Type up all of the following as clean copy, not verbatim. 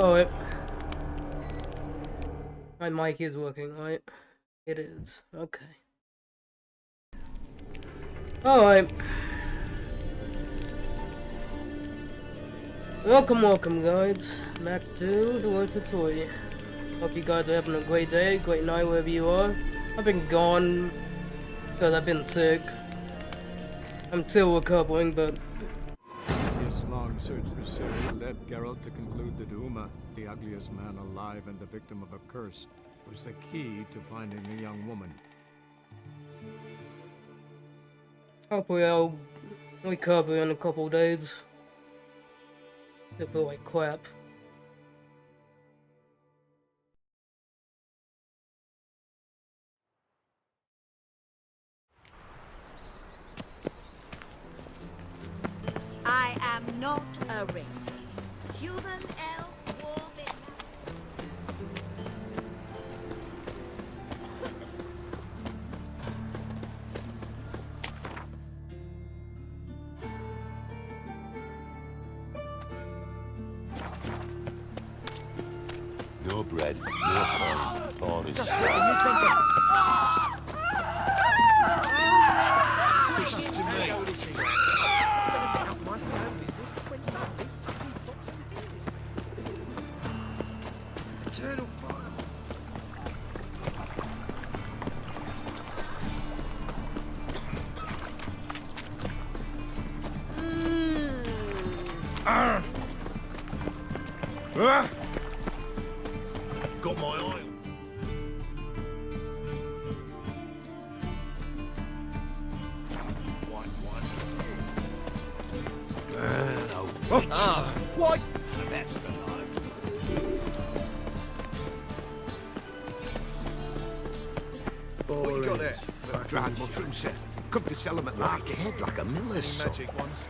Oh, wait. My mic is working, right? It is. Okay. Alright. Welcome guys. Back to the World Tutorial. Hope you guys are having a great day, great night wherever you are. I've been gone because I've been sick. I'm still recovering, but... His long search for Ciri led Geralt to conclude that Uma, the ugliest man alive and the victim of a curse, was the key to finding the young woman. Hopefully I'll recover in a couple days. I feel like crap. I am not a racist. Human, elf, woman. No bread, no corn, porridge. Just what are you thinking? Speak to me. Eternal fire. Got my oil. White one. What? So that's the life. What you got there? Dried mushroom set. Come to sell them at market. Head like a miller's son. Magic ones.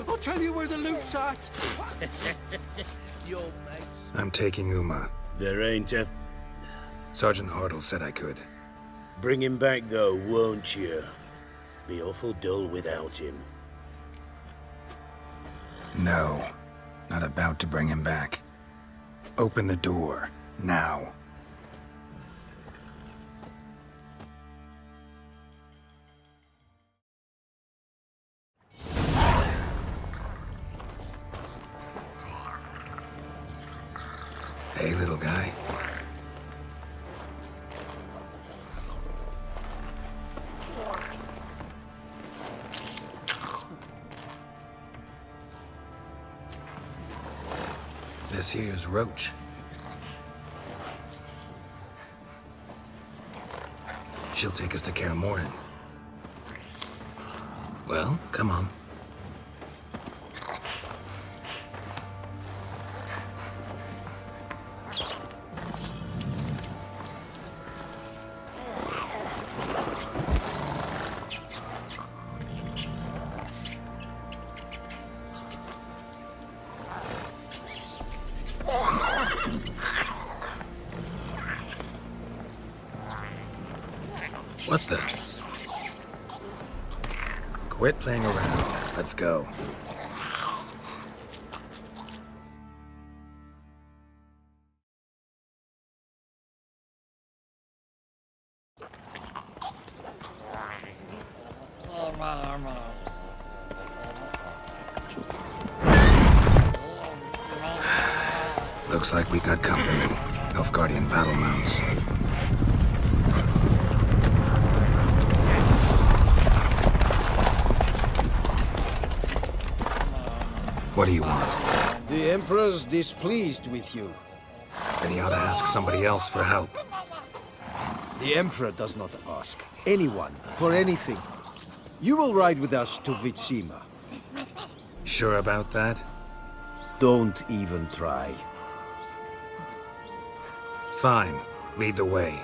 I'll tell you where the loot's at. Your mates. I'm taking Uma. There ain't a... Sergeant Hartle said I could. Bring him back, though, won't you? Be awful dull without him. No. Not about to bring him back. Open the door. Now. Hey, little guy. This here's Roach. She'll take us to Kaer Morhen. Well, come on. What the? Quit playing around. Let's go. Looks like we got company. Nilfgaardian battle mounts. What do you want? The Emperor's displeased with you. Then he ought to ask somebody else for help. The Emperor does not ask anyone for anything. You will ride with us to Vitsima. Sure about that? Don't even try. Fine. Lead the way.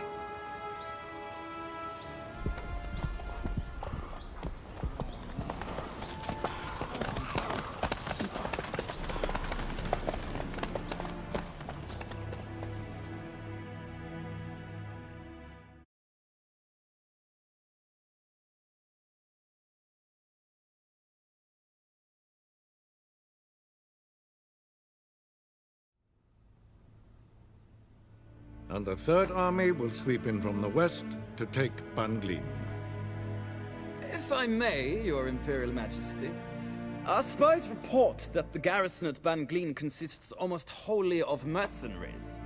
And the Third Army will sweep in from the west to take Banglin. If I may, Your Imperial Majesty, our spies report that the garrison at Banglin consists almost wholly of mercenaries.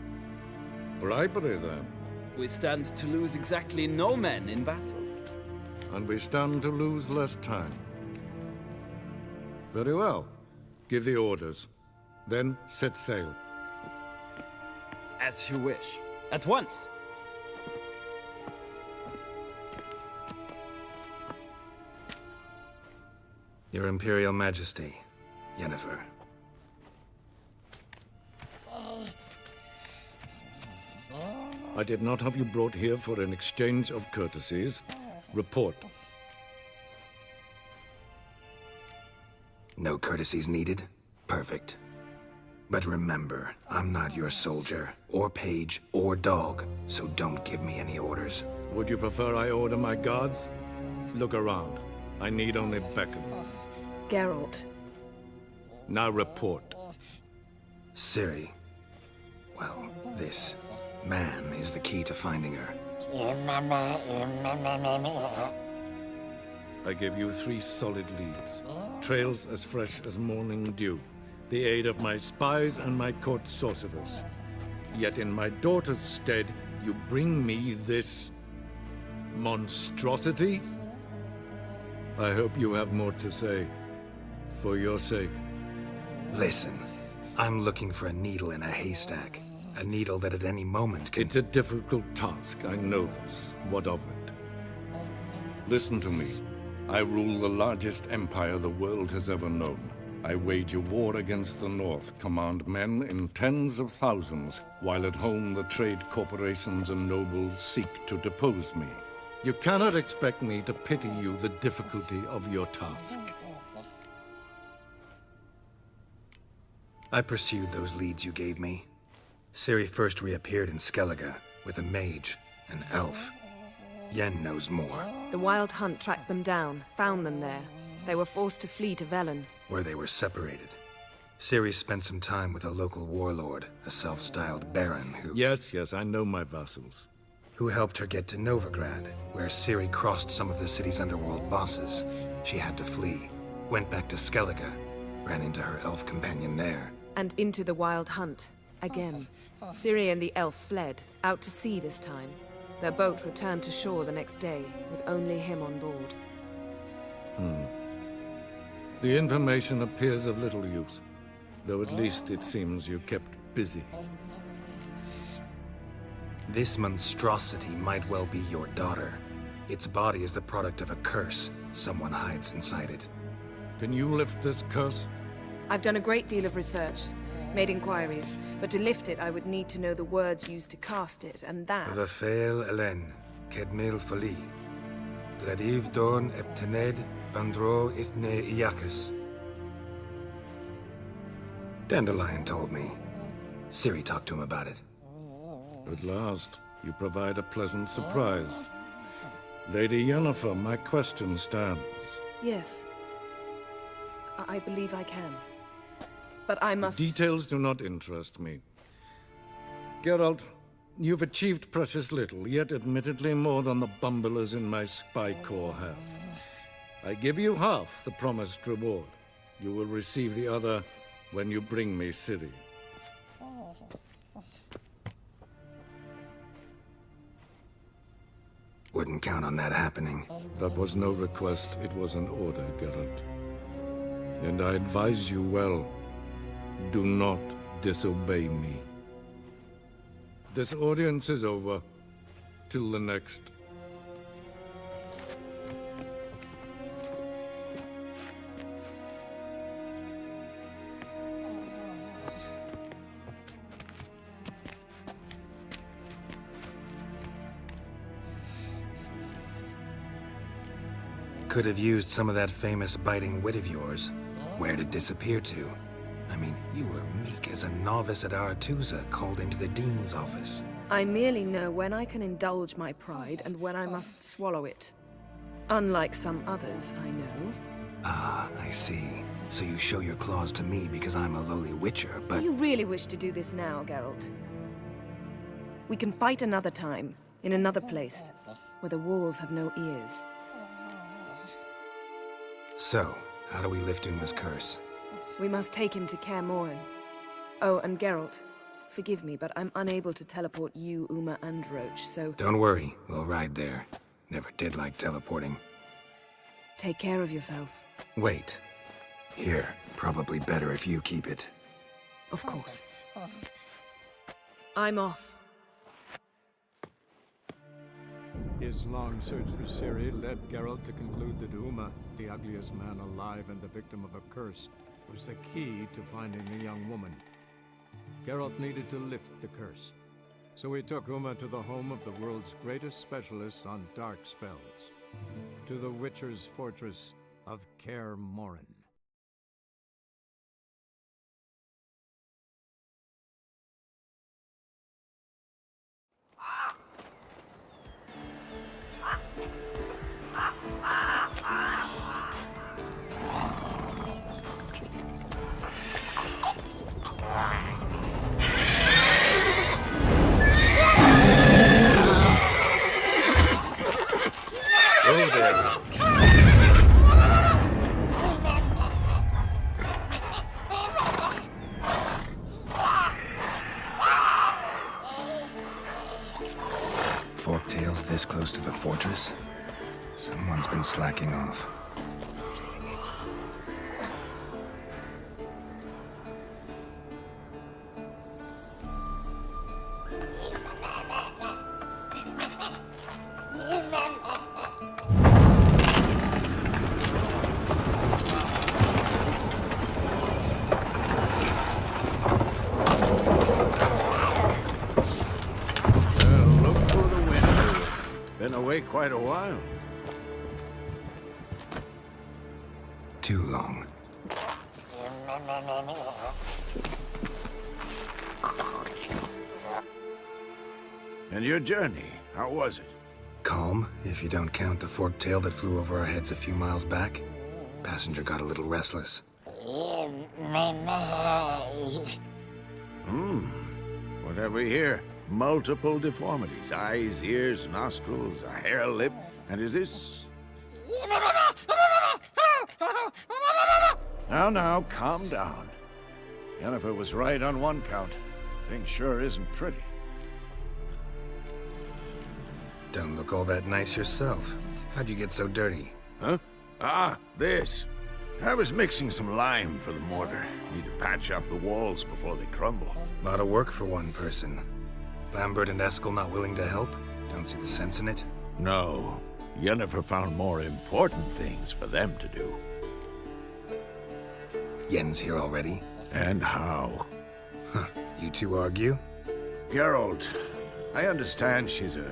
Bribery, then. We stand to lose exactly no men in battle. And we stand to lose less time. Very well. Give the orders. Then set sail. As you wish. At once! Your Imperial Majesty, Yennefer. I did not have you brought here for an exchange of courtesies. Report. No courtesies needed? Perfect. But remember, I'm not your soldier, or page, or dog, so don't give me any orders. Would you prefer I order my guards? Look around. I need only beckon. Geralt. Now report. Ciri. Well, this man is the key to finding her. I give you 3 solid leads. Trails as fresh as morning dew. The aid of my spies and my court sorcerers. Yet in my daughter's stead, you bring me this monstrosity? I hope you have more to say. For your sake. Listen, I'm looking for a needle in a haystack. A needle that at any moment can... It's a difficult task, I know this. What of it? Listen to me. I rule the largest empire the world has ever known. I wage a war against the North, command men in tens of thousands, while at home the trade corporations and nobles seek to depose me. You cannot expect me to pity you the difficulty of your task. I pursued those leads you gave me. Ciri first reappeared in Skellige with a mage, an elf. Yen knows more. The Wild Hunt tracked them down, found them there. They were forced to flee to Velen. Where they were separated. Ciri spent some time with a local warlord, a self-styled baron who... Yes, I know my vassals. Who helped her get to Novigrad, where Ciri crossed some of the city's underworld bosses. She had to flee. Went back to Skellige, ran into her elf companion there. And into the Wild Hunt, again. Ciri and the elf fled, out to sea this time. Their boat returned to shore the next day, with only him on board. The information appears of little use, though at least it seems you kept busy. This monstrosity might well be your daughter. Its body is the product of a curse. Someone hides inside it. Can you lift this curse? I've done a great deal of research, made inquiries, but to lift it I would need to know the words used to cast it, and that... Vafael Elen, Kedmil Fali, Gladiv Dorn Eptened, Vandro Ithne Iacus. Dandelion told me. Ciri talked to him about it. At last, you provide a pleasant surprise. Lady Yennefer, my question stands. Yes. I believe I can. But I must... Details do not interest me. Geralt, you've achieved precious little, yet admittedly more than the bumblers in my spy corps have. I give you half the promised reward. You will receive the other when you bring me Ciri. Wouldn't count on that happening. That was no request, it was an order, Geralt. And I advise you well, do not disobey me. This audience is over. Till the next. Could have used some of that famous biting wit of yours. Where'd it disappear to? I mean, you were meek as a novice at Aretusa called into the Dean's office. I merely know when I can indulge my pride and when I must swallow it. Unlike some others, I know. Ah, I see. So you show your claws to me because I'm a lowly witcher, but... Do you really wish to do this now, Geralt? We can fight another time, in another place, where the walls have no ears. So, how do we lift Uma's curse? We must take him to Kaer Morhen. Oh, and Geralt, forgive me, but I'm unable to teleport you, Uma, and Roach, so Don't worry, we'll ride there. Never did like teleporting. take care of yourself. Wait. Here, probably better if you keep it. Of course. I'm off. His long search for Ciri led Geralt to conclude that Uma, the ugliest man alive and the victim of a curse, was the key to finding the young woman. Geralt needed to lift the curse, so he took Uma to the home of the world's greatest specialists on dark spells, to the Witcher's fortress of Kaer Morhen. Oh there, Roach. Forktails this close to the fortress? Someone's been slacking off. Look through the window. Been away quite a while. Too long. And your journey, how was it? Calm, if you don't count the forktail that flew over our heads a few miles back. Passenger got a little restless. What have we here? Multiple deformities. Eyes, ears, nostrils, a hair lip. And is this... Now, calm down. Yennefer was right on one count. Thing sure isn't pretty. Don't look all that nice yourself. How'd you get so dirty? Huh? Ah, this. I was mixing some lime for the mortar. Need to patch up the walls before they crumble. Lot of work for one person. Lambert and Eskel not willing to help? Don't see the sense in it? No. Yennefer found more important things for them to do. Yen's here already? And how? Huh. You two argue? Geralt, I understand she's a...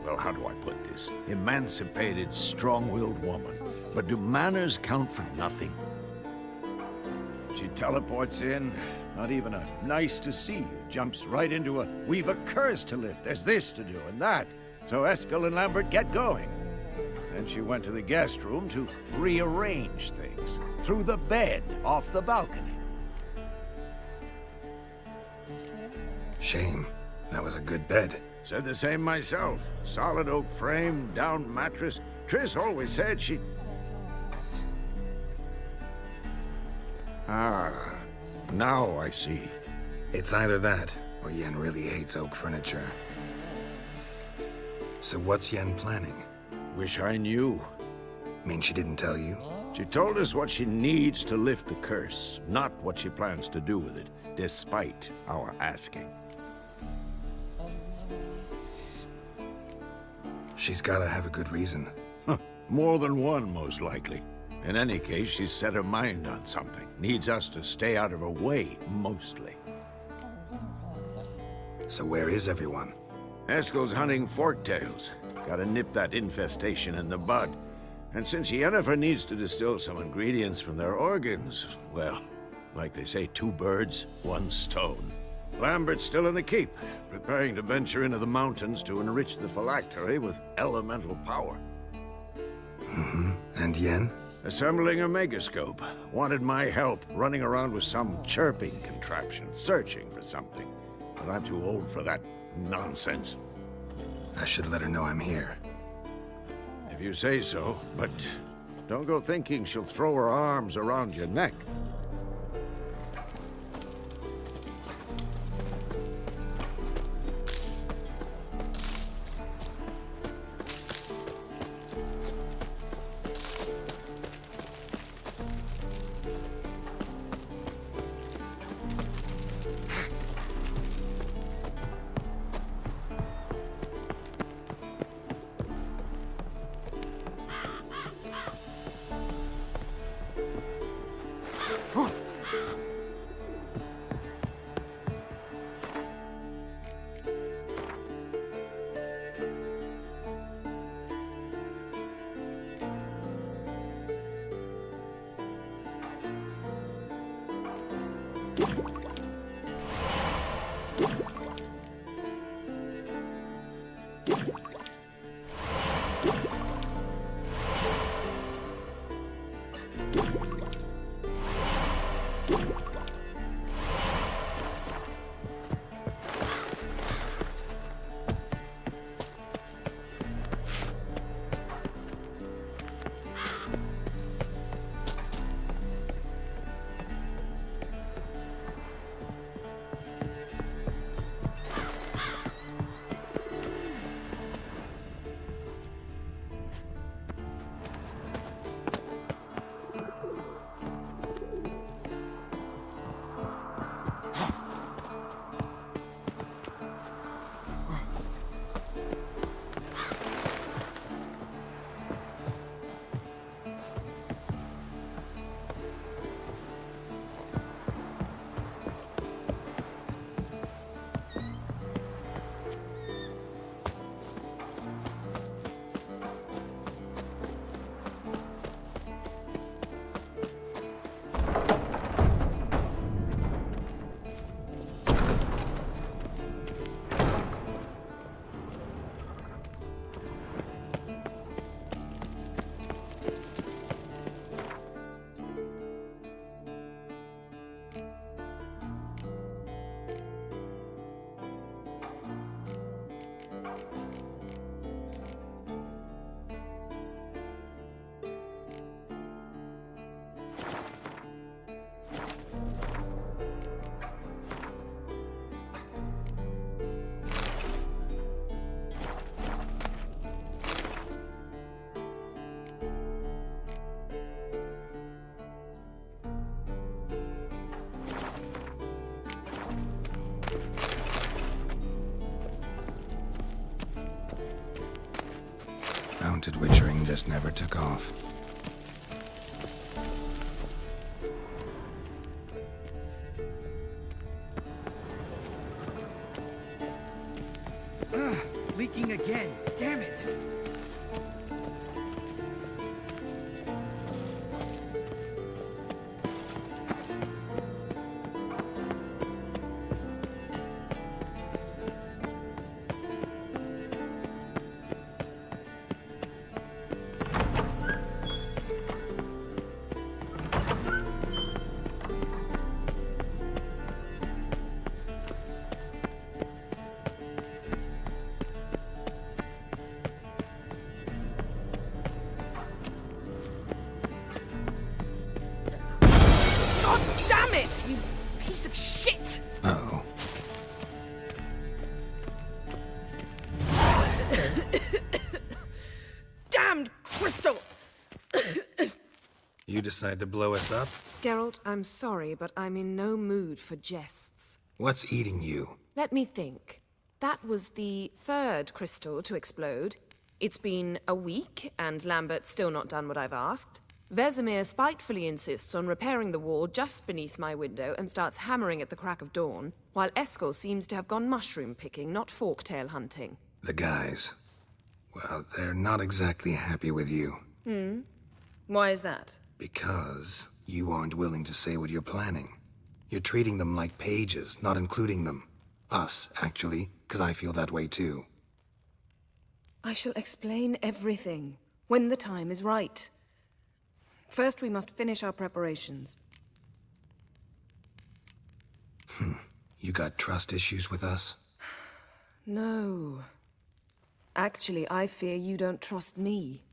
well, how do I put this? Emancipated, strong-willed woman. But do manners count for nothing? She teleports in, not even a nice to see you. Jumps right into a, we've a curse to lift, there's this to do and that. So Eskel and Lambert get going. Then she went to the guest room to rearrange things. Through the bed, off the balcony. Shame. That was a good bed. Said the same myself. Solid oak frame, down mattress. Triss always said she... Ah, now I see. It's either that, or Yen really hates oak furniture. So what's Yen planning? Wish I knew. Mean she didn't tell you? She told us what she needs to lift the curse, not what she plans to do with it, despite our asking. She's gotta have a good reason. More than one, most likely. In any case, she's set her mind on something. Needs us to stay out of her way, mostly. So where is everyone? Eskel's hunting forktails. Gotta nip that infestation in the bud. And since Yennefer needs to distill some ingredients from their organs, well, like they say, 2 birds, 1 stone. Lambert's still in the keep, preparing to venture into the mountains to enrich the phylactery with elemental power. Mm-hmm. And Yen? Assembling a megascope. Wanted my help running around with some chirping contraption, searching for something. But I'm too old for that Nonsense. I should let her know I'm here. If you say so, but don't go thinking she'll throw her arms around your neck. Mounted witchering just never took off. Leaking again. Damn it. Damn it, you piece of shit! Uh-oh. Damned crystal! You decide to blow us up? Geralt, I'm sorry, but I'm in no mood for jests. What's eating you? Let me think. That was the third crystal to explode. It's been a week, and Lambert's still not done what I've asked. Vesemir spitefully insists on repairing the wall just beneath my window and starts hammering at the crack of dawn, while Eskel seems to have gone mushroom picking, not forktail hunting. The guys. Well, they're not exactly happy with you. Why is that? Because you aren't willing to say what you're planning. You're treating them like pages, not including them. Us, actually, because I feel that way too. I shall explain everything, when the time is right. First, we must finish our preparations. You got trust issues with us? No. Actually, I fear you don't trust me.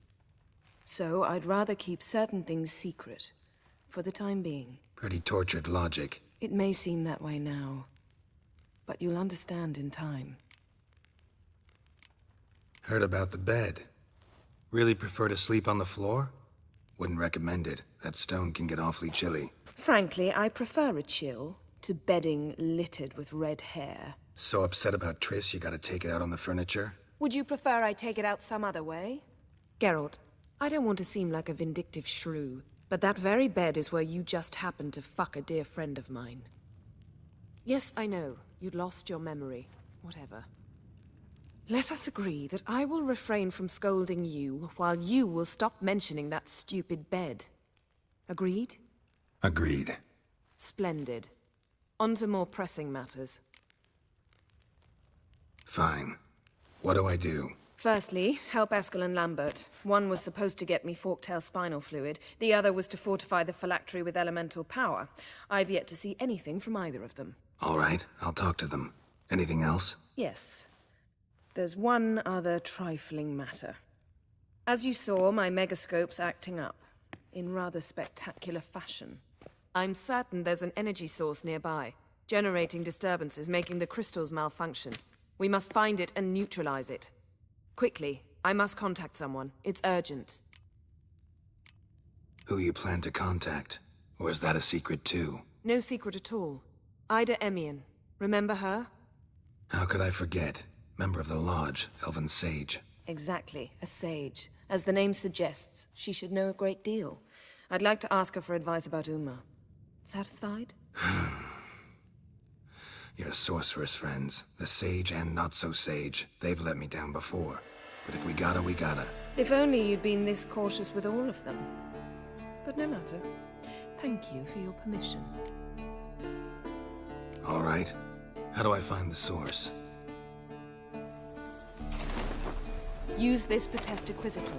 So I'd rather keep certain things secret, for the time being. Pretty tortured logic. It may seem that way now, but you'll understand in time. Heard about the bed. Really prefer to sleep on the floor? Wouldn't recommend it. That stone can get awfully chilly. Frankly, I prefer a chill to bedding littered with red hair. So upset about Triss, you gotta take it out on the furniture? Would you prefer I take it out some other way? Geralt, I don't want to seem like a vindictive shrew, but that very bed is where you just happened to fuck a dear friend of mine. Yes, I know. You'd lost your memory. Whatever. Let us agree that I will refrain from scolding you, while you will stop mentioning that stupid bed. Agreed? Agreed. Splendid. On to more pressing matters. Fine. What do I do? Firstly, help Eskel and Lambert. One was supposed to get me forktail spinal fluid, the other was to fortify the phylactery with elemental power. I've yet to see anything from either of them. All right, I'll talk to them. Anything else? Yes. There's one other trifling matter. As you saw, my megascope's acting up, in rather spectacular fashion. I'm certain there's an energy source nearby, generating disturbances, making the crystals malfunction. We must find it and neutralize it. Quickly, I must contact someone. It's urgent. Who you plan to contact? Or is that a secret too? No secret at all. Ida Emian. Remember her? How could I forget? Member of the Lodge, Elven Sage. Exactly, a sage. As the name suggests, she should know a great deal. I'd like to ask her for advice about Uma. Satisfied? Your sorceress friends, the sage and not-so-sage, they've let me down before. But if we gotta, we gotta. If only you'd been this cautious with all of them. But no matter. Thank you for your permission. All right. How do I find the source? Use this Potestaquizator.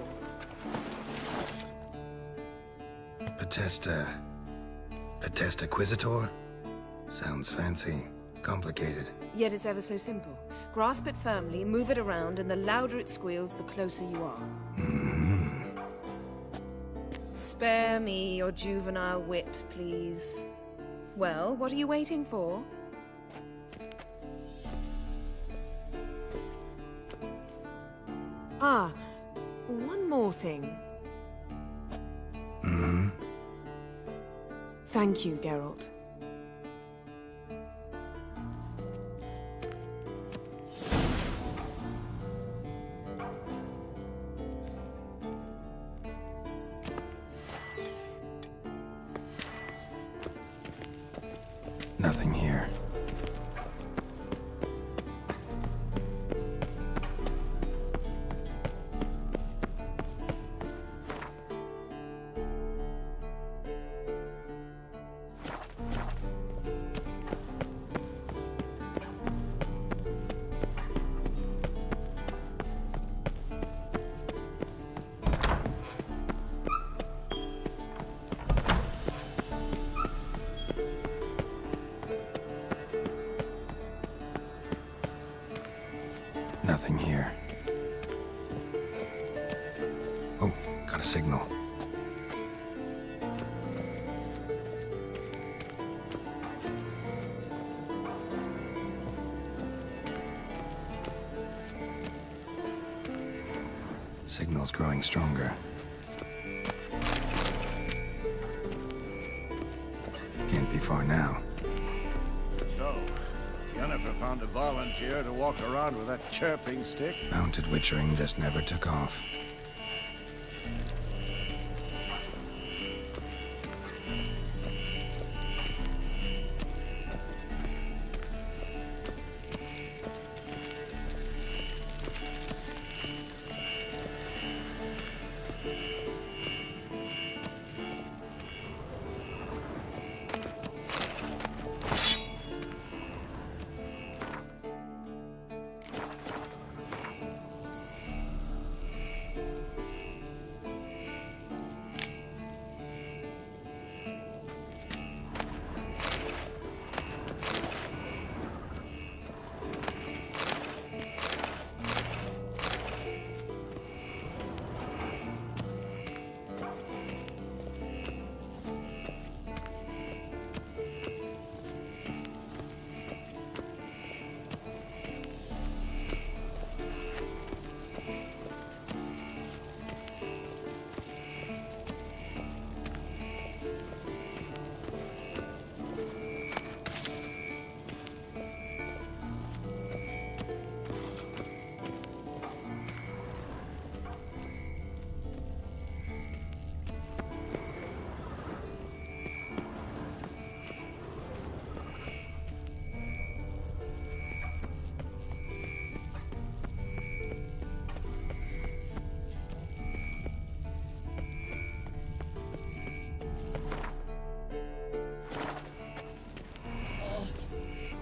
Potestaquizator? Sounds fancy. Complicated. Yet it's ever so simple. Grasp it firmly, move it around, and the louder it squeals, the closer you are. Spare me your juvenile wit, please. Well, what are you waiting for? Ah, one more thing. Thank you, Geralt. Nothing here. Nothing here. Oh, got a signal. Signal's growing stronger. Can't be far now. So, Jennifer found a volunteer to walk around with that chirping stick? Mounted witchering just never took off.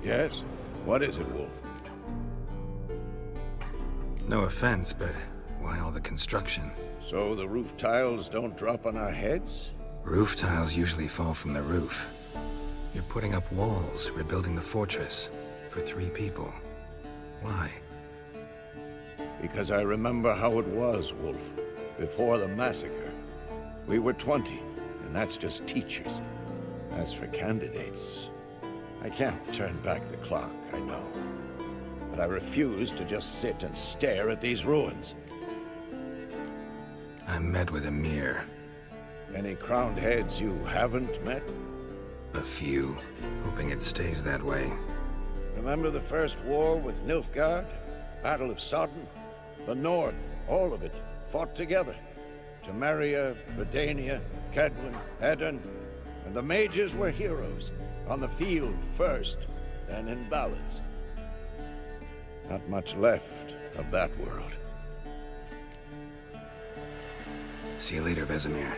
Yes? What is it, Wolf? No offense, but why all the construction? So the roof tiles don't drop on our heads? Roof tiles usually fall from the roof. You're putting up walls, rebuilding the fortress. For 3 people. Why? Because I remember how it was, Wolf. Before the massacre. We were 20, and that's just teachers. As for candidates, I can't turn back the clock, I know. But I refuse to just sit and stare at these ruins. I met with Emir. Any crowned heads you haven't met? A few. Hoping it stays that way. Remember the first war with Nilfgaard? Battle of Sodden? The North, all of it, fought together. Temeria, Redania, Kedwin, Edirn, and the mages were heroes. On the field first, then in ballads. Not much left of that world. See you later, Vesemir.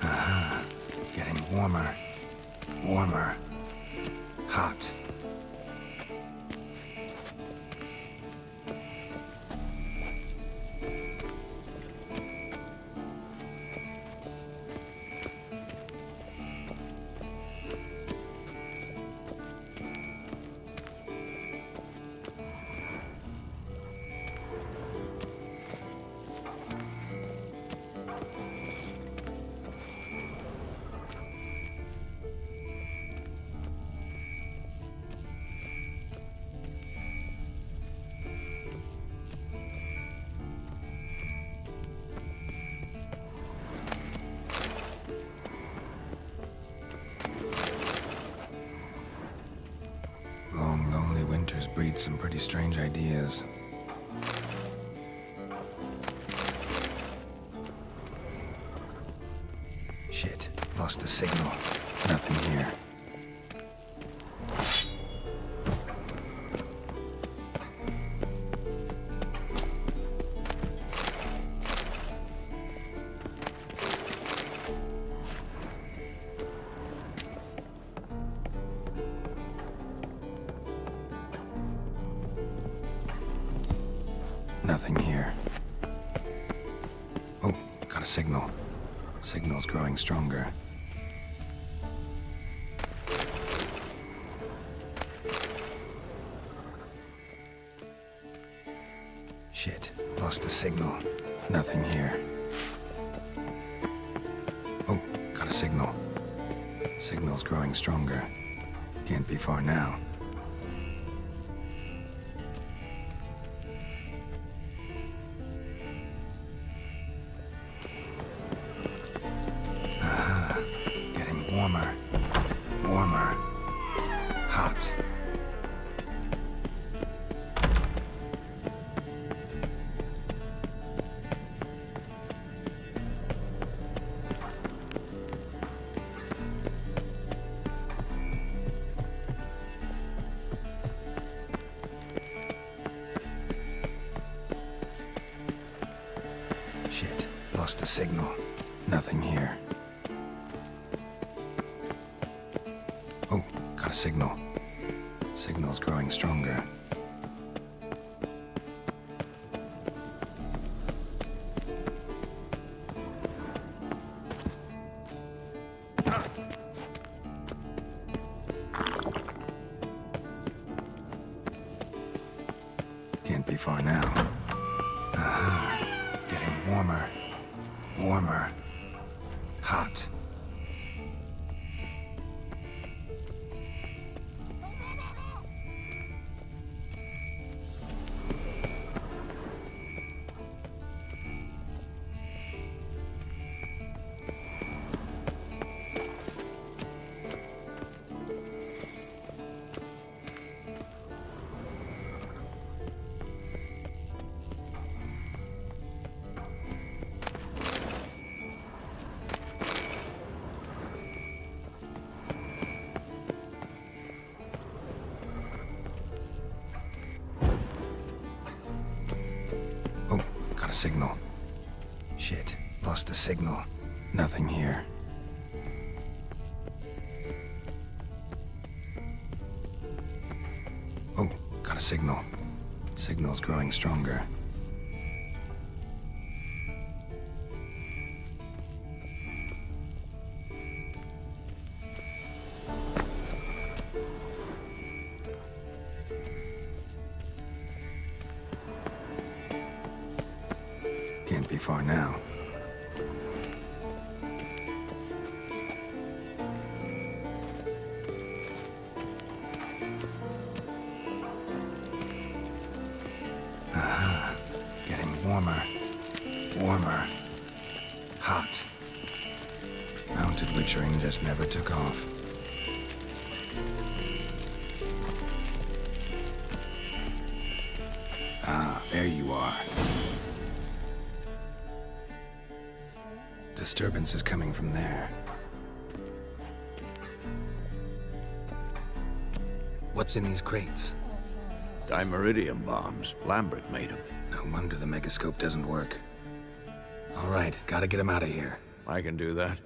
Aha. Getting warmer. Warmer. Hot. Long, lonely winters breed some pretty strange ideas. Shit, lost the signal. Nothing here. Nothing here. Oh, got a signal. Signal's growing stronger. Shit, lost the signal. Nothing here. Oh, got a signal. Signal's growing stronger. Can't be far now. Warmer. Warmer. Hot. Shit. Lost the signal. Nothing here. Oh, got a signal. Signal's growing stronger. Can't be far now. Getting warmer. Warmer. Hot. Oh, got a signal. Shit, lost the signal. Nothing here. signal. Signal's growing stronger. Can't be far now. Warmer. Warmer. Hot. Mounted witchering just never took off. Ah, there you are. Disturbance is coming from there. What's in these crates? Dimeridium bombs. Lambert made them. No wonder the megascope doesn't work. All right, gotta get him out of here. I can do that.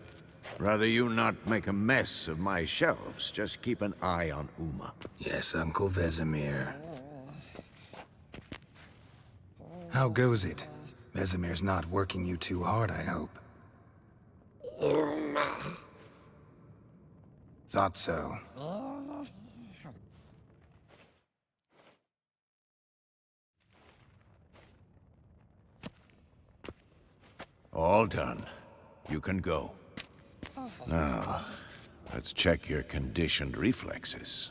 Rather you not make a mess of my shelves. Just keep an eye on Uma. Yes, Uncle Vesemir. How goes it? Vesemir's not working you too hard, I hope. Uma. Thought so. All done. You can go. Now, let's check your conditioned reflexes.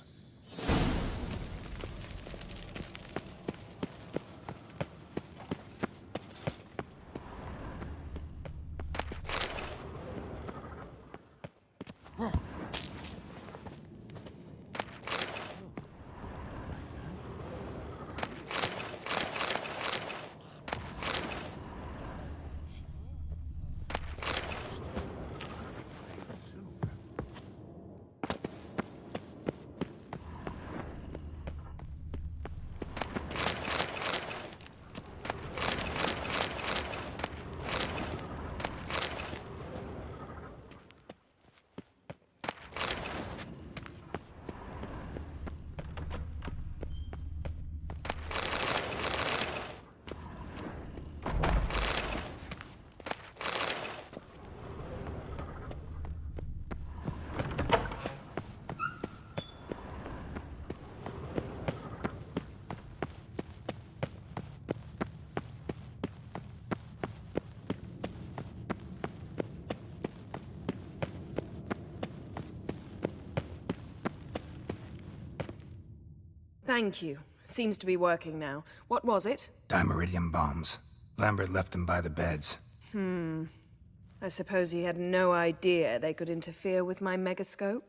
Thank you. Seems to be working now. What was it? Dimeridium bombs. Lambert left them by the beds. I suppose he had no idea they could interfere with my megascope?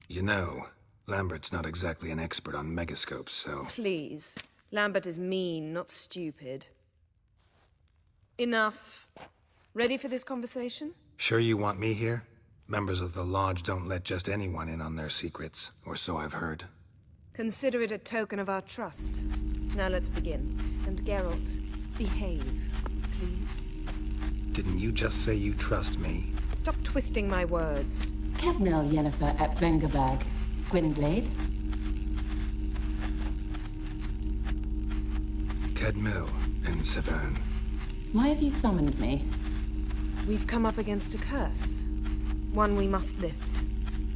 You know, Lambert's not exactly an expert on megascopes, so... Please. Lambert is mean, not stupid. Enough. Ready for this conversation? Sure you want me here? Members of the Lodge don't let just anyone in on their secrets, or so I've heard. Consider it a token of our trust. Now let's begin. And Geralt, behave, please. Didn't you just say you trust me? Stop twisting my words. Cadmel Yennefer at Vengerberg. Gwynblade? Cadmel and Severn. Why have you summoned me? We've come up against a curse. One we must lift.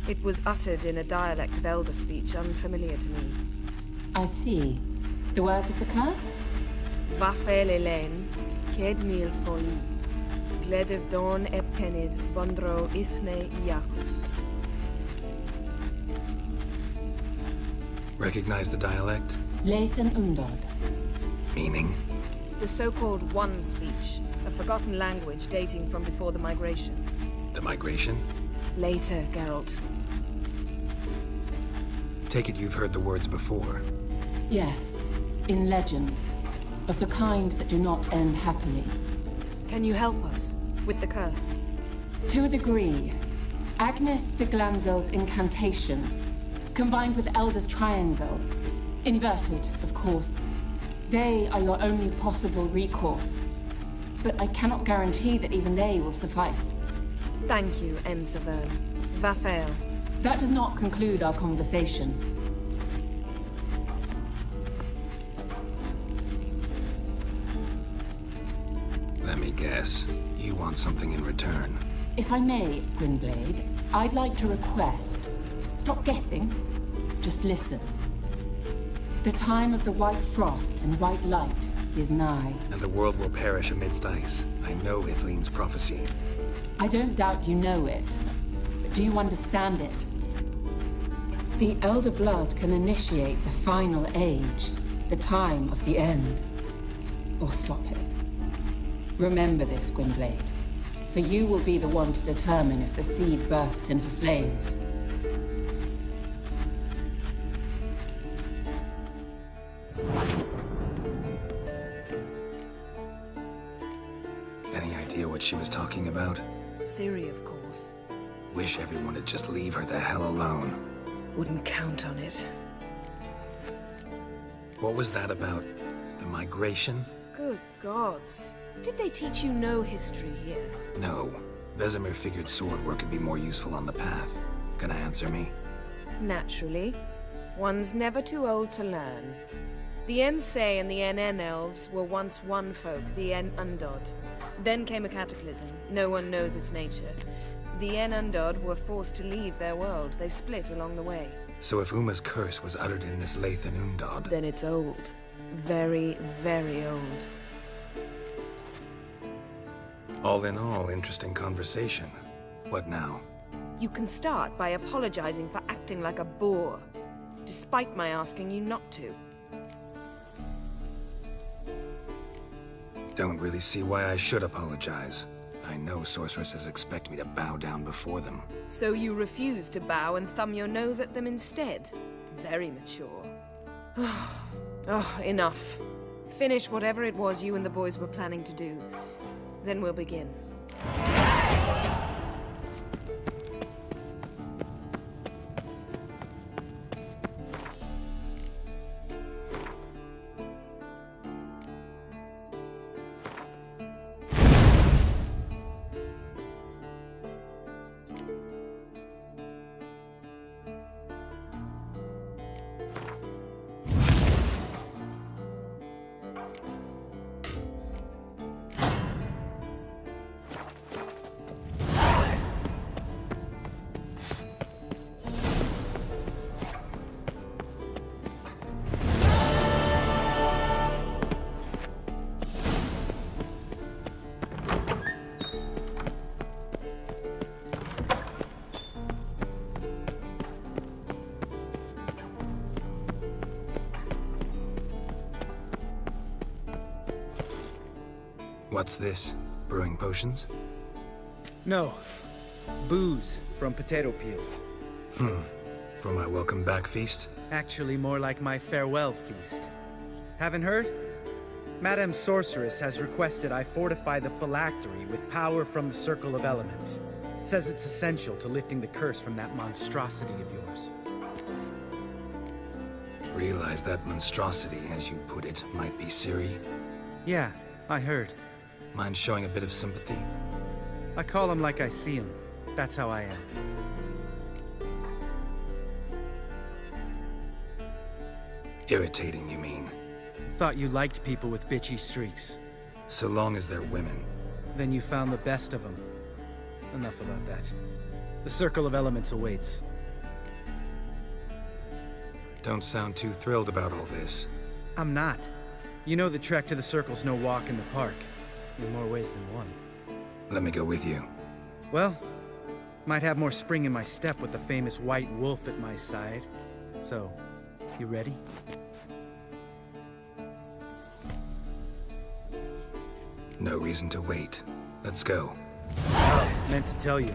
It was uttered in a dialect of Elder speech unfamiliar to me. I see. The words of the curse? Vafel Elaine, Ked Mil Foli, Gledev Dawn Epkenid, Bondro Isne Iakus. Recognize the dialect? Lathan Undod. Meaning? The so-called One speech, a forgotten language dating from before the migration. The migration? Later, Geralt. Take it you've heard the words before. Yes, in legends. Of the kind that do not end happily. Can you help us with the curse? To a degree. Agnes de Glanville's incantation, combined with Elder's triangle, inverted, of course. They are your only possible recourse. But I cannot guarantee that even they will suffice. Thank you, Severn. Vafel. That does not conclude our conversation. Let me guess. You want something in return. If I may, Gwynblade, I'd like to request. Stop guessing. Just listen. The time of the white frost and white light is nigh. And the world will perish amidst ice. I know Ithleen's prophecy. I don't doubt you know it. But do you understand it? The Elder Blood can initiate the final age, the time of the end. Or stop it. Remember this, Gwynblade. For you will be the one to determine if the seed bursts into flames. Any idea what she was talking about? Ciri, of course. Wish everyone would just leave her the hell alone. Wouldn't count on it. What was that about? The migration? Good gods. Did they teach you no history here? No. Vesemir figured sword work could be more useful on the path. Gonna answer me? Naturally. One's never too old to learn. The Ensei and the NN elves were once one folk, the En Undod. Then came a cataclysm. No one knows its nature. The En Undod were forced to leave their world. They split along the way. So if Uma's curse was uttered in this Lathan Undod... Then it's old. Very, very old. All in all, interesting conversation. What now? You can start by apologizing for acting like a boor, despite my asking you not to. Don't really see why I should apologize. I know sorceresses expect me to bow down before them. So you refuse to bow and thumb your nose at them instead? Very mature. Oh, enough. Finish whatever it was you and the boys were planning to do. Then we'll begin. What's this? Brewing potions? No. Booze from potato peels. For my welcome back feast? Actually, more like my farewell feast. Haven't heard? Madame Sorceress has requested I fortify the phylactery with power from the Circle of Elements. Says it's essential to lifting the curse from that monstrosity of yours. Realize that monstrosity, as you put it, might be Ciri? Yeah, I heard. Mind showing a bit of sympathy? I call him like I see him. That's how I am. Irritating, you mean? Thought you liked people with bitchy streaks. So long as they're women. Then you found the best of them. Enough about that. The Circle of Elements awaits. Don't sound too thrilled about all this. I'm not. You know the trek to the Circle's no walk in the park. In more ways than one. Let me go with you. Well, might have more spring in my step with the famous white wolf at my side. So, you ready? No reason to wait. Let's go. Oh, meant to tell you.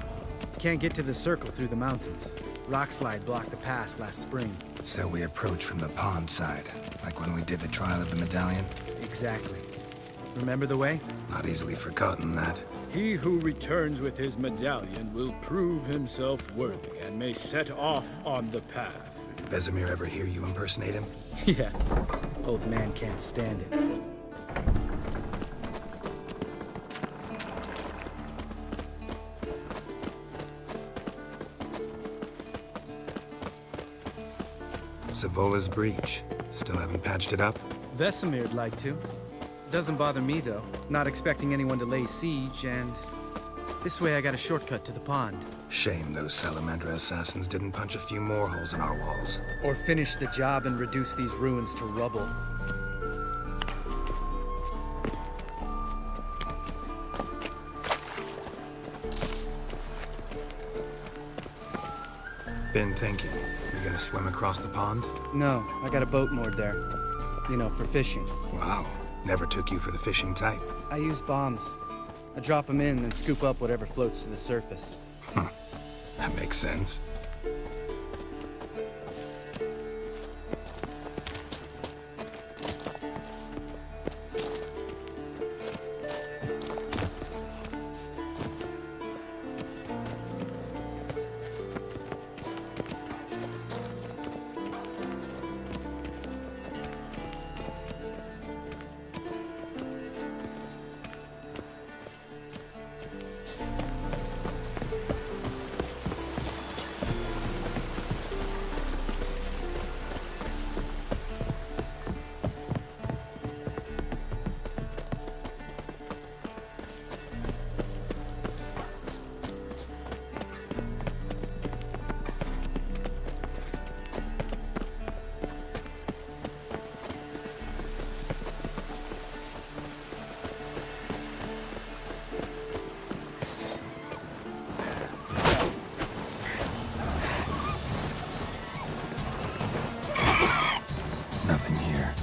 Can't get to the Circle through the mountains. Rockslide blocked the pass last spring. So we approach from the pond side, like when we did the trial of the medallion? Exactly. Remember the way? Not easily forgotten, that. He who returns with his medallion will prove himself worthy and may set off on the path. Vesemir ever hear you impersonate him? Yeah. Old man can't stand it. Savola's breach. Still haven't patched it up? Vesemir'd like to. Doesn't bother me, though. Not expecting anyone to lay siege, and this way I got a shortcut to the pond. Shame those Salamandra assassins didn't punch a few more holes in our walls. Or finish the job and reduce these ruins to rubble. Been thinking. You gonna swim across the pond? No, I got a boat moored there. You know, for fishing. Wow. Never took you for the fishing type. I use bombs. I drop them in and scoop up whatever floats to the surface. That makes sense. Nothing here.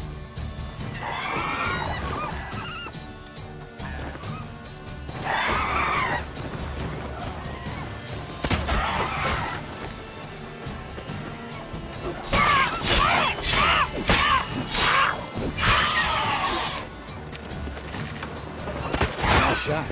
Nice shot.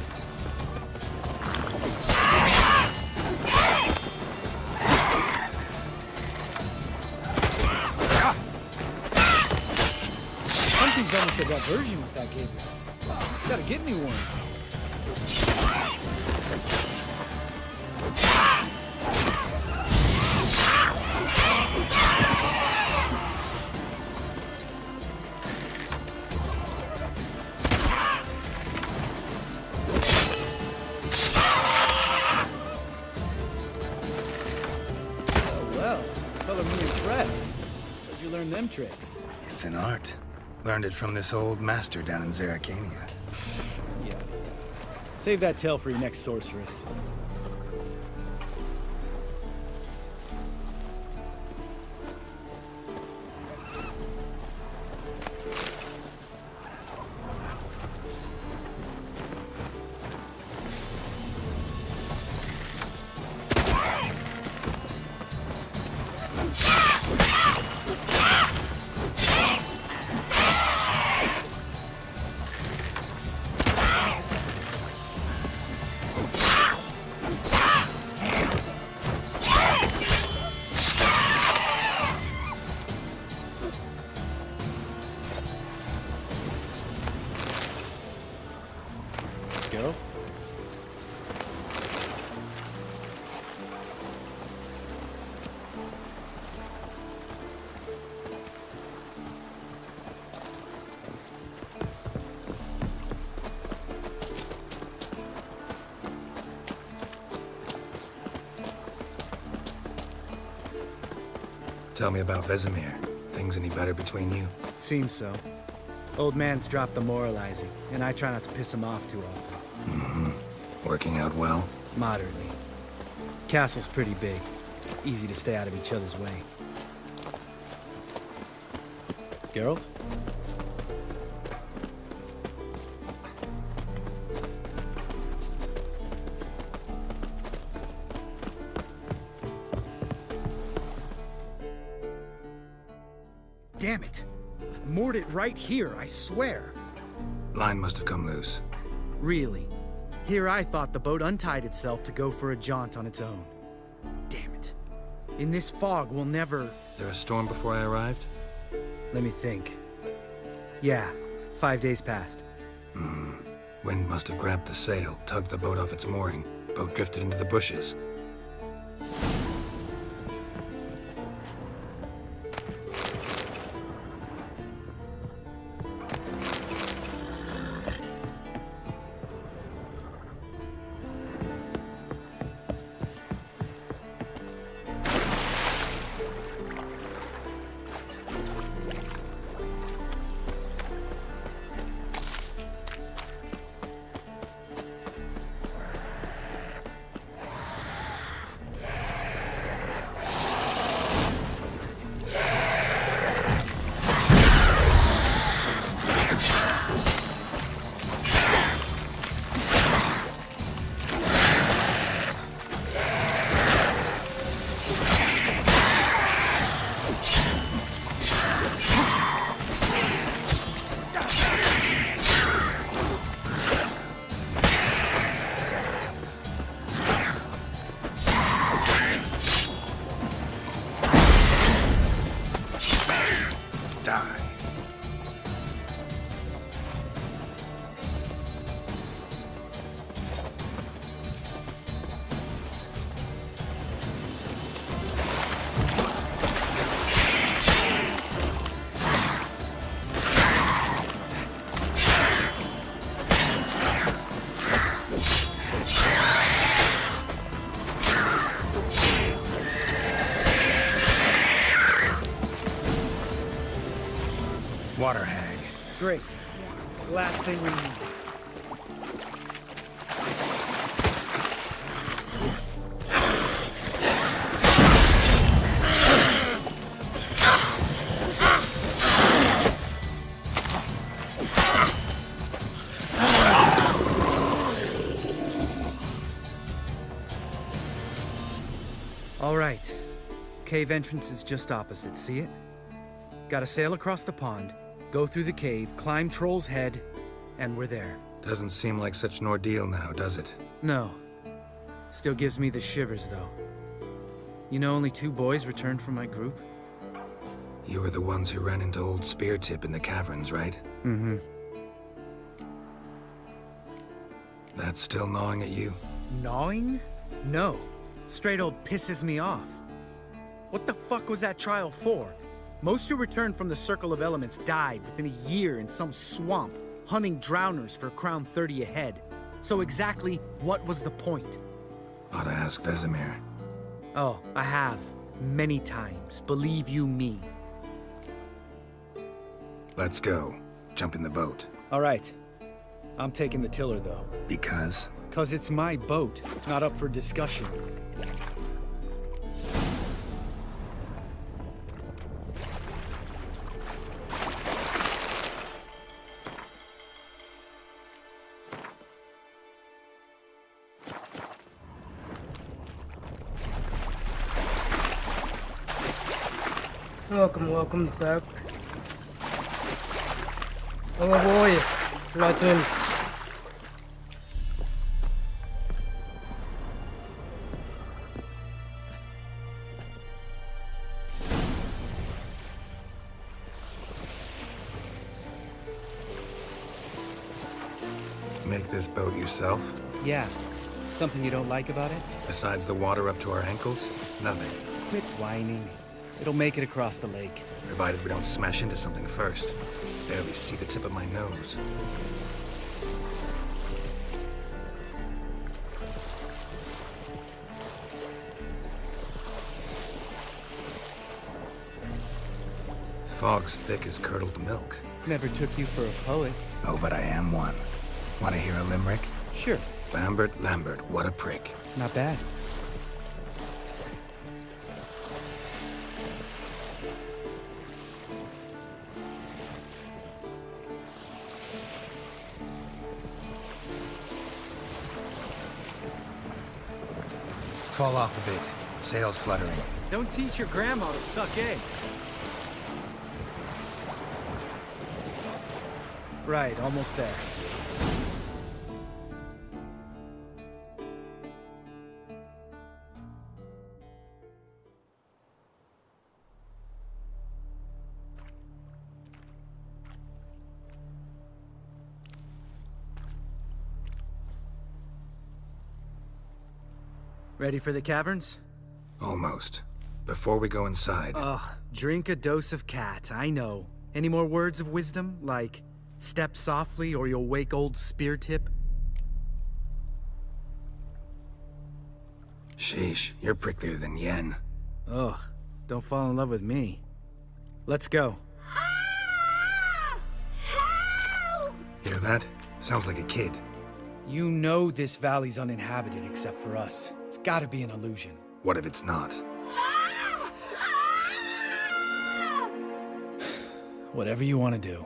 Hunting's almost a diversion with that gave you. Gotta get me one. Oh, well, color me impressed. Where'd you learn them tricks? It's an art. Learned it from this old master down in Zerrikania. Yeah. Save that tale for your next sorceress. Geralt? Tell me about Vesemir. Things any better between you? Seems so. Old man's dropped the moralizing, and I try not to piss him off too often. Working out well? Moderately. Castle's pretty big. Easy to stay out of each other's way. Geralt? Damn it! Moored it right here, I swear. Line must have come loose. Really? Here I thought the boat untied itself to go for a jaunt on its own. Damn it. In this fog, we'll never... There a storm before I arrived? Let me think. Yeah, 5 days passed. Wind must have grabbed the sail, tugged the boat off its mooring. Boat drifted into the bushes. water hag. Great. Last thing we need. All right. Cave entrance is just opposite, see it? Gotta sail across the pond, go through the cave, climb Troll's Head, and we're there. Doesn't seem like such an ordeal now, does it? No. Still gives me the shivers, though. You know only 2 boys returned from my group? You were the ones who ran into old Speartip in the caverns, right? Mm-hmm. That's still gnawing at you? Gnawing? No. Straight old pisses me off. What the fuck was that trial for? Most who returned from the Circle of Elements died within a year in some swamp, hunting drowners for crown 30 a head. So exactly what was the point? Ought to ask Vesemir. Oh, I have. Many times, believe you me. Let's go. Jump in the boat. All right. I'm taking the tiller, though. Because? 'Cause it's my boat, not up for discussion. Welcome back. Oh boy, nothing. Make this boat yourself? Yeah. Something you don't like about it? Besides the water up to our ankles? Nothing. Quit whining. It'll make it across the lake. Provided we don't smash into something first. Barely see the tip of my nose. Fog's thick as curdled milk. Never took you for a poet. Oh, but I am one. Want to hear a limerick? Sure. Lambert, what a prick. Not bad. Fall off a bit. Sails fluttering. Don't teach your grandma to suck eggs. Right, almost there. Ready for the caverns? Almost. Before we go inside... Ugh, drink a dose of cat, I know. Any more words of wisdom, like, step softly or you'll wake old Speartip? Sheesh, you're pricklier than Yen. Ugh, don't fall in love with me. Let's go. Hear that? Sounds like a kid. You know this valley's uninhabited except for us. It's gotta be an illusion. What if it's not? Whatever you want to do.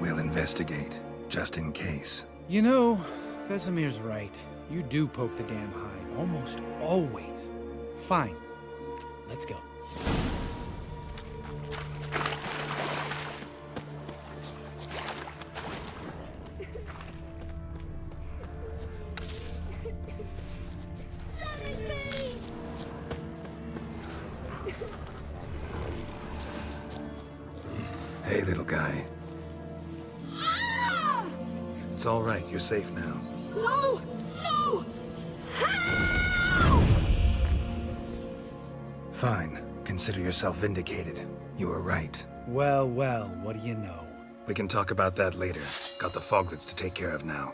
We'll investigate, just in case. You know, Vesemir's right. You do poke the damn hive, almost always. Fine. Let's go. Hey, little guy. It's all right. You're safe now. No! No! Fine. Consider yourself vindicated. You were right. Well, well, what do you know? We can talk about that later. Got the foglets to take care of now.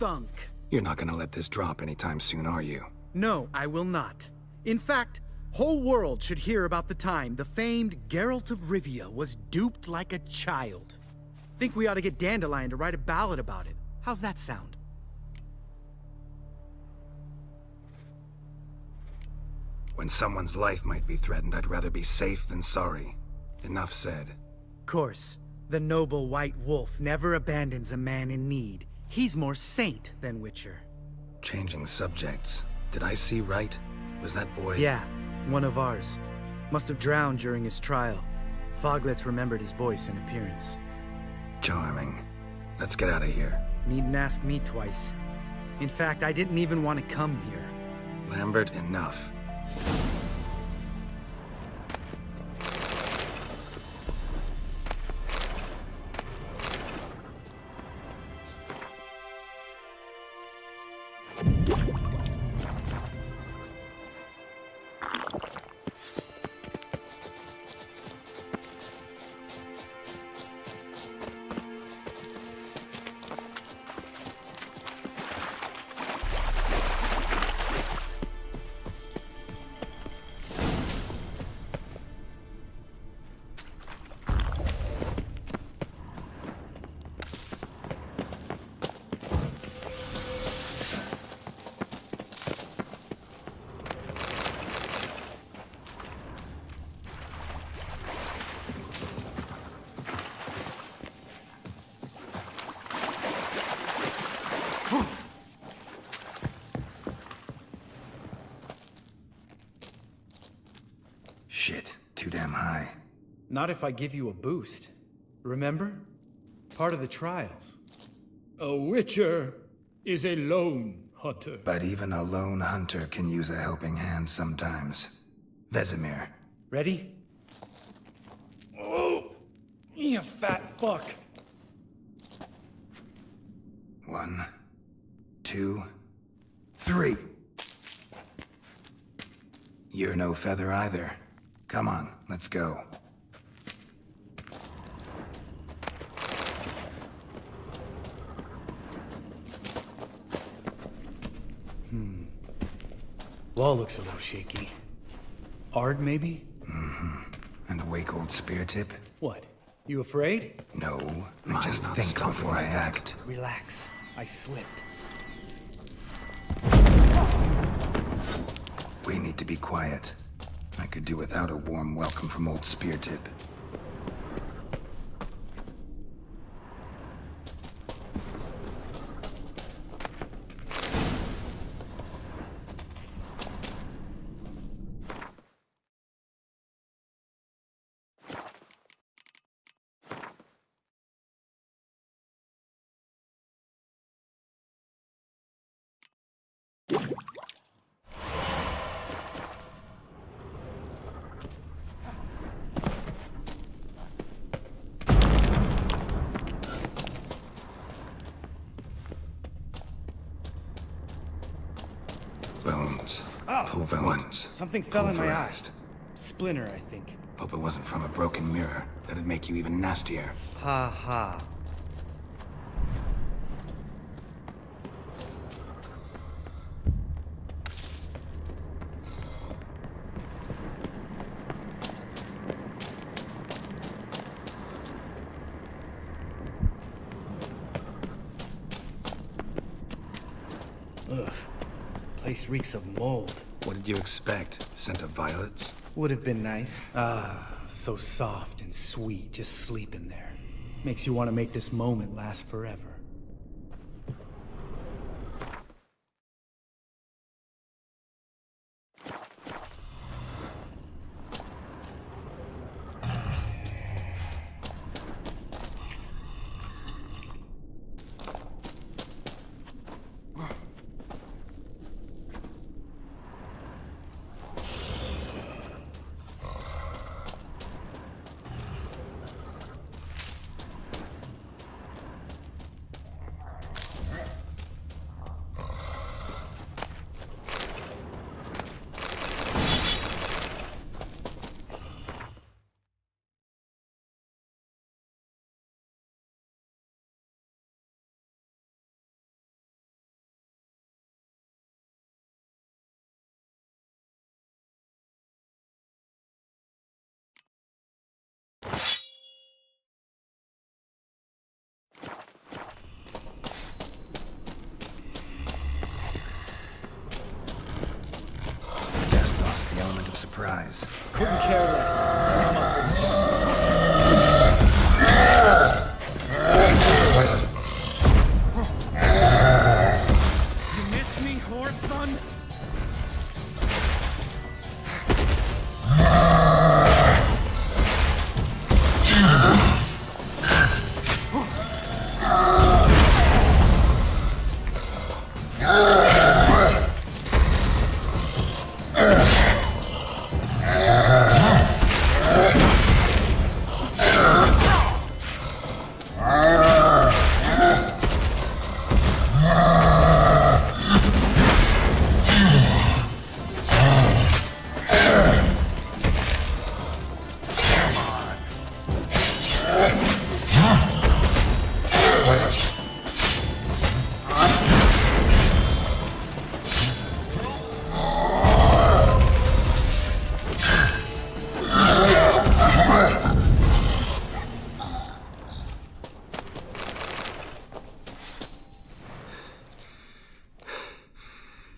stunk. You're not gonna let this drop anytime soon, are you? No, I will not. In fact, whole world should hear about the time the famed Geralt of Rivia was duped like a child. Think we ought to get Dandelion to write a ballad about it. How's that sound? When someone's life might be threatened, I'd rather be safe than sorry. Enough said. Course, the noble white wolf never abandons a man in need. He's more saint than Witcher. Changing subjects. Did I see right? Was that boy... Yeah, one of ours. Must have drowned during his trial. Foglets remembered his voice and appearance. Charming. Let's get out of here. Needn't ask me twice. In fact, I didn't even want to come here. Lambert, enough. Shit, too damn high. Not if I give you a boost. Remember? Part of the trials. A witcher is a lone hunter. But even a lone hunter can use a helping hand sometimes. Vesemir. Ready? Oh, you fat fuck. 1, 2, 3. You're no feather either. Come on, let's go. Wall looks a little shaky. Ard, maybe? And a wake old spear tip? What? You afraid? No, I just think before I act. Relax. I slipped. We need to be quiet. I could do without a warm welcome from old spear tip. Bones. Bones. Something fell in my eye. Pulverized. Splinter, I think. Hope it wasn't from a broken mirror. That'd make you even nastier. Ha ha. Ugh. Place reeks of mold. What did you expect? Scent of violets? Would have been nice. Ah, so soft and sweet, just sleeping there. Makes you want to make this moment last forever. surprise. Couldn't care less. I'm up for the challenge. You miss me, horse son?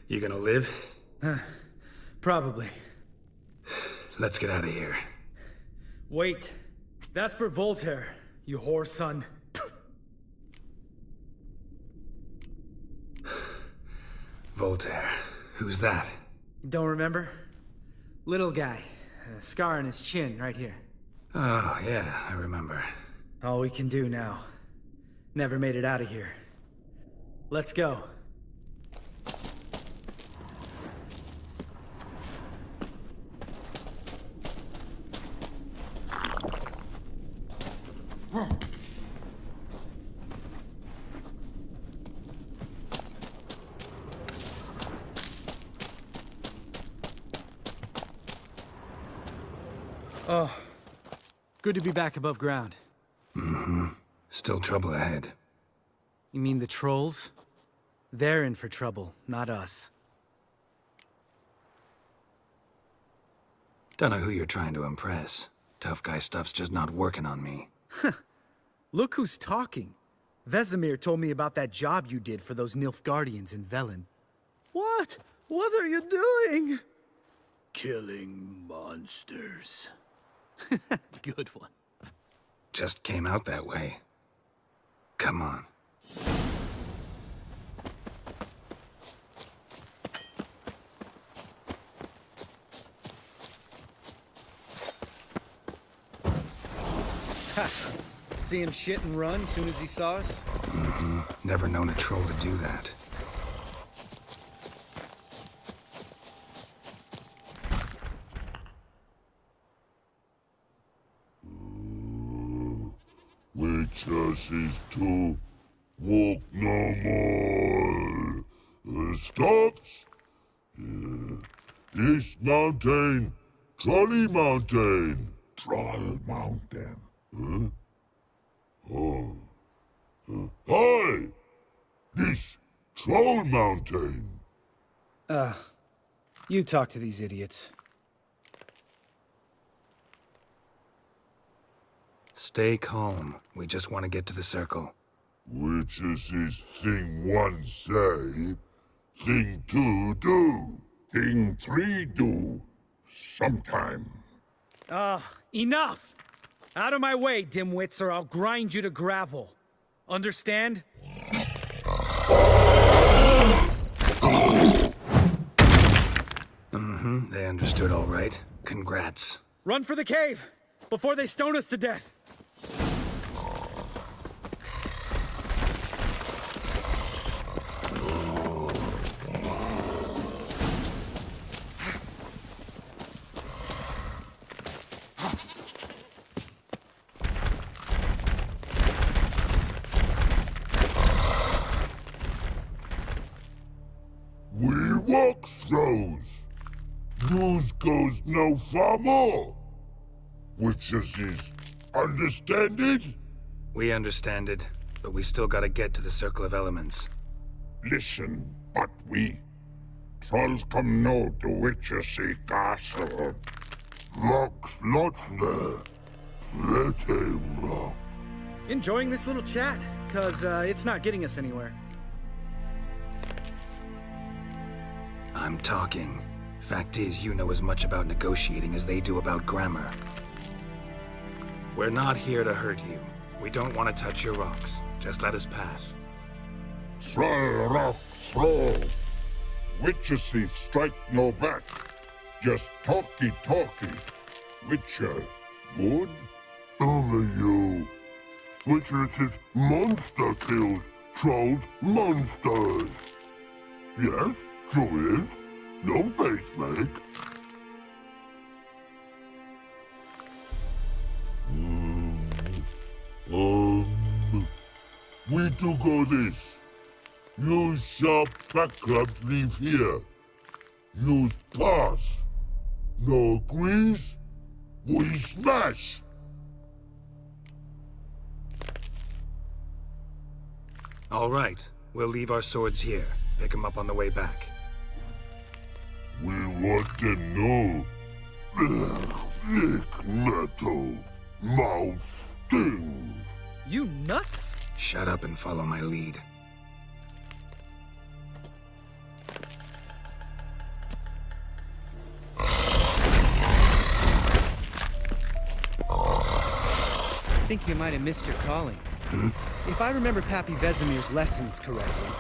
You gonna live? Probably. Let's get out of here. Wait. That's for Voltaire, you whore son. Voltaire. Who's that? Don't remember? Little guy. A scar on his chin, right here. Oh, yeah, I remember. All we can do now. Never made it out of here. Let's go. Oh, good to be back above ground. Mm-hmm. Still trouble ahead. You mean the trolls? They're in for trouble, not us. Don't know who you're trying to impress. Tough guy stuff's just not working on me. Look who's talking. Vesemir told me about that job you did for those Nilfgaardians in Velen. What? What are you doing? Killing monsters. Good one. Just came out that way. Come on. Ha! See him shit and run as soon as he saw us? Mm-hmm. Never known a troll to do that. Witches is to walk no more. Stops. East Mountain, Trolley Mountain. Troll Mountain. Huh? Oh. Hi! This Troll Mountain. You talk to these idiots. Stay calm. We just want to get to the circle. Witches is thing one say, thing two do, thing three do, sometime. Enough! Out of my way, dimwits, or I'll grind you to gravel. Understand? Mm-hmm, they understood all right. Congrats. Run for the cave! Before they stone us to death! We walk throws. News goes no far more. Witches is understand it? We understand it, but we still gotta get to the Circle of Elements. Listen, but we trolls come no to Witches castle. Rocks lots there. Pretty rock. Enjoying this little chat? Cause, it's not getting us anywhere. I'm talking. Fact is, you know as much about negotiating as they do about grammar. We're not here to hurt you. We don't want to touch your rocks. Just let us pass. Throw rock, throw. Witcher thief strike no back. Just talky. Witcher, good? Only you. Witcher thief monster kills. Trolls monsters. Yes, true is. No face make. We do go this. Use sharp backrubs leave here. Use pass. No agrees? We smash. All right. We'll leave our swords here. Pick them up on the way back. We want to know. Lick metal. Mouth stings. You nuts? Shut up and follow my lead. I think you might have missed your calling. If I remember Pappy Vesemir's lessons correctly,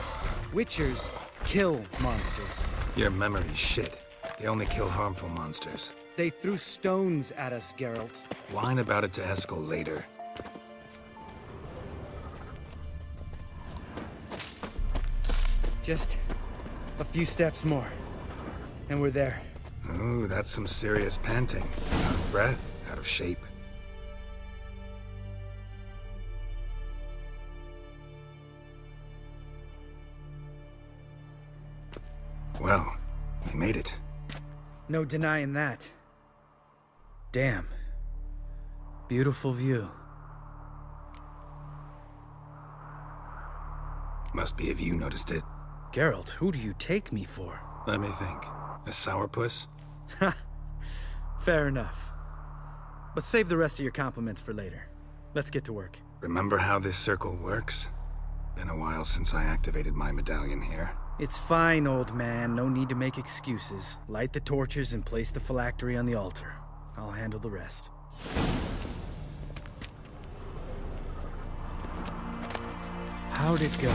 Witchers kill monsters. Your memory's shit. They only kill harmful monsters. They threw stones at us, Geralt. Whine about it to Eskel later. Just a few steps more, and we're there. Ooh, that's some serious panting. Out of breath, out of shape. Well, we made it. No denying that. Damn. Beautiful view. Must be if you noticed it. Geralt, who do you take me for? Let me think. A sourpuss? Fair enough. But save the rest of your compliments for later. Let's get to work. Remember how this circle works? Been a while since I activated my medallion here. It's fine, old man. No need to make excuses. Light the torches and place the phylactery on the altar. I'll handle the rest. How'd it go?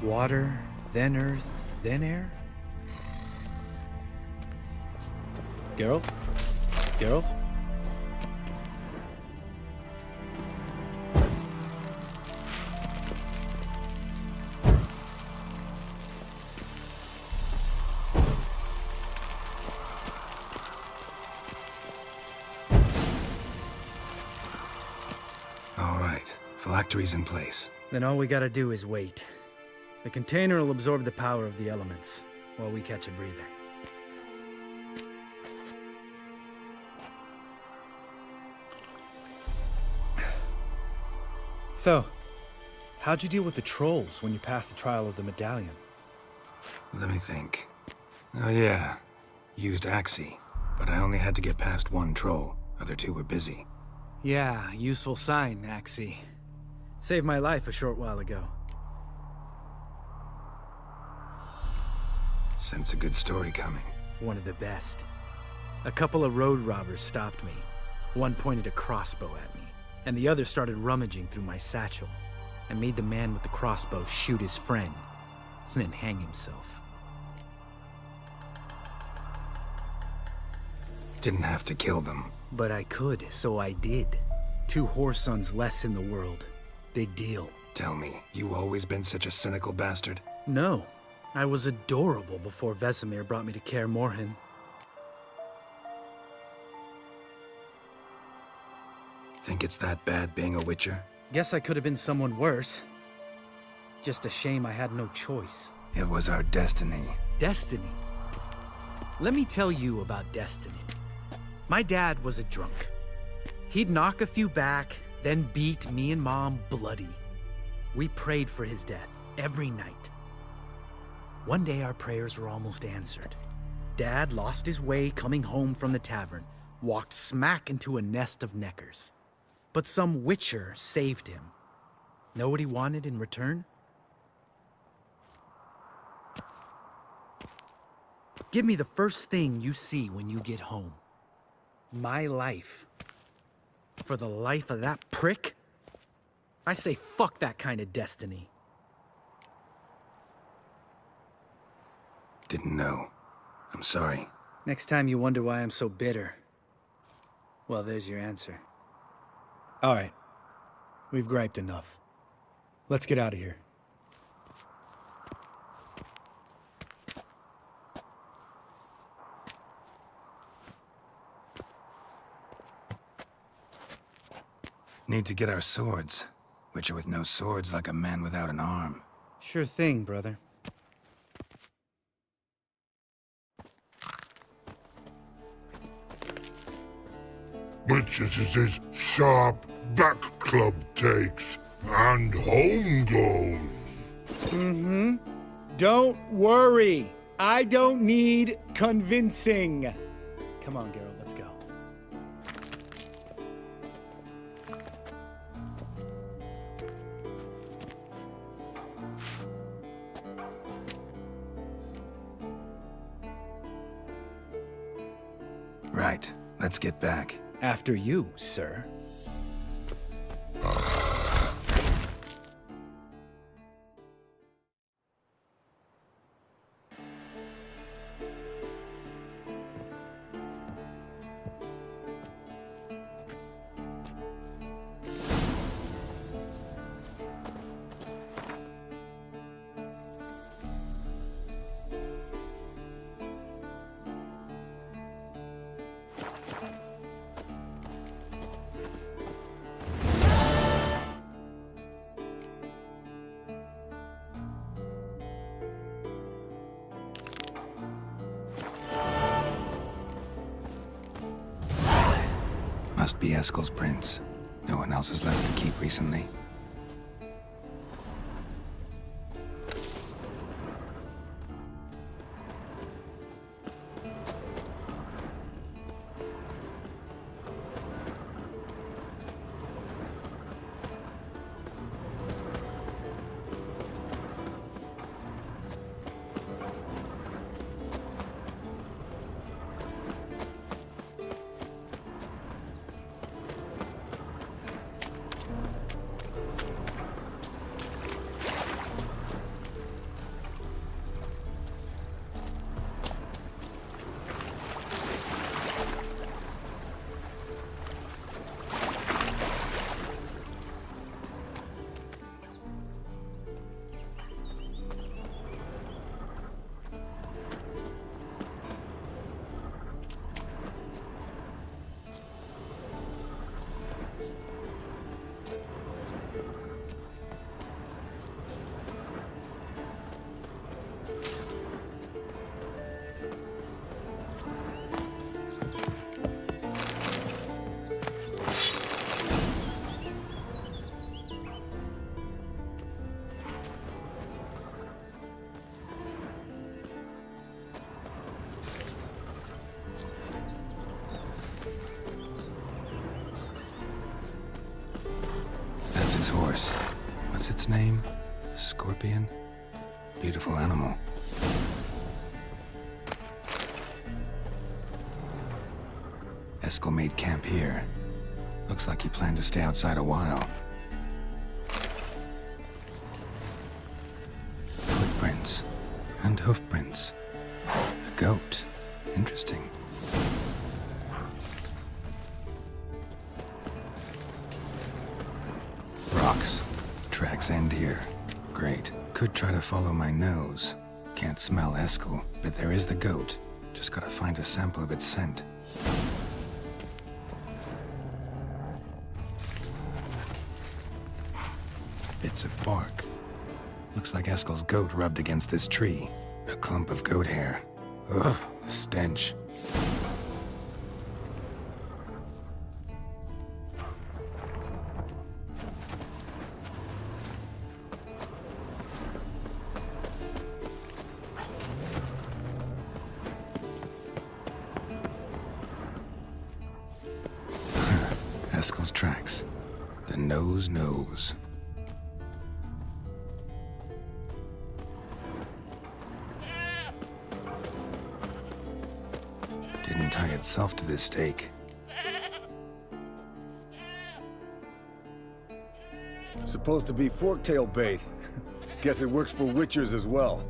Water, then earth, then air? Geralt? Geralt? All right, phylactery's in place. Then all we gotta do is wait. The container will absorb the power of the elements, while we catch a breather. So, how'd you deal with the trolls when you passed the trial of the medallion? Let me think. Oh yeah, used Axii, but I only had to get past one troll. Other two were busy. Yeah, useful sign, Axii. Saved my life a short while ago. Sense a good story coming. One of the best. A couple of road robbers stopped me. One pointed a crossbow at me, and the other started rummaging through my satchel. I made the man with the crossbow shoot his friend, then hang himself. Didn't have to kill them. But I could, so I did. 2 whoresons less in the world. Big deal. Tell me, you always been such a cynical bastard? No. I was adorable before Vesemir brought me to Kaer Morhen. Think it's that bad being a Witcher? Guess I could have been someone worse. Just a shame I had no choice. It was our destiny. Destiny? Let me tell you about destiny. My dad was a drunk. He'd knock a few back, then beat me and Mom bloody. We prayed for his death every night. One day our prayers were almost answered. Dad lost his way coming home from the tavern, walked smack into a nest of neckers. But some Witcher saved him. Know what he wanted in return? Give me the first thing you see when you get home. My life. For the life of that prick? I say fuck that kind of destiny. Didn't know. I'm sorry. Next time you wonder why I'm so bitter, well, there's your answer. All right. We've griped enough. Let's get out of here. Need to get our swords. Witcher with no swords like a man without an arm. Sure thing, brother. Witches is his sharp back club takes, and home goes. Mm-hmm. Don't worry. I don't need convincing. Come on, Geralt, let's go. Right. Let's get back. After you, sir. Must be Eskel's prints. No one else has left the keep recently. His horse. What's its name? Scorpion? Beautiful animal. Eskel made camp here. Looks like he planned to stay outside a while. Footprints. And hoofprints. A goat. Interesting. Rocks. Tracks end here. Great. Could try to follow my nose. Can't smell Eskel, but there is the goat. Just gotta find a sample of its scent. Bits of bark. Looks like Eskel's goat rubbed against this tree. A clump of goat hair. Ugh, the stench. Eskel's tracks. The nose knows. wouldn't tie itself to this stake. Supposed to be forktail bait. Guess it works for witchers as well.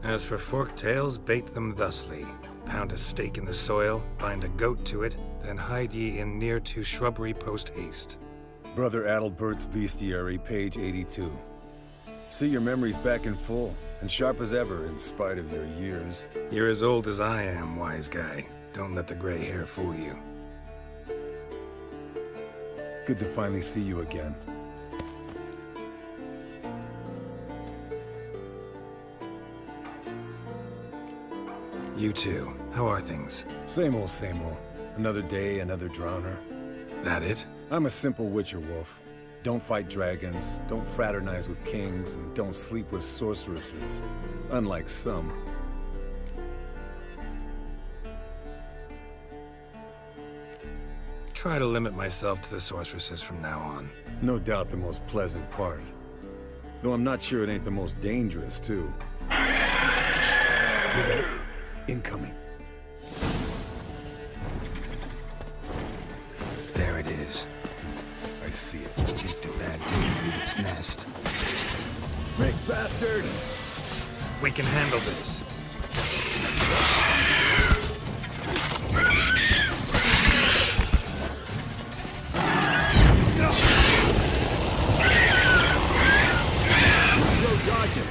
As for forktails, bait them thusly. Pound a stake in the soil, bind a goat to it, then hide ye in near to shrubbery post haste. Brother Adalbert's Bestiary, page 82. See, your memory's back in full, and sharp as ever, in spite of your years. You're as old as I am, wise guy. Don't let the gray hair fool you. Good to finally see you again. You too. How are things? Same old, same old. Another day, another drowner. That it? I'm a simple witcher wolf. Don't fight dragons, don't fraternize with kings, and don't sleep with sorceresses. Unlike some. Try to limit myself to the sorceresses from now on. No doubt the most pleasant part. Though I'm not sure it ain't the most dangerous, too. Shh! Hear that? Incoming. There it is. I see it. Picked a bad day to leave its nest. Rick, bastard! We can handle this. Slow dodging.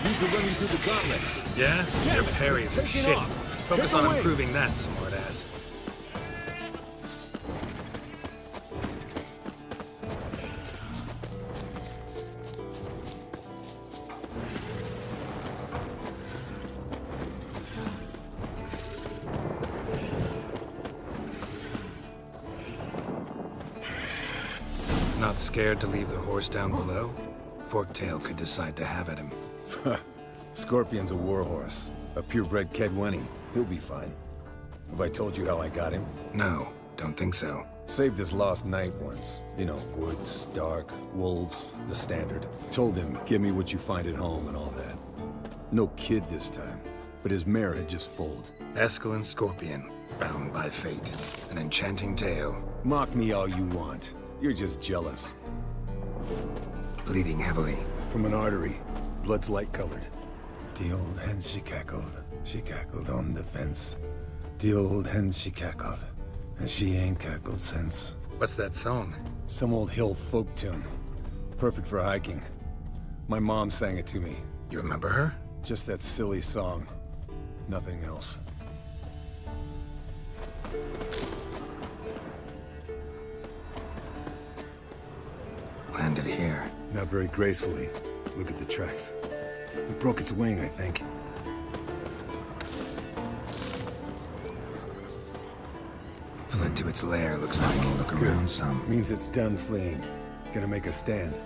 Need to run you through the gauntlet. Yeah? Your parries are shit. Focus on improving that, smartass. Not scared to leave the horse down below? Forktail could decide to have at him. Scorpion's a warhorse. A purebred Kedwenny. He'll be fine. Have I told you how I got him? No, don't think so. Saved this lost knight once. You know, woods, dark, wolves, the standard. Told him, give me what you find at home and all that. No kid this time, but his mare had just foaled. Escalin Scorpion, bound by fate. An enchanting tale. Mock me all you want. You're just jealous. Bleeding heavily. From an artery. Blood's light-colored. The old hen, she cackled on the fence. The old hen, she cackled, and she ain't cackled since. What's that song? Some old hill folk tune. Perfect for hiking. My mom sang it to me. You remember her? Just that silly song. Nothing else. Landed here. Not very gracefully. Look at the tracks. It broke its wing, I think. Fled to its lair, looks like. Look around some. Means it's done fleeing. Gonna make a stand.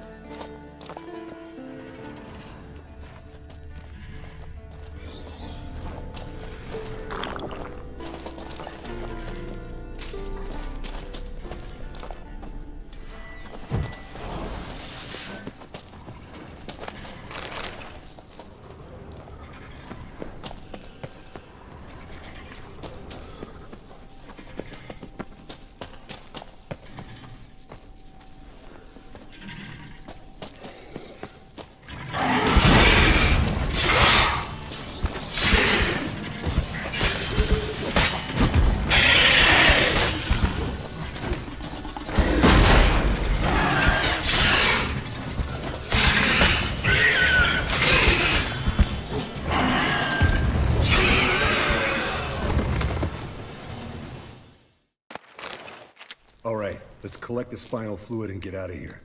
All right, let's collect the spinal fluid and get out of here.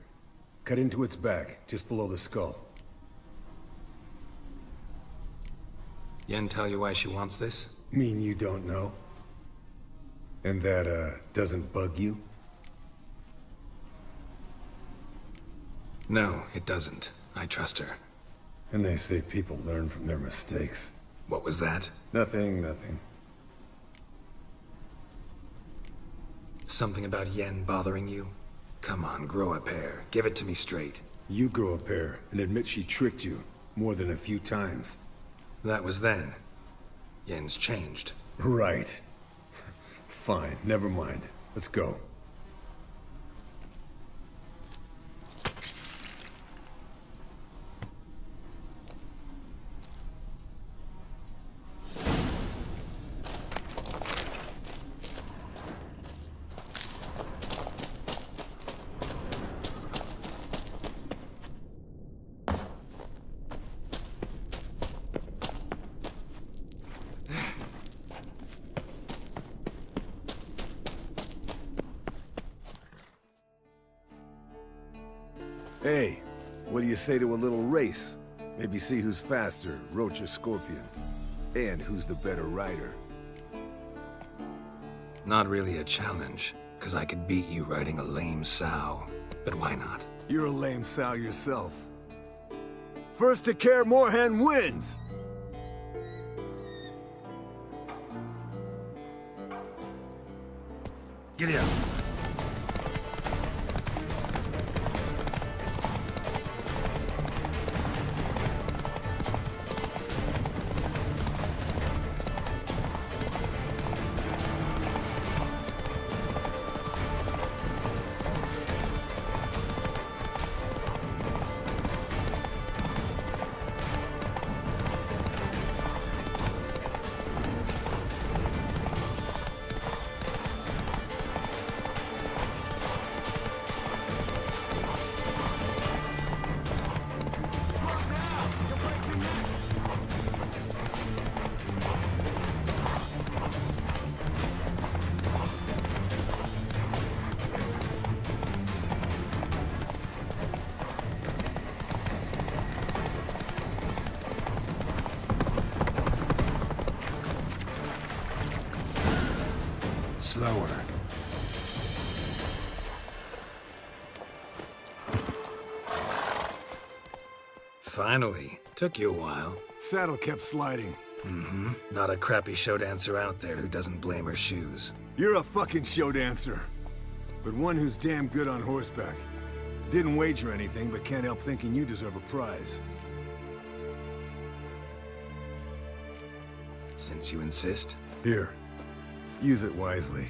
Cut into its back, just below the skull. Yen tell you why she wants this? Mean you don't know? And that, doesn't bug you? No, it doesn't. I trust her. And they say people learn from their mistakes. What was that? Nothing, nothing. Something about Yen bothering you? Come on, grow a pair. Give it to me straight. You grow a pair and admit she tricked you more than a few times. That was then. Yen's changed. Right. Fine, never mind. Let's go. Hey, what do you say to a little race? Maybe see who's faster, Roach or Scorpion. And who's the better rider. Not really a challenge, because I could beat you riding a lame sow. But why not? You're a lame sow yourself. First to Kaer Morhen wins! Giddy up. Slower. Finally. Took you a while. Saddle kept sliding. Mm-hmm. Not a crappy show dancer out there who doesn't blame her shoes. You're a fucking show dancer. But one who's damn good on horseback. Didn't wager anything, but can't help thinking you deserve a prize. Since you insist. Here. Use it wisely.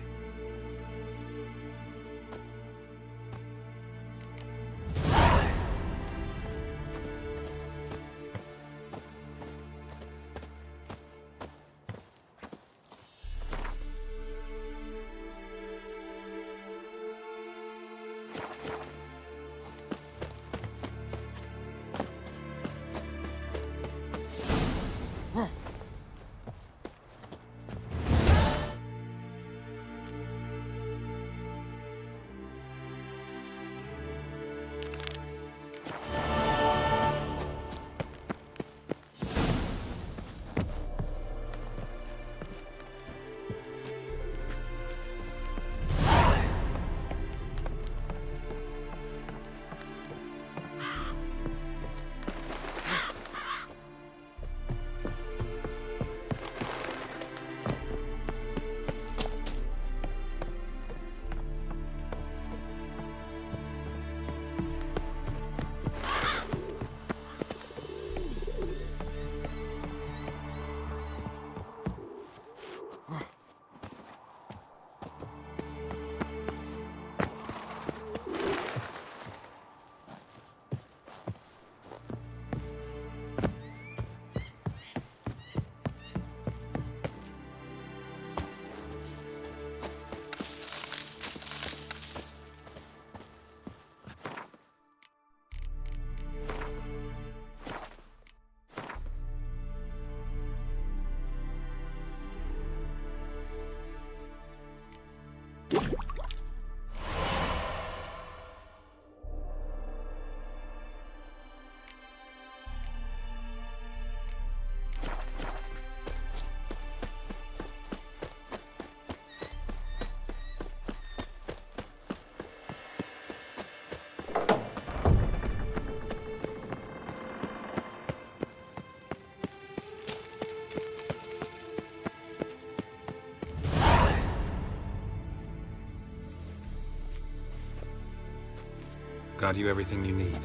Got you everything you need.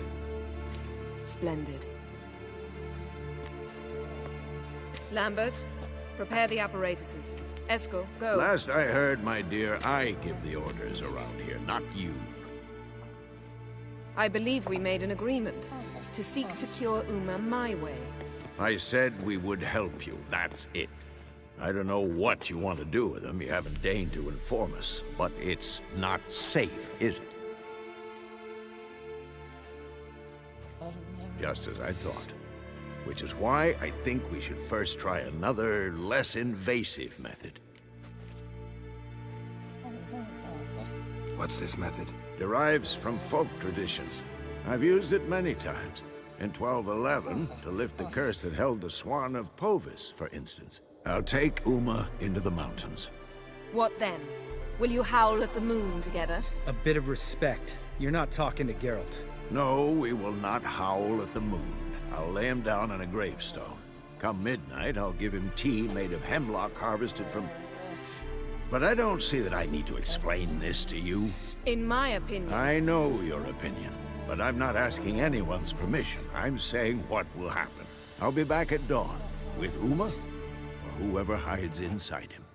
Splendid. Lambert, prepare the apparatuses. Esco, go. Last I heard, my dear, I give the orders around here, not you. I believe we made an agreement to seek to cure Uma my way. I said we would help you, that's it. I don't know what you want to do with them, you haven't deigned to inform us, but it's not safe, is it? Just as I thought. Which is why I think we should first try another, less invasive method. What's this method? Derives from folk traditions. I've used it many times. In 1211, to lift the curse that held the Swan of Povis, for instance. I'll take Uma into the mountains. What then? Will you howl at the moon together? A bit of respect. You're not talking to Geralt. No, we will not howl at the moon. I'll lay him down on a gravestone. Come midnight, I'll give him tea made of hemlock harvested from... But I don't see that I need to explain this to you. In my opinion... I know your opinion, but I'm not asking anyone's permission. I'm saying what will happen. I'll be back at dawn, with Uma, or whoever hides inside him.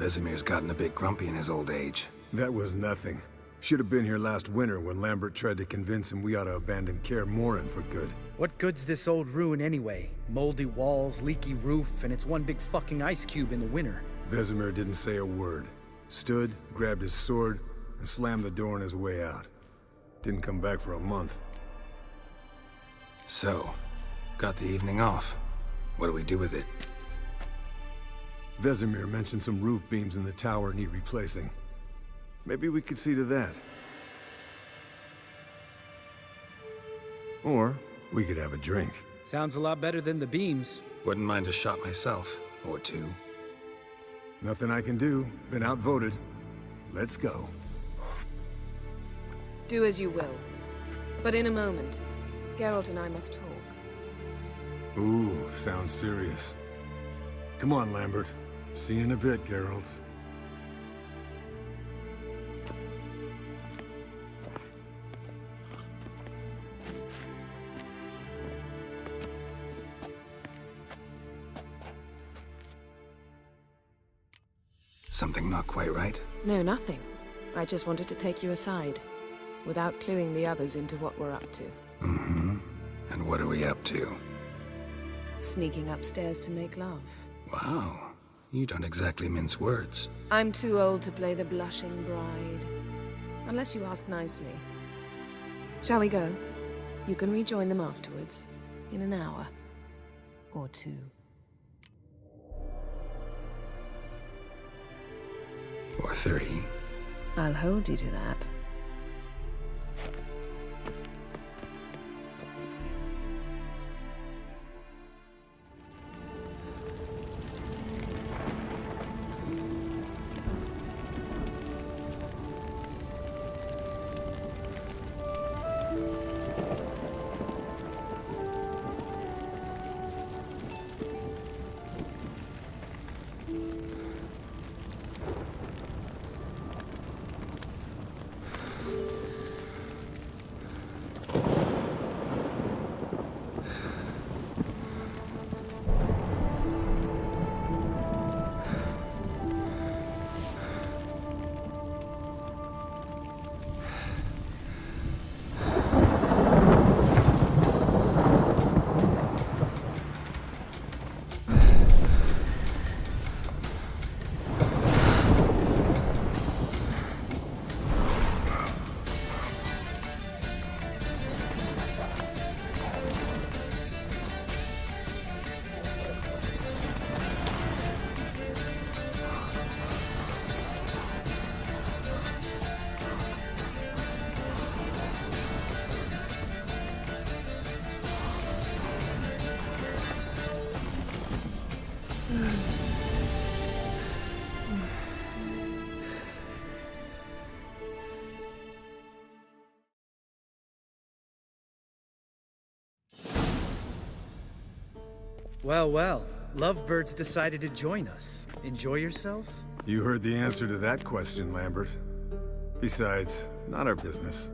Vesemir's gotten a bit grumpy in his old age. That was nothing. Should have been here last winter when Lambert tried to convince him we ought to abandon Kaer Morhen for good. What good's this old ruin anyway? Moldy walls, leaky roof, and it's one big fucking ice cube in the winter. Vesemir didn't say a word. Stood, grabbed his sword, and slammed the door on his way out. Didn't come back for a month. So, got the evening off. What do we do with it? Vesemir mentioned some roof beams in the tower need replacing. Maybe we could see to that. Or we could have a drink. Sounds a lot better than the beams. Wouldn't mind a shot myself, or two. Nothing I can do. Been outvoted. Let's go. Do as you will. But in a moment, Geralt and I must talk. Ooh, sounds serious. Come on, Lambert. See you in a bit, Geralt. Something not quite right? No, nothing. I just wanted to take you aside, without cluing the others into what we're up to. Mm-hmm. And what are we up to? Sneaking upstairs to make love. Wow. You don't exactly mince words. I'm too old to play the blushing bride. Unless you ask nicely. Shall we go? You can rejoin them afterwards. In an hour. Or two. Or three. I'll hold you to that. Well, well. Lovebirds decided to join us. Enjoy yourselves? You heard the answer to that question, Lambert. Besides, not our business.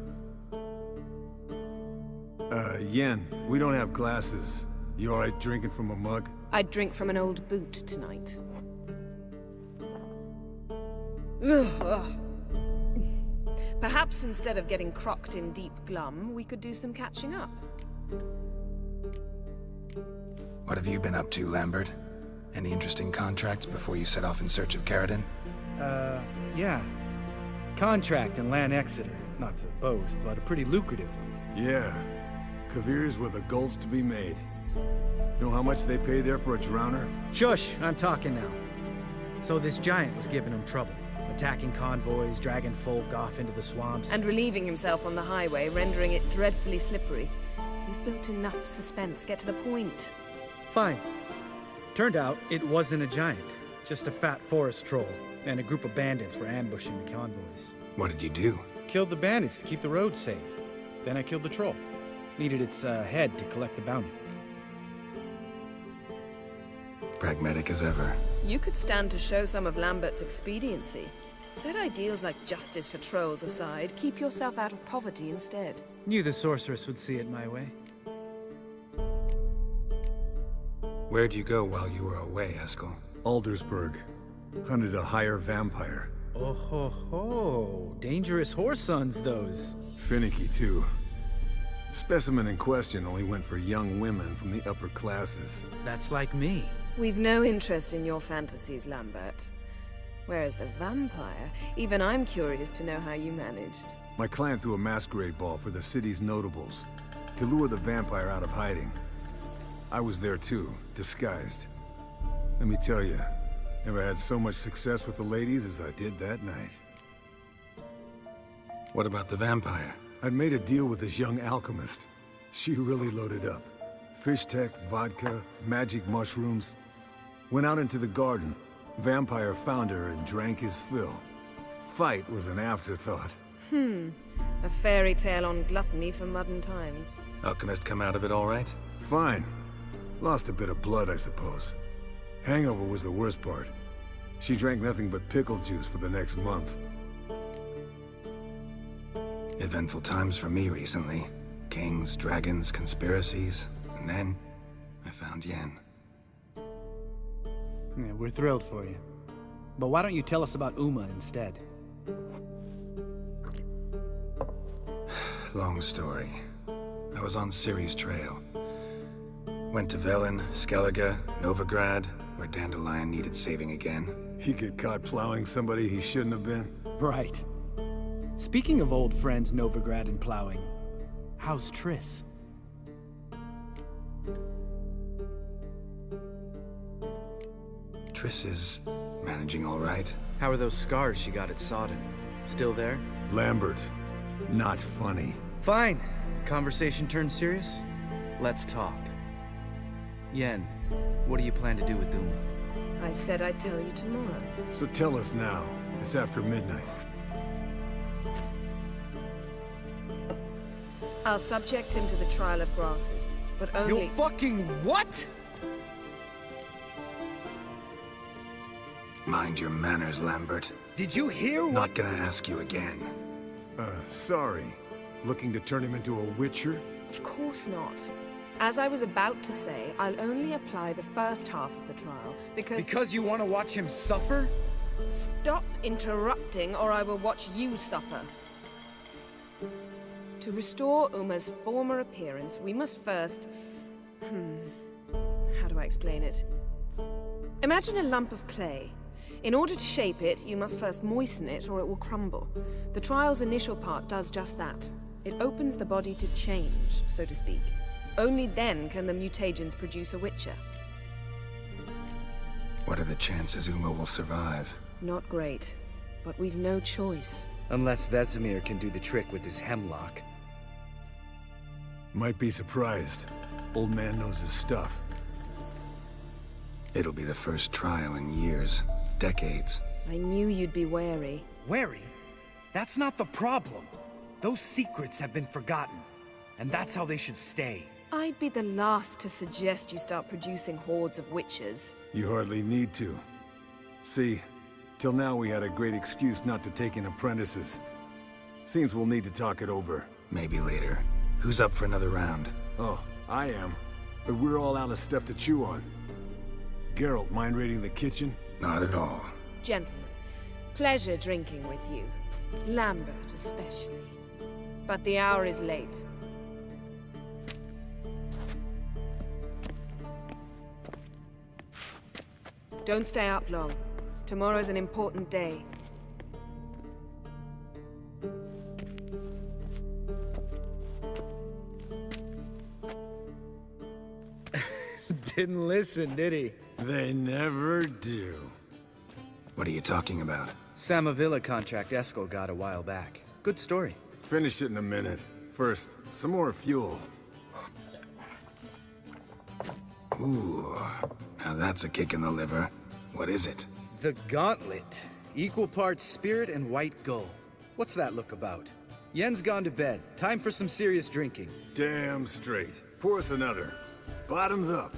Yen, we don't have glasses. You alright drinking from a mug? I'd drink from an old boot tonight. Perhaps instead of getting crocked in deep glum, we could do some catching up. What have you been up to, Lambert? Any interesting contracts before you set off in search of Caridin? Yeah. Contract in Lan Exeter. Not to boast, but a pretty lucrative one. Yeah. Kavir's were the golds to be made. Know how much they pay there for a drowner? Shush! I'm talking now. So this giant was giving him trouble. Attacking convoys, dragging folk off into the swamps. And relieving himself on the highway, rendering it dreadfully slippery. You've built enough suspense. Get to the point. Fine. Turned out it wasn't a giant. Just a fat forest troll. And a group of bandits were ambushing the convoys. What did you do? Killed the bandits to keep the road safe. Then I killed the troll. Needed its head to collect the bounty. Pragmatic as ever. You could stand to show some of Lambert's expediency. Set ideals like justice for trolls aside. Keep yourself out of poverty instead. Knew the sorceress would see it my way. Where'd you go while you were away, Eskel? Aldersburg. Hunted a higher vampire. Oh ho ho. Dangerous whoresons, those. Finicky, too. Specimen in question only went for young women from the upper classes. That's like me. We've no interest in your fantasies, Lambert. Whereas the vampire, even I'm curious to know how you managed. My clan threw a masquerade ball for the city's notables to lure the vampire out of hiding. I was there too, disguised. Let me tell you, never had so much success with the ladies as I did that night. What about the vampire? I'd made a deal with this young alchemist. She really loaded up. Fish tech, vodka, magic mushrooms. Went out into the garden. Vampire found her and drank his fill. Fight was an afterthought. A fairy tale on gluttony for modern times. Alchemist come out of it all right? Fine. Lost a bit of blood, I suppose. Hangover was the worst part. She drank nothing but pickle juice for the next month. Eventful times for me recently. Kings, dragons, conspiracies. And then, I found Yen. Yeah, we're thrilled for you. But why don't you tell us about Uma instead? Long story. I was on Ciri's trail. Went to Velen, Skellige, Novigrad, where Dandelion needed saving again. He get caught plowing somebody he shouldn't have been? Right. Speaking of old friends Novigrad and plowing, how's Triss? Triss is managing all right. How are those scars she got at Sodden? Still there? Lambert, not funny. Fine. Conversation turned serious? Let's talk. Yen, what do you plan to do with Uma? I said I'd tell you tomorrow. So tell us now. It's after midnight. I'll subject him to the trial of grasses, but only— You fucking what? Mind your manners, Lambert. Did you hear what— Not gonna ask you again. Sorry. Looking to turn him into a witcher? Of course not. As I was about to say, I'll only apply the first half of the trial, because— Because you want to watch him suffer? Stop interrupting, or I will watch you suffer. To restore Uma's former appearance, we must first— how do I explain it? Imagine a lump of clay. In order to shape it, you must first moisten it, or it will crumble. The trial's initial part does just that. It opens the body to change, so to speak. Only then can the mutagens produce a witcher. What are the chances Uma will survive? Not great, but we've no choice. Unless Vesemir can do the trick with his hemlock. Might be surprised. Old man knows his stuff. It'll be the first trial in years. Decades. I knew you'd be wary. Wary? That's not the problem. Those secrets have been forgotten. And that's how they should stay. I'd be the last to suggest you start producing hordes of witches. You hardly need to. See, till now we had a great excuse not to take in apprentices. Seems we'll need to talk it over. Maybe later. Who's up for another round? Oh, I am. But we're all out of stuff to chew on. Geralt, mind raiding the kitchen? Not at all. Gentlemen, pleasure drinking with you. Lambert especially. But the hour is late. Don't stay up long. Tomorrow's an important day. Didn't listen, did he? They never do. What are you talking about? Samavilla contract Eskel got a while back. Good story. Finish it in a minute. First, some more fuel. Ooh, now that's a kick in the liver. What is it? The Gauntlet. Equal parts spirit and white gull. What's that look about? Yen's gone to bed. Time for some serious drinking. Damn straight. Pour us another. Bottoms up.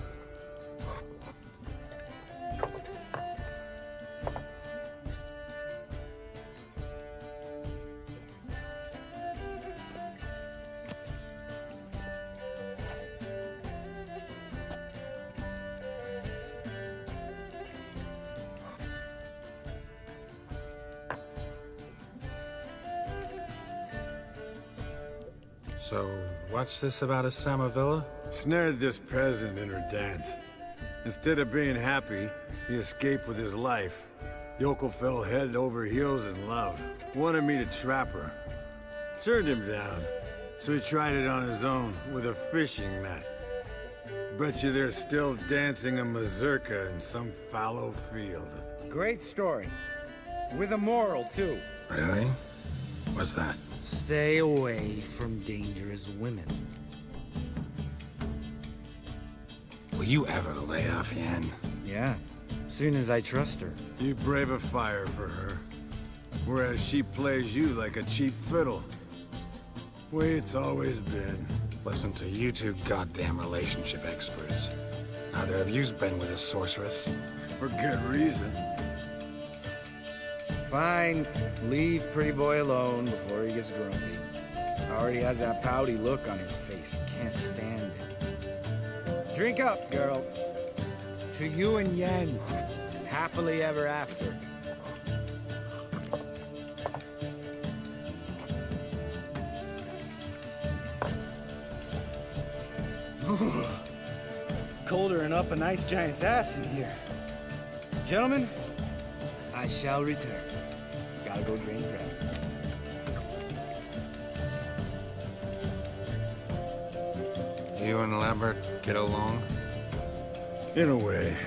So, what's this about a Samavilla? Snared this peasant in her dance. Instead of being happy, he escaped with his life. Yokel fell head over heels in love. Wanted me to trap her. Turned him down. So he tried it on his own with a fishing net. Bet you they're still dancing a mazurka in some fallow field. Great story. With a moral, too. Really? What's that? Stay away from dangerous women. Will you ever lay off Yen? Yeah, soon as I trust her. You brave a fire for her. Whereas she plays you like a cheap fiddle. Way it's always been. Listen to you two goddamn relationship experts. Neither of you's been with a sorceress. For good reason. Fine. Leave pretty boy alone before he gets grumpy. Already has that pouty look on his face. Can't stand it. Drink up, girl. To you and Yen. Happily ever after. Colder than up a nice giant's ass in here. Gentlemen, I shall return. Gotta go drain dragon. You and Lambert get along? In a way.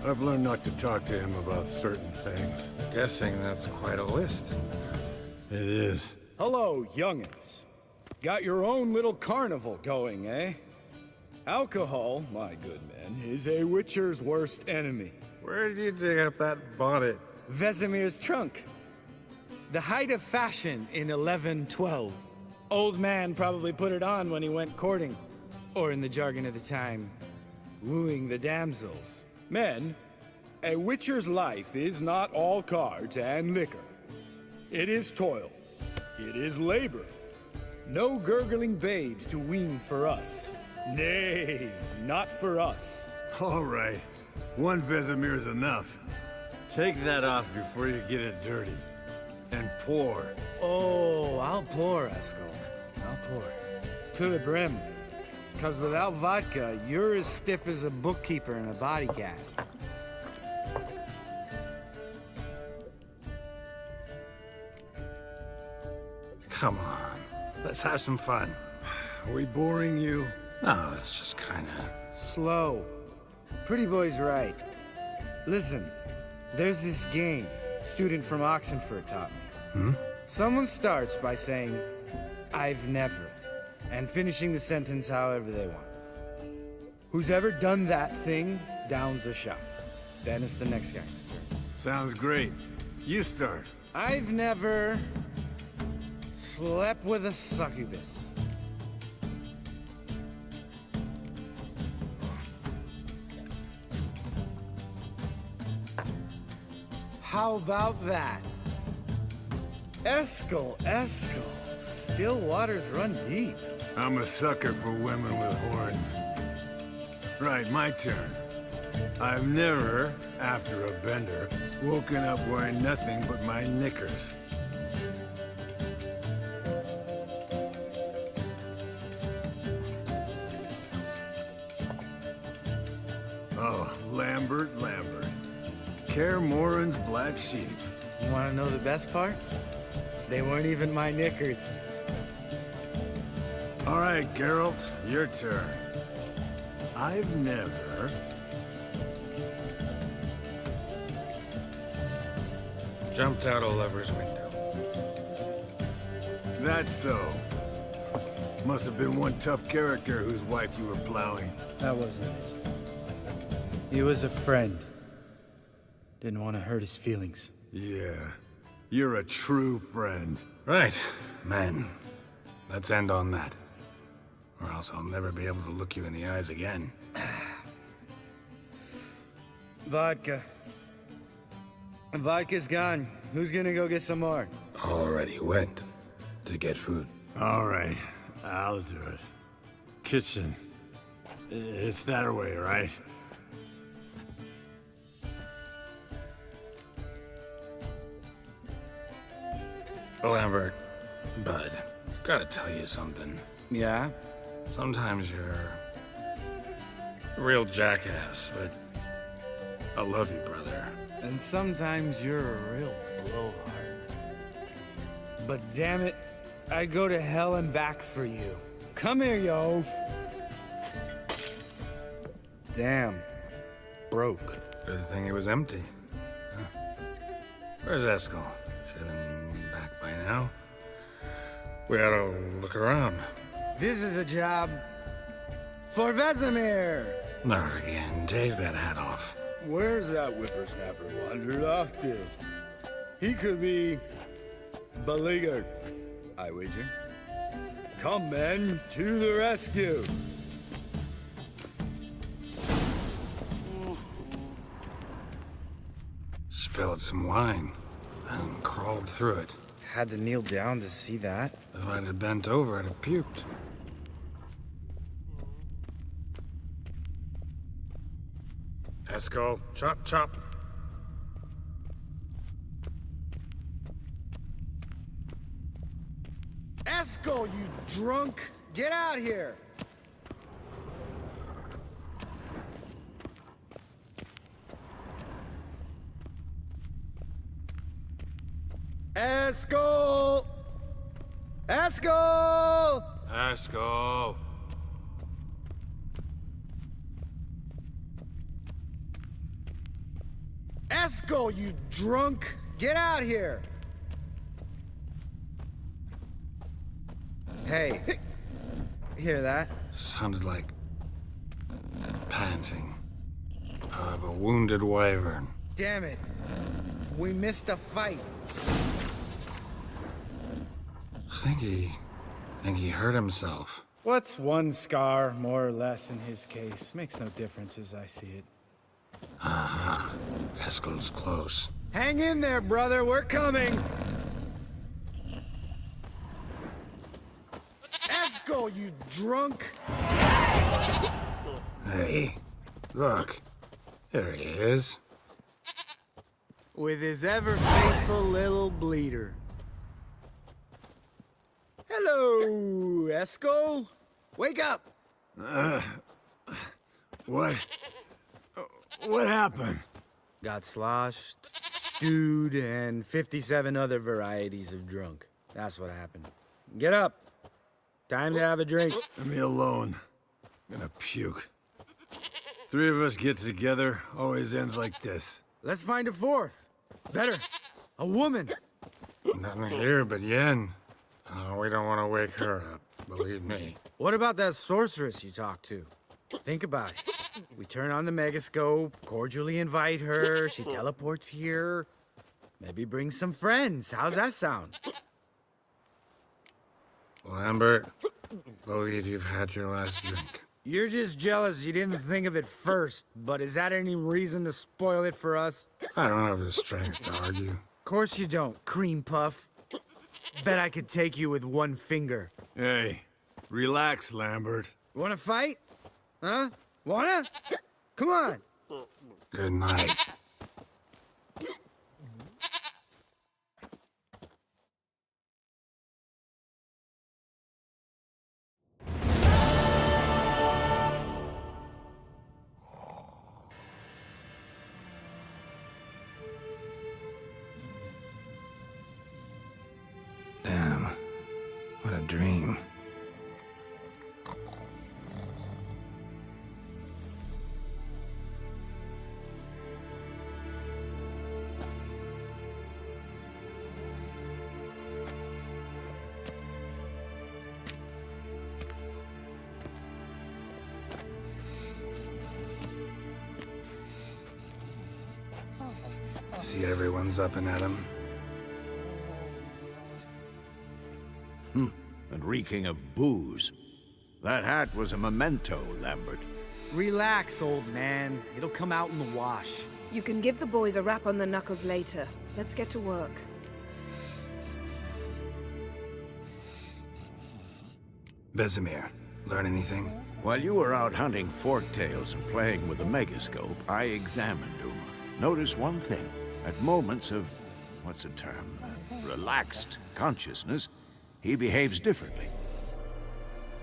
I've learned not to talk to him about certain things. Guessing that's quite a list. It is. Hello, young'uns. Got your own little carnival going, eh? Alcohol, my good men, is a witcher's worst enemy. Where did you dig up that bonnet? Vesemir's trunk. The height of fashion in 1112. Old man probably put it on when he went courting. Or in the jargon of the time, wooing the damsels. Men, a witcher's life is not all cards and liquor. It is toil. It is labor. No gurgling babes to wean for us. Nay, not for us. All right. One Vesemir's enough. Take that off before you get it dirty. And pour. Oh, I'll pour, Eskel. I'll pour. To the brim. 'Cause without vodka, you're as stiff as a bookkeeper in a body cast. Come on, let's have some fun. Are we boring you? Oh, it's just kinda... Slow. Pretty boy's right. Listen, there's this game student from Oxenford taught me. Someone starts by saying, I've never, and finishing the sentence however they want. Who's ever done that thing downs a shot. Then it's the next guy's turn. Sounds great. You start. I've never slept with a succubus. How about that? Eskel. Still waters run deep. I'm a sucker for women with horns. Right, my turn. I've never, after a bender, woken up wearing nothing but my knickers. Oh, Lambert. Kaer Morhen's black sheep. You want to know the best part? They weren't even my knickers. All right, Geralt, your turn. I've never... Jumped out a lover's window. That's so. Must have been one tough character whose wife you were plowing. That wasn't it. He was a friend. Didn't want to hurt his feelings. Yeah. You're a true friend. Right, man. Let's end on that. Or else I'll never be able to look you in the eyes again. Vodka. Vodka's gone. Who's gonna go get some more? Already went to get food. All right, I'll do it. Kitchen. It's that way, right? Lambert, bud, gotta tell you something. Yeah? Sometimes you're a real jackass, but I love you, brother. And sometimes you're a real blowhard. But damn it, I'd go to hell and back for you. Come here, you oaf. Damn. Broke. Good thing it was empty. Huh? Where's Eskel? Should have been back by now. We ought to look around. This is a job for Vesemir. Not again. Take that hat off. Where's that whippersnapper wandered off to? He could be beleaguered, I wager. Come, men, to the rescue. Spilled some wine and crawled through it. Had to kneel down to see that. If I'd have bent over, I'd have puked. Eskel, chop, chop. Eskel, you drunk! Get out here! Eskel! Eskel! Eskel! Eskel, you drunk! Get out here! Hey, hear that? Sounded like panting of a wounded wyvern. Damn it. We missed a fight. Think he hurt himself. What's one scar, more or less, in his case? Makes no difference as I see it. Aha. Eskel's close. Hang in there, brother. We're coming. Eskel, you drunk! Hey, look. There he is. With his ever-faithful little bleeder. Hello, Eskel. Wake up! What? What happened? Got sloshed, stewed, and 57 other varieties of drunk. That's what happened. Get up. Time to have a drink. Leave me alone. I'm gonna puke. Three of us get together, always ends like this. Let's find a fourth. Better. A woman. Nothing here but Yen. We don't want to wake her up, believe me. What about that sorceress you talked to? Think about it. We turn on the megascope, cordially invite her, she teleports here. Maybe bring some friends. How's that sound? Lambert, believe you've had your last drink. You're just jealous you didn't think of it first, but is that any reason to spoil it for us? I don't have the strength to argue. Of course you don't, cream puff. Bet I could take you with one finger. Hey, relax, Lambert. Wanna fight? Huh? Wanna? Come on. Good night. Damn. What a dream. See everyone's up and at 'em. And reeking of booze. That hat was a memento, Lambert. Relax, old man. It'll come out in the wash. You can give the boys a rap on the knuckles later. Let's get to work. Vesemir, learn anything? While you were out hunting forktails and playing with the megascope, I examined Uma. Notice one thing. At moments of, what's the term, relaxed consciousness, he behaves differently.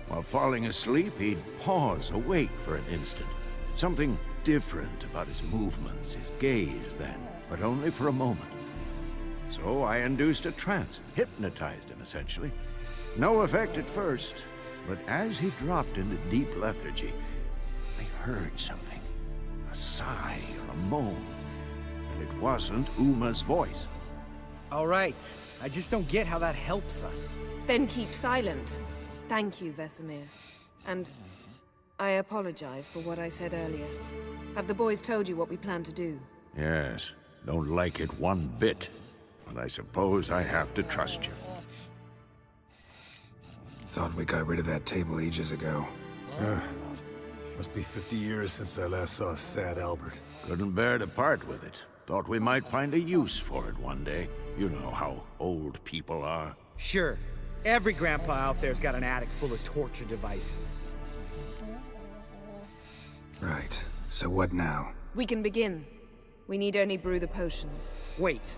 While falling asleep, he'd pause awake for an instant. Something different about his movements, his gaze then, but only for a moment. So I induced a trance, hypnotized him essentially. No effect at first, but as he dropped into deep lethargy, I heard something. A sigh or a moan. And it wasn't Uma's voice. All right. I just don't get how that helps us. Then keep silent. Thank you, Vesemir. And I apologize for what I said earlier. Have the boys told you what we plan to do? Yes, don't like it one bit. But I suppose I have to trust you. Thought we got rid of that table ages ago. Must be 50 years since I last saw sad Albert. Couldn't bear to part with it. Thought we might find a use for it one day. You know how old people are. Sure. Every grandpa out there's got an attic full of torture devices. Right. So what now? We can begin. We need only brew the potions. Wait.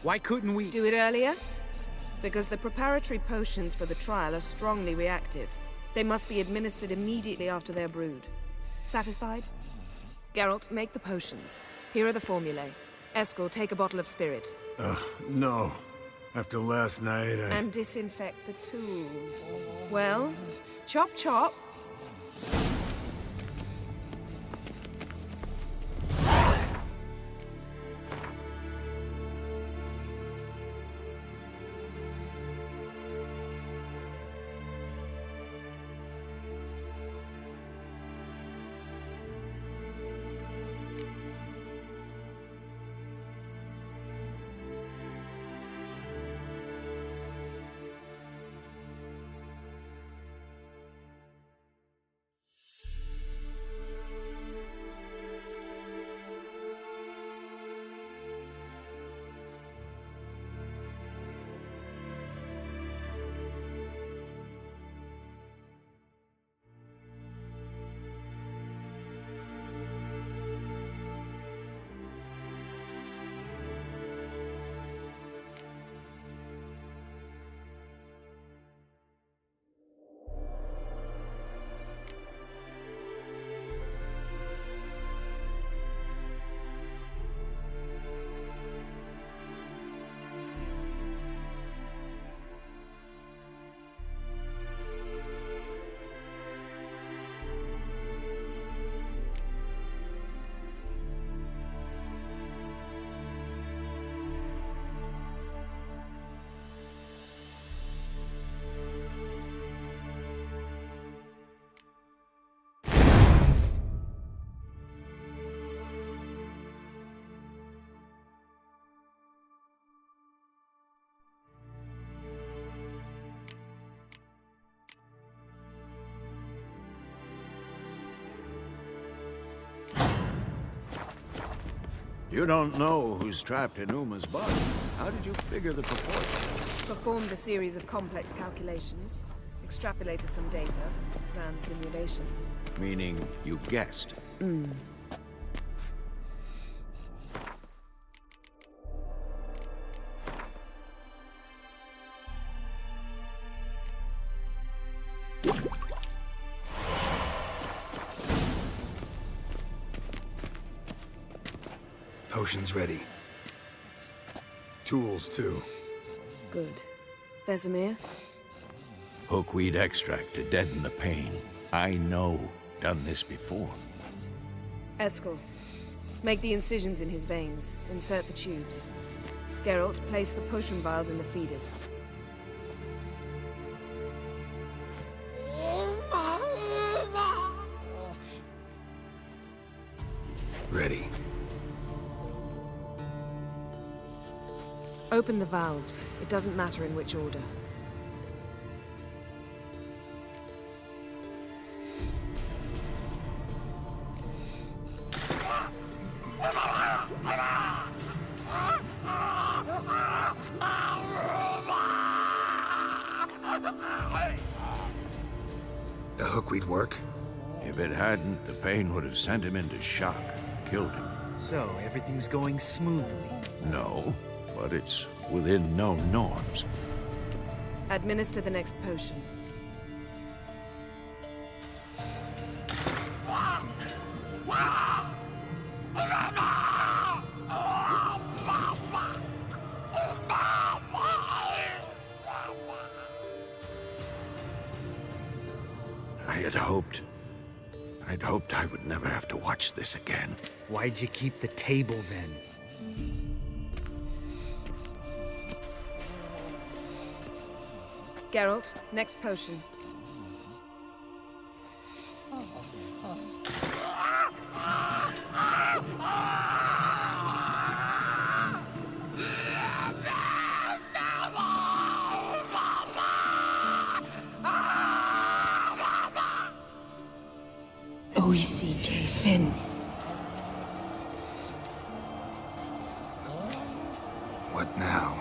Why couldn't we... Do it earlier? Because the preparatory potions for the trial are strongly reactive. They must be administered immediately after they're brewed. Satisfied? Geralt, make the potions. Here are the formulae. Eskel, take a bottle of spirit. No. After last night, And disinfect the tools. Well, chop chop. You don't know who's trapped in Uma's body. How did you figure the proportions? Performed a series of complex calculations, extrapolated some data, ran simulations. Meaning you guessed. Potions ready. Tools, too. Good. Vesemir? Hookweed extract to deaden the pain. I know. Done this before. Eskel. Make the incisions in his veins. Insert the tubes. Geralt, place the potion vials in the feeders. Ready. Open the valves. It doesn't matter in which order. The hookweed work? If it hadn't, the pain would have sent him into shock. Killed him. So, everything's going smoothly. No, but it's within known norms. Administer the next potion. I'd hoped I would never have to watch this again. Why'd you keep the table then? Geralt, next potion. OECK Finn. What now?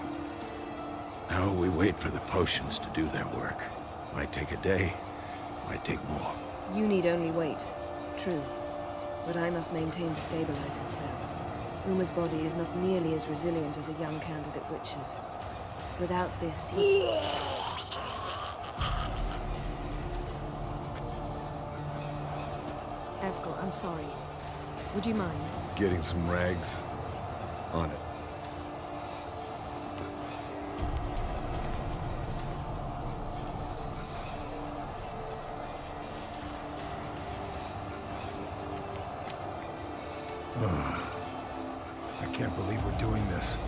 Now we wait for the potions to do their work. Might take a day, might take more. You need only wait. True. But I must maintain the stabilizing spell. Uma's body is not nearly as resilient as a young candidate witch's. Without this, he... Eskel, I'm sorry. Would you mind? Getting some rags. On it. I can't believe we're doing this.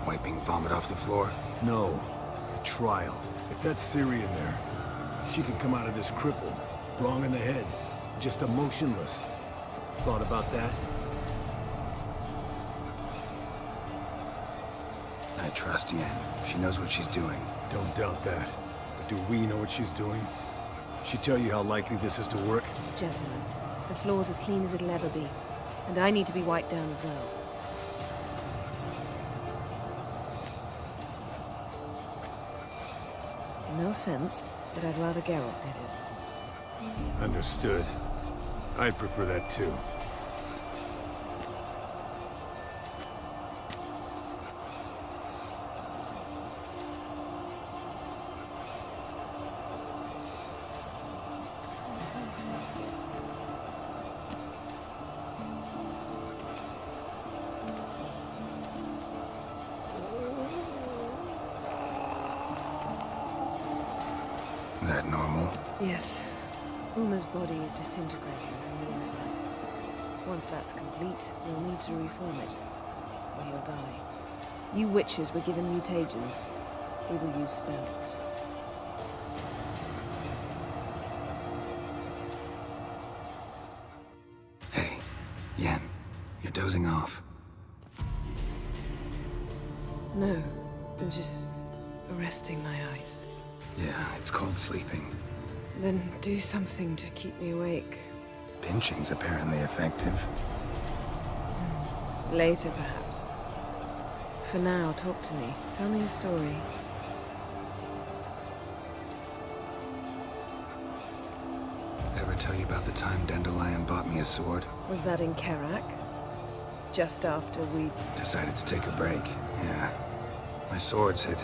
Wiping vomit off the floor? No. The trial. If that's Ciri in there, she could come out of this crippled, wrong in the head, just emotionless. Thought about that? I trust Yen. She knows what she's doing. Don't doubt that. But do we know what she's doing? She tell you how likely this is to work? Gentlemen, the floor's as clean as it'll ever be. And I need to be wiped down as well. No offense, but I'd rather Geralt did it. Understood. I'd prefer that too. That normal? Yes. Uma's body is disintegrating from the inside. Once that's complete, we'll need to reform it, or he'll die. You witches were given mutagens. We will use spells. Hey, Yen, you're dozing off. No, I'm just arresting my eyes. Yeah, it's called sleeping. Then do something to keep me awake. Pinching's apparently effective. Later, perhaps. For now, talk to me. Tell me a story. Ever tell you about the time Dandelion bought me a sword? Was that in Kerak? Just after we... Decided to take a break, yeah. My swords had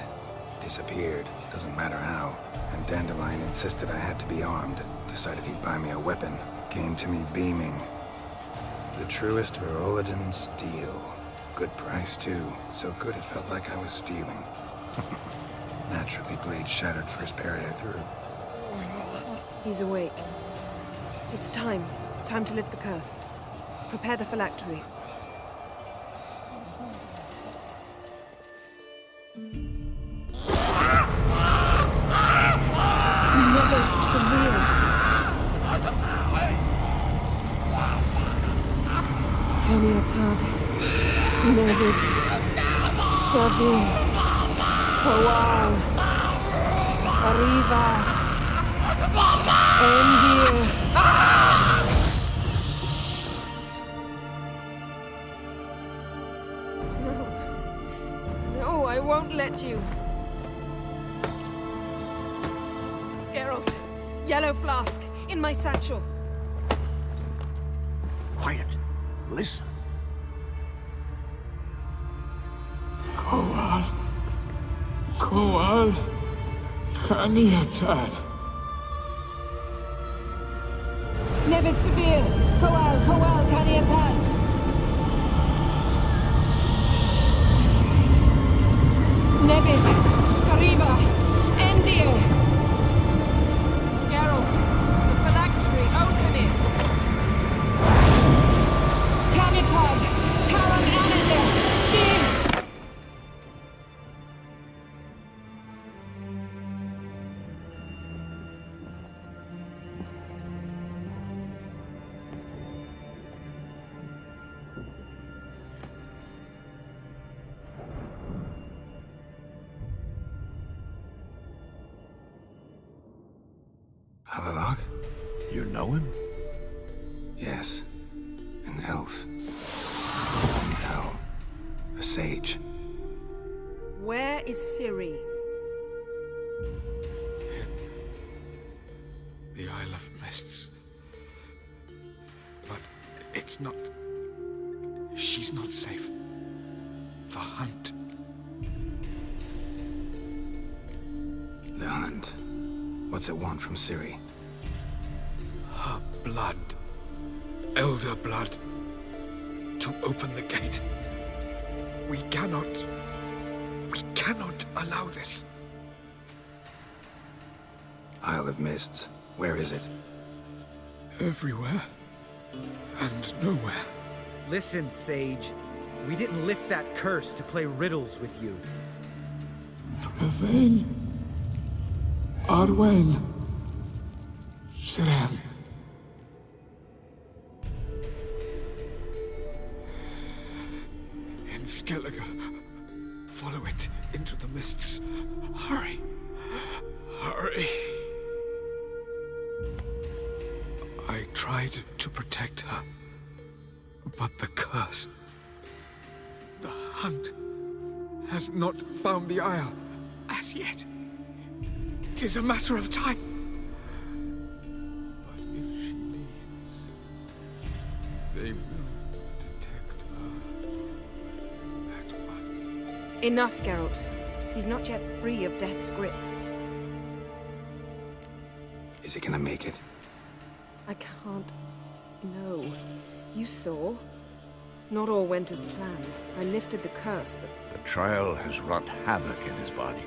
disappeared, doesn't matter how. And Dandelion insisted I had to be armed. Decided he'd buy me a weapon. Came to me beaming. The truest Verolidan steel. Good price, too. So good it felt like I was stealing. Naturally, blade shattered first parry I threw. He's awake. It's time. Time to lift the curse. Prepare the phylactery. Never severe. Kaniatad. Nevid. Severe. Kowal. Arriva. Endir. No, I won't let you. Geralt, yellow flask, in my satchel. Quiet. Listen. Kowal. Kowal. Kaniatad. Never severe. Kowal, Kaniatad. Nevid, Kariba, Endir. Geralt, the phylactery, open it. Kaniatad, Taran Ananda, Div. Havelock? You know him? Yes. An elf. An hell. A sage. Where is Ciri? The Isle of Mists. But it's not... She's not safe. The hunt. The hunt. What's it want from Ciri? Her blood. Elder blood. To open the gate. We cannot allow this. Isle of Mists. Where is it? Everywhere. And nowhere. Listen, Sage. We didn't lift that curse to play riddles with you. Yvain. Arwen. Siren. In Skellige. Follow it into the mists. Hurry. Hurry. I tried to protect her. But the curse... The hunt has not found the Isle as yet. It is a matter of time. But if she leaves, they will detect her at once. Enough, Geralt. He's not yet free of death's grip. Is he gonna make it? I can't... No. You saw. Not all went as planned. I lifted the curse, but... The trial has wrought havoc in his body.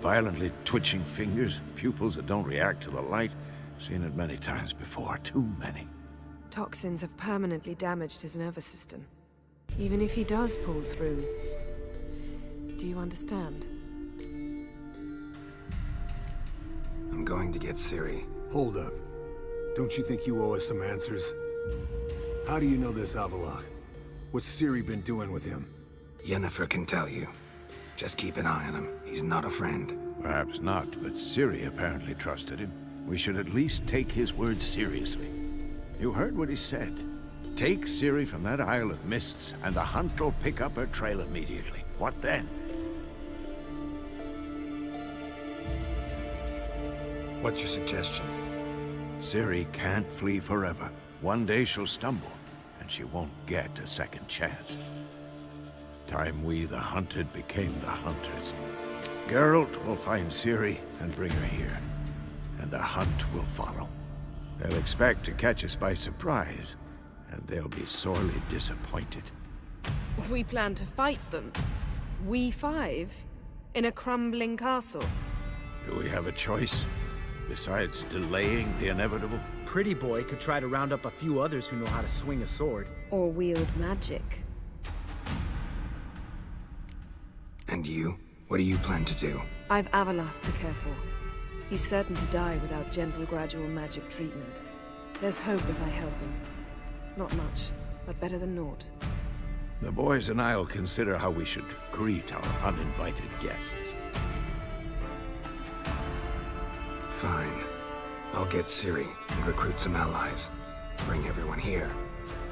Violently twitching fingers, pupils that don't react to the light. Seen it many times before, too many. Toxins have permanently damaged his nervous system. Even if he does pull through... Do you understand? I'm going to get Ciri. Hold up. Don't you think you owe us some answers? How do you know this Havelock? What's Ciri been doing with him? Yennefer can tell you. Just keep an eye on him. He's not a friend. Perhaps not, but Ciri apparently trusted him. We should at least take his words seriously. You heard what he said. Take Ciri from that Isle of Mists, and the hunt will pick up her trail immediately. What then? What's your suggestion? Ciri can't flee forever. One day she'll stumble, and she won't get a second chance. Time we, the hunted, became the hunters. Geralt will find Ciri and bring her here, and the hunt will follow. They'll expect to catch us by surprise, and they'll be sorely disappointed. We plan to fight them. We five? In a crumbling castle? Do we have a choice? Besides delaying the inevitable? Pretty Boy could try to round up a few others who know how to swing a sword. Or wield magic. And you? What do you plan to do? I've Avalok to care for. He's certain to die without gentle, gradual magic treatment. There's hope if I help him. Not much, but better than naught. The boys and I'll consider how we should greet our uninvited guests. Fine. I'll get Ciri and recruit some allies. Bring everyone here.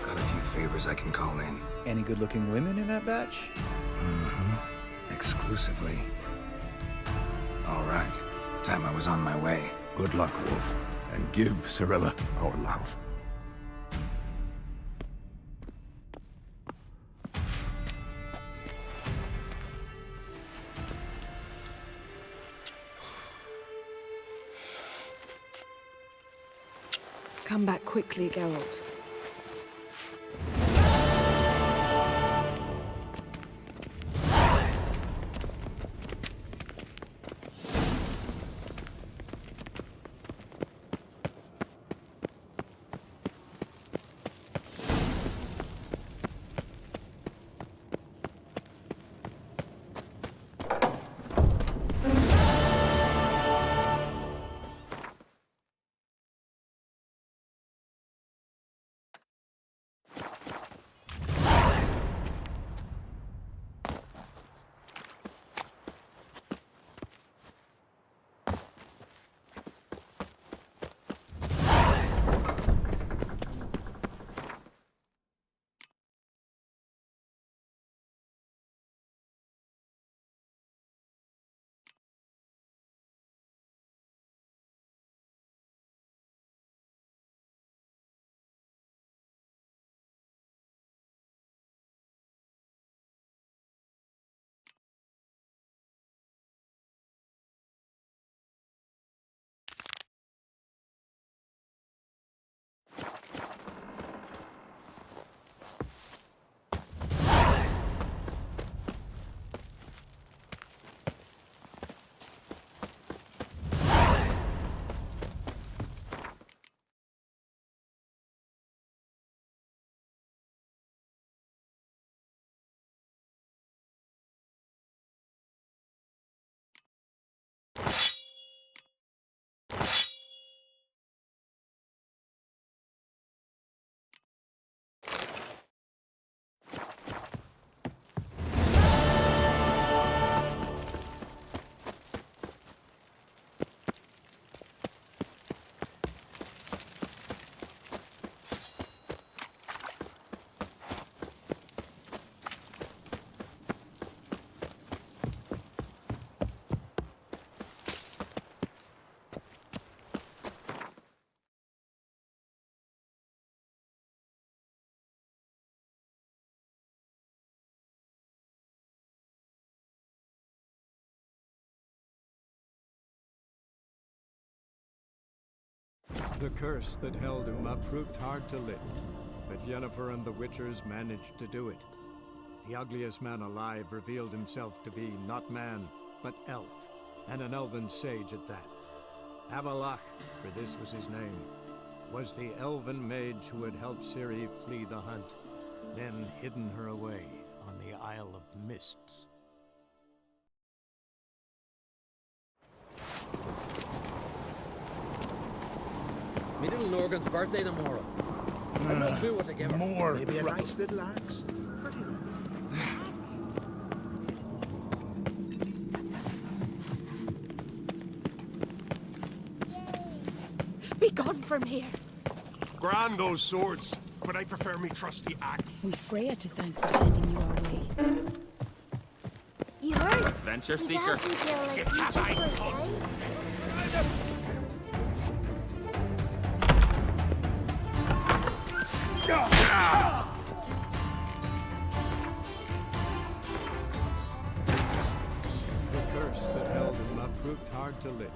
Got a few favors I can call in. Any good-looking women in that batch? Mm-hmm. Exclusively. All right. Time I was on my way. Good luck, Wolf. And give Cirilla our love. Come back quickly, Geralt. The curse that held Uma proved hard to lift, but Yennefer and the Witchers managed to do it. The ugliest man alive revealed himself to be not man, but elf, and an elven sage at that. Avalok, for this was his name, was the elven mage who had helped Ciri flee the hunt, then hidden her away on the Isle of Mists. Me little Norgan's birthday tomorrow. I've no clue what to give her. More. Maybe a nice little axe. Pretty Be gone from here. Grind those swords. but I prefer me trusty axe. We've Freya to thank for sending you our way. You heard? Adventure He seeker. doesn't feel like Get he that just eye was cut. right. The curse that held him up proved hard to lift,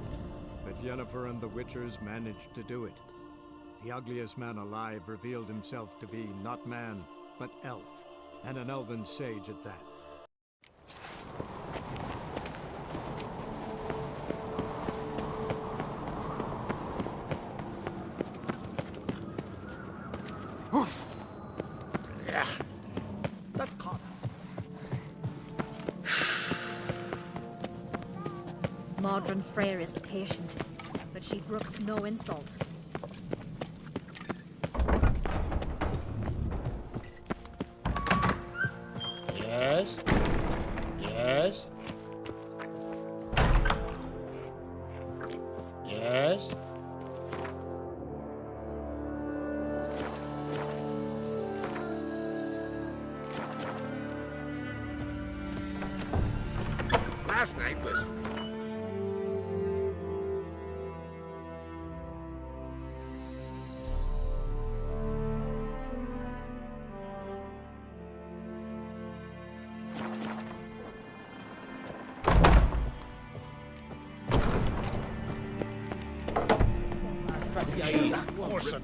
but Yennefer and the Witchers managed to do it. The ugliest man alive revealed himself to be not man, but elf, and an elven sage at that. Modern Freyr is patient, but she brooks no insult. Yes? Yes? Yes? Last night was...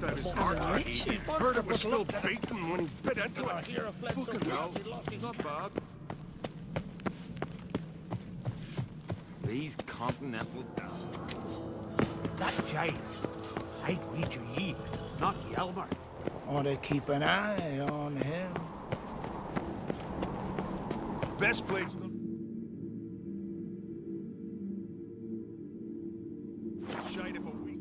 That is hard. Heard it was still beaten when he bit into it. Fucking hell. Not bad. These continental That James, I'd wager ye, not Yelmer. Want to keep an eye on him. Best place in the... Shite of a week.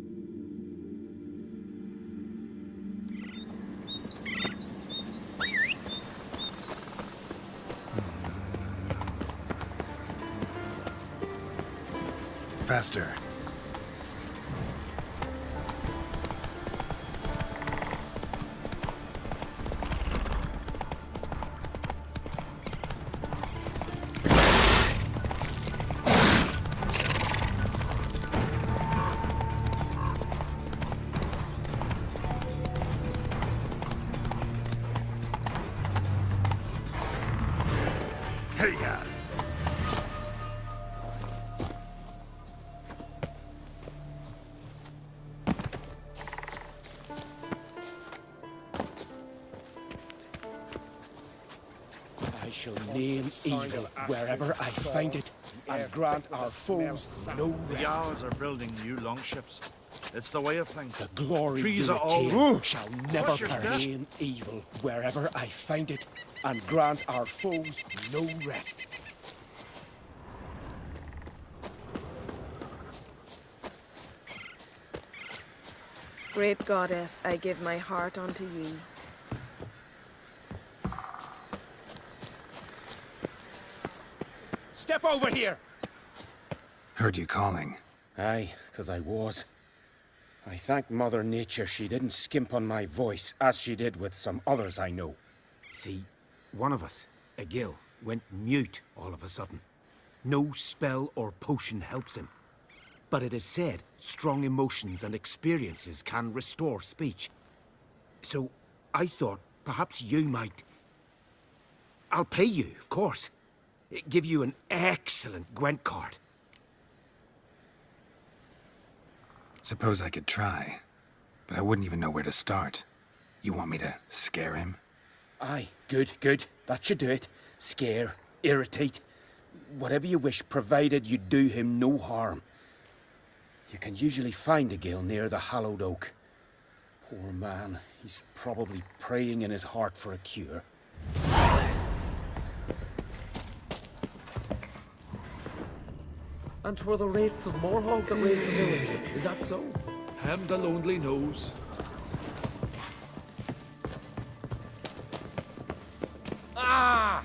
Faster. Hey, ya! I shall name evil wherever I find it, and grant our foes no The rest. Jarls are building new longships. It's the way of things. The glory Trees you are all... attain shall never What's your perish. step? Name evil wherever I find it, and grant our foes no rest. Great goddess, I give my heart unto you. Step over here! Heard you calling. Aye, 'cause I was. I thank Mother Nature she didn't skimp on my voice, as she did with some others I know. See, one of us, a gill, went mute all of a sudden. No spell or potion helps him. But it is said strong emotions and experiences can restore speech. So I thought perhaps you might... I'll pay you, of course. Give you an excellent Gwent card. Suppose I could try, but I wouldn't even know where to start. You want me to scare him? Aye, good, good. That should do it. Scare, irritate, whatever you wish, provided you do him no harm. You can usually find a gill near the hallowed oak. Poor man, he's probably praying in his heart for a cure. And 'twere the rates of Morhog that raised the village. Is that so? Hem the lonely knows. Ah!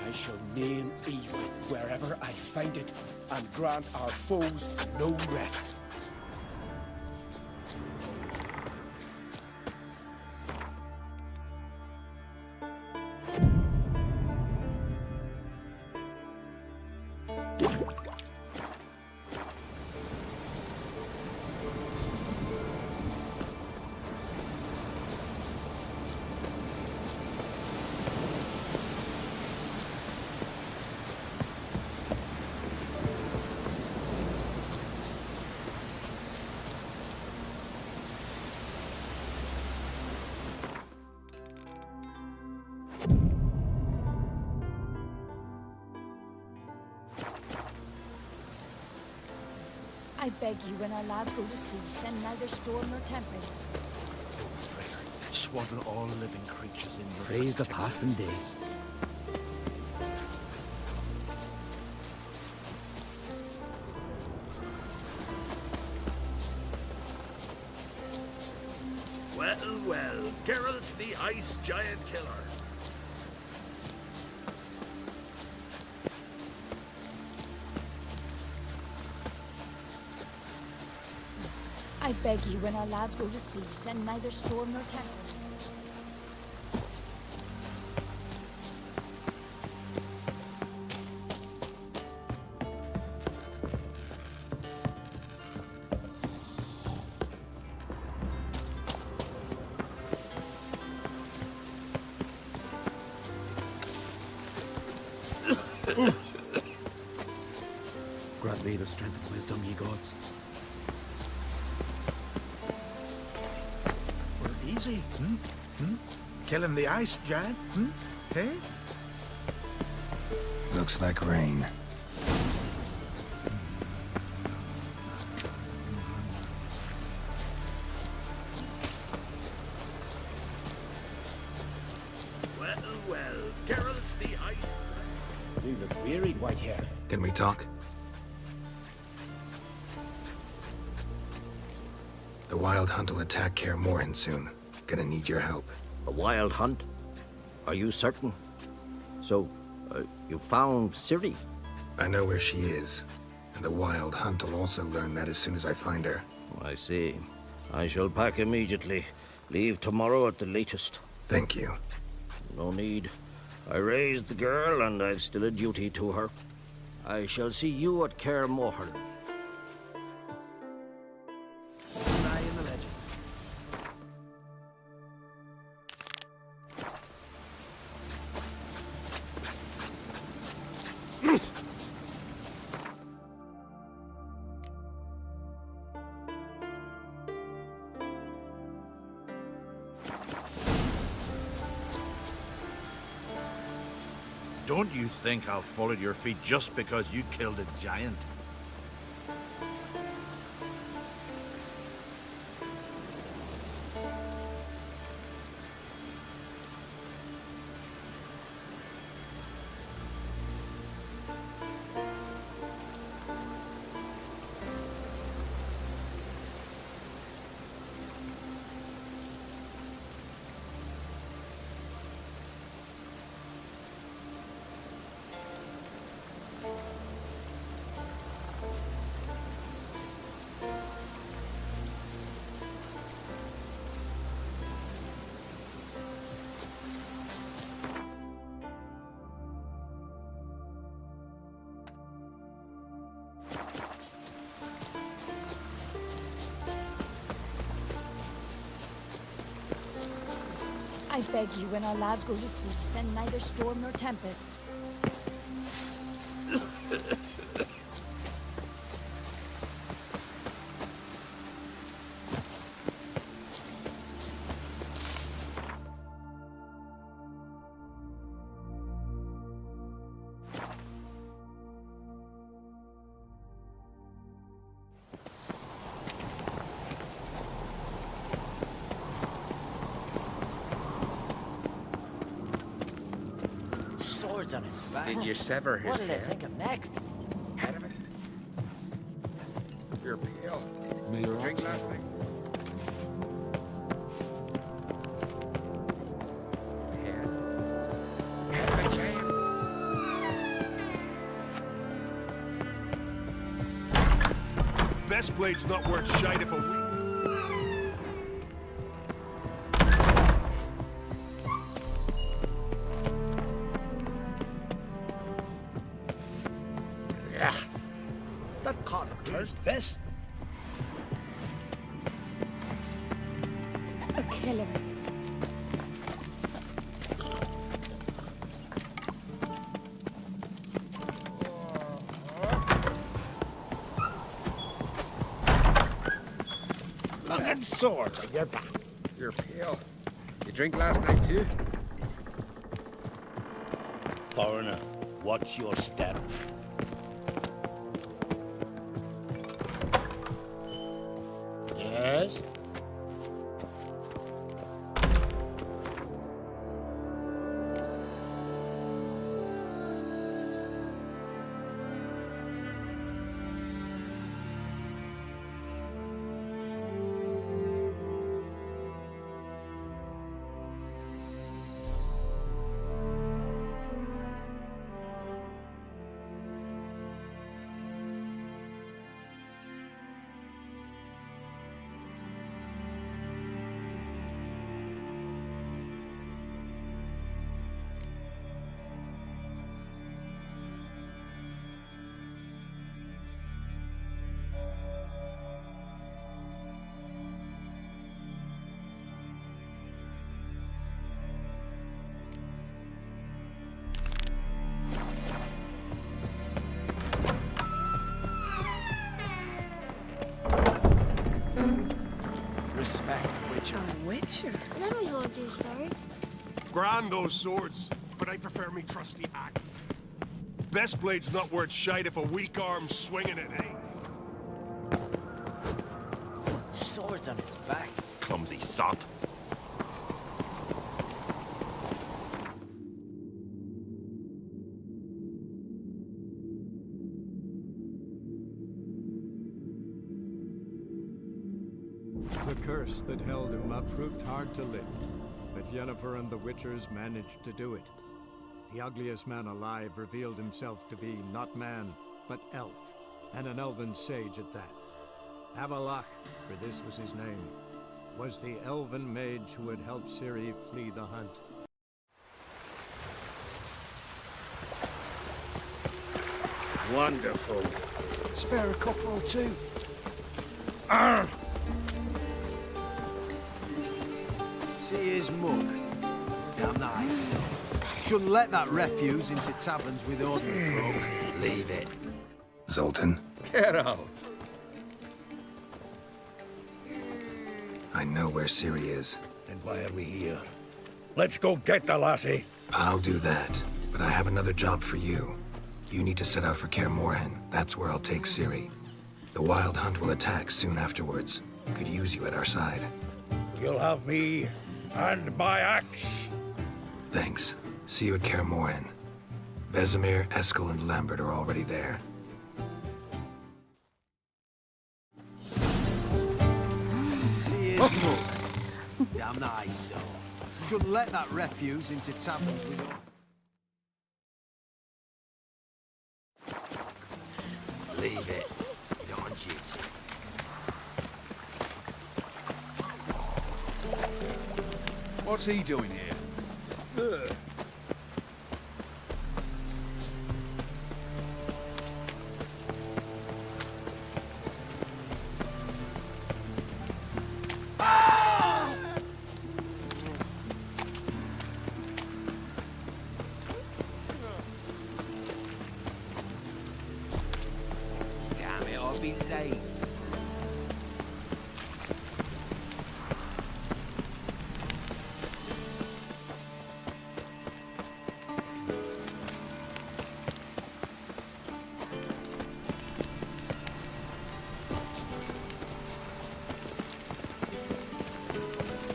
I shall name evil wherever I find it, and grant our foes no rest. I beg you, when our lads go to sea, send neither storm nor tempest. Swaddle all living creatures in your Praise the passing day. Well, well, Geralt's the ice giant killer. I beg you, when our lads go to sea, send neither storm nor tempest. Grant me the strength and wisdom, ye gods. We're easy, Killing the ice giant, Hey? Looks like rain. Well, well, Geralt's the ice. You look wearied, Whitehair. Can we talk? The Wild Hunt will attack Kaer Morhen soon. Gonna need your help. A wild hunt? Are you certain? So, you found Ciri? I know where she is. And the Wild Hunt will also learn that as soon as I find her. I see. I shall pack immediately. Leave tomorrow at the latest. Thank you. No need. I raised the girl, and I've still a duty to her. I shall see you at Kaer Morhen. I in the legend. Don't you think I'll fall at your feet just because you killed a giant? I beg you, when our lads go to sea, send neither storm nor tempest. Swords on his back. Did you sever his What'll they head? think of next? Head of it? You're pale. May your Drink last thing? Head of a giant? Best blade's not worth shite if a week. Yeah. That can't have turned this. A killer. Fucking sword on your back. You're pale. You drink last night too? Foreigner, watch your step. Yes? Respect, Witcher. A Witcher? Then we hold you, sir. Grand those swords, but I prefer me trusty axe. Best blade's not worth shite if a weak arm's swinging it, eh? Swords on his back. Clumsy sot. The curse that held Uma proved hard to lift, but Yennefer and the Witchers managed to do it. The ugliest man alive revealed himself to be not man, but elf, and an elven sage at that. Avalach, for this was his name, was the elven mage who had helped Ciri flee the hunt. Wonderful. Spare a couple or two. Arr! See his mug. Damn nice. Shouldn't let that refuse into taverns with ordinary folk. Leave it. Zoltan, Get out. I know where Ciri is. And why are we here? Let's go get the lassie. I'll do that, but I have another job for you. You need to set out for Kaer Morhen. That's where I'll take Ciri. The Wild Hunt will attack soon afterwards. Could use you at our side. You'll have me and my axe. Thanks. See you at Kaer Morhen. Vesemir, Eskel, and Lambert are already there. See his mug. Damn nice, so. Shouldn't let that refuse into taverns with Leave it. You're on duty. What's he doing here? Damn it, I'll be late.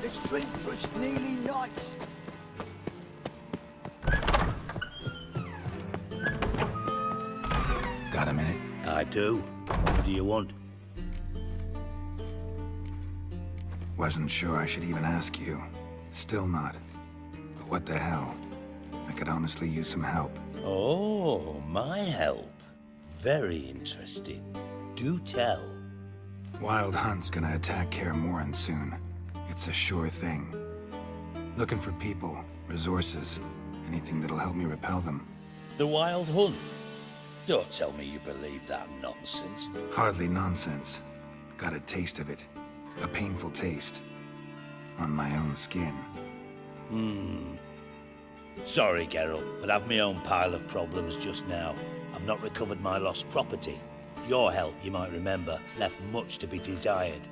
Let's drink for it's nearly night. Got a minute? I do. What do you want? Wasn't sure I should even ask you. Still not. But what the hell? I could honestly use some help. Oh, my help. Very interesting. Do tell. Wild Hunt's gonna attack Kaer Morhen soon. It's a sure thing. Looking for people, resources, anything that'll help me repel them. The Wild Hunt? Don't tell me you believe that nonsense. Hardly nonsense. Got a taste of it. A painful taste. On my own skin. Sorry, Geralt, but I've my own pile of problems just now. I've not recovered my lost property. Your help, you might remember, left much to be desired.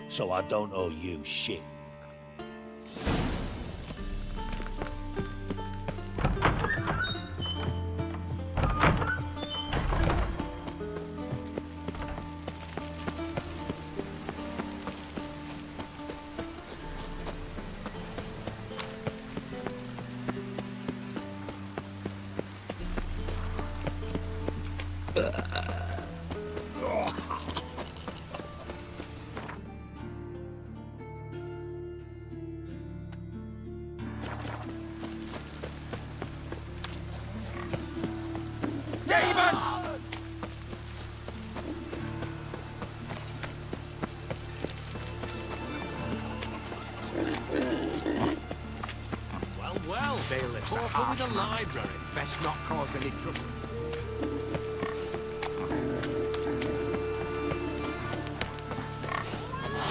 So I don't owe you shit. Well, bailiff's a harsh with the library. Best not cause any trouble.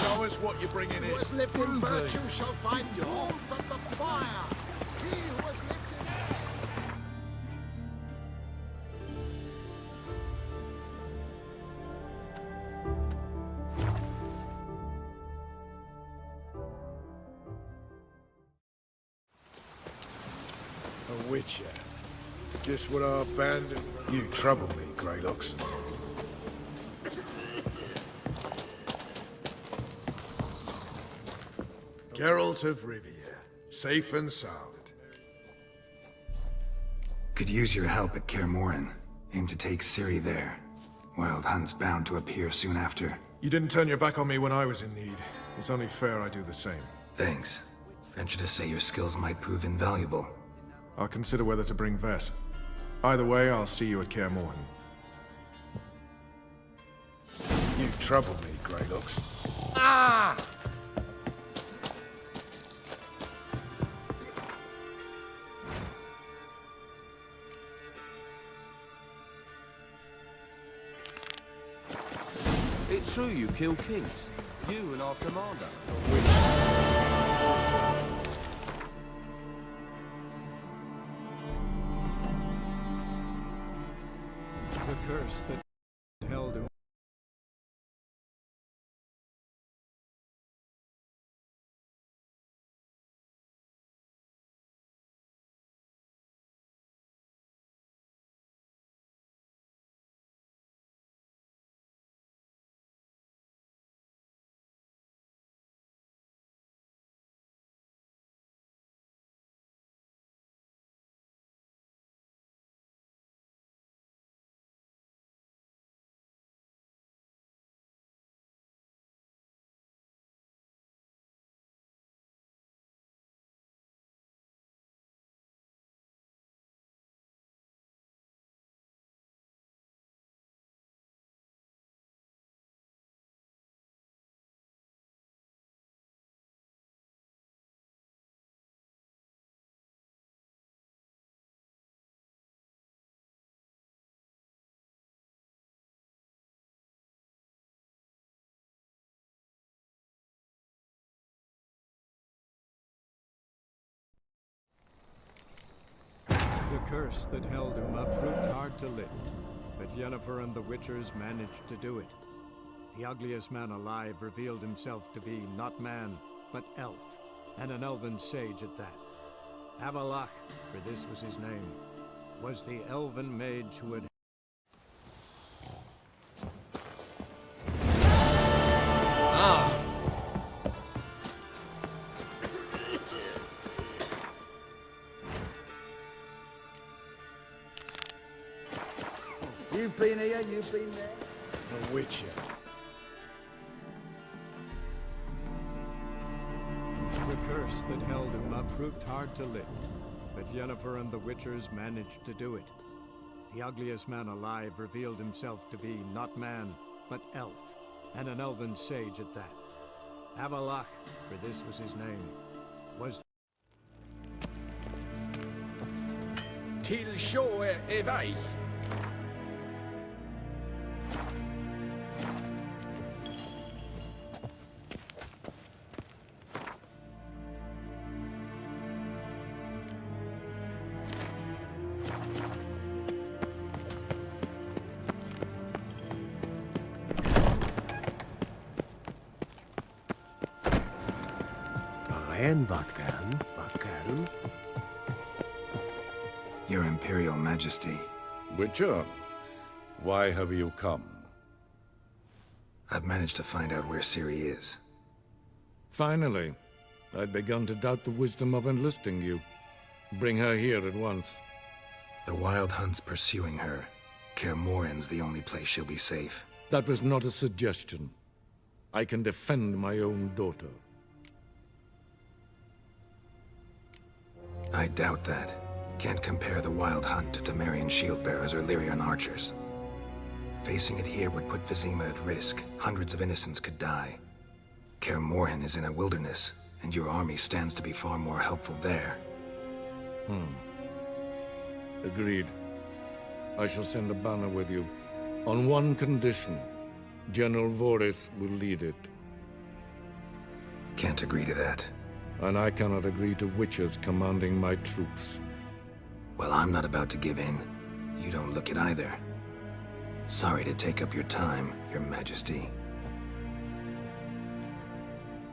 Show us what you're bringing in. Who has lived in virtue shall find warmth at the fire. He who has lived in... A witcher. Just what our band... You trouble me, Greylocks. Geralt of Rivia, safe and sound. Could use your help at Kaer Morhen. Aim to take Ciri there. Wild Hunt's bound to appear soon after. You didn't turn your back on me when I was in need. It's only fair I do the same. Thanks. Venture to say your skills might prove invaluable. I'll consider whether to bring Vess. Either way, I'll see you at Kaer Morhen. You trouble me, Greylocks. Ah! It's true you kill kings. You and our commander. The curse that held him. The curse that held Uma proved hard to lift, but Yennefer and the Witchers managed to do it. The ugliest man alive revealed himself to be not man, but elf, and an elven sage at that. Avalach, for this was his name, was the elven mage who had... You've been here, you've been there. A witcher. The curse that held Uma proved hard to lift, but Yennefer and the Witchers managed to do it. The ugliest man alive revealed himself to be not man, but elf, and an elven sage at that. Avalach, for this was his name, was... Till sjå är väg. Your Imperial Majesty. Witcher, why have you come? I've managed to find out where Ciri is. Finally. I'd begun to doubt the wisdom of enlisting you. Bring her here at once. The Wild Hunt's pursuing her. Kaer Morhen's the only place she'll be safe. That was not a suggestion. I can defend my own daughter. I doubt that. Can't compare the Wild Hunt to Temerian shield-bearers or Lyrian archers. Facing it here would put Vizima at risk. Hundreds of innocents could die. Kaer Morhen is in a wilderness, and your army stands to be far more helpful there. Agreed. I shall send a banner with you. On one condition. General Voris will lead it. Can't agree to that. And I cannot agree to Witchers commanding my troops. Well, I'm not about to give in. You don't look it either. Sorry to take up your time, Your Majesty.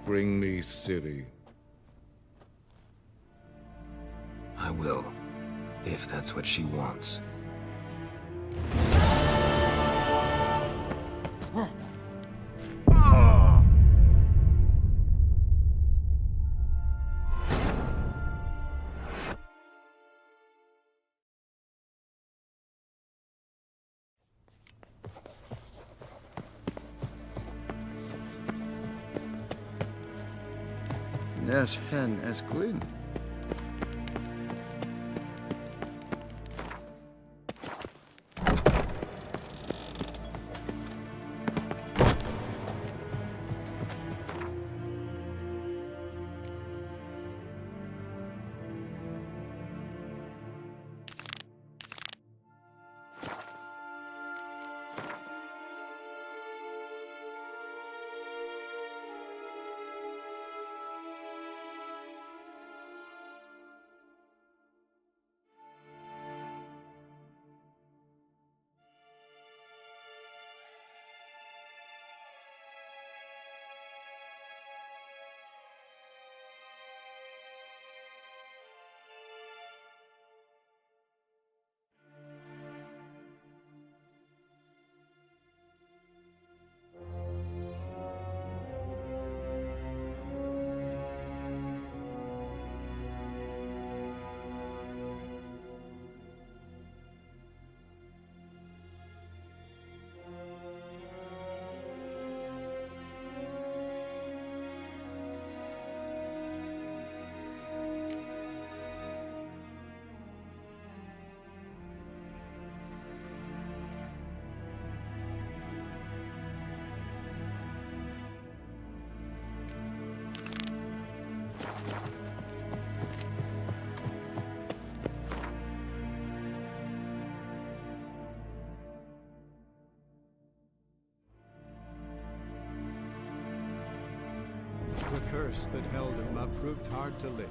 Bring me Ciri. I will, if that's what she wants. HSXGlitch. The curse that held him up proved hard to lift,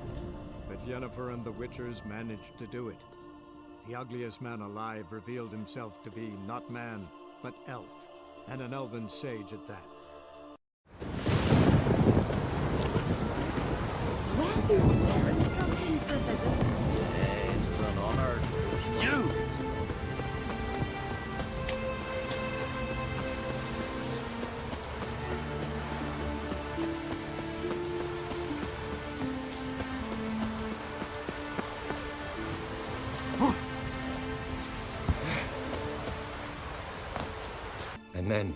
but Yennefer and the Witchers managed to do it. The ugliest man alive revealed himself to be not man, but elf, and an elven sage at that. Well, Sarah struck in for a visit. It's an honor. You! And then,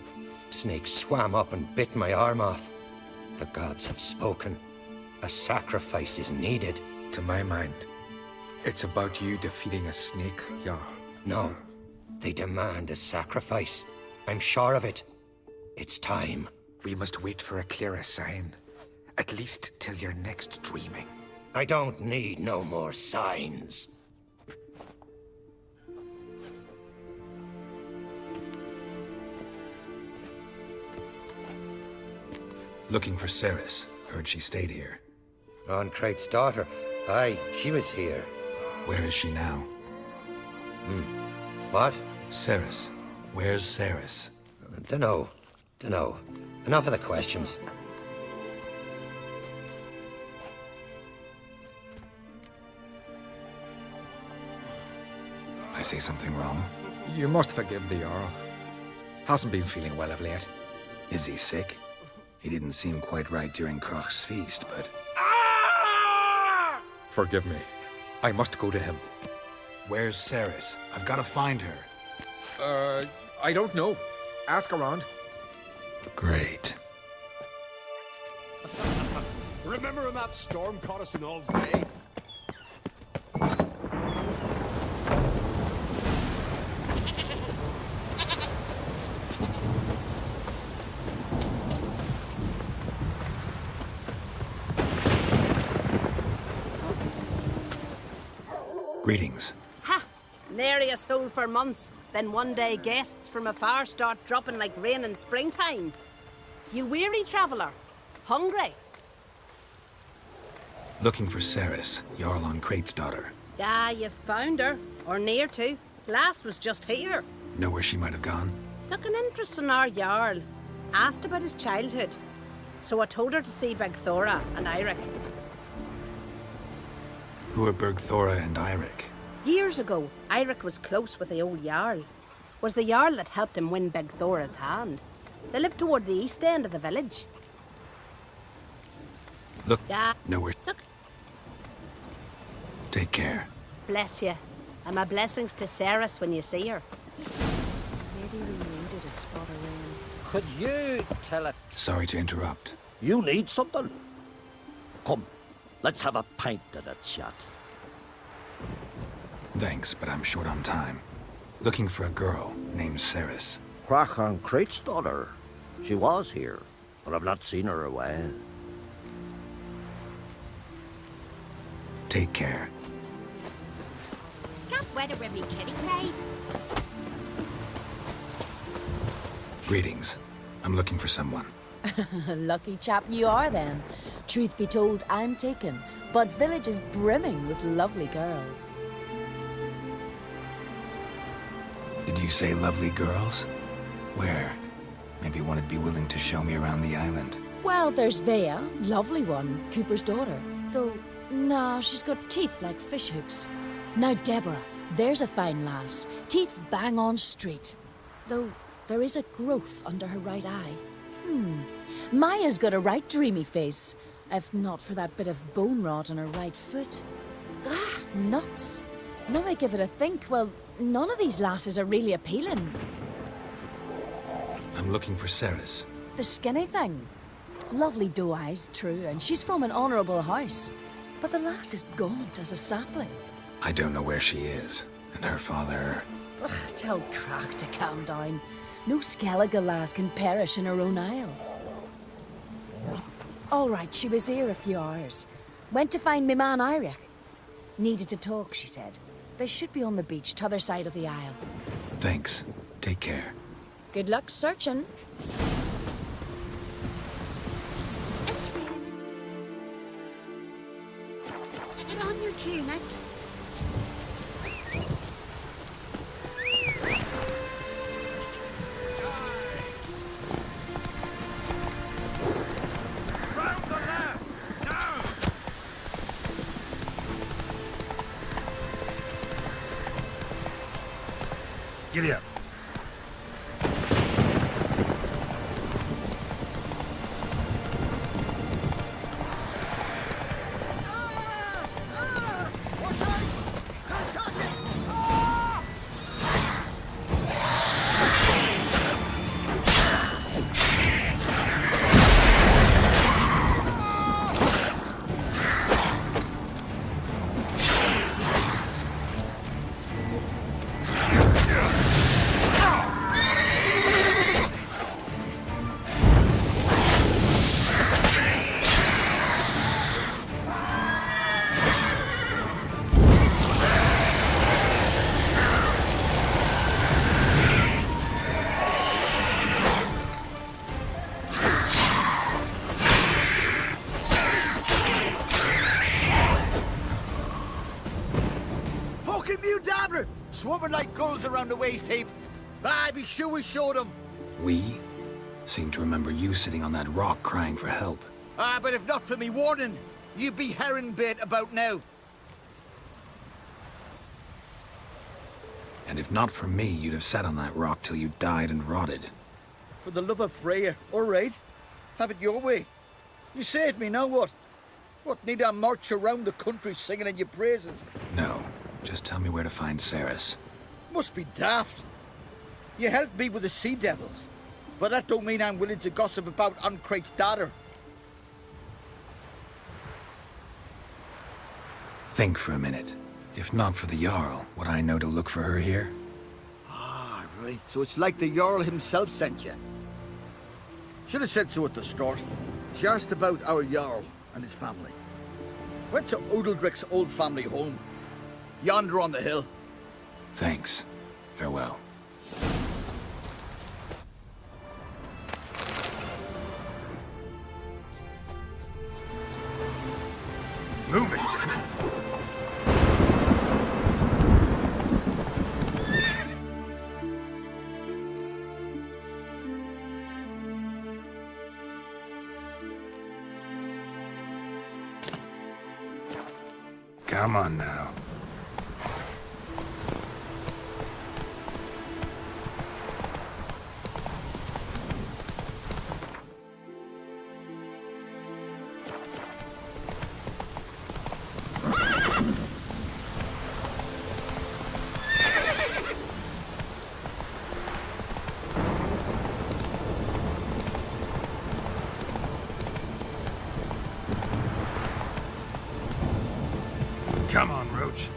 Snake swam up and bit my arm off. The gods have spoken. A sacrifice is needed. To my mind, it's about you defeating a snake, yeah. No, they demand a sacrifice. I'm sure of it. It's time. We must wait for a clearer sign. At least till your next dreaming. I don't need no more signs. Looking for Ceres. Heard she stayed here. On Crate's daughter. Aye, she was here. Where is she now? What? Ceres. Where's Ceres? Dunno. Enough of the questions. I say something wrong? You must forgive the Earl. Hasn't been feeling well of late. Is he sick? He didn't seem quite right during Kroch's feast, but... Forgive me. I must go to him. Where's Ceres? I've got to find her. I don't know. Ask around. Great. Remember when that storm caught us in Ald's Bay? Greetings. Ha! Nary a soul for months. Then one day guests from afar start dropping like rain in springtime. You weary traveller? Hungry? Looking for Ceres, Jarl on Crate's daughter. Ah, you've found her. Or near to. Lass was just here. Know where she might have gone? Took an interest in our Jarl. Asked about his childhood. So I told her to see Begthora and Eirik. Who are Bergthora and Eirik? Years ago, Eirik was close with the old Jarl. Was the Jarl that helped him win Begthora's hand. They lived toward the east end of the village. Look, Yeah. know where... Took... Take care. Bless you. And my blessings to Ceres when you see her. Maybe we needed a spot of rain. Could you tell it? Sorry to interrupt. You need something? Come, let's have a pint of that chat. Thanks, but I'm short on time. Looking for a girl named Ceres. Kroch on Crate's daughter. She was here, but I've not seen her a while. Take care. Got weather with me, kitty maid. Greetings. I'm looking for someone. Lucky chap you are then. Truth be told, I'm taken, but village is brimming with lovely girls. Did you say lovely girls? Where? Maybe one would be willing to show me around the island. Well, there's Vea, lovely one, Cooper's daughter. Though, nah, she's got teeth like fishhooks. Now Deborah, there's a fine lass. Teeth bang on straight. Though, there is a growth under her right eye. Maya's got a right dreamy face, if not for that bit of bone rot on her right foot. Ah, nuts. Now I give it a think, well, none of these lasses are really appealing. I'm looking for Ceres. The skinny thing. Lovely doe eyes, true, and she's from an honourable house. But the lass is gaunt as a sapling. I don't know where she is, and her father... Ugh, tell Kroch to calm down. No Skellige lass can perish in her own isles. All right, she was here a few hours. Went to find me man Eirik. Needed to talk, she said. They should be on the beach, t'other side of the isle. Thanks. Take care. Good luck searching. Get on your tunic. Round the left! Now! Giddy up. Watch out! They're attacking! moving like gulls around the waste heap. Aye, be sure we showed them. We? Seem to remember you sitting on that rock crying for help. Ah, but if not for me warning, you'd be herring bait about now. And if not for me, you'd have sat on that rock till you died and rotted. For the love of Freya, all right. Have it your way. You saved me, now what? What, need I march around the country singing in your praises? No, just tell me where to find Ceres. Must be daft. You helped me with the sea devils, but that don't mean I'm willing to gossip about Uncrate's daughter. Think for a minute. If not for the Jarl, would I know to look for her here? Ah, right. So it's like the Jarl himself sent you. Should have said so at the start. She asked about our Jarl and his family. Went to Udaldric's old family home. Yonder on the hill. Thanks. Farewell. Move it! Come on now. Come on, Roach.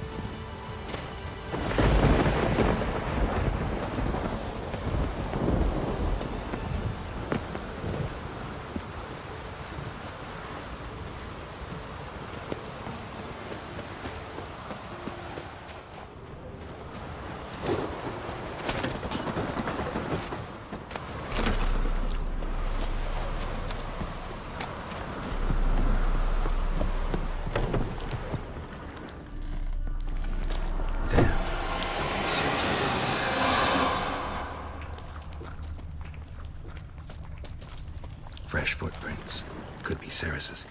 Fresh footprints. Could be Ceres's.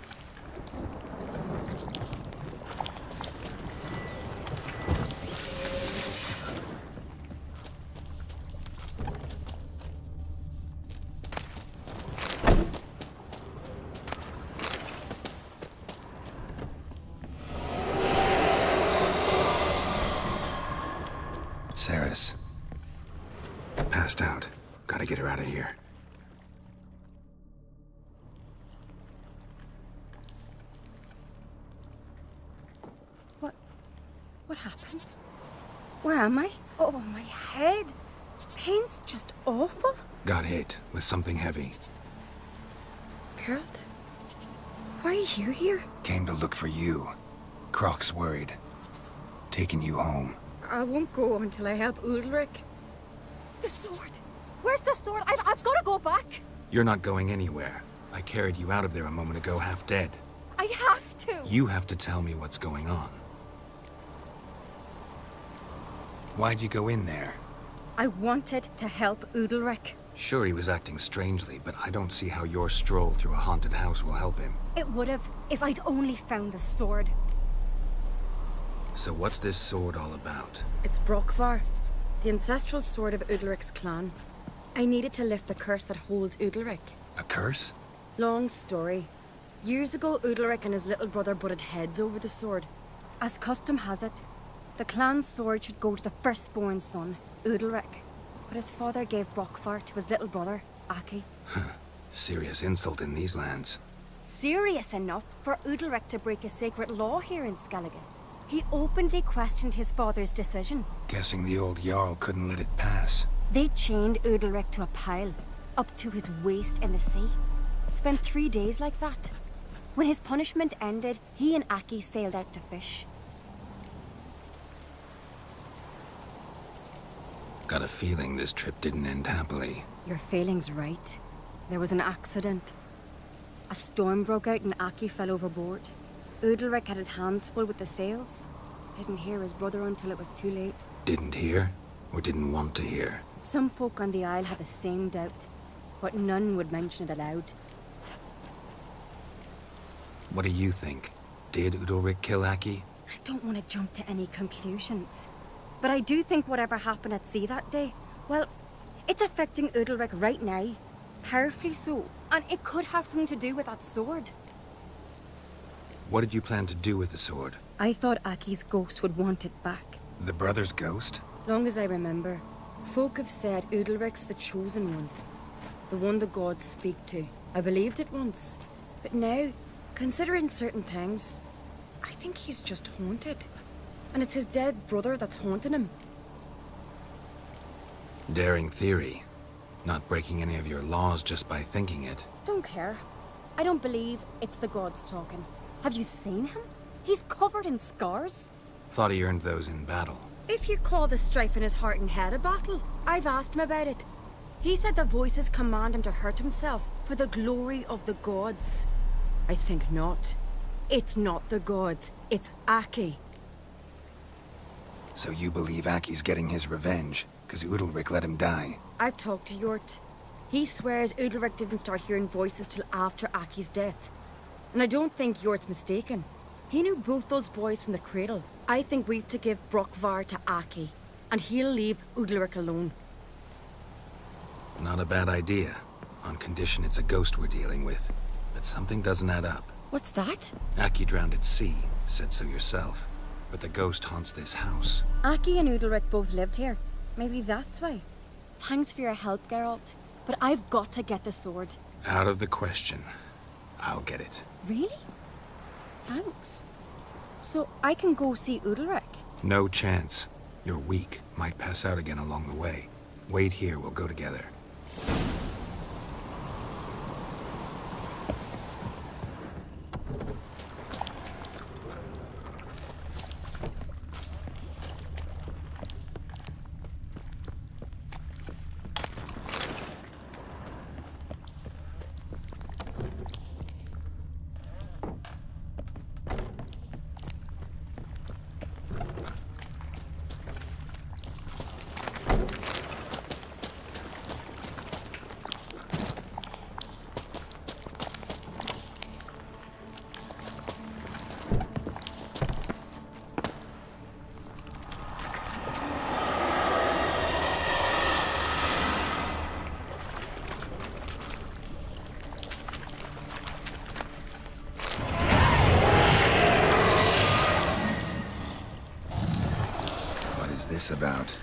Ceres. Passed out. Gotta get her out of here. What happened? Where am I? Oh, my head. Pain's just awful. Got hit with something heavy. Geralt? Why are you here? Came to look for you. Croc's worried. Taking you home. I won't go until I help Udalric. The sword! Where's the sword? I've got to go back! You're not going anywhere. I carried you out of there a moment ago half dead. I have to! You have to tell me what's going on. Why'd you go in there? I wanted to help Udalric. Sure, he was acting strangely, but I don't see how your stroll through a haunted house will help him. It would have, if I'd only found the sword. So what's this sword all about? It's Brokvar, the ancestral sword of Udalric's clan. I needed to lift the curse that holds Udalric. A curse? Long story. Years ago, Udalric and his little brother butted heads over the sword. As custom has it, the clan's sword should go to the firstborn son, Udalric. But his father gave Brokvar to his little brother, Aki. Serious insult in these lands. Serious enough for Udalric to break a sacred law here in Skellige. He openly questioned his father's decision. Guessing the old Jarl couldn't let it pass. They chained Udalric to a pile, up to his waist in the sea. Spent 3 days like that. When his punishment ended, he and Aki sailed out to fish. Got a feeling this trip didn't end happily. Your feeling's right. There was an accident. A storm broke out and Aki fell overboard. Udalric had his hands full with the sails. Didn't hear his brother until it was too late. Didn't hear, or didn't want to hear? Some folk on the Isle had the same doubt, but none would mention it aloud. What do you think? Did Udalric kill Aki? I don't want to jump to any conclusions, but I do think whatever happened at sea that day, well, it's affecting Udalric right now. Powerfully so, and it could have something to do with that sword. What did you plan to do with the sword? I thought Aki's ghost would want it back. The brother's ghost? Long as I remember, folk have said Udalric's the chosen one. The one the gods speak to. I believed it once, but now, considering certain things, I think he's just haunted. And it's his dead brother that's haunting him. Daring theory. Not breaking any of your laws just by thinking it. Don't care. I don't believe it's the gods talking. Have you seen him? He's covered in scars. Thought he earned those in battle. If you call the strife in his heart and head a battle, I've asked him about it. He said the voices command him to hurt himself for the glory of the gods. I think not. It's not the gods, it's Aki. So you believe Aki's getting his revenge, because Udalric let him die? I've talked to Yort. He swears Udalric didn't start hearing voices till after Aki's death. And I don't think Yort's mistaken. He knew both those boys from the cradle. I think we've to give Brokvar to Aki, and he'll leave Udalric alone. Not a bad idea, on condition it's a ghost we're dealing with. But something doesn't add up. What's that? Aki drowned at sea, said so yourself. But the ghost haunts this house. Aki and Udalric both lived here. Maybe that's why. Thanks for your help, Geralt. But I've got to get the sword. Out of the question. I'll get it. Really? Thanks. So I can go see Udalric? No chance. You're weak. Might pass out again along the way. Wait here, we'll go together. About.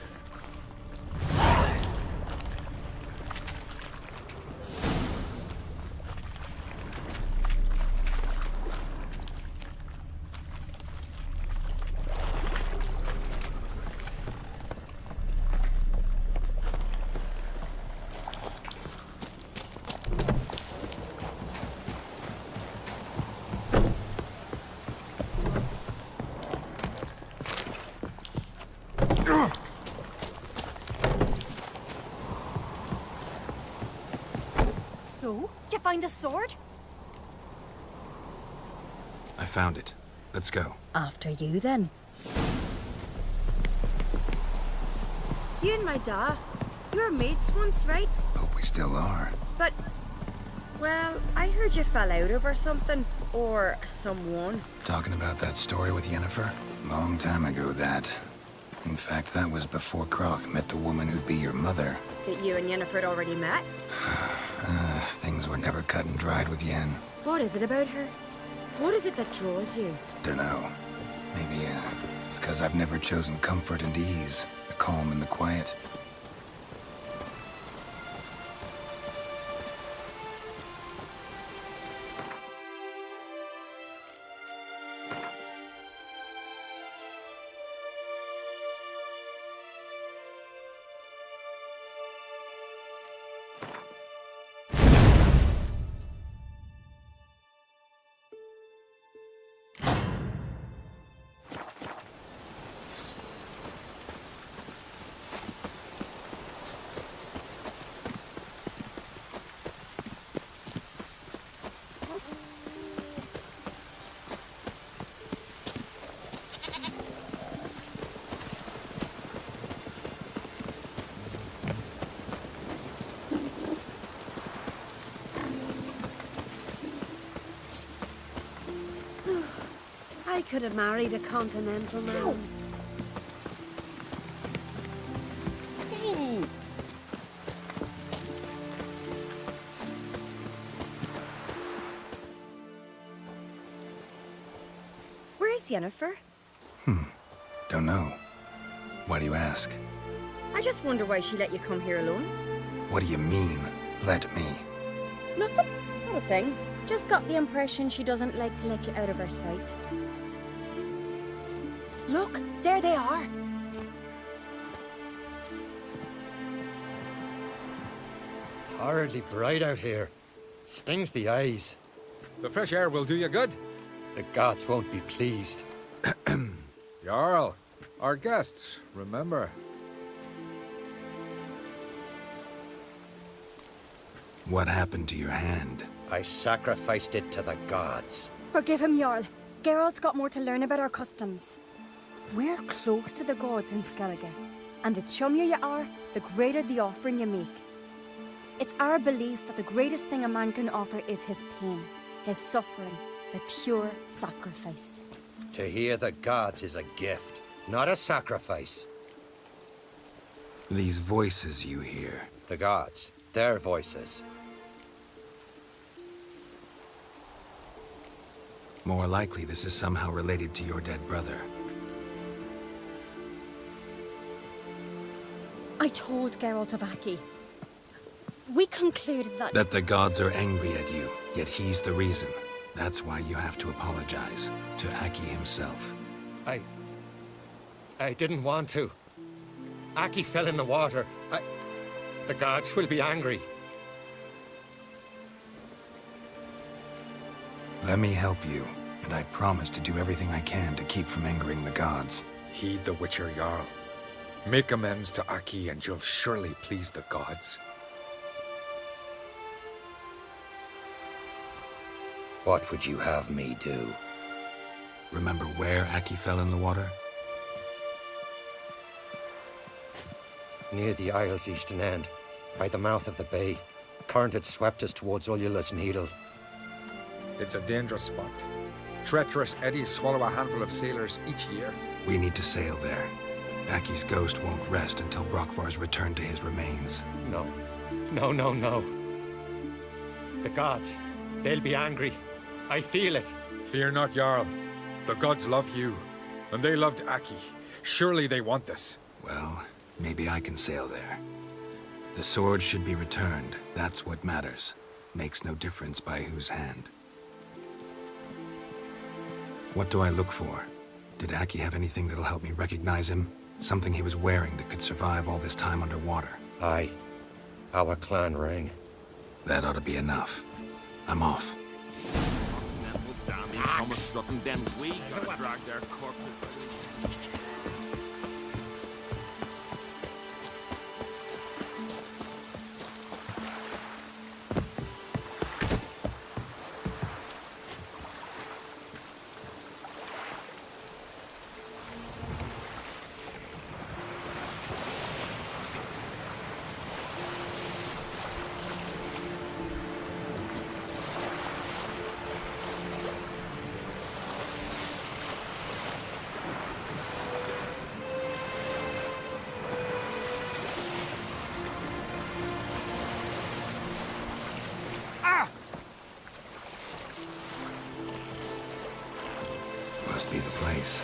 So, did you find the sword? I found it. Let's go. After you, then. You and my da, you were mates once, right? Hope we still are. But, well, I heard you fell out over something. Or someone. Talking about that story with Yennefer? Long time ago, that. In fact, that was before Croc met the woman who'd be your mother. That you and Yennefer had already met? Things were never cut and dried with Yen. What is it about her? What is it that draws you? Dunno. Maybe, it's because I've never chosen comfort and ease, the calm and the quiet. I could have married a continental man. Where's Yennefer? Don't know. Why do you ask? I just wonder why she let you come here alone. What do you mean, let me? Nothing. Not a thing. Just got the impression she doesn't like to let you out of her sight. Look, there they are. Horridly bright out here. Stings the eyes. The fresh air will do you good. The gods won't be pleased. Jarl, our guests, remember. What happened to your hand? I sacrificed it to the gods. Forgive him, Jarl. Geralt's got more to learn about our customs. We're close to the gods in Skellige, and the chummier you are, the greater the offering you make. It's our belief that the greatest thing a man can offer is his pain, his suffering, the pure sacrifice. To hear the gods is a gift, not a sacrifice. These voices you hear. The gods, their voices. More likely this is somehow related to your dead brother. I told Geralt of Aki. We concluded that... That the gods are angry at you, yet he's the reason. That's why you have to apologize to Aki himself. I didn't want to. Aki fell in the water. The gods will be angry. Let me help you, and I promise to do everything I can to keep from angering the gods. Heed the Witcher Jarl. Make amends to Aki and you'll surely please the gods. What would you have me do? Remember where Aki fell in the water? Near the Isle's eastern end, by the mouth of the bay. Current had swept us towards Ullula's Needle. It's a dangerous spot. Treacherous eddies swallow a handful of sailors each year. We need to sail there. Aki's ghost won't rest until Brokvar's returned to his remains. No. No. The gods, they'll be angry. I feel it. Fear not, Jarl. The gods love you, and they loved Aki. Surely they want this. Well, maybe I can sail there. The sword should be returned. That's what matters. Makes no difference by whose hand. What do I look for? Did Aki have anything that'll help me recognize him? Something he was wearing that could survive all this time underwater? Aye. Our clan ring. That ought to be enough. I'm off. Drag their corpses. Must be the place.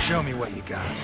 Show me what you got.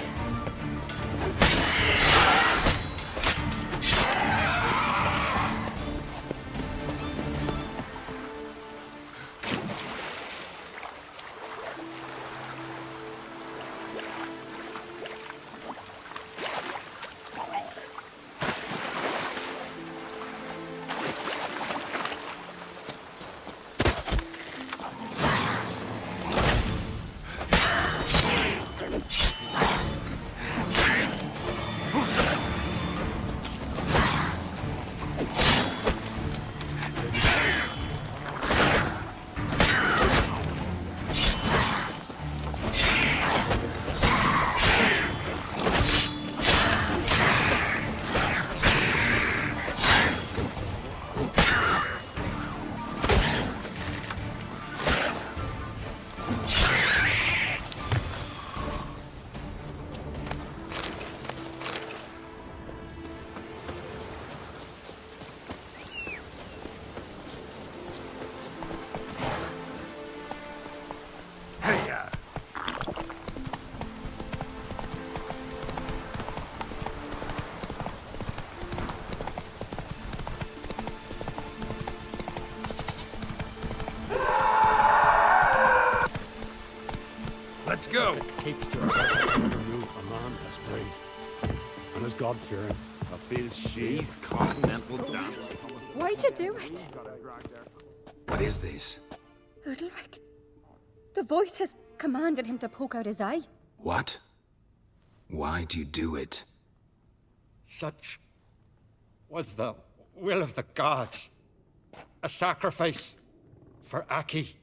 Let's go! Keeps to a man as brave and as God-fearing. I feel she's continental down. Why'd you do it? What is this? Udalric. The voice has commanded him to poke out his eye. What? Why'd you do it? Such was the will of the gods. A sacrifice for Aki.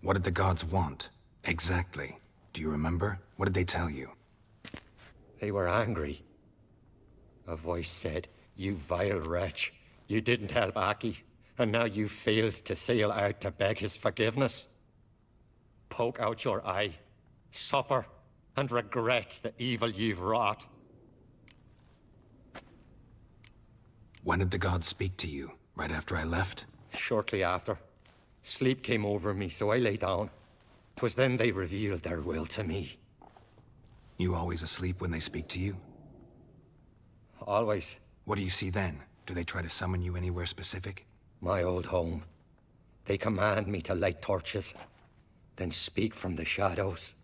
What did the gods want? Exactly. Do you remember? What did they tell you? They were angry. A voice said, "You vile wretch, you didn't help Aki, and now you failed to sail out to beg his forgiveness. Poke out your eye, suffer, and regret the evil you've wrought." When did the gods speak to you? Right after I left? Shortly after. Sleep came over me, so I lay down. 'Twas then they revealed their will to me. You always asleep when they speak to you? Always. What do you see then? Do they try to summon you anywhere specific? My old home. They command me to light torches, then speak from the shadows.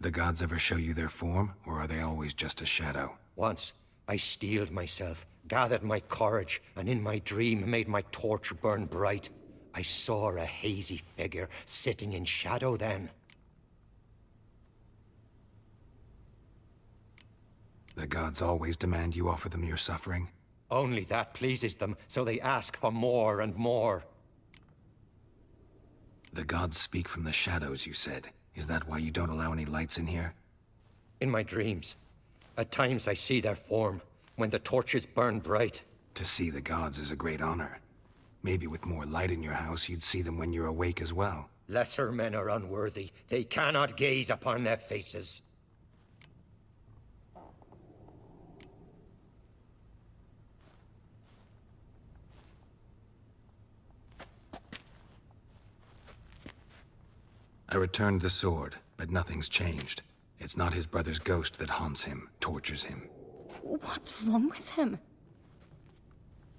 The gods ever show you their form, or are they always just a shadow? Once, I steeled myself, gathered my courage, and in my dream made my torch burn bright. I saw a hazy figure sitting in shadow then. The gods always demand you offer them your suffering? Only that pleases them, so they ask for more and more. The gods speak from the shadows, you said. Is that why you don't allow any lights in here? In my dreams. At times I see their form, when the torches burn bright. To see the gods is a great honor. Maybe with more light in your house, you'd see them when you're awake as well. Lesser men are unworthy. They cannot gaze upon their faces. I returned the sword, but nothing's changed. It's not his brother's ghost that haunts him, tortures him. What's wrong with him?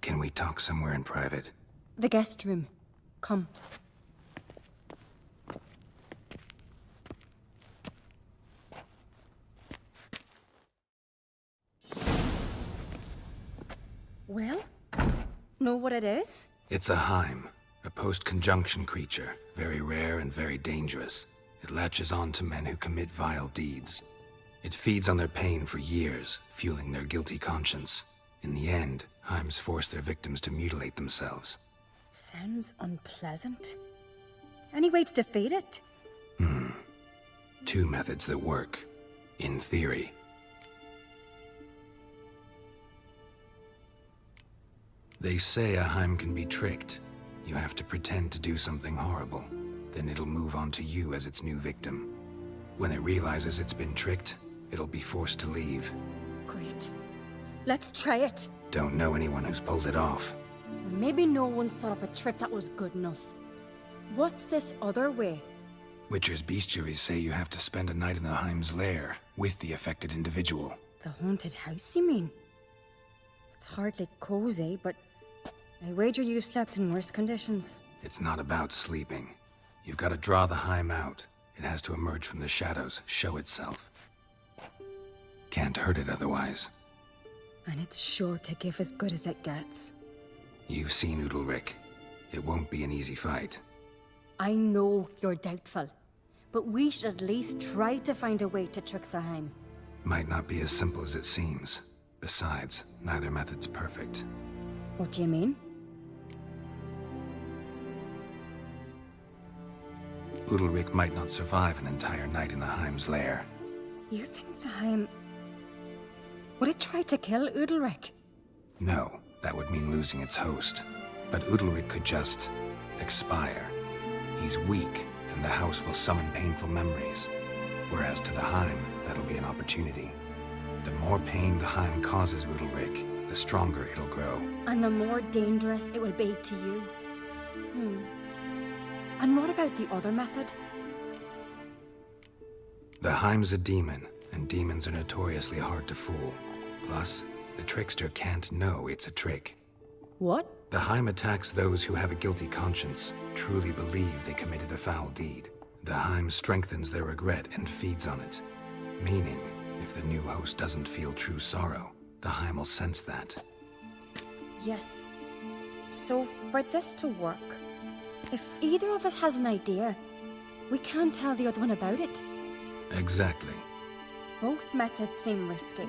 Can we talk somewhere in private? The guest room. Come. Well, know what it is? It's a Heim, a post-conjunction creature. Very rare and very dangerous. It latches on to men who commit vile deeds. It feeds on their pain for years, fueling their guilty conscience. In the end, Heims force their victims to mutilate themselves. Sounds unpleasant. Any way to defeat it? Two methods that work, in theory. They say a Heim can be tricked. You have to pretend to do something horrible. Then it'll move on to you as its new victim. When it realizes it's been tricked, it'll be forced to leave. Great. Let's try it. Don't know anyone who's pulled it off. Maybe no one's thought up a trick that was good enough. What's this other way? Witcher's bestiaries say you have to spend a night in the Heim's lair with the affected individual. The haunted house, you mean? It's hardly cozy, but I wager you've slept in worse conditions. It's not about sleeping. You've got to draw the Heim out. It has to emerge from the shadows, show itself. Can't hurt it otherwise. And it's sure to give as good as it gets. You've seen Udalric. It won't be an easy fight. I know you're doubtful, but we should at least try to find a way to trick the Heim. Might not be as simple as it seems. Besides, neither method's perfect. What do you mean? Udalric might not survive an entire night in the Heim's lair. You think the Heim... Would it try to kill Udalric? No, that would mean losing its host. But Udalric could just... expire. He's weak, and the house will summon painful memories. Whereas to the Heim, that'll be an opportunity. The more pain the Heim causes Udalric, the stronger it'll grow. And the more dangerous it will be to you. And what about the other method? The Heim's a demon, and demons are notoriously hard to fool. Plus, the trickster can't know it's a trick. What? The Heim attacks those who have a guilty conscience, truly believe they committed a foul deed. The Heim strengthens their regret and feeds on it. Meaning, if the new host doesn't feel true sorrow, the Heim will sense that. Yes. So, for this to work, if either of us has an idea, we can't tell the other one about it. Exactly. Both methods seem risky,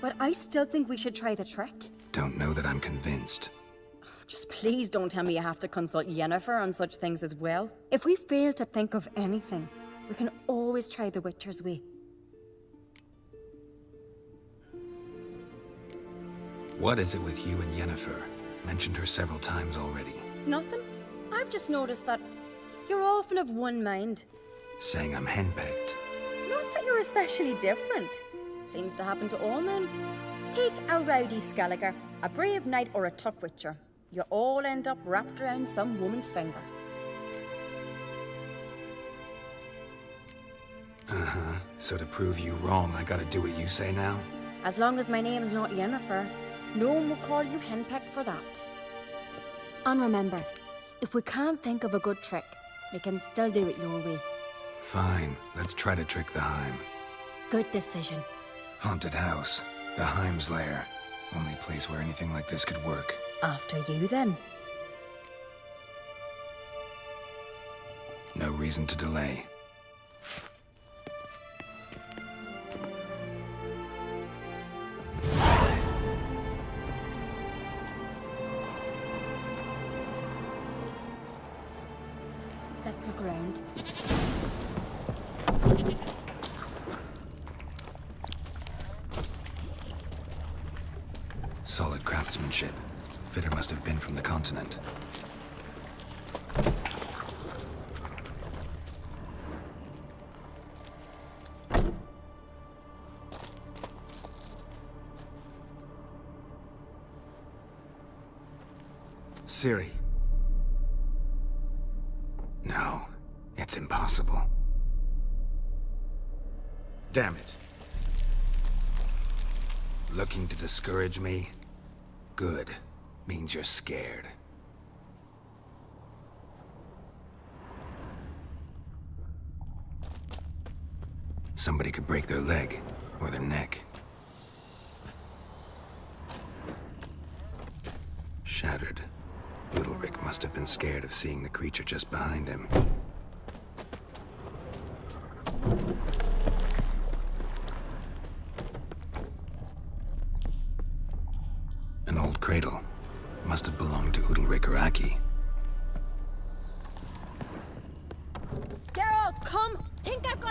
but I still think we should try the trick. Don't know that I'm convinced. Just please don't tell me you have to consult Yennefer on such things as well. If we fail to think of anything, we can always try the Witcher's way. What is it with you and Yennefer? Mentioned her several times already. Nothing. I've just noticed that you're often of one mind. Saying I'm henpecked. Not that you're especially different. Seems to happen to all men. Take a rowdy Skelliger, a brave knight or a tough witcher. You all end up wrapped around some woman's finger. Uh-huh. So to prove you wrong, I gotta do what you say now? As long as my name's not Yennefer, no one will call you henpecked for that. And remember, if we can't think of a good trick, we can still do it your way. Fine, let's try to trick the Heim. Good decision. Haunted house, the Heim's lair. Only place where anything like this could work. After you, then. No reason to delay. Let's look around. Solid craftsmanship. Fitter must have been from the continent. Ciri. No, it's impossible. Damn it. Looking to discourage me? Good. Means you're scared. Somebody could break their leg, or their neck. Shattered. Udalric must have been scared of seeing the creature just behind him.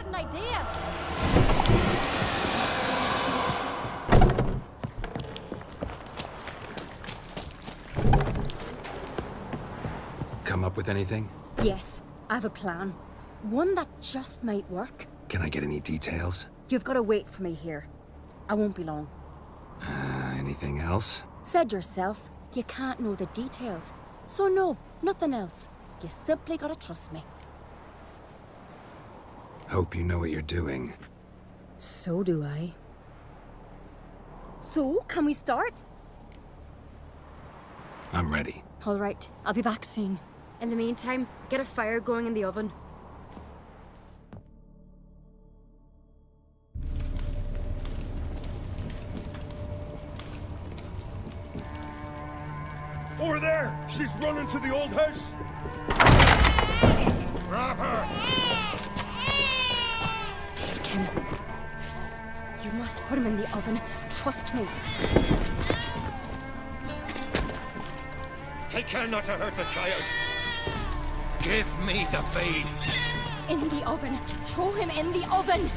What an idea! Come up with anything? Yes, I have a plan. One that just might work. Can I get any details? You've got to wait for me here. I won't be long. Anything else? Said yourself, you can't know the details. So no, nothing else. You simply gotta trust me. Hope you know what you're doing. So do I. So, can we start? I'm ready. All right, I'll be back soon. In the meantime, get a fire going in the oven. Over there! She's running to the old house! Grab her! Take him. You must put him in the oven. Trust me. Take care not to hurt the child. Give me the babe. In the oven. Throw him in the oven.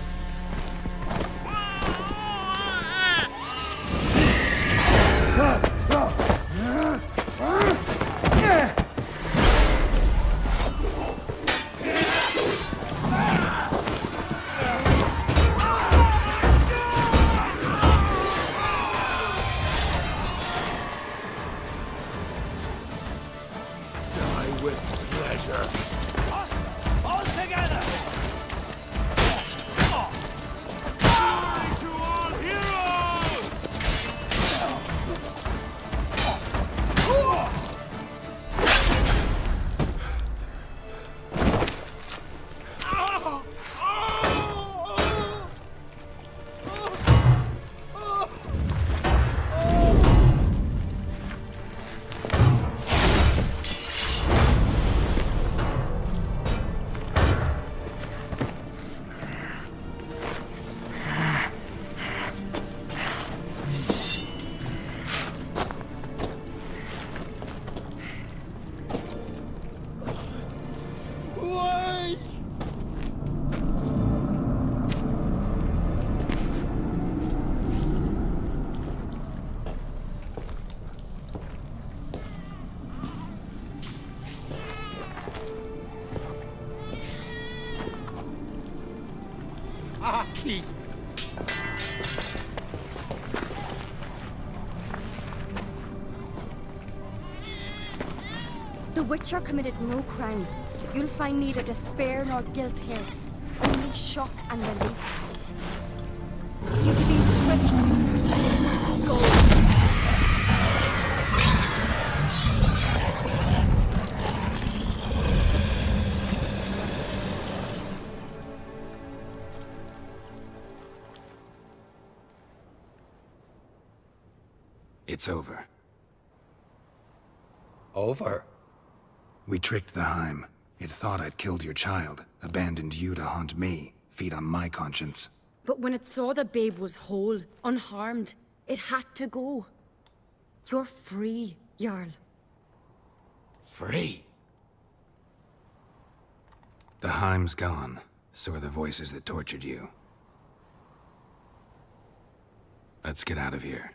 Aki! The Witcher committed no crime. You'll find neither despair nor guilt here. Only shock and relief. You've been tricked. You must go. It's over. Over? We tricked the Heim. It thought I'd killed your child, abandoned you to haunt me, feed on my conscience. But when it saw the babe was whole, unharmed, it had to go. You're free, Jarl. Free? The Heim's gone, so are the voices that tortured you. Let's get out of here.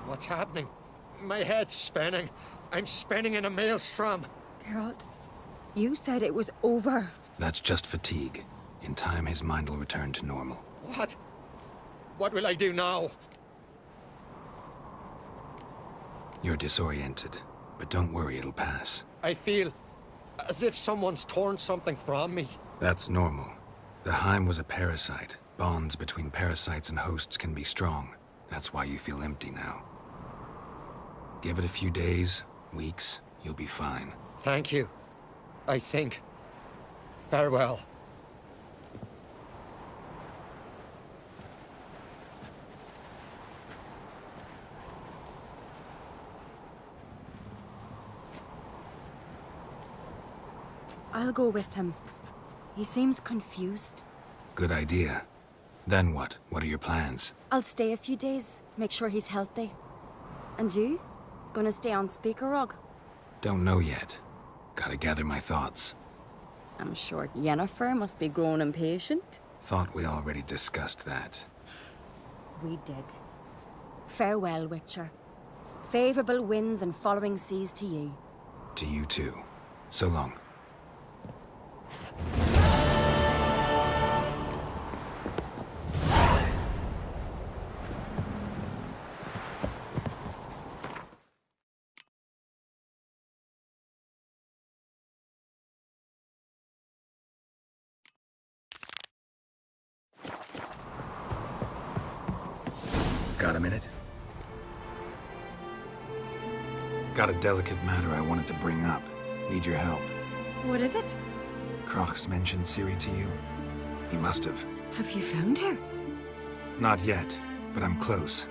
What's happening? My head's spinning. I'm spinning in a maelstrom. Geralt, you said it was over. That's just fatigue. In time, his mind will return to normal. What? What will I do now? You're disoriented, but don't worry, it'll pass. I feel as if someone's torn something from me. That's normal. The Heim was a parasite. Bonds between parasites and hosts can be strong. That's why you feel empty now. Give it a few days, weeks, you'll be fine. Thank you. I think. Farewell. I'll go with him. He seems confused. Good idea. Then what? What are your plans? I'll stay a few days, make sure he's healthy. And you? Gonna stay on Speaker Rog? Don't know yet. Gotta gather my thoughts. I'm sure Yennefer must be growing impatient. Thought we already discussed that. We did. Farewell, Witcher. Favorable winds and following seas to you. To you too. So long. Got a minute? Got a delicate matter I wanted to bring up. Need your help. What is it? Crach's mentioned Ciri to you? He must have. Have you found her? Not yet, but I'm close.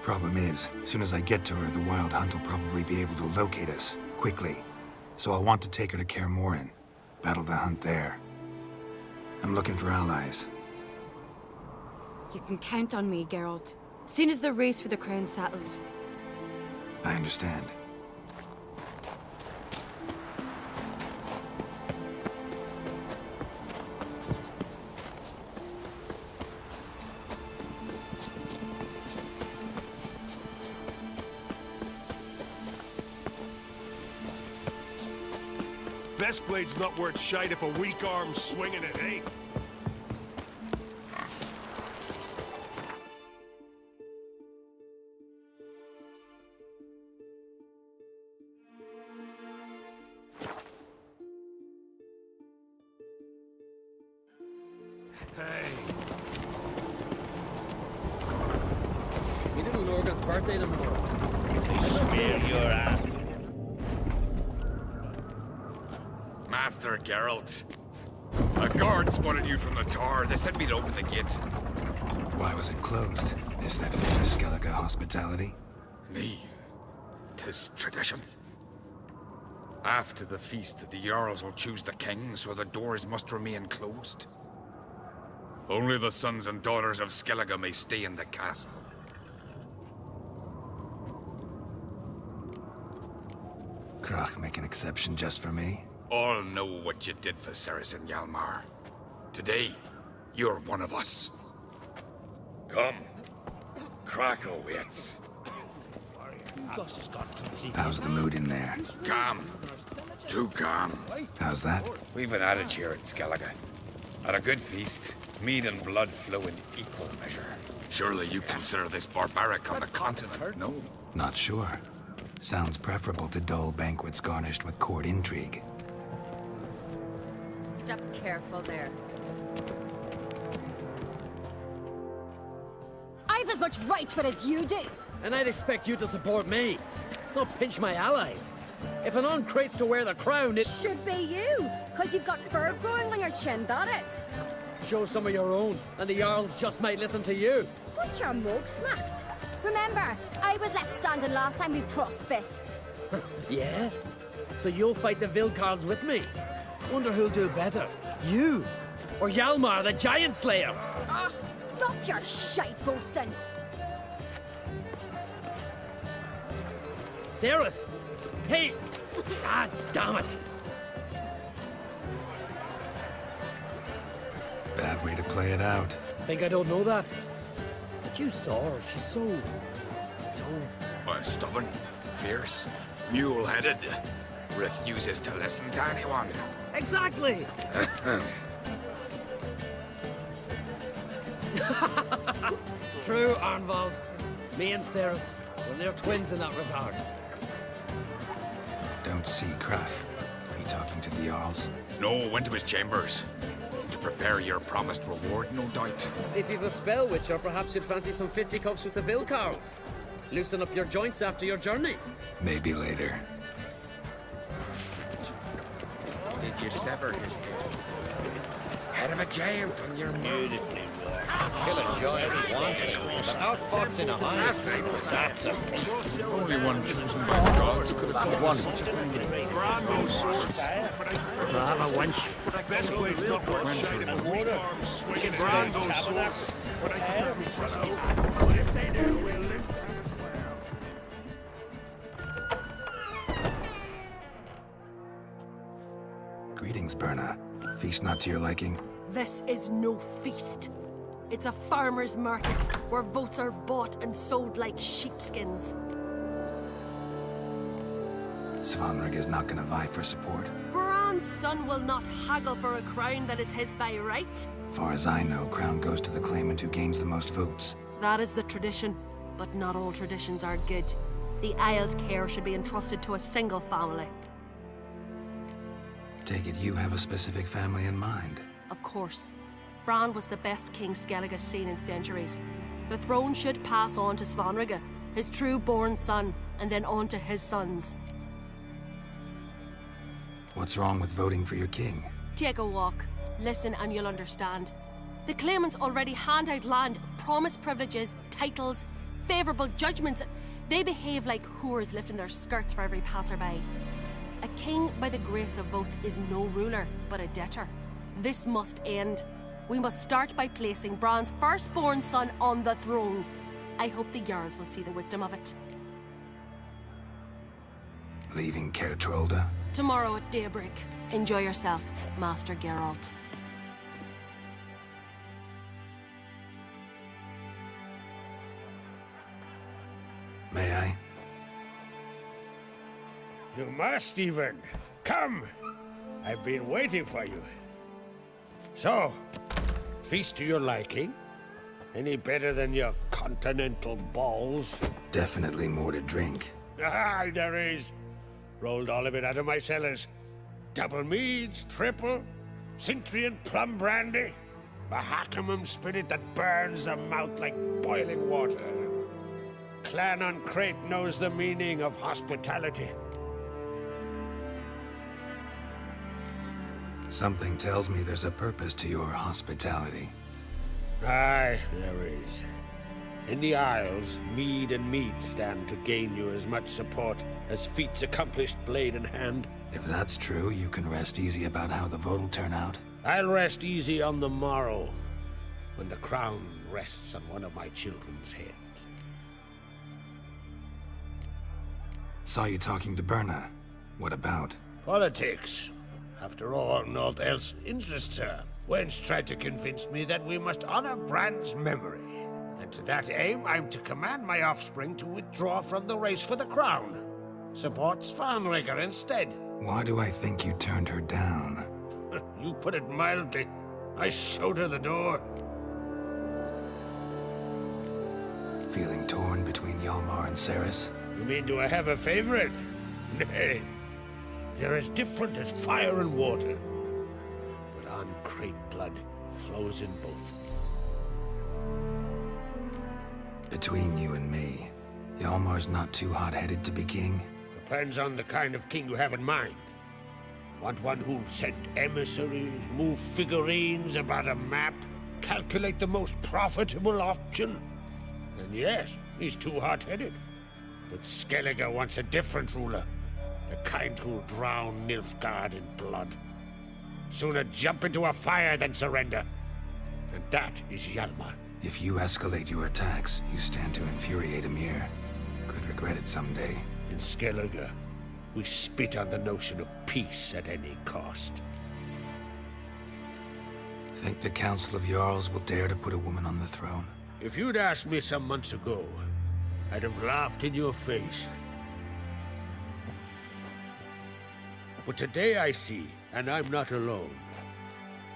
Problem is, as soon as I get to her, the Wild Hunt will probably be able to locate us, quickly. So I'll want to take her to Kaer Morhen. Battle the hunt there. I'm looking for allies. You can count on me, Geralt. Soon as the race for the crown's settled. I understand. Best blade's not worth shite if a weak arm's swinging it, eh? Me little Norgan's birthday tomorrow. They smear your ass. Master Geralt. A guard spotted you from the tower. They sent me to open the gates. Why was it closed? Is that famous Skellige hospitality? Me. 'Tis tradition. After the feast, the Jarls will choose the king, so the doors must remain closed. Only the sons and daughters of Skellige may stay in the castle. Crach make an exception just for me? All know what you did for Saracen Hjalmar. Today, you're one of us. Come. Crach awaits. How's the mood in there? Calm. Too calm. How's that? We've an adage here in Skellige. At a good feast, mead and blood flow in equal measure. Surely you consider this barbaric on the continent, no? Not sure. Sounds preferable to dull banquets garnished with court intrigue. Step careful there. I've as much right to it as you do. And I'd expect you to support me, not pinch my allies. If an uncrate's to wear the crown, it should be you, because you've got fur growing on your chin, that it? Show some of your own, and the Jarls just might listen to you. Got your mug smacked. Remember, I was left standing last time we crossed fists. Yeah? So you'll fight the Vilcards with me? Wonder who'll do better, you or Hjalmar the Giant Slayer? Oh, stop your shite boasting. Cerys! Hey! Ah, damn it! Bad way to play it out. Think I don't know that? But you saw her. She's so... Stubborn, fierce, mule-headed. Refuses to listen to anyone. Exactly! True, Arnvald. Me and Cerys, well, they're twins in that regard. Don't see Crach. He talking to the Jarls? No, went to his chambers. To prepare your promised reward, no doubt. If you've a spell, Witcher, perhaps you'd fancy some fisticuffs with the Vilcards. Loosen up your joints after your journey. Maybe later. Did you sever his head? Head of a giant on your beautifully Kill a giant once, but outfox in a hive. Last night was That's a feat. only one chosen by the gods could have saved One. such a thing. Brando swords. Brava wench. Best blade's not worth shite if a weak arm's swinging it. Brando swords. But I prefer me trusty axe. If they do, we'll live. Berna. Feast not to your liking? This is no feast. It's a farmer's market where votes are bought and sold like sheepskins. Svanrig is not gonna vie for support. Bran's son will not haggle for a crown that is his by right. Far as I know, crown goes to the claimant who gains the most votes. That is the tradition, but not all traditions are good. The Isle's care should be entrusted to a single family. Take it you have a specific family in mind. Of course. Bran was the best king Skellig has seen in centuries. The throne should pass on to Svanrige, his true-born son, and then on to his sons. What's wrong with voting for your king? Take a walk. Listen and you'll understand. The claimants already hand out land, promise privileges, titles, favourable judgments. They behave like whores lifting their skirts for every passerby. A king by the grace of votes is no ruler, but a debtor. This must end. We must start by placing Bran's firstborn son on the throne. I hope the Jarls will see the wisdom of it. Leaving Caer Trolda? Tomorrow at daybreak. Enjoy yourself, Master Geralt. May I? You must even. Come! I've been waiting for you. So, feast to your liking? Any better than your continental balls? Definitely more to drink. Ah, there is. Rolled all of it out of my cellars. Double meads, triple, Cintrian plum brandy, Mahakimum spirit that burns the mouth like boiling water. Clan on Crate knows the meaning of hospitality. Something tells me there's a purpose to your hospitality. Aye, there is. In the Isles, mead and mead stand to gain you as much support as feats accomplished blade in hand. If that's true, you can rest easy about how the vote will turn out. I'll rest easy on the morrow, when the crown rests on one of my children's heads. Saw you talking to Berna. What about? Politics. After all, naught else interests her. Wench tried to convince me that we must honor Bran's memory. And to that aim, I'm to command my offspring to withdraw from the race for the crown. Support Svanrige instead. Why do I think you turned her down? You put it mildly. I showed her the door. Feeling torn between Hjalmar and Cerys? You mean do I have a favorite? Nay. They're as different as fire and water. But on Crate blood flows in both. Between you and me, Hjalmar's not too hot-headed to be king? Depends on the kind of king you have in mind. Want one who'll send emissaries, move figurines about a map, calculate the most profitable option? Then yes, he's too hot-headed. But Skellige wants a different ruler. The kind who'll drown Nilfgaard in blood. Sooner jump into a fire than surrender. And that is Hjalmar. If you escalate your attacks, you stand to infuriate Emir. Could regret it someday. In Skellige, we spit on the notion of peace at any cost. Think the Council of Jarls will dare to put a woman on the throne? If you'd asked me some months ago, I'd have laughed in your face. But today I see, and I'm not alone,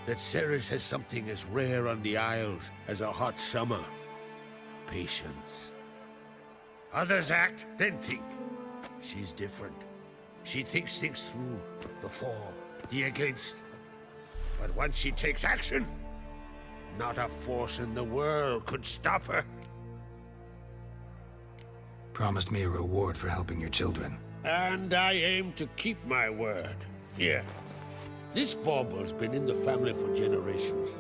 that Cerys has something as rare on the Isles as a hot summer. Patience. Others act, then think. She's different. She thinks things through. The for, the against. But once she takes action, not a force in the world could stop her. Promised me a reward for helping your children. And I aim to keep my word. Here. This bauble's been in the family for generations.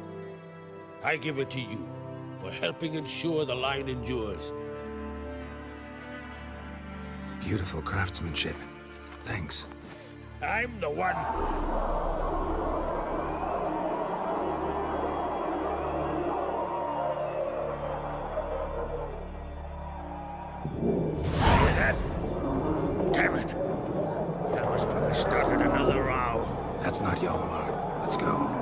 I give it to you for helping ensure the line endures. Beautiful craftsmanship. Thanks. I'm the one. Hear that? Damn it. That was probably started another row. That's It's not Hjalmar. Let's go.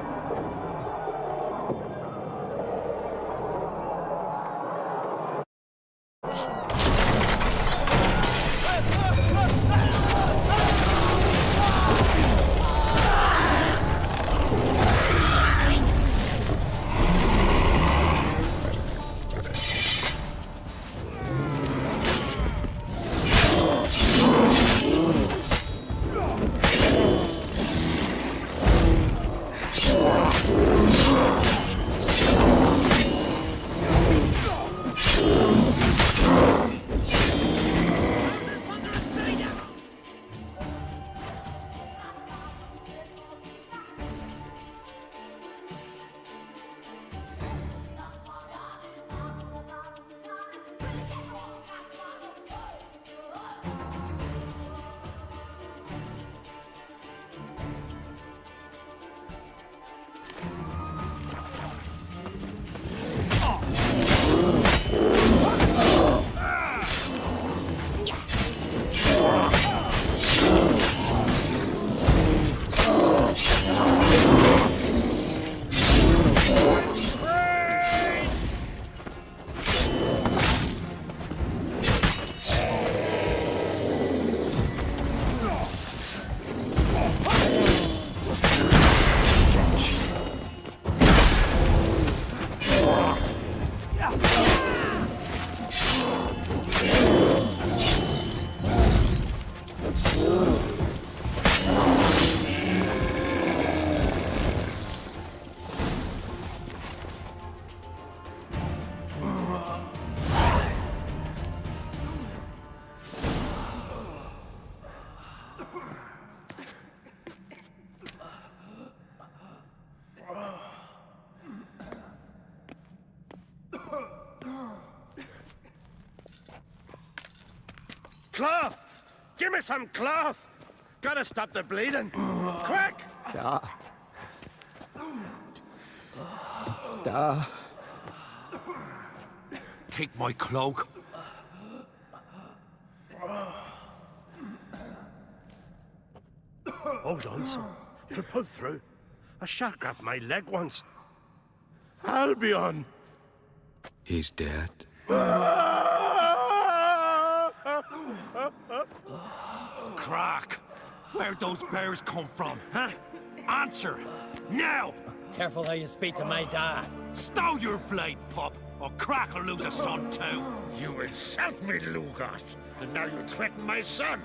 Cloth! Give me some cloth! Gotta stop the bleeding. Quick! Take my cloak. Hold on, son. You'll pull through. A shark grabbed my leg once. Albion! He's dead. Crack! Where'd those bears come from, huh? Answer! Now! Careful how you speak to my dad. Stow your blade, pup, or Crack will lose a son too! You insult me, Lugas, and now you threaten my son!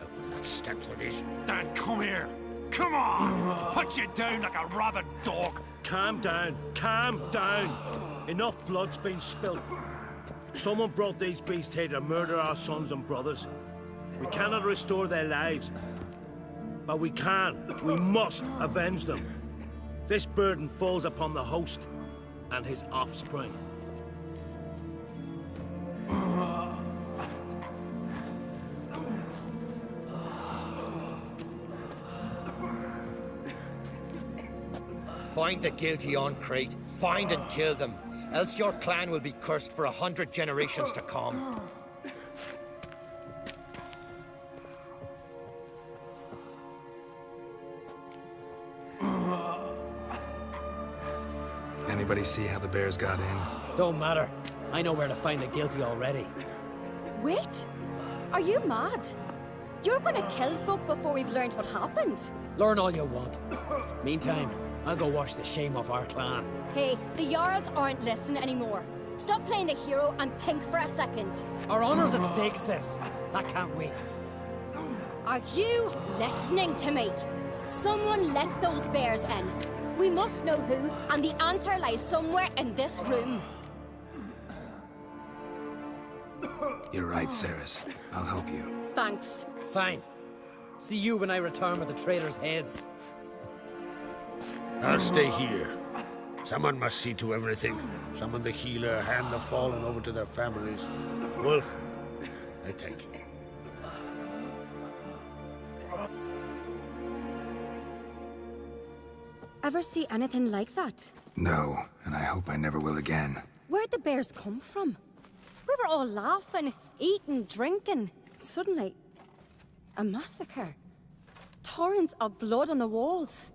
I will not stand for this. Dan, come here! Come on! Put you down like a rabid dog! Calm down. Calm down. Enough blood's been spilled. Someone brought these beasts here to murder our sons and brothers. We cannot restore their lives. But we must avenge them. This burden falls upon the host and his offspring. Find the guilty on Crate. Find and kill them. Else your clan will be cursed for 100 generations to come. Anybody see how the bears got in? Don't matter. I know where to find the guilty already. Wait! Are you mad? You're gonna kill folk before we've learned what happened. Learn all you want. Meantime, I'll go wash the shame off our clan. Hey, the Jarls aren't listening anymore. Stop playing the hero and think for a second. Our honor's at stake, sis. That can't wait. Are you listening to me? Someone let those bears in. We must know who, and the answer lies somewhere in this room. You're right, Ceres. I'll help you. Thanks. Fine. See you when I return with the traitors' heads. I'll stay here. Someone must see to everything. Summon the healer, hand the fallen over to their families. Wolf, I thank you. Ever see anything like that? No, and I hope I never will again. Where'd the bears come from? We were all laughing, eating, drinking. Suddenly, a massacre. torrents of blood on the walls.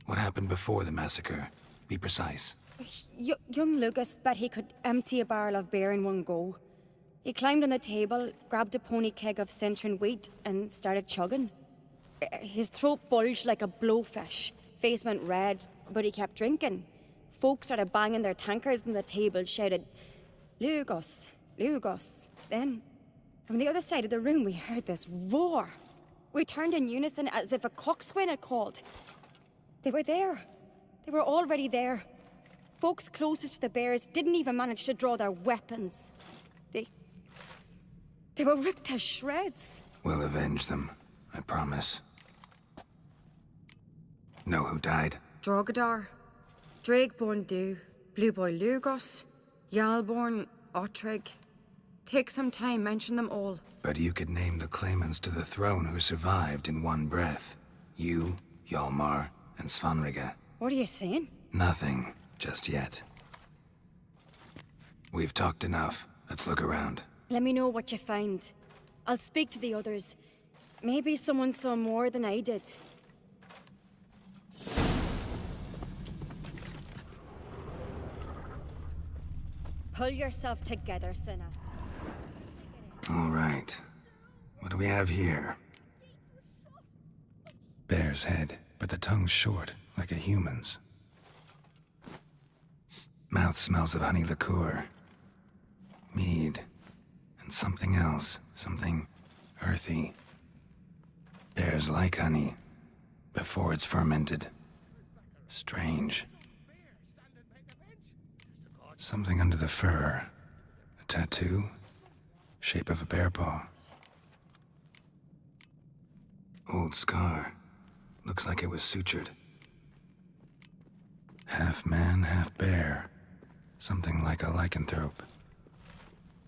What happened before the massacre? Be precise. Young Lucas bet he could empty a barrel of beer in one go. He climbed on the table, grabbed a pony keg of Centron wheat, and started chugging. His throat bulged like a blowfish, face went red, but he kept drinking. Folks started banging their tankards on the table, shouted, "Lugos, Lugos." Then, from the other side of the room, we heard this roar. We turned in unison as if a coxswain had called. They were there. They were already there. Folks closest to the bears didn't even manage to draw their weapons. They were ripped to shreds. We'll avenge them, I promise. Know who died? Drogadar, Drakeborn Du, Blue Boy Lugos, Yalborn, Ottrig. Take some time, mention them all. But you could name the claimants to the throne who survived in one breath. You, Hjalmar, and Svanrige. What are you saying? Nothing, just yet. We've talked enough. Let's look around. Let me know what you find. I'll speak to the others. Maybe someone saw more than I did. Pull yourself together, Cinna. All right. What do we have here? Bear's head, but the tongue's short, like a human's. Mouth smells of honey liqueur. Mead. And something else. Something earthy. Bears like honey, before it's fermented. Strange. Something under the fur. A tattoo? Shape of a bear paw. Old scar. Looks like it was sutured. Half man, half bear. Something like a lycanthrope.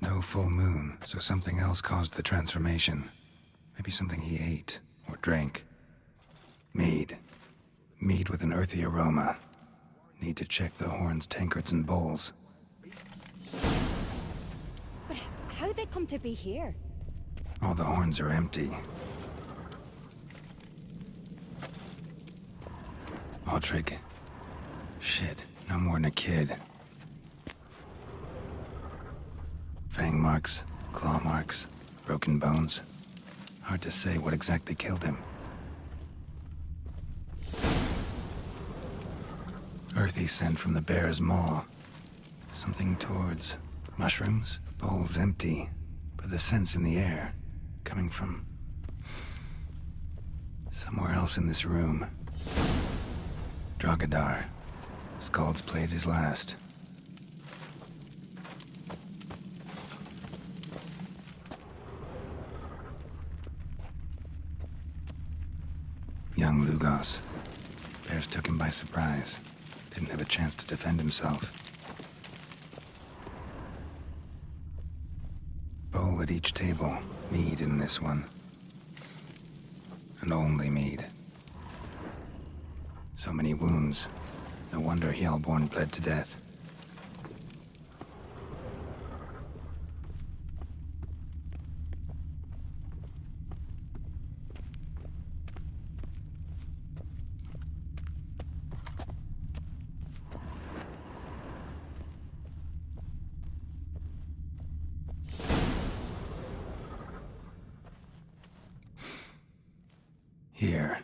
No full moon, so something else caused the transformation. Maybe something he ate or drank. Mead. Mead with an earthy aroma. Need to check the horns, tankards, and bowls. But how'd they come to be here? All the horns are empty. Ottrig. Shit, no more than a kid. Fang marks, claw marks, broken bones. Hard to say what exactly killed him. Earthy scent from the bear's maw. Something towards mushrooms. Bowls empty, but the scent's in the air. Coming from somewhere else in this room. Drogadar. Skald's played his last. Young Lugos. Bears took him by surprise. Didn't have a chance to defend himself. Bowl at each table. Mead in this one. And only mead. So many wounds. No wonder Hjalborn bled to death. Here.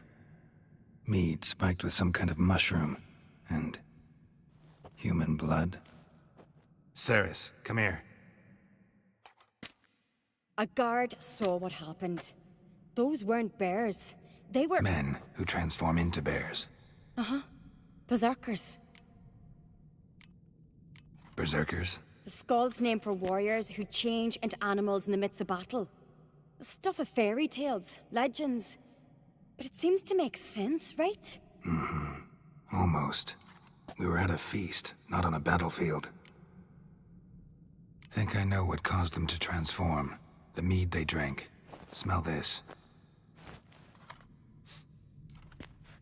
Mead spiked with some kind of mushroom. And human blood. Ceres, come here. A guard saw what happened. Those weren't bears. They were... Men who transform into bears. Uh-huh. Berserkers. Berserkers? The Skald's name for warriors who change into animals in the midst of battle. The stuff of fairy tales, legends. But it seems to make sense, right? Mm-hmm. Almost. We were at a feast, not on a battlefield. Think I know what caused them to transform. The mead they drank. Smell this.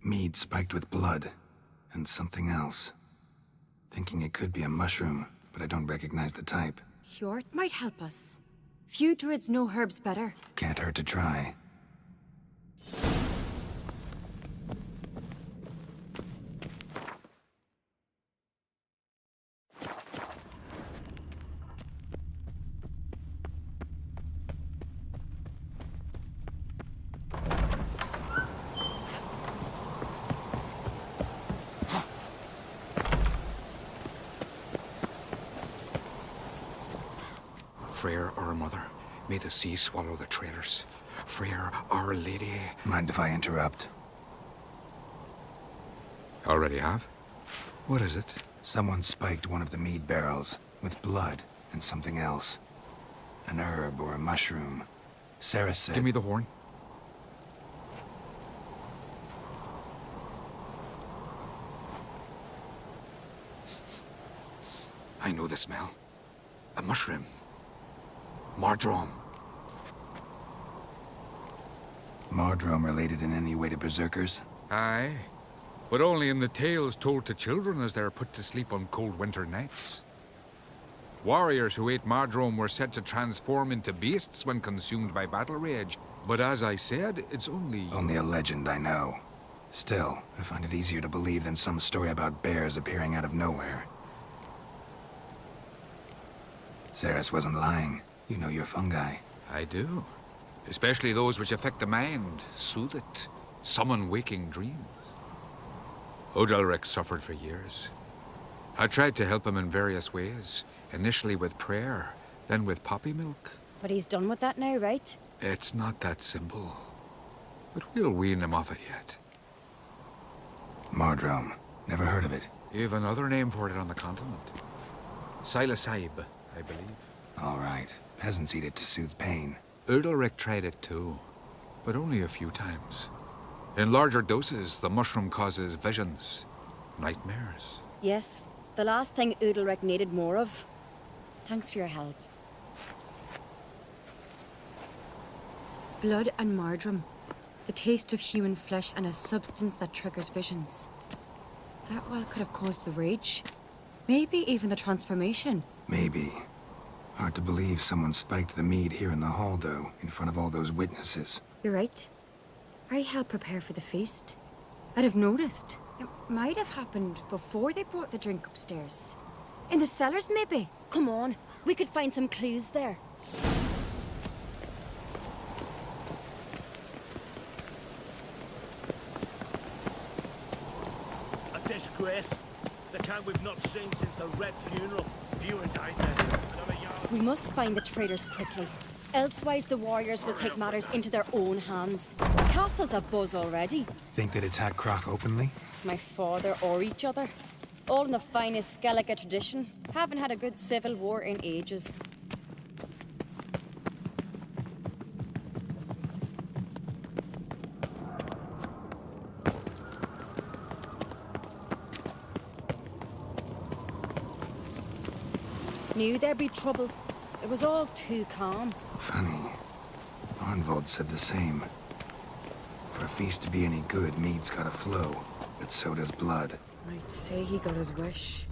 Mead spiked with blood. And something else. Thinking it could be a mushroom, but I don't recognize the type. Hjort might help us. Few druids know herbs better. Can't hurt to try. Freyr, our mother, may the sea swallow the traitors. Freyr, our lady. Mind if I interrupt? Already have? What is it? Someone spiked one of the mead barrels with blood and something else. An herb or a mushroom. Sarah said... Give me the horn. I know the smell. A mushroom. Mardrome. Mardrome related in any way to berserkers? Aye. But only in the tales told to children as they're put to sleep on cold winter nights. Warriors who ate Mardrome were said to transform into beasts when consumed by battle rage. But as I said, it's only... Only a legend, I know. Still, I find it easier to believe than some story about bears appearing out of nowhere. Ceres wasn't lying. You know your fungi. I do. Especially those which affect the mind, soothe it, summon waking dreams. Odalric suffered for years. I tried to help him in various ways, initially with prayer, then with poppy milk. But he's done with that now, right? It's not that simple. But we'll wean him off it yet. Mardrome. Never heard of it. You've another name for it on the continent. Silasib, I believe. All right. Peasants eat it to soothe pain. Udalric tried it too, but only a few times. In larger doses, the mushroom causes visions, nightmares. Yes, the last thing Udalric needed more of. Thanks for your help. Blood and Mardrome. The taste of human flesh and a substance that triggers visions. That well could have caused the rage. Maybe even the transformation. Maybe. Hard to believe someone spiked the mead here in the hall, though, in front of all those witnesses. You're right. I helped prepare for the feast. I'd have noticed. It might have happened before they brought the drink upstairs. In the cellars, maybe. Come on, we could find some clues there. A disgrace. The kind we've not seen since the Red Funeral. Viewer died there. We must find the traitors quickly. Elsewise, the warriors will take matters into their own hands. The castle's abuzz already. Think they'd attack Croc openly? My father or each other. All in the finest Skellige tradition. Haven't had a good civil war in ages. Knew there'd be trouble. It was all too calm. Funny. Arnvold said the same. For a feast to be any good, mead's gotta flow, but so does blood. I'd say he got his wish.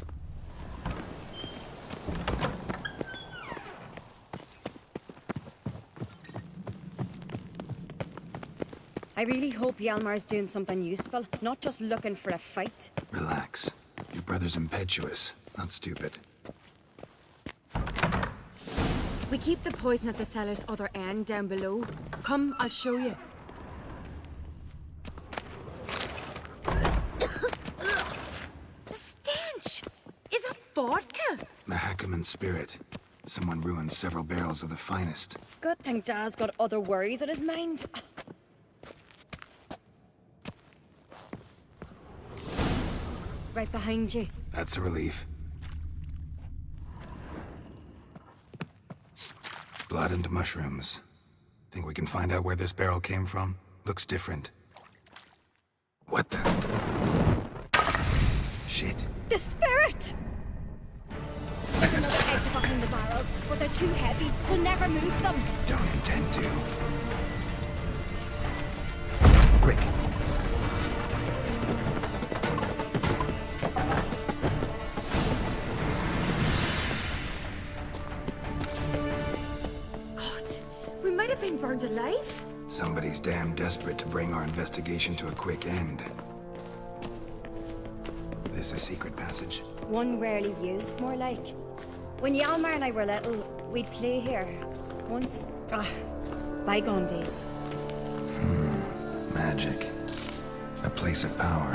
I really hope Hjalmar's doing something useful, not just looking for a fight. Relax. Your brother's impetuous, not stupid. We keep the poison at the cellar's other end down below. Come, I'll show you. The stench! Is that vodka? Mahakaman spirit. Someone ruined several barrels of the finest. Good thing Dad's got other worries on his mind. Right behind you. That's a relief. Blood and mushrooms. Think we can find out where this barrel came from? Looks different. What the? Shit. The spirit! There's another exit behind the barrels, but they're too heavy. We'll never move them. Don't intend to. Quick. have been burned alive. Somebody's damn desperate to bring our investigation to a quick end. This a secret passage? One rarely used, more like. When Yalmar and I were little, we'd play here. Once, bygone days. Magic. A place of power.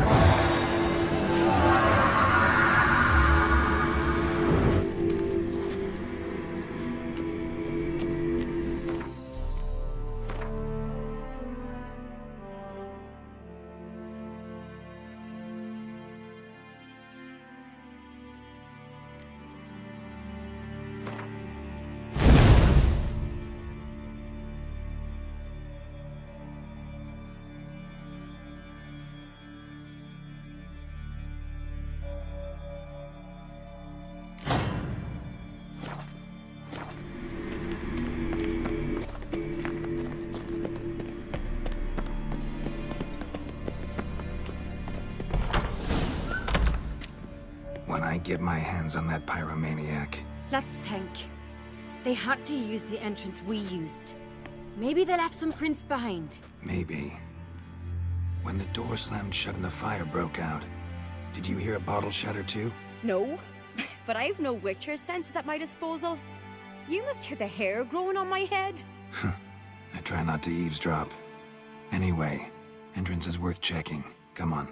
When I get my hands on that pyromaniac, Let's think. They had to use the entrance we used. Maybe they left some prints behind. maybe. When the door slammed shut and the fire broke out, did you hear a bottle shatter too? No, but I've no Witcher senses at my disposal. You must hear the hair growing on my head. I try not to eavesdrop. Anyway, entrance is worth checking. Come on.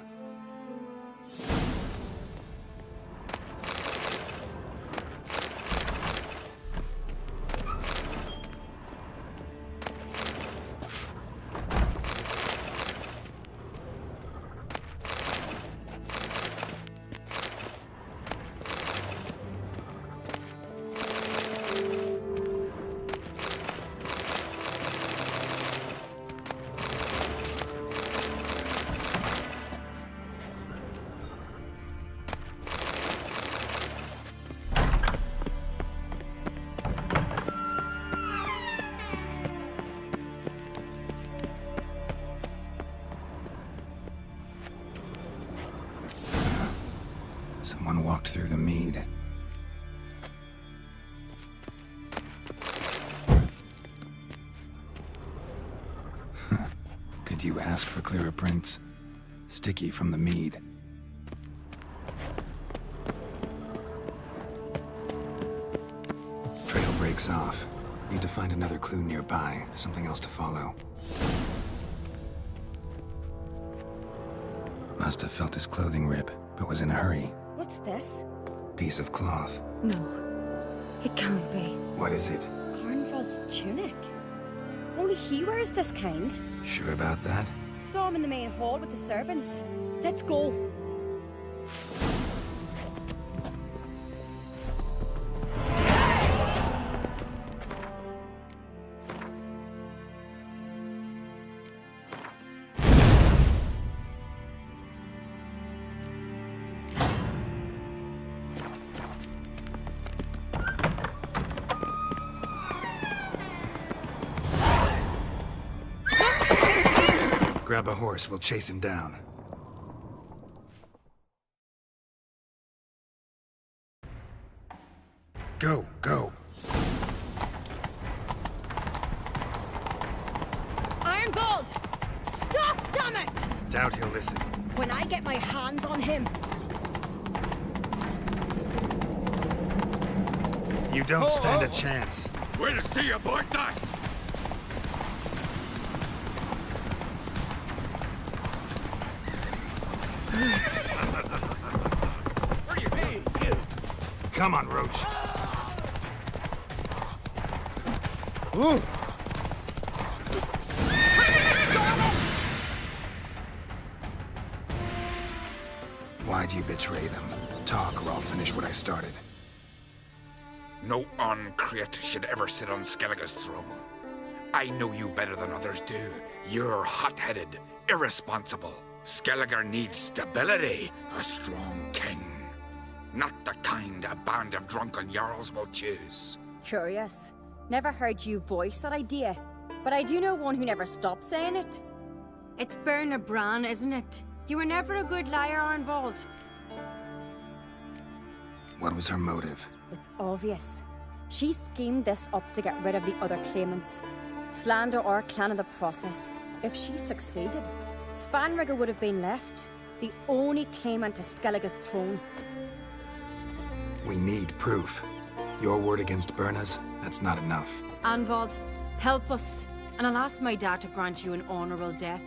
Someone walked through the mead. Could you ask for clearer prints? Sticky from the mead. Trail breaks off. Need to find another clue nearby. Something else to follow. Must have felt his clothing rip, but was in a hurry. What's this? Piece of cloth. No, it can't be. What is it? Arnvald's tunic. Only he wears this kind. Sure about that? Saw him in the main hall with the servants. Let's go. Grab a horse, we'll chase him down. Go, go. Ironbolt! Stop, damn it! Doubt he'll listen. When I get my hands on him. You don't stand a chance. We'll see about that! Come on, Roach. Ooh. Why'd you betray them? Talk or I'll finish what I started. No Uncreate should ever sit on Skellige's throne. I know you better than others do. You're hot-headed, irresponsible. Skellige needs stability, a strong king. Not the kind a band of drunken jarls will choose. Curious. Never heard you voice that idea. But I do know one who never stops saying it. It's Berna Bran, isn't it? You were never a good liar, Arnvald. What was her motive? It's obvious. She schemed this up to get rid of the other claimants. Slander our clan in the process. If she succeeded, Svanrigger would have been left, the only claimant to Skellige's throne. We need proof. Your word against Birna's, that's not enough. Anvald, help us, and I'll ask my dad to grant you an honorable death.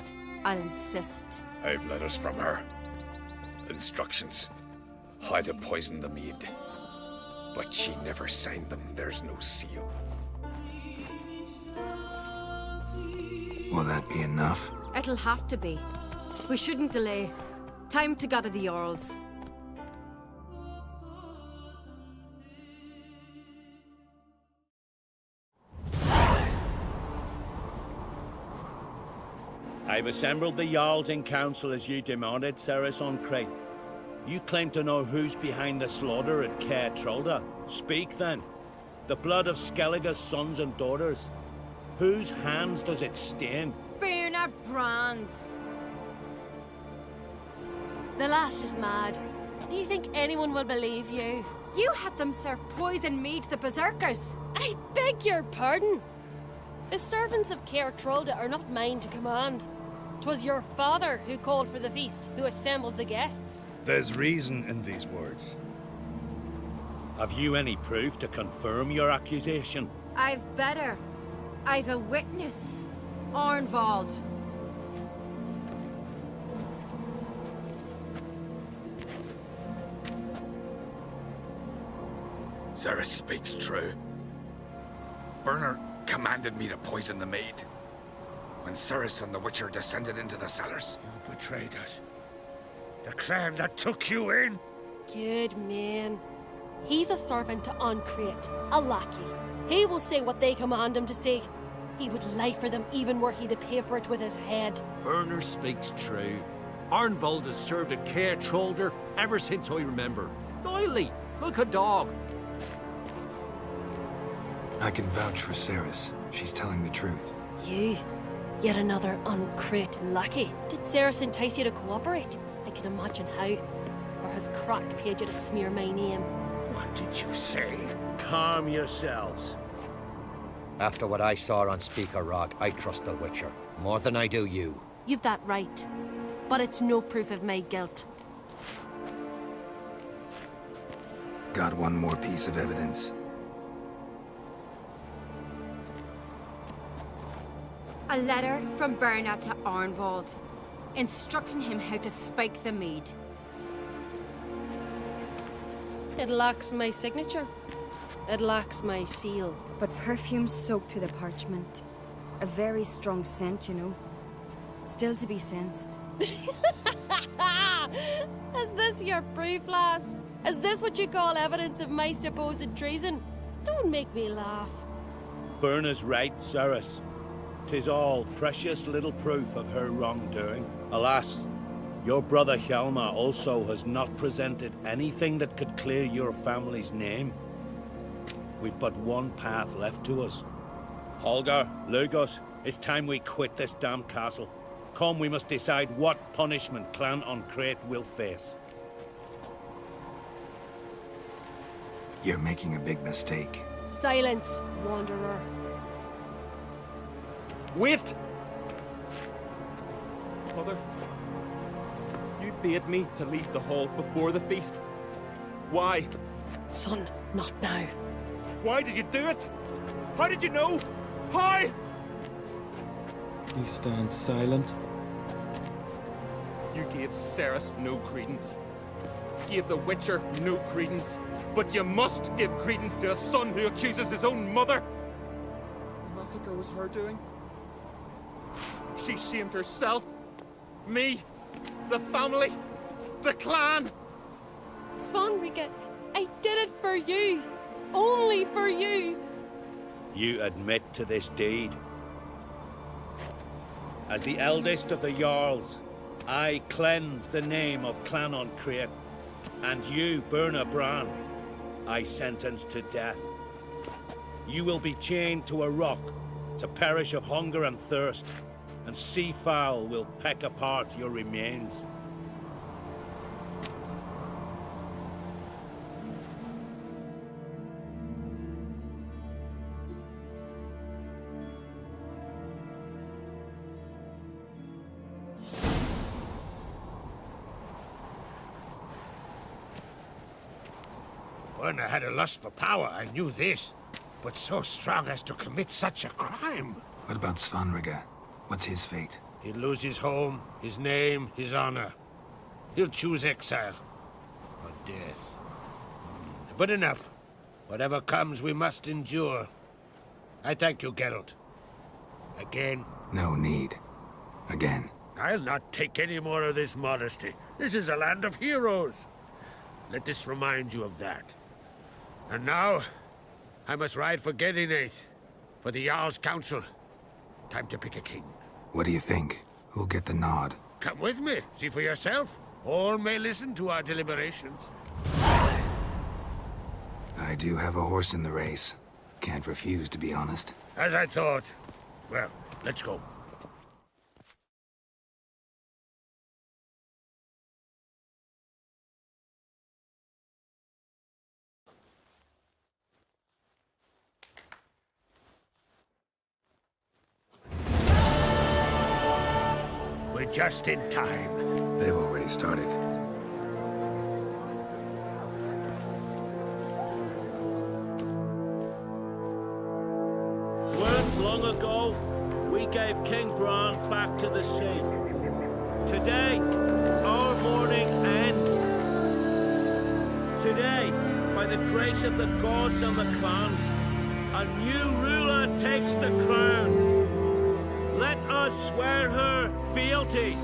I'll insist. I've letters from her. Instructions. How to poison the mead. But she never signed them. There's no seal. Will that be enough? It'll have to be. We shouldn't delay. Time to gather the Jarls. I've assembled the Jarls in council as you demanded, Ceres on Crate. You claim to know who's behind the slaughter at Caer Trolda. Speak then. The blood of Skellige's sons and daughters. Whose hands does it stain? Birna Brands. The lass is mad. Do you think anyone will believe you? You had them serve poison mead to the berserkers. I beg your pardon. The servants of Caer Trolda are not mine to command. 'Twas your father who called for the feast, who assembled the guests. There's reason in these words. Have you any proof to confirm your accusation? I've better. I've a witness. Arnvald. Ceres speaks true. Birna commanded me to poison the maid. When Ceres and the Witcher descended into the cellars. You betrayed us. The clan that took you in. Good man. He's a servant to Ancrate, a lackey. He will say what they command him to say. He would lie for them even were he to pay for it with his head. Birna speaks true. Arnvald has served at Caer Trolder ever since I remember. Doily, look a dog. I can vouch for Ceres. She's telling the truth. You? Yet another Ancrate lackey. Did Ceres entice you to cooperate? I can imagine how. Or has Crack paid you to smear my name? What did you say? Calm yourselves. After what I saw on Speaker Rock, I trust the Witcher. More than I do you. You've that right. But it's no proof of my guilt. Got one more piece of evidence. A letter from Birna to Arnvald, instructing him how to spike the mead. It lacks my signature. It lacks my seal. But perfume soaked through the parchment. A very strong scent, you know. Still to be sensed. Is this your proof, lass? Is this what you call evidence of my supposed treason? Don't make me laugh. Birna's right, Ceres. 'Tis all precious little proof of her wrongdoing. Alas, your brother Hjalmar also has not presented anything that could clear your family's name. We've but one path left to us. Holger, Lugos, it's time we quit this damn castle. Come, we must decide what punishment Clan Ancrate will face. You're making a big mistake. Silence, wanderer. Wait! Mother, you bade me to leave the hall before the feast. Why? Son, not now. Why did you do it? How did you know? How? He stands silent. You gave Ceres no credence. Gave the Witcher no credence. But you must give credence to a son who accuses his own mother. The massacre was her doing. She shamed herself, me, the family, the clan. Svanrigger, I did it for you. Only for you. You admit to this deed. As the eldest of the Jarls, I cleanse the name of Clan Ancrate, and you, Birna Bran, I sentence to death. You will be chained to a rock to perish of hunger and thirst, and sea fowl will peck apart your remains. When I had a lust for power, I knew this. But so strong as to commit such a crime. What about Svanrige? What's his fate? He'll lose his home, his name, his honor. He'll choose exile. Or death. But enough. Whatever comes, we must endure. I thank you, Geralt. Again. No need. Again. I'll not take any more of this modesty. This is a land of heroes. Let this remind you of that. And now, I must ride for Gedinath, for the Jarl's council. Time to pick a king. What do you think? Who'll get the nod? Come with me, see for yourself. All may listen to our deliberations. I do have a horse in the race. Can't refuse, to be honest. As I thought. Well, let's go. We're just in time. They've already started. Weren't long ago, we gave King Bran back to the sea. Today, our mourning ends. Today, by the grace of the gods and the clans, a new ruler takes the crown. Let us swear her fealty.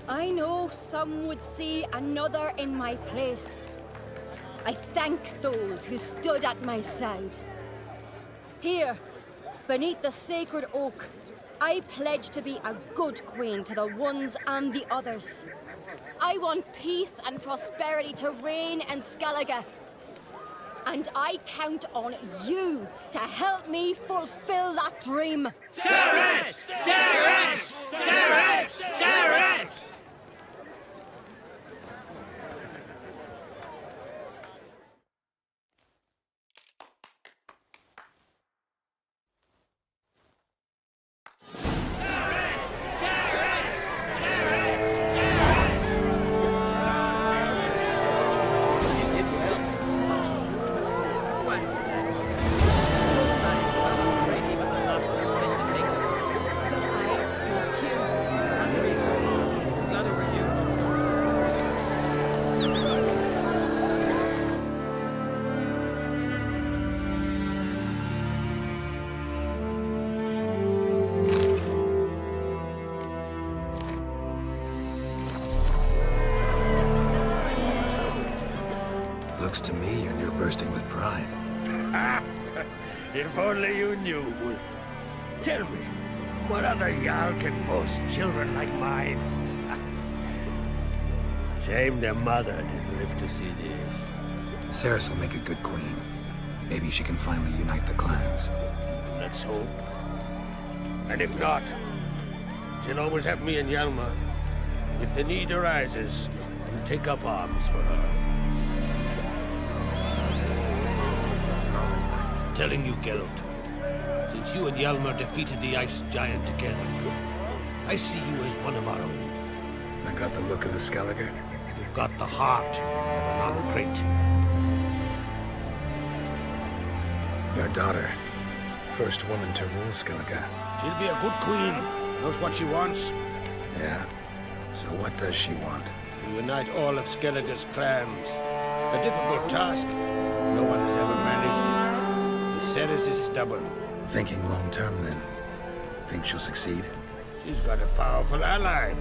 I know some would see another in my place. I thank those who stood at my side. Here, beneath the sacred oak, I pledge to be a good queen to the ones and the others. I want peace and prosperity to reign in Skellige. And I count on you to help me fulfill that dream. Ceres! Ceres! Ceres! Ceres! Looks to me you're near bursting with pride. If only you knew, Wolf. Tell me, what other Jarl can boast children like mine? Shame their mother didn't live to see this. Ceres will make a good queen. Maybe she can finally unite the clans. Let's hope. And if not, she'll always have me and Hjalmar. If the need arises, we'll take up arms for her. Telling you, Geralt, since you and Hjalmar defeated the Ice Giant together, I see you as one of our own. I got the look of a Skellige. You've got the heart of an Uncrate. Your daughter, first woman to rule Skellige. She'll be a good queen. Knows what she wants. Yeah. So what does she want? To unite all of Skellige's clans. A difficult task. No one has ever managed it. But Ceres is stubborn. Thinking long term, then. Think she'll succeed? She's got a powerful ally. In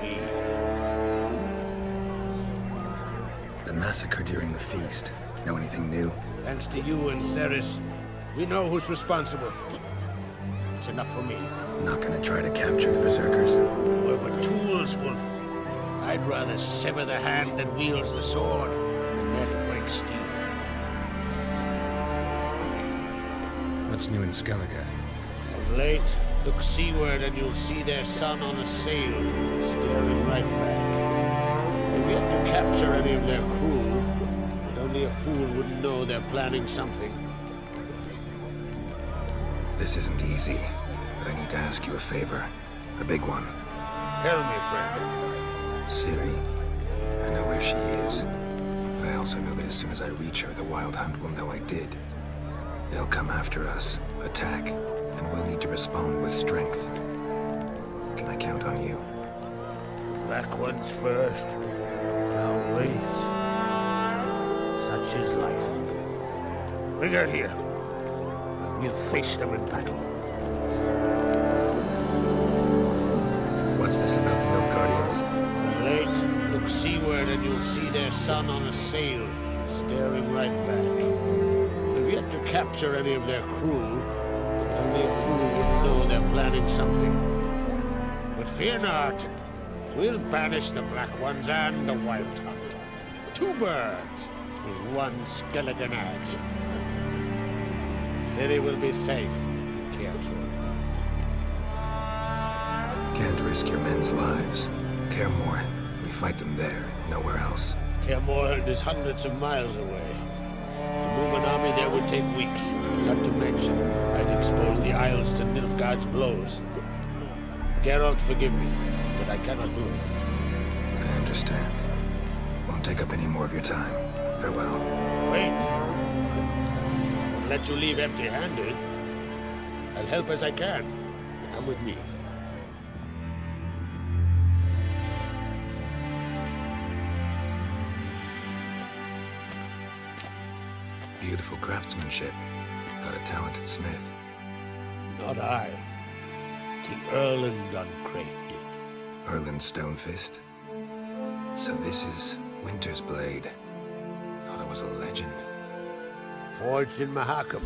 me. The massacre during the feast. Know anything new? Thanks to you and Ceres, we know who's responsible. It's enough for me. Not gonna try to capture the berserkers? They were but tools, Wolf. I'd rather sever the hand that wields the sword than merely break steel. What's new in Skellige? Of late, Look seaward and you'll see their sun on a sail, staring right back. We've yet to capture any of their crew, but only a fool wouldn't know they're planning something. This isn't easy, but I need to ask you a favor. A big one. Tell me, friend. Ciri. I know where she is, but I also know that as soon as I reach her, the Wild Hunt will know I did. They'll come after us, attack, and we'll need to respond with strength. Can I count on you? The Black Ones first. Now wait. Such is life. Bring her here, and we'll face them in battle. What's this about the Nilfgaardians? Late. Look seaward and you'll see their sun on a sail, staring right back. We've yet to capture any of their crew, but only a fool would know they're planning something. But fear not. We'll banish the Black Ones and the Wild Hunt. 2 birds with 1 skeleton axe. Ciri will be safe, Kaer Can't risk your men's lives. Kaer Morhen. We fight them there, nowhere else. Kaer Morhen is hundreds of miles away. To move an army there would take weeks. Not to mention, I'd expose the Isles to Nilfgaard's blows. Geralt, forgive me, but I cannot do it. I understand. Won't take up any more of your time. Farewell. Wait. I won't let you leave empty-handed. I'll help as I can. Come with me. Beautiful craftsmanship. Got a talented smith. Not I. King Erland Uncrate did. Erland Stonefist. So this is Winter's Blade. Thought it was a legend. Forged in Mahakam.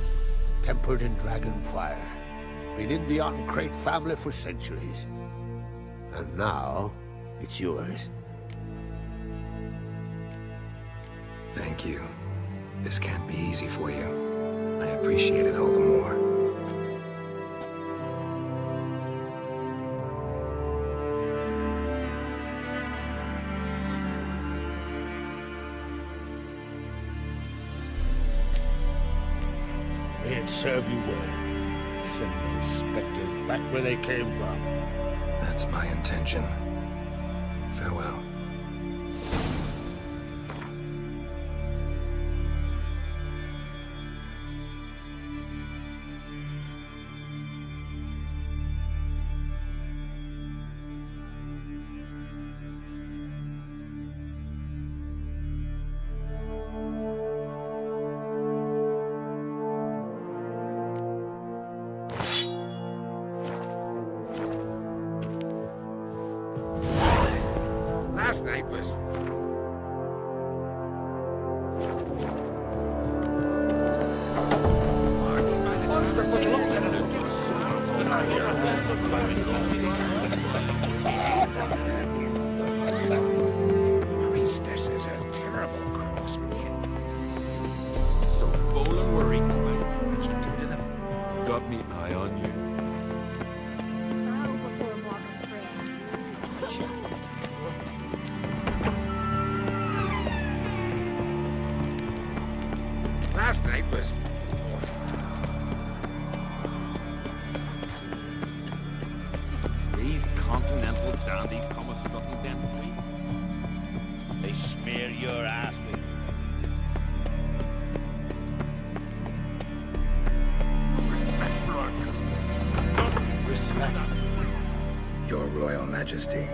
Tempered in dragon fire. Been in the Uncrate family for centuries. And now, it's yours. Thank you. This can't be easy for you. I appreciate it all the more. May it serve you well. Send those specters back where they came from. That's my intention. Farewell. Last night was... Priestess is a terrible cross with you. So full and worried. What'd you do to them? Got me eye on you. Last night was... These continental dandies come a strutting them tweet. They smear your ass with respect for our customs. Not respect. Your Royal Majesty.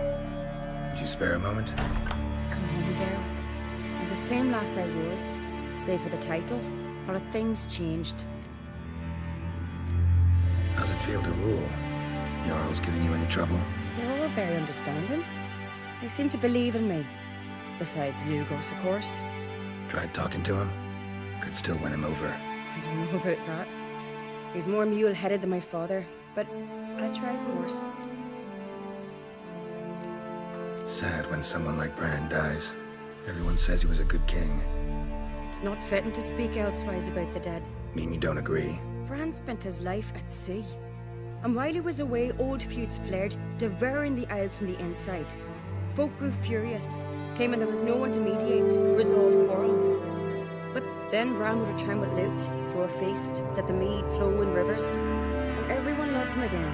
Would you spare a moment? Come home, Geralt. I'm the same lass I was, save for the title. A lot of things changed. How's it feel to rule? Jarl's giving you any trouble? They're all very understanding. They seem to believe in me. Besides Lugos, of course. Tried talking to him? Could still win him over. I don't know about that. He's more mule-headed than my father, but I'll try, of course. Sad when someone like Bran dies. Everyone says he was a good king. It's not fitting to speak elsewise about the dead. Mean you don't agree? Bran spent his life at sea. And while he was away, old feuds flared, devouring the Isles from the inside. Folk grew furious, claiming there was no one to mediate, resolve quarrels. But then Bran would return with loot, throw a feast, let the mead flow in rivers, and everyone loved him again.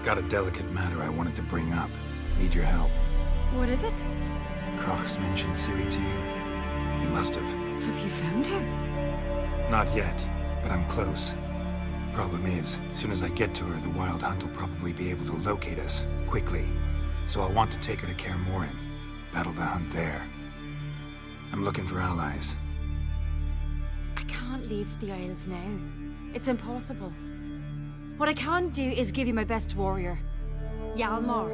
Got a delicate matter I wanted to bring up. Need your help. What is it? Croc's mentioned Ciri to you. He must have. Have you found her? Not yet, but I'm close. Problem is, as soon as I get to her, the Wild Hunt will probably be able to locate us, quickly. So I'll want to take her to Kaer Morhen. Battle the hunt there. I'm looking for allies. I can't leave the Isles now. It's impossible. What I can do is give you my best warrior, Hjalmar.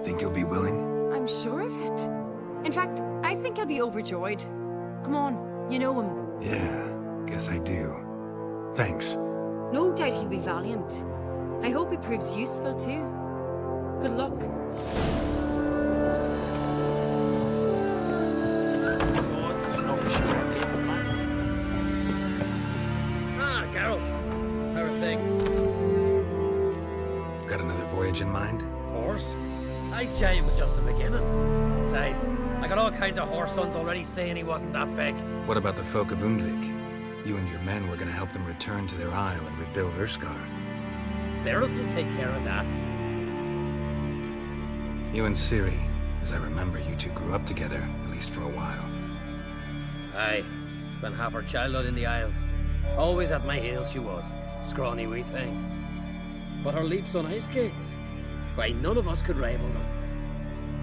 Think you'll be willing? I'm sure of it. In fact, I think I'll be overjoyed. Come on, you know him. Yeah, guess I do. Thanks. No doubt he'll be valiant. I hope he proves useful too. Good luck. Ah, Geralt. How are things? Got another voyage in mind? Of course. Ice Giant was just the beginning. Besides, I got all kinds of horse sons already saying he wasn't that big. What about the folk of Undvik? You and your men were gonna help them return to their isle and rebuild Urskar. Cerys will take care of that. You and Ciri, as I remember, you two grew up together, at least for a while. Aye. Spent half her childhood in the Isles. Always at my heels she was. Scrawny wee thing. But her leaps on ice skates? Why, none of us could rival them.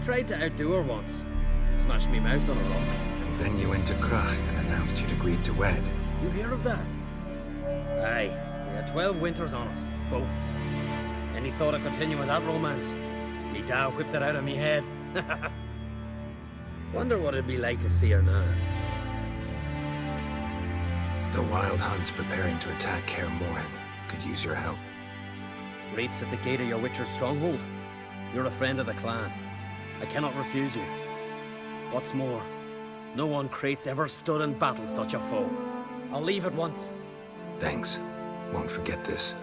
Tried to outdo her once. Smashed me mouth on a rock. And then you went to Krach and announced you'd agreed to wed. You hear of that? Aye. We had 12 winters on us, both. Any thought of continuing that romance? Me Dow whipped it out of me head. Wonder what it'd be like to see her now. The Wild Hunt's preparing to attack Kaer Morhen. Could use your help. Rates at the gate of your Witcher's stronghold. You're a friend of the clan. I cannot refuse you. What's more, no one Crate's ever stood and battled such a foe. I'll leave at once. Thanks. Won't forget this.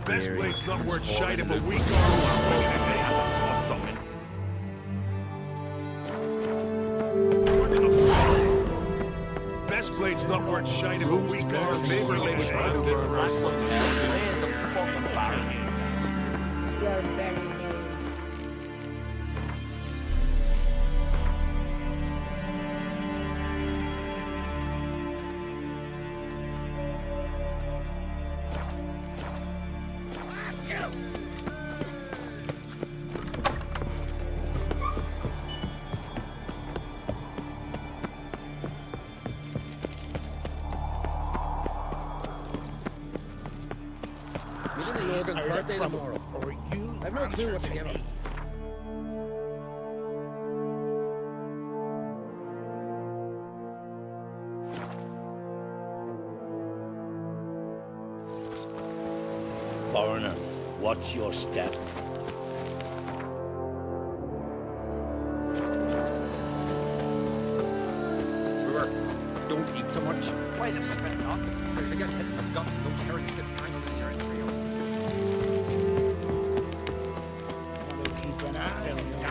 Best blade's not worth shite if a weak Best blade's not worth shite if a weak arm favorably branded for our son's You're very rude. Tomorrow. I've no clue what to give him. Foreigner, watch your step. Brewer, don't eat so much. Why the spit not? You're gonna get hit in the gut and no carrots get tangled in your entrails.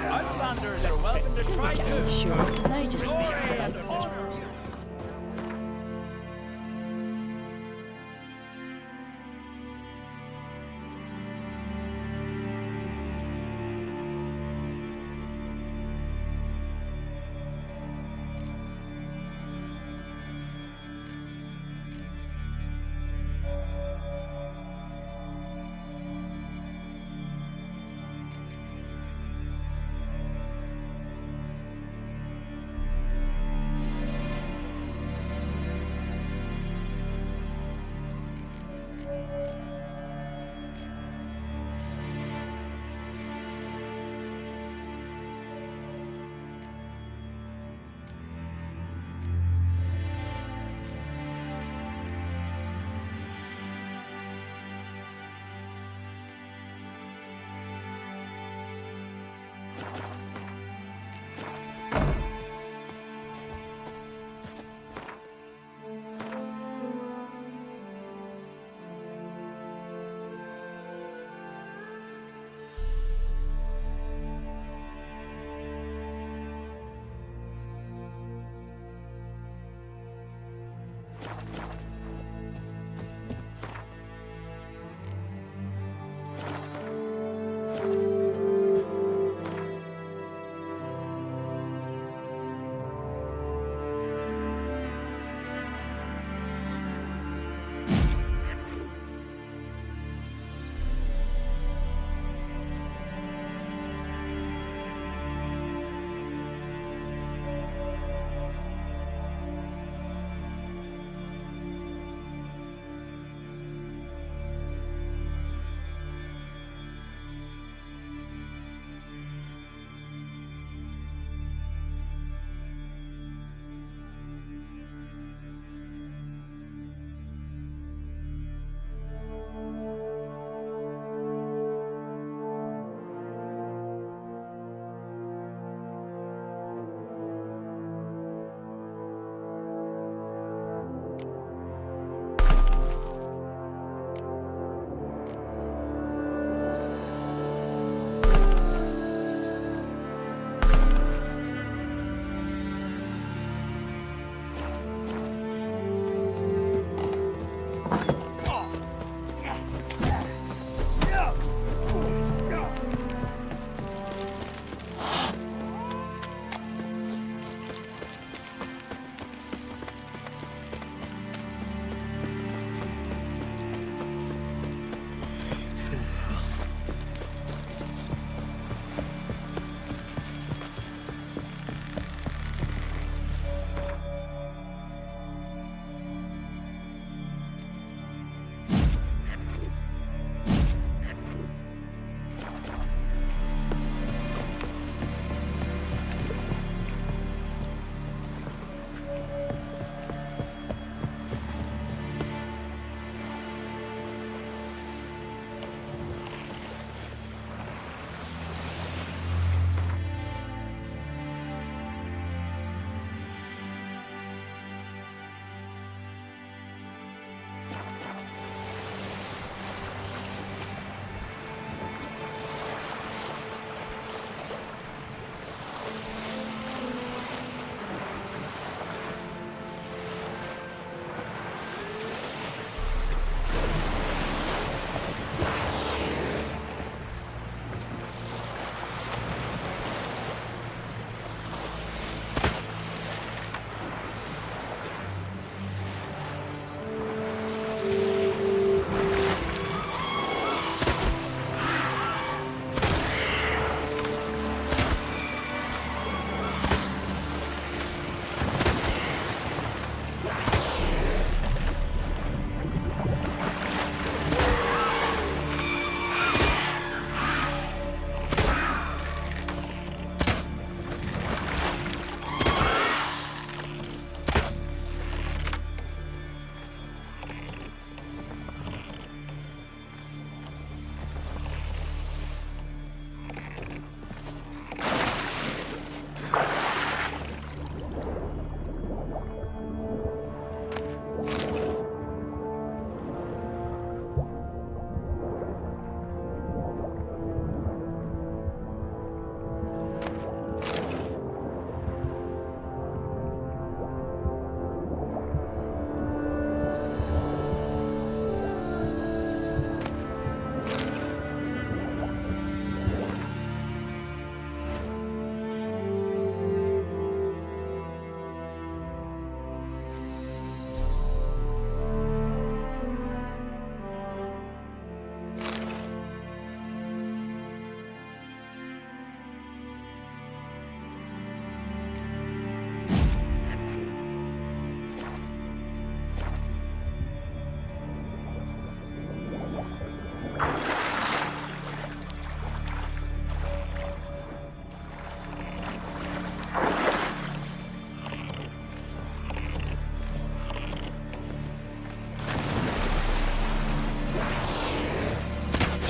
Outlanders are welcome to try too. Sure. Now you just speak sense.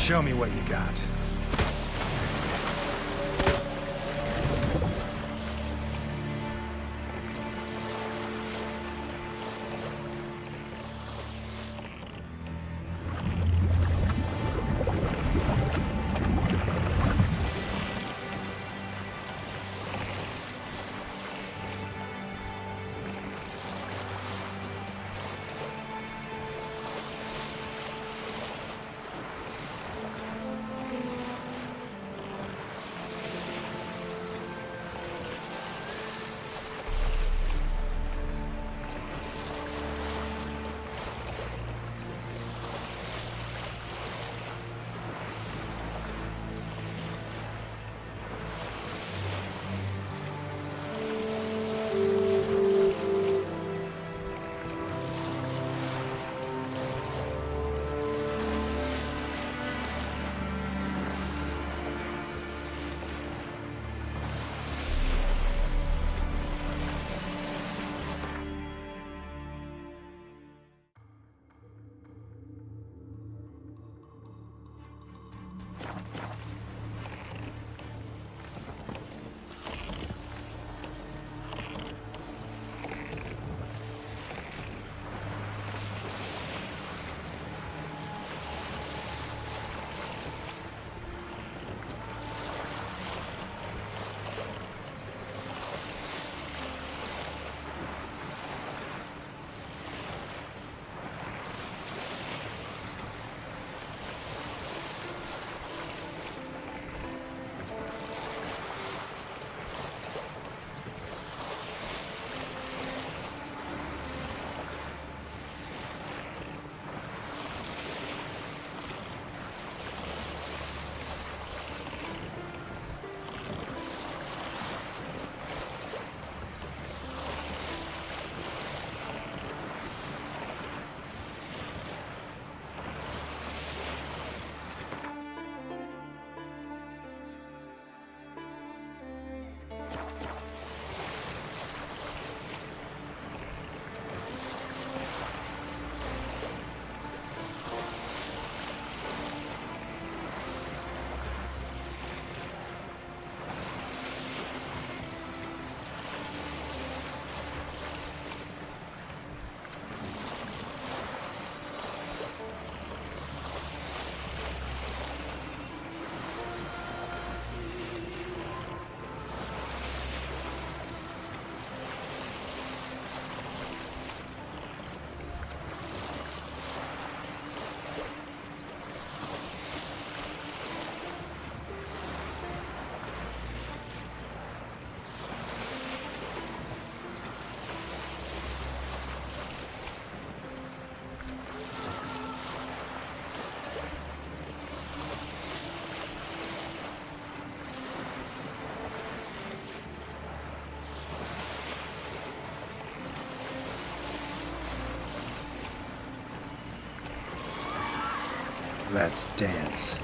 Show me what you got. Let's dance.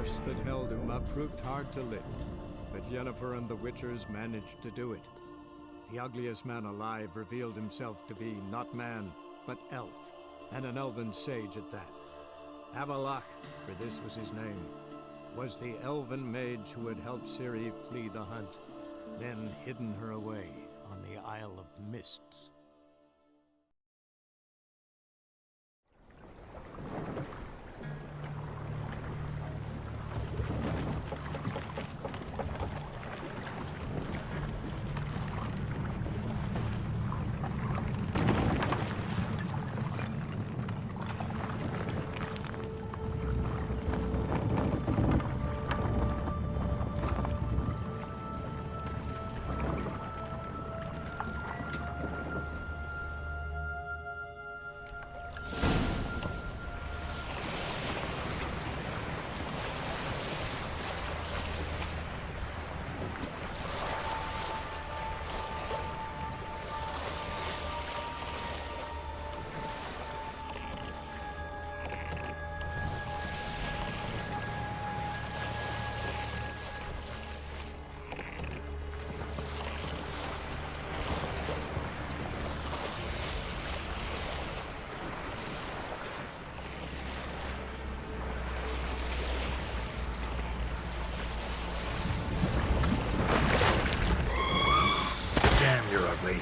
curse that held Uma proved hard to lift, but Yennefer and the Witchers managed to do it. The ugliest man alive revealed himself to be not man, but elf, and an elven sage at that. Avalach, for this was his name, was the elven mage who had helped Ciri flee the hunt, then hidden her away on the Isle of Mists. Damn, you're ugly.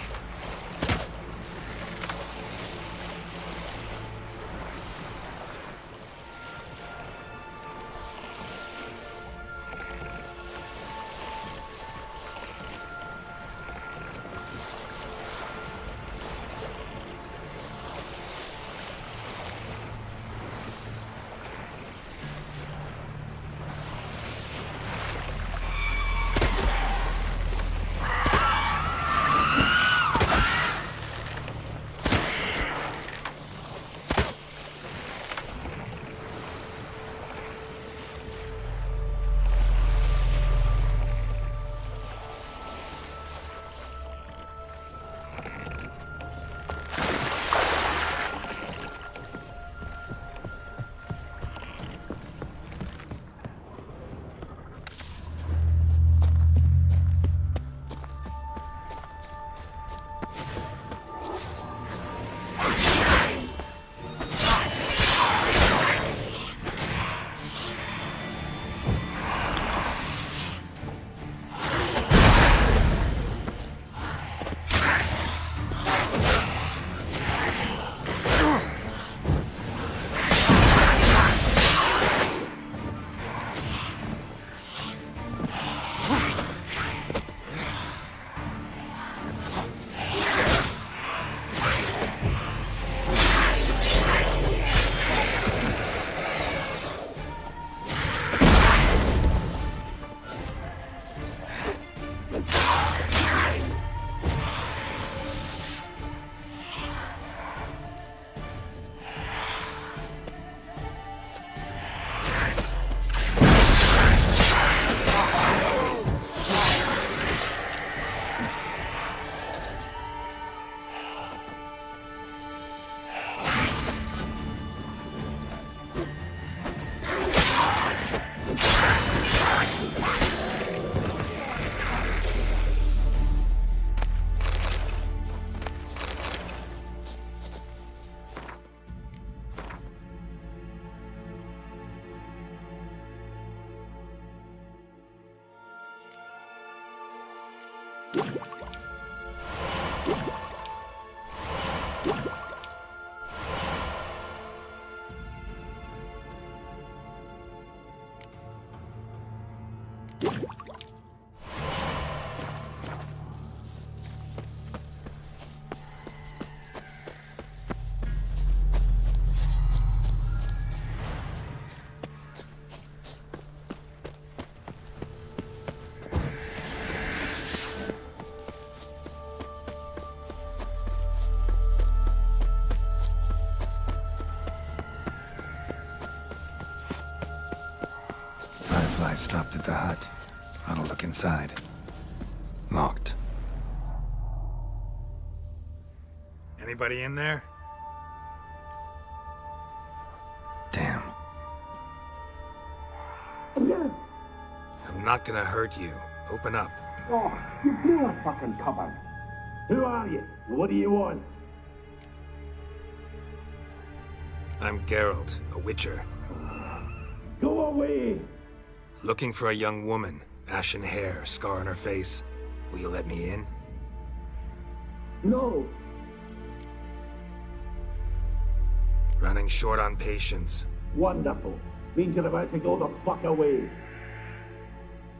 I stopped at the hut. I'll look inside. Locked. Anybody in there? Damn. not gonna hurt you. Open up. Oh, you blew a fucking cover. Who are you? What do you want? I'm Geralt, a witcher. Go away! Looking for a young woman. Ashen hair, scar on her face. Will you let me in? No. Running short on patience. Wonderful. Means you're about to go the fuck away.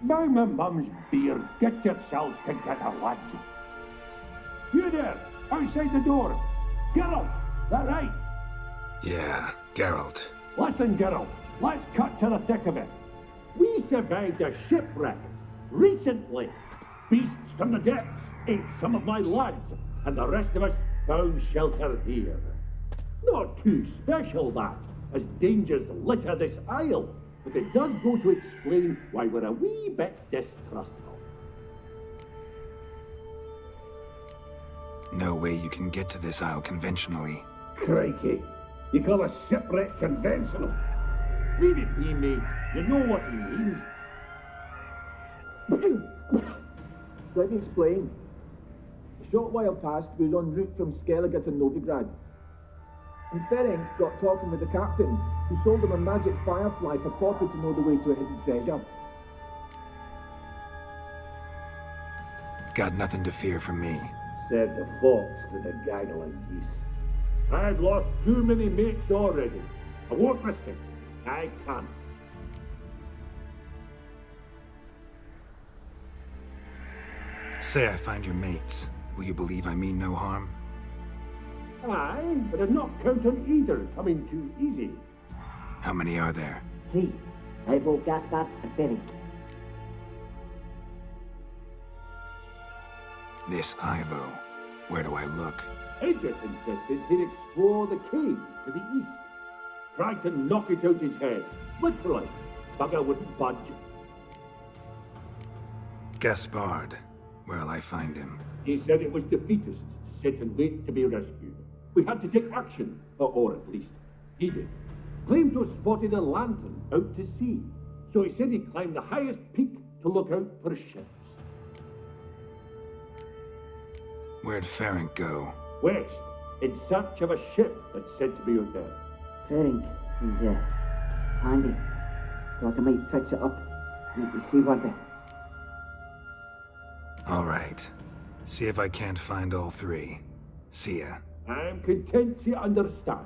By my mum's beard, get yourselves together, lads. You there, outside the door. Geralt, that right? Yeah, Geralt. Listen, Geralt, let's cut to the thick of it. We survived a shipwreck recently. Beasts from the depths ate some of my lads, and the rest of us found shelter here. Not too special, that, as dangers litter this isle, but it does go to explain why we're a wee bit distrustful. No way you can get to this isle conventionally. Crikey, you call a shipwreck conventional? Leave it be, mate. You know what he means. Let me explain. A short while past, we was en route from Skellige to Novigrad. And Ferenc got talking with the captain, who sold him a magic firefly purported to know the way to a hidden treasure. Got nothing to fear from me. Said the fox to the gaggle of geese. I've lost too many mates already. I won't risk it. I can't. Say I find your mates. Will you believe I mean no harm? Aye, but I'd not count on either coming too easy. How many are there? 3. Ivo, Gaspard, and Ferenc. This Ivo. Where do I look? Agent insisted he'd explore the caves to the east. Tried to knock it out his head. Literally. Bugger wouldn't budge. Gaspard. Where'll I find him? He said it was defeatist to sit and wait to be rescued. We had to take action, or at least he did. Claimed to have spotted a lantern out to sea. So he said he'd climb the highest peak to look out for ships. Where'd Ferenc go? West, in search of a ship that's said to be out there. Ferenc is, handy. Thought I might fix it up. Make you see what they... All right. See if I can't find all 3. See ya. I'm content you understand.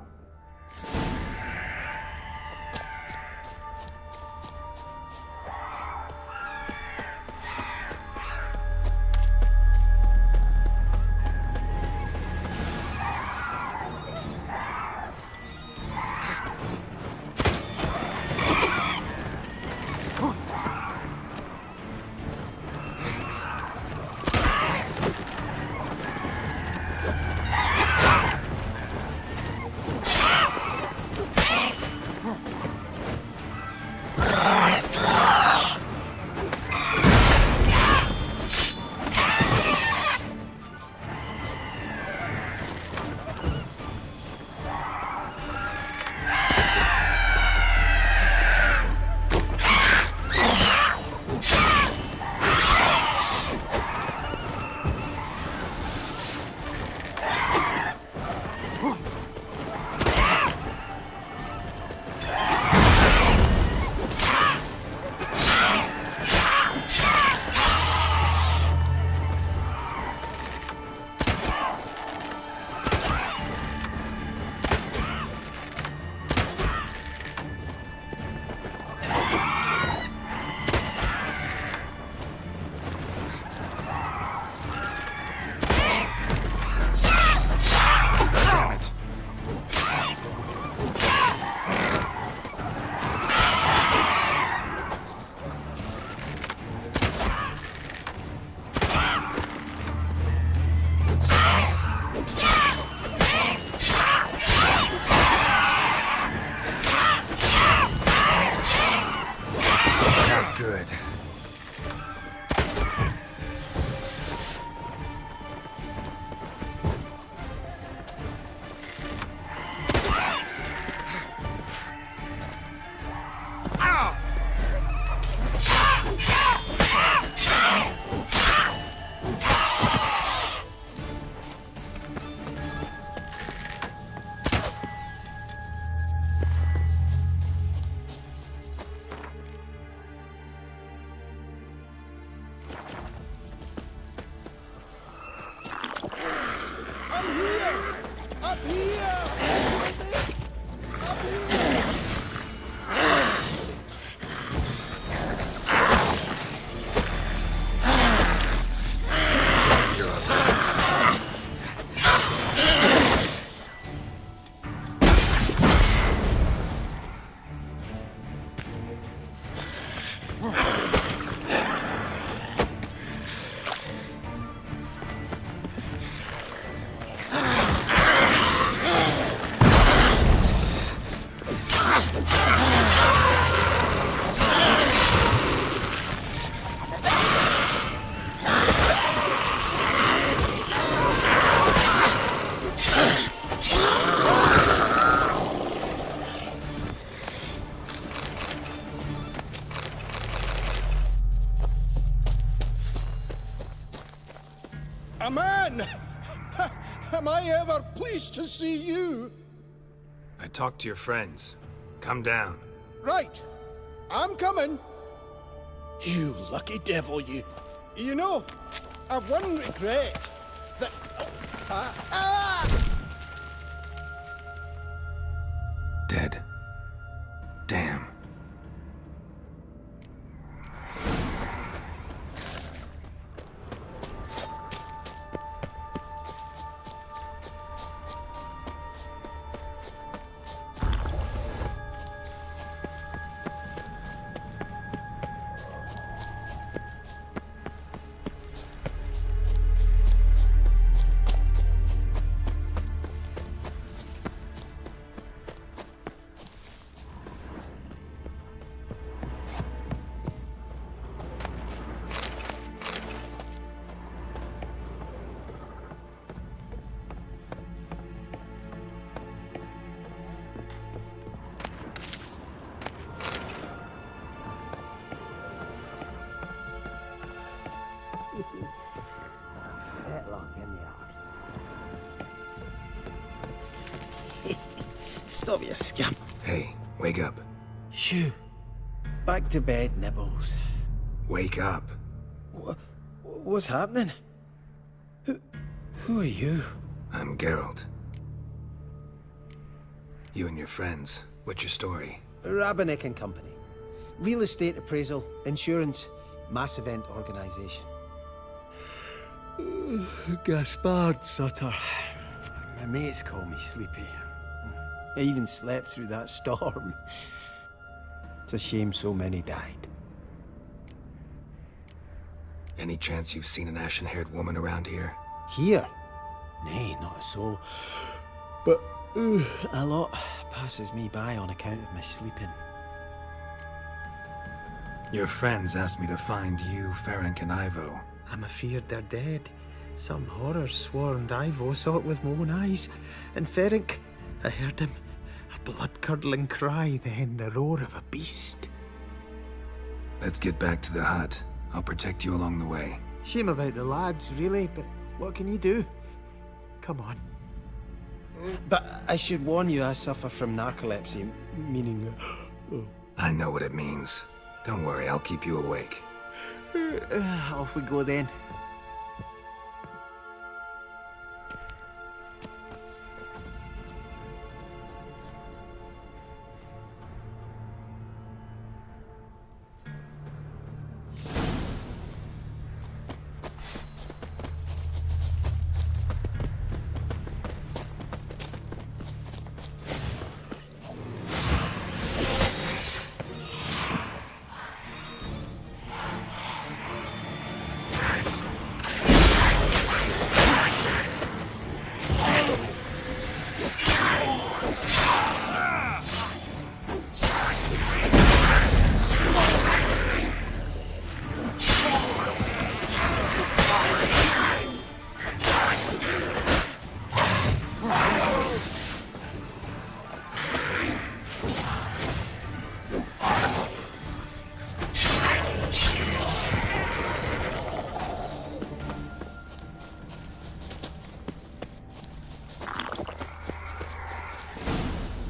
man! Am I ever pleased to see you? I talked to your friends. Come down. Right. I'm coming. You lucky devil, you. You know, I've one regret. That... Dead. Damn. Stop your scum. Hey, wake up. Shoo. Back to bed, Nibbles. Wake up. What's happening? Who are you? I'm Geralt. You and your friends. What's your story? Rabenik and Company. Real estate appraisal, insurance, mass event organization. Gaspard Sutter. My mates call me Sleepy. I even slept through that storm. It's a shame so many died. Any chance you've seen an ashen-haired woman around here? Here? Nay, not a soul. But a lot passes me by on account of my sleeping. Your friends asked me to find you, Ferenc, and Ivo. I'm afeard they're dead. Some horror sworn Ivo saw it with my own eyes. And Ferenc, I heard him. A blood-curdling cry, then the roar of a beast. Let's get back to the hut. I'll protect you along the way. Shame about the lads, really, but what can you do? Come on. But I should warn you, I suffer from narcolepsy, meaning... I know what it means. Don't worry, I'll keep you awake. Off we go then.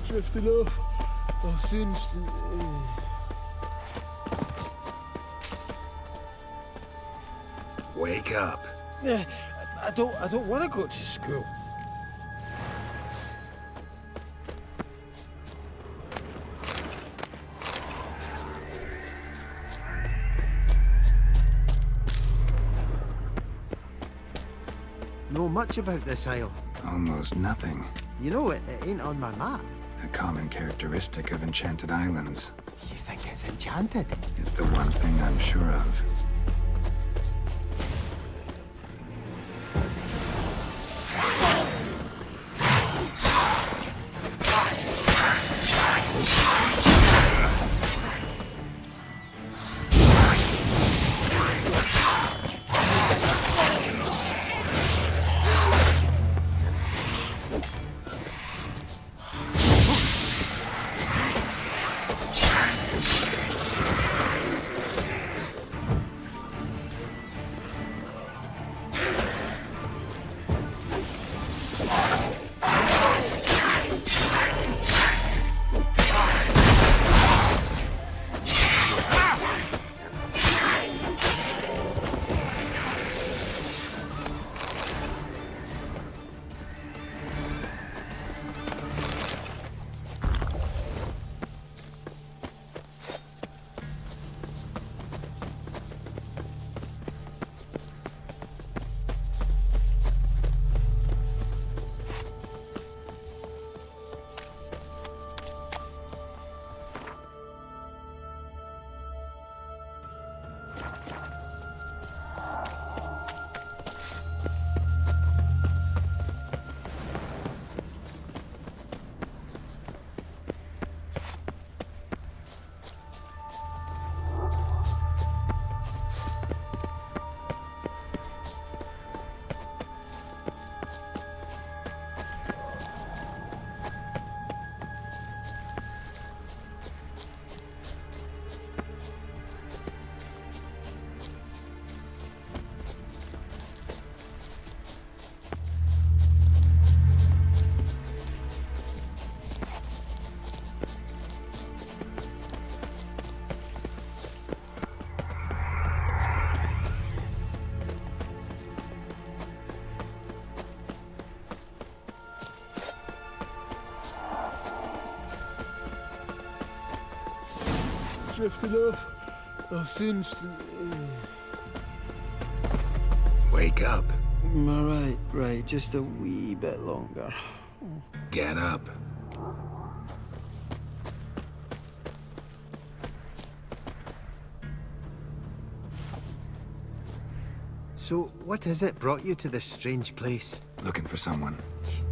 Drifting off. I'll soon. Wake up. I don't want to go to school. Know much about this isle? Almost nothing. You know, it ain't on my map. A common characteristic of enchanted islands. You think it's enchanted? It's the one thing I'm sure of. drifting off. I'll soon. Wake up. Alright, right, just a wee bit longer. Get up. So, what is it brought you to this strange place? Looking for someone.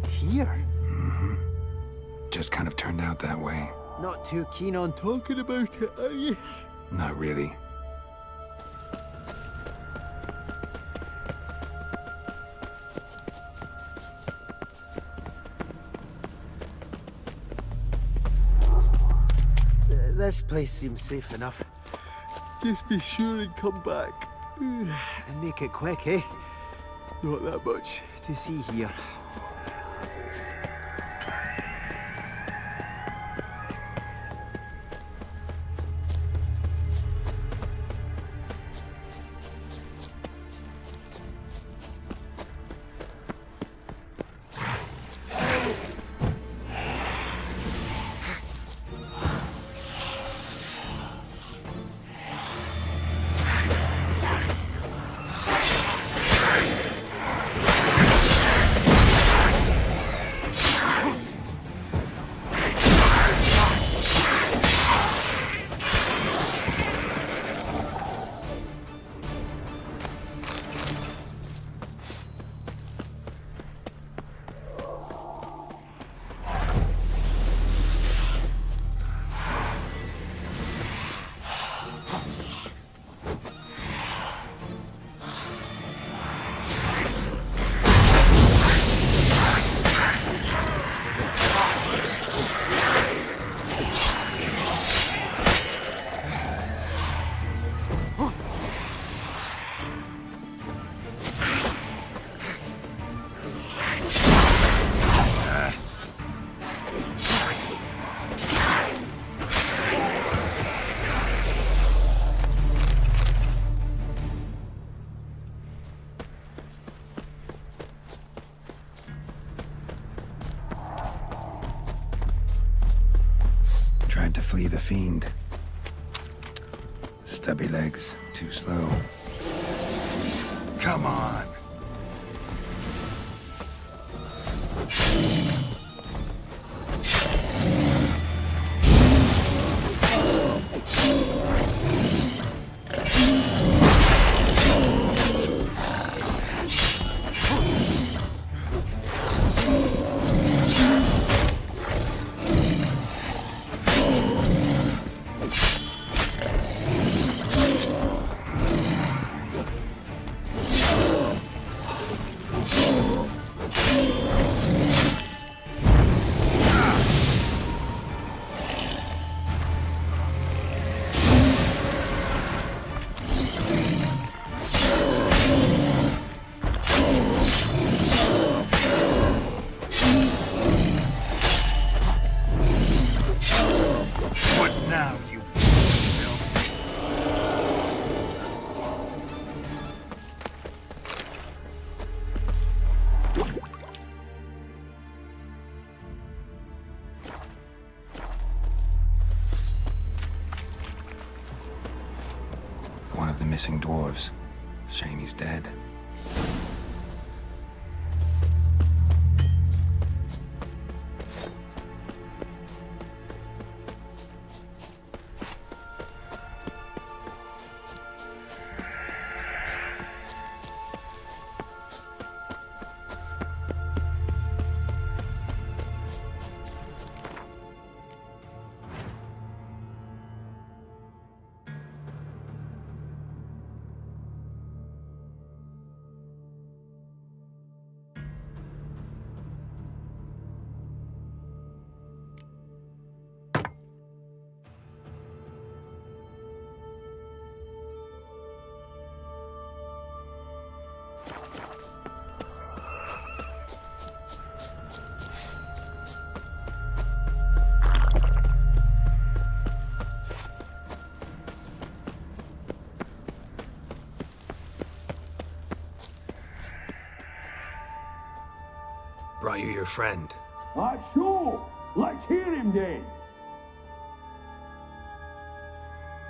Here? Mm-hmm. Just kind of turned out that way. Not too keen on talking about it, are you? Not really. This place seems safe enough. Just be sure and come back. And make it quick, eh? Not that much to see here. Tried to flee the fiend. Stubby legs, too slow. Come on! One of the missing dwarves. Shame he's dead. Brought you your friend. Sure. Let's hear him then.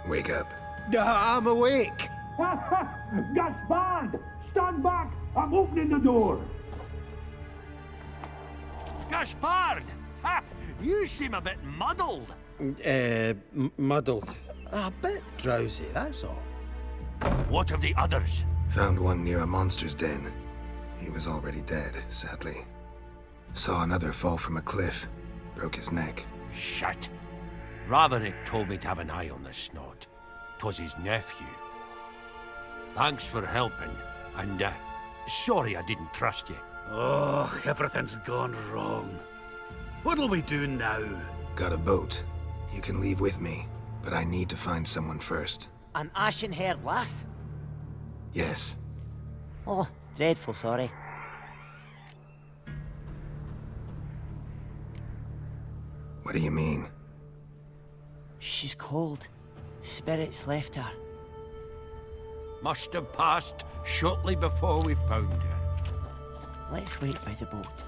Wake up. I'm awake. Gaspard! Stand back! I'm opening the door! Gaspard! Ha! You seem a bit muddled. Muddled. A bit drowsy, that's all. What of the others? Found one near a monster's den. He was already dead, sadly. Saw another fall from a cliff. Broke his neck. Shit. Roberick told me to have an eye on the snot. 'Twas his nephew. Thanks for helping, and sorry I didn't trust you. Oh, everything's gone wrong. What'll we do now? Got a boat. You can leave with me, but I need to find someone first. An ashen-haired lass? Yes. Oh, dreadful sorry. What do you mean? She's cold. Spirits left her. Must have passed shortly before we found her. Let's wait by the boat.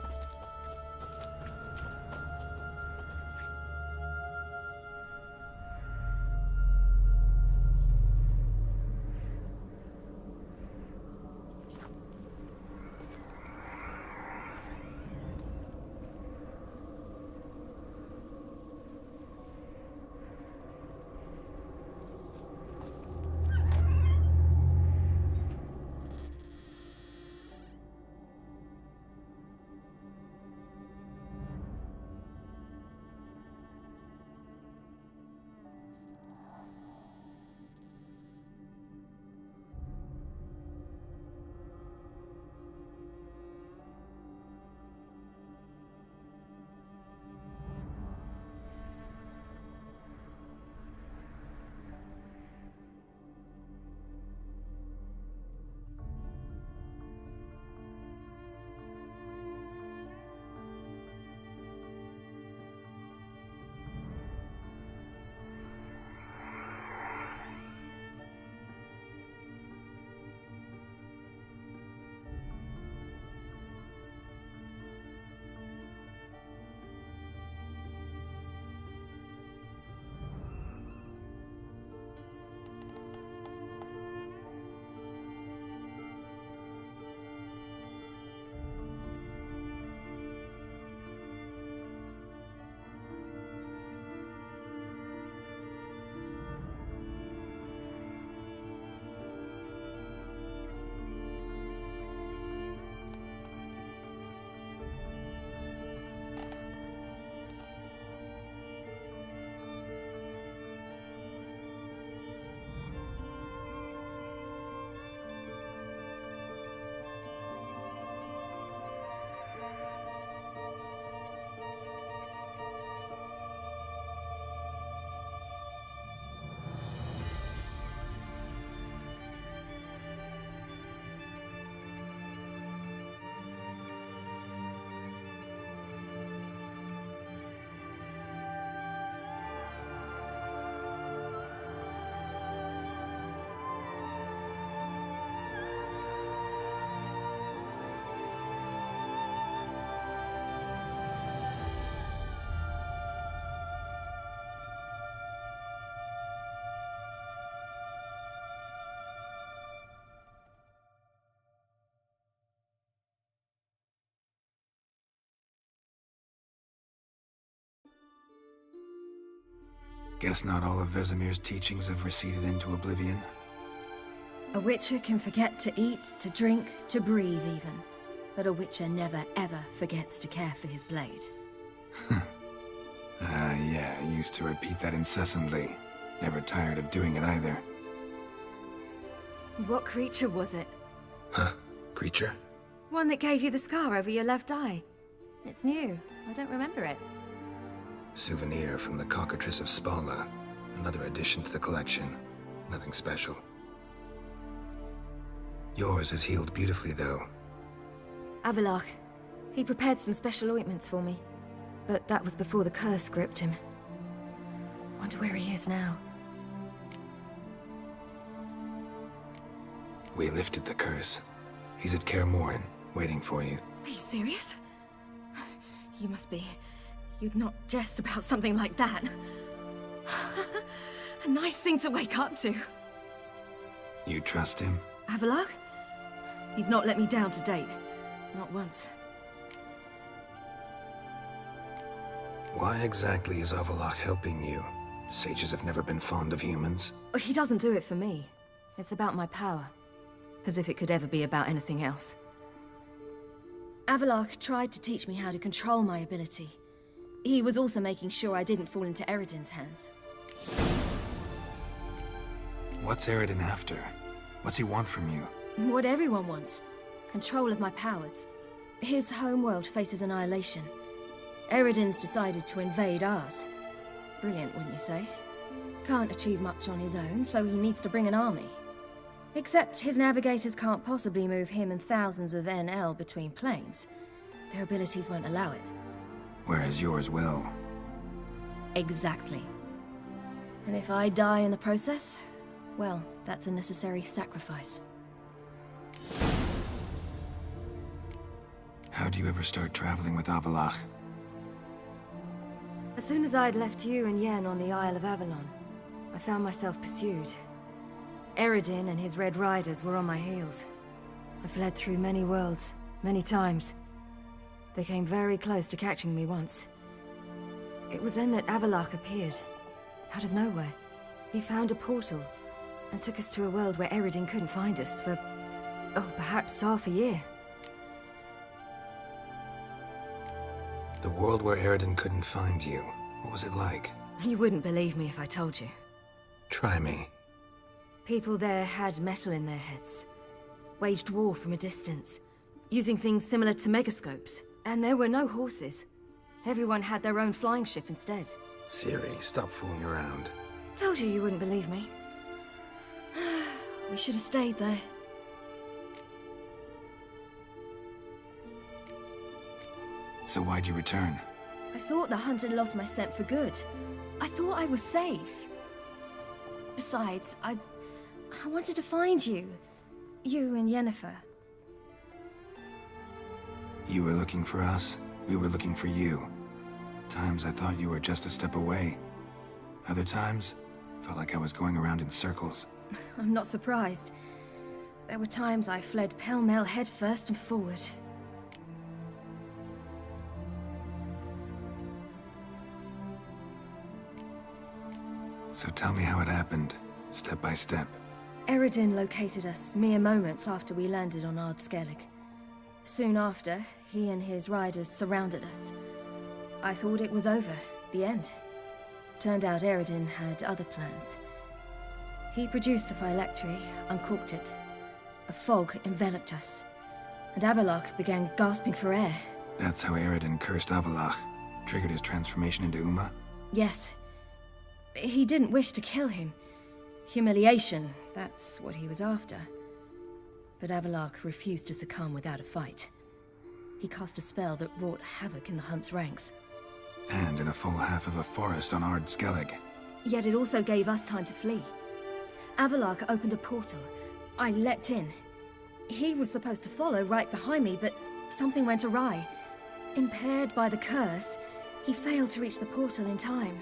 Guess not all of Vesemir's teachings have receded into oblivion. A witcher can forget to eat, to drink, to breathe even. But a witcher never ever forgets to care for his blade. Yeah, I used to repeat that incessantly. Never tired of doing it either. What creature was it? Huh? Creature? One that gave you the scar over your left eye. It's new. I don't remember it. Souvenir from the Cockatrice of Spala. Another addition to the collection. Nothing special. Yours is healed beautifully, though. Avalok. He prepared some special ointments for me. But that was before the curse gripped him. Wonder where he is now. We lifted the curse. He's at Kaer Morhen, waiting for you. Are you serious? You must be. You'd not jest about something like that. A nice thing to wake up to. You trust him? Avalok? He's not let me down to date. Not once. Why exactly is Avalok helping you? Sages have never been fond of humans. He doesn't do it for me. It's about my power. As if it could ever be about anything else. Avalok tried to teach me how to control my ability. He was also making sure I didn't fall into Eredin's hands. What's Eredin after? What's he want from you? What everyone wants. Control of my powers. His homeworld faces annihilation. Eredin's decided to invade ours. Brilliant, wouldn't you say? Can't achieve much on his own, so he needs to bring an army. Except his navigators can't possibly move him and thousands of NL between planes. Their abilities won't allow it. Whereas yours will. Exactly. And if I die in the process, well, that's a necessary sacrifice. How do you ever start traveling with Avalok? As soon as I'd left you and Yen on the Isle of Avalon, I found myself pursued. Eredin and his Red Riders were on my heels. I fled through many worlds, many times. They came very close to catching me once. It was then that Avalok appeared, out of nowhere. He found a portal, and took us to a world where Eredin couldn't find us for, oh, perhaps half a year. The world where Eredin couldn't find you. What was it like? You wouldn't believe me if I told you. Try me. People there had metal in their heads. Waged war from a distance, using things similar to megascopes. And there were no horses. Everyone had their own flying ship instead. Siri, stop fooling around. Told you wouldn't believe me. We should have stayed there. So why'd you return? I thought the hunt had lost my scent for good. I thought I was safe. Besides, I wanted to find you. You and Yennefer. You were looking for us. We were looking for you. Times I thought you were just a step away. Other times, felt like I was going around in circles. I'm not surprised. There were times I fled pell-mell headfirst and forward. So tell me how it happened, step by step. Eredin located us mere moments after we landed on Ard Skellig. Soon after, he and his riders surrounded us. I thought it was over, the end. Turned out Eredin had other plans. He produced the phylactery, uncorked it. A fog enveloped us, and Avalok began gasping for air. That's how Eredin cursed Avalok, triggered his transformation into Uma? Yes. He didn't wish to kill him. Humiliation, that's what he was after. But Avalok refused to succumb without a fight. He cast a spell that wrought havoc in the hunt's ranks. And in a full half of a forest on Ard Skellig. Yet it also gave us time to flee. Avalok opened a portal. I leapt in. He was supposed to follow right behind me, but something went awry. Impaired by the curse, he failed to reach the portal in time.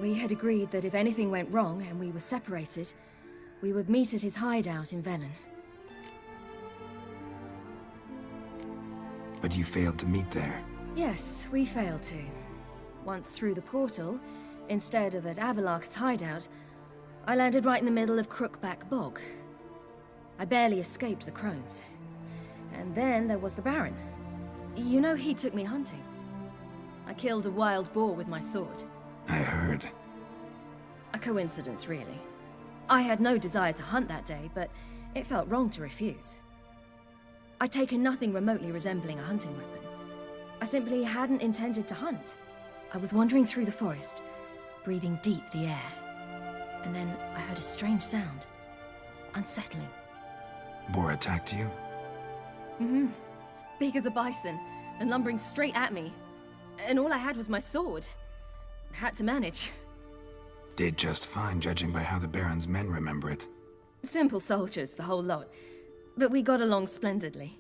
We had agreed that if anything went wrong and we were separated, we would meet at his hideout in Velen. But you failed to meet there. Yes, we failed to. Once through the portal, instead of at Avalok's hideout, I landed right in the middle of Crookback Bog. I barely escaped the crones. And then there was the Baron. You know, he took me hunting. I killed a wild boar with my sword. I heard. A coincidence, really. I had no desire to hunt that day, but it felt wrong to refuse. I'd taken nothing remotely resembling a hunting weapon. I simply hadn't intended to hunt. I was wandering through the forest, breathing deep the air. And then I heard a strange sound. Unsettling. Boar attacked you? Mm-hmm. Big as a bison, and lumbering straight at me. And all I had was my sword. Had to manage. Did just fine, judging by how the Baron's men remember it. Simple soldiers, the whole lot. But we got along splendidly.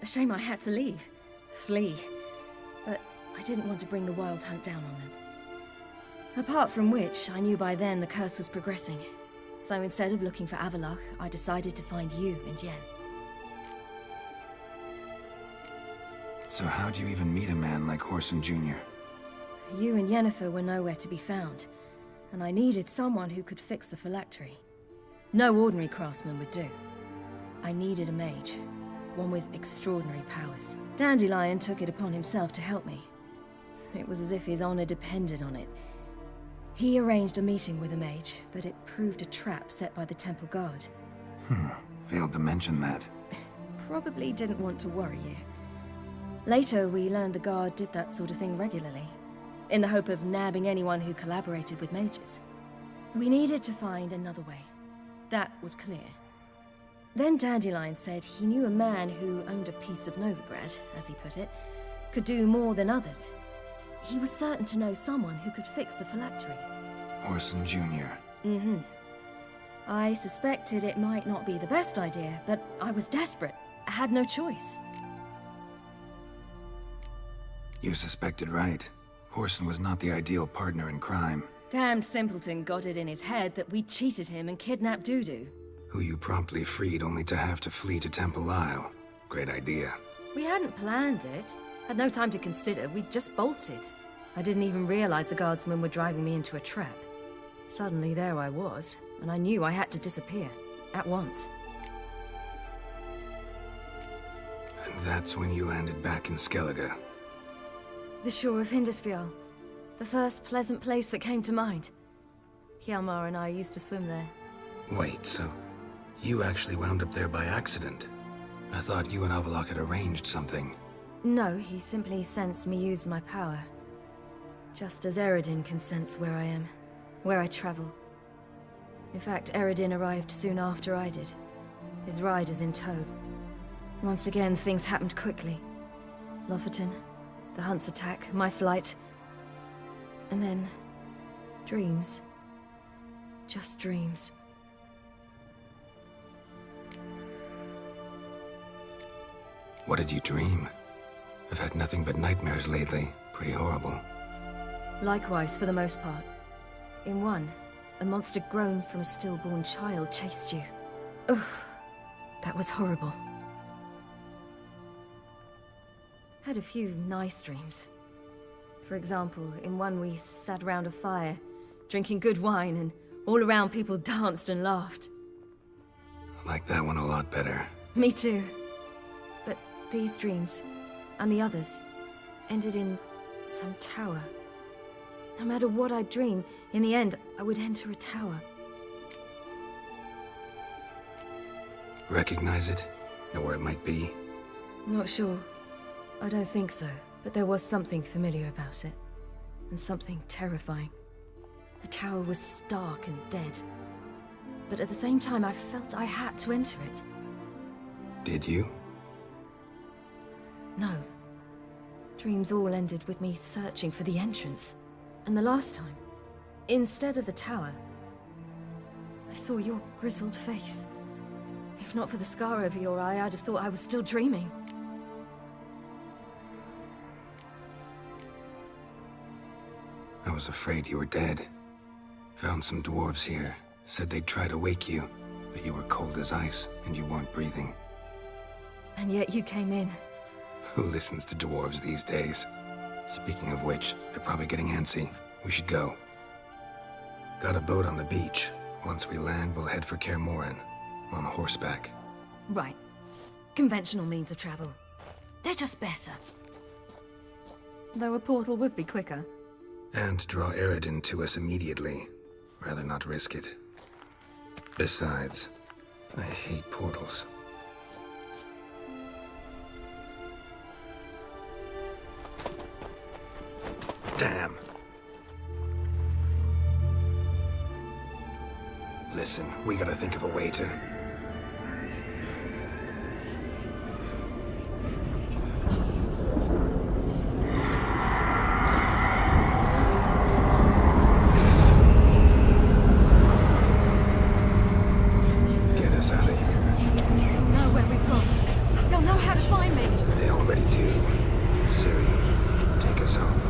A shame I had to leave. Flee. But I didn't want to bring the wild hunt down on them. Apart from which, I knew by then the curse was progressing. So instead of looking for Avalok, I decided to find you and Yen. So how'd you even meet a man like Horson Jr.? You and Yennefer were nowhere to be found, and I needed someone who could fix the phylactery. No ordinary craftsman would do. I needed a mage, one with extraordinary powers. Dandelion took it upon himself to help me. It was as if his honor depended on it. He arranged a meeting with a mage, but it proved a trap set by the temple guard. Failed to mention that. Probably didn't want to worry you. Later, we learned the guard did that sort of thing regularly, in the hope of nabbing anyone who collaborated with mages. We needed to find another way. That was clear. Then Dandelion said he knew a man who owned a piece of Novigrad, as he put it, could do more than others. He was certain to know someone who could fix the phylactery. Horson Jr. Mm-hmm. I suspected it might not be the best idea, but I was desperate. I had no choice. You suspected right. Horson was not the ideal partner in crime. Damned simpleton got it in his head that we cheated him and kidnapped Dudu. Who you promptly freed only to have to flee to Temple Isle. Great idea. We hadn't planned it. Had no time to consider, we just bolted. I didn't even realize the guardsmen were driving me into a trap. Suddenly there I was, and I knew I had to disappear. At once. And that's when you landed back in Skellige. The shore of Hindisfjall. The first pleasant place that came to mind. Hjalmar and I used to swim there. Wait, so you actually wound up there by accident? I thought you and Avalok had arranged something. No, he simply sensed me used my power. Just as Eredin can sense where I am, where I travel. In fact, Eredin arrived soon after I did. His riders in tow. Once again, things happened quickly. Lofoten, the Hunt's attack, my flight. And then, dreams. Just dreams. What did you dream? I've had nothing but nightmares lately. Pretty horrible. Likewise, for the most part. In one, a monster grown from a stillborn child chased you. Ugh, that was horrible. Had a few nice dreams. For example, in one we sat around a fire, drinking good wine, and all around people danced and laughed. I like that one a lot better. Me too. But these dreams, and the others, ended in some tower. No matter what I'd dream, in the end, I would enter a tower. Recognize it? Know where it might be? Not sure. I don't think so, but there was something familiar about it. And something terrifying. The tower was stark and dead. But at the same time, I felt I had to enter it. Did you? No. Dreams all ended with me searching for the entrance. And the last time, instead of the tower, I saw your grizzled face. If not for the scar over your eye, I'd have thought I was still dreaming. I was afraid you were dead. Found some dwarves here. Said they'd try to wake you, but you were cold as ice and you weren't breathing. And yet you came in. Who listens to dwarves these days? Speaking of which, they're probably getting antsy. We should go. Got a boat on the beach. Once we land, we'll head for Kaer Morhen. On horseback. Right. Conventional means of travel. They're just better. Though a portal would be quicker. And draw Eredin to us immediately. Rather not risk it. Besides, I hate portals. Damn. Listen, we gotta think of a way to... Get us out of here. They'll know where we've gone. They'll know how to find me. They already do. Ciri, take us home.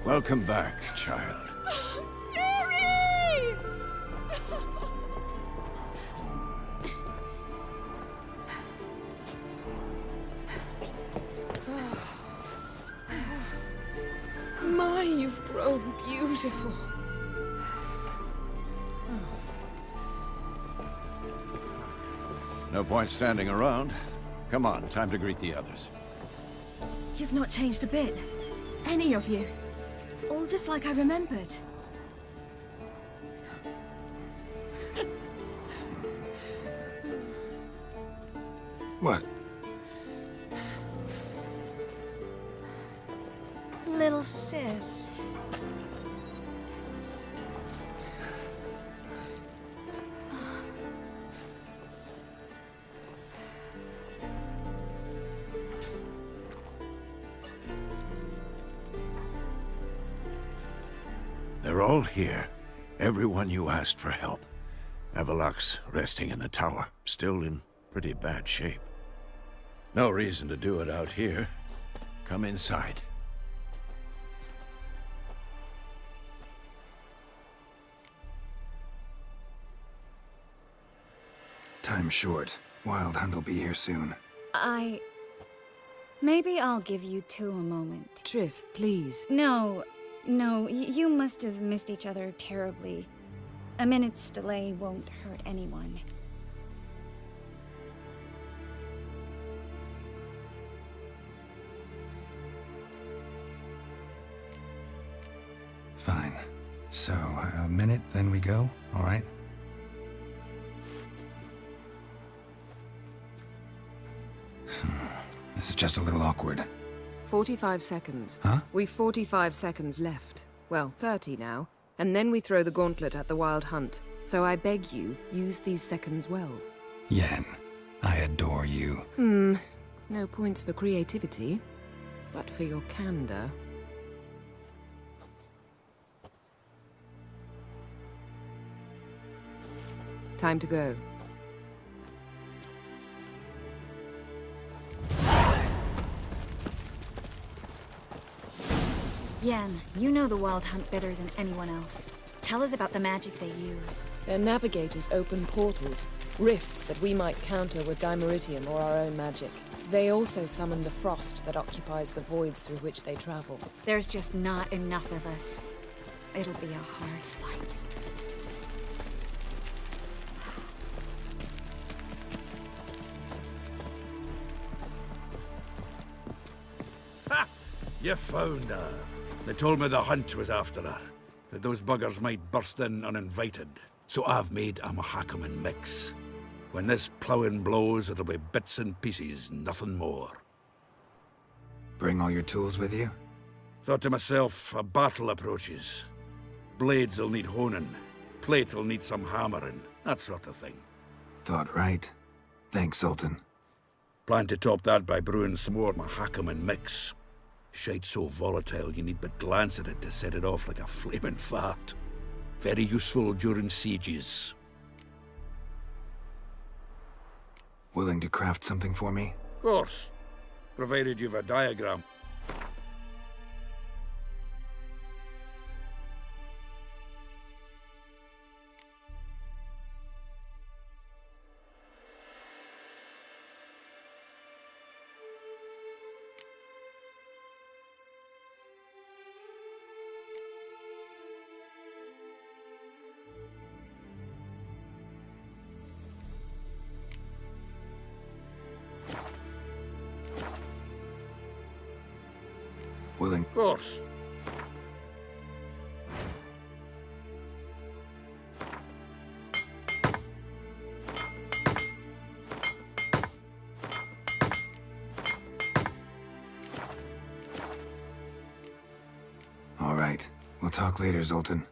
Welcome back, child. Siri! My, you've grown beautiful. No point standing around. Come on, time to greet the others. You've not changed a bit. Any of you. All just like I remembered. What? Little sis. They're all here. Everyone you asked for help. Avalok's resting in the tower, still in pretty bad shape. No reason to do it out here. Come inside. Time's short. Wild Hunt will be here soon. Maybe I'll give you two a moment. Triss, please. No, you must have missed each other terribly. A minute's delay won't hurt anyone. Fine. So, a minute, then we go, all right? This is just a little awkward. 45 seconds. Huh? We've 45 seconds left. Well, 30 now. And then we throw the gauntlet at the Wild Hunt. So I beg you, use these seconds well. Yen, I adore you. No points for creativity, but for your candor. Time to go. Yen, you know the Wild Hunt better than anyone else. Tell us about the magic they use. Their navigators open portals, rifts that we might counter with Dimeritium or our own magic. They also summon the frost that occupies the voids through which they travel. There's just not enough of us. It'll be a hard fight. Ha! You found her. They told me the hunt was after her, that those buggers might burst in uninvited. So I've made a Mahakaman mix. When this ploughing blows, it'll be bits and pieces, nothing more. Bring all your tools with you? Thought to myself, a battle approaches. Blades will need honing, plate will need some hammering, that sort of thing. Thought right. Thanks, Sultan. Plan to top that by brewing some more Mahakaman mix. Shite so volatile you need but glance at it to set it off like a flaming fart. Very useful during sieges. Willing to craft something for me? Of course. Provided you've a diagram. Willing. Of course. All right. We'll talk later, Zoltan.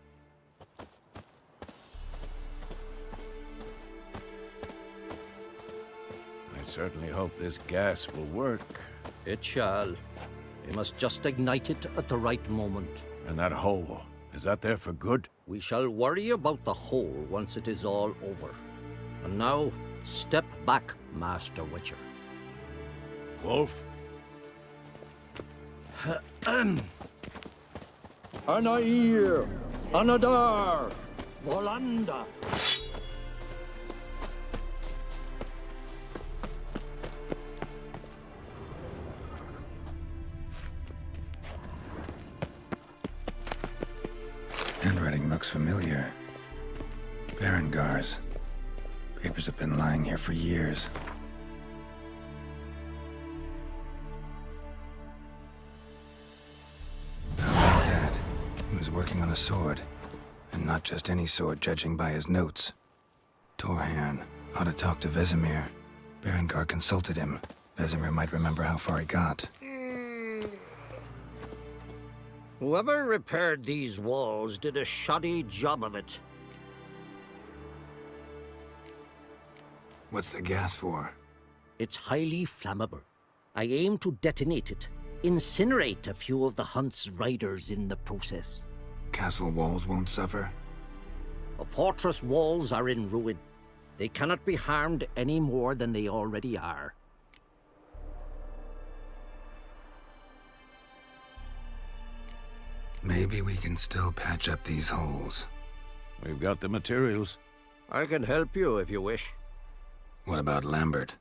I certainly hope this gas will work. It shall. We must just ignite it at the right moment. And that hole, is that there for good? We shall worry about the hole once it is all over. And now, step back, Master Witcher. Wolf? Anair, Anadar, Volanda. Handwriting looks familiar. Berengar's. Papers have been lying here for years. How about that? He was working on a sword. And not just any sword, judging by his notes. Torhan ought to talk to Vesemir. Berengar consulted him. Vesemir might remember how far he got. Whoever repaired these walls did a shoddy job of it. What's the gas for? It's highly flammable. I aim to detonate it. Incinerate a few of the hunt's riders in the process. Castle walls won't suffer? The fortress walls are in ruin. They cannot be harmed any more than they already are. Maybe we can still patch up these holes. We've got the materials. I can help you if you wish. What about Lambert?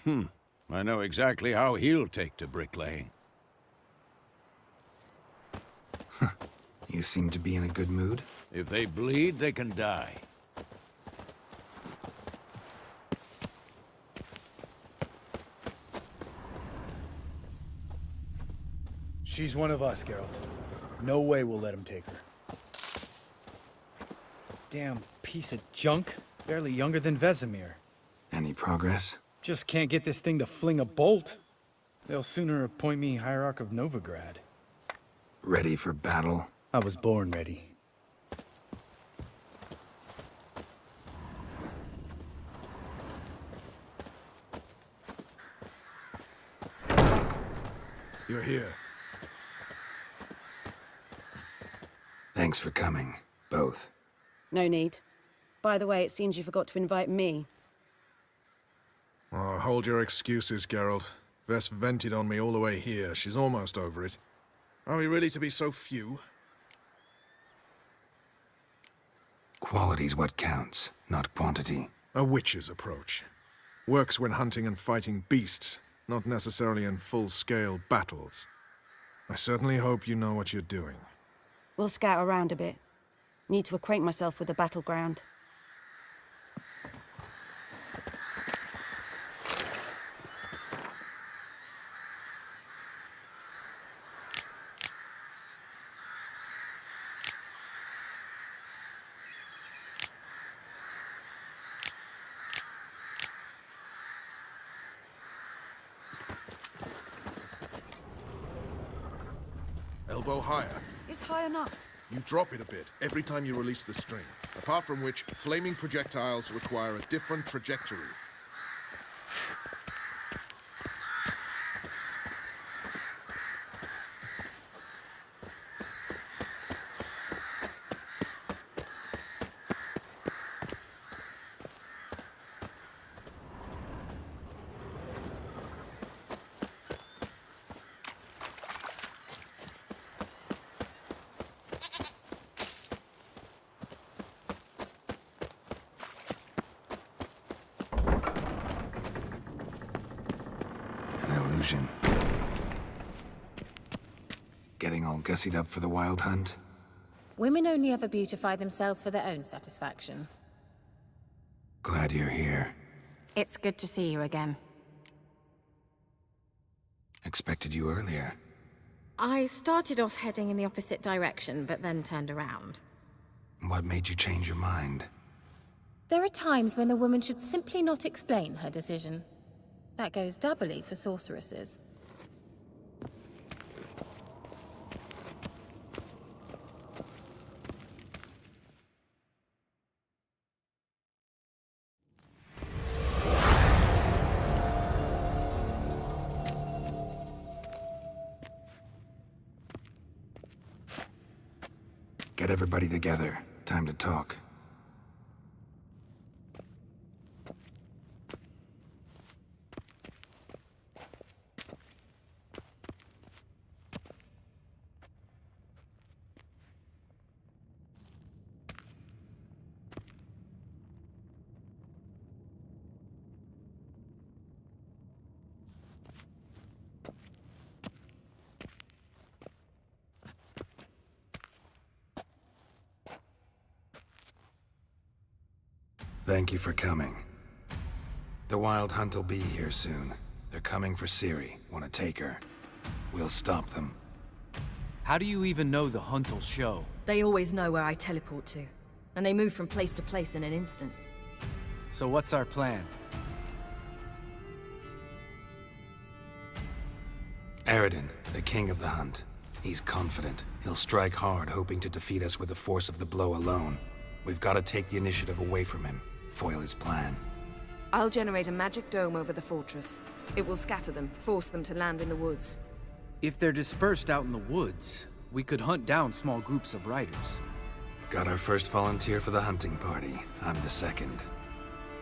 I know exactly how he'll take to bricklaying. You seem to be in a good mood. If they bleed, they can die. She's one of us, Geralt. No way we'll let him take her. Damn piece of junk. Barely younger than Vesemir. Any progress? Just can't get this thing to fling a bolt. They'll sooner appoint me Hierarch of Novigrad. Ready for battle? I was born ready. You're here. Thanks for coming, both. No need. By the way, it seems you forgot to invite me. Oh, hold your excuses, Geralt. Vess vented on me all the way here. She's almost over it. Are we really to be so few? Quality's what counts, not quantity. A witch's approach. Works when hunting and fighting beasts, not necessarily in full-scale battles. I certainly hope you know what you're doing. We'll scout around a bit. Need to acquaint myself with the battleground. Elbow higher. It's high enough. You drop it a bit every time you release the string. Apart from which, flaming projectiles require a different trajectory. Illusion. Getting all gussied up for the wild hunt? Women only ever beautify themselves for their own satisfaction. Glad you're here. It's good to see you again. Expected you earlier. I started off heading in the opposite direction, but then turned around. What made you change your mind? There are times when a woman should simply not explain her decision. That goes doubly for sorceresses. Get everybody together. Time to talk. Thank you for coming. The Wild Hunt will be here soon. They're coming for Ciri. Want to take her? We'll stop them. How do you even know the hunt will show? They always know where I teleport to, and they move from place to place in an instant. So what's our plan? Aradin, the king of the hunt. He's confident. He'll strike hard, hoping to defeat us with the force of the blow alone. We've got to take the initiative away from him, foil his plan. I'll generate a magic dome over the fortress. It will scatter them, force them to land in the woods. If they're dispersed out in the woods, we could hunt down small groups of riders. Got our first volunteer for the hunting party. I'm the second.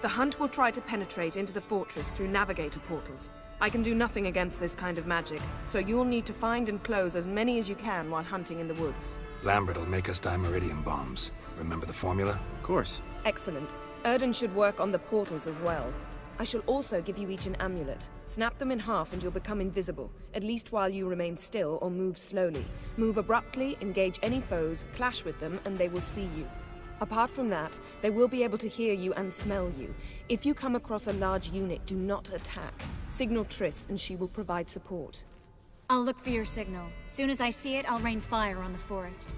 The hunt will try to penetrate into the fortress through navigator portals. I can do nothing against this kind of magic, so you'll need to find and close as many as you can while hunting in the woods. Lambert will make us dimeridium bombs. Remember the formula? Of course. Excellent. Erden should work on the portals as well. I shall also give you each an amulet. Snap them in half and you'll become invisible, at least while you remain still or move slowly. Move abruptly, engage any foes, clash with them, and they will see you. Apart from that, they will be able to hear you and smell you. If you come across a large unit, do not attack. Signal Triss and she will provide support. I'll look for your signal. Soon as I see it, I'll rain fire on the forest.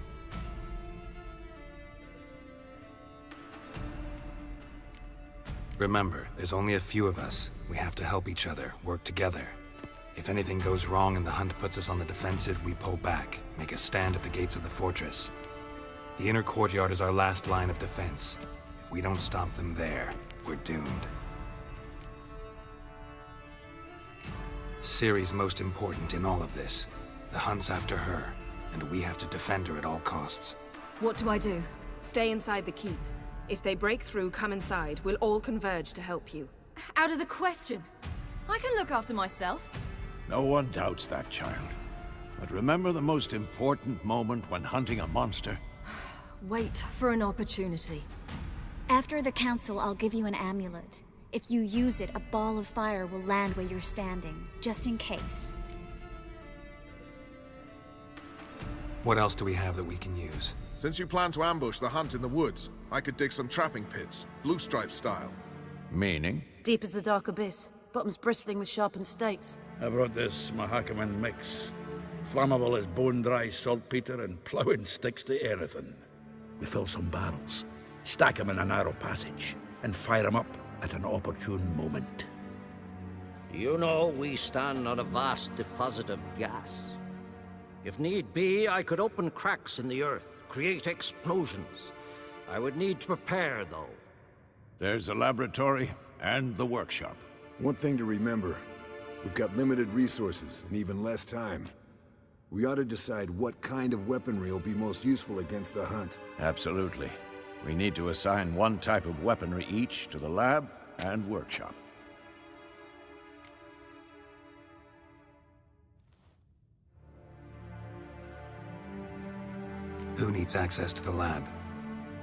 Remember, there's only a few of us. We have to help each other, work together. If anything goes wrong and the hunt puts us on the defensive, we pull back, make a stand at the gates of the fortress. The inner courtyard is our last line of defense. If we don't stop them there, we're doomed. Ciri's most important in all of this. The hunt's after her, and we have to defend her at all costs. What do I do? Stay inside the keep. If they break through, come inside. We'll all converge to help you. Out of the question. I can look after myself. No one doubts that, child. But remember the most important moment when hunting a monster? Wait for an opportunity. After the council, I'll give you an amulet. If you use it, a ball of fire will land where you're standing, just in case. What else do we have that we can use? Since you plan to ambush the hunt in the woods, I could dig some trapping pits, blue stripe style. Meaning? Deep as the dark abyss, bottoms bristling with sharpened stakes. I brought this Mahakaman mix. Flammable as bone-dry saltpeter and ploughing sticks to anything. We fill some barrels, stack them in a narrow passage, and fire them up at an opportune moment. You know, we stand on a vast deposit of gas. If need be, I could open cracks in the earth, create explosions. I would need to prepare, though. There's the laboratory and the workshop. One thing to remember, we've got limited resources and even less time. We ought to decide what kind of weaponry will be most useful against the hunt. Absolutely. We need to assign one type of weaponry each to the lab and workshop. Who needs access to the lab?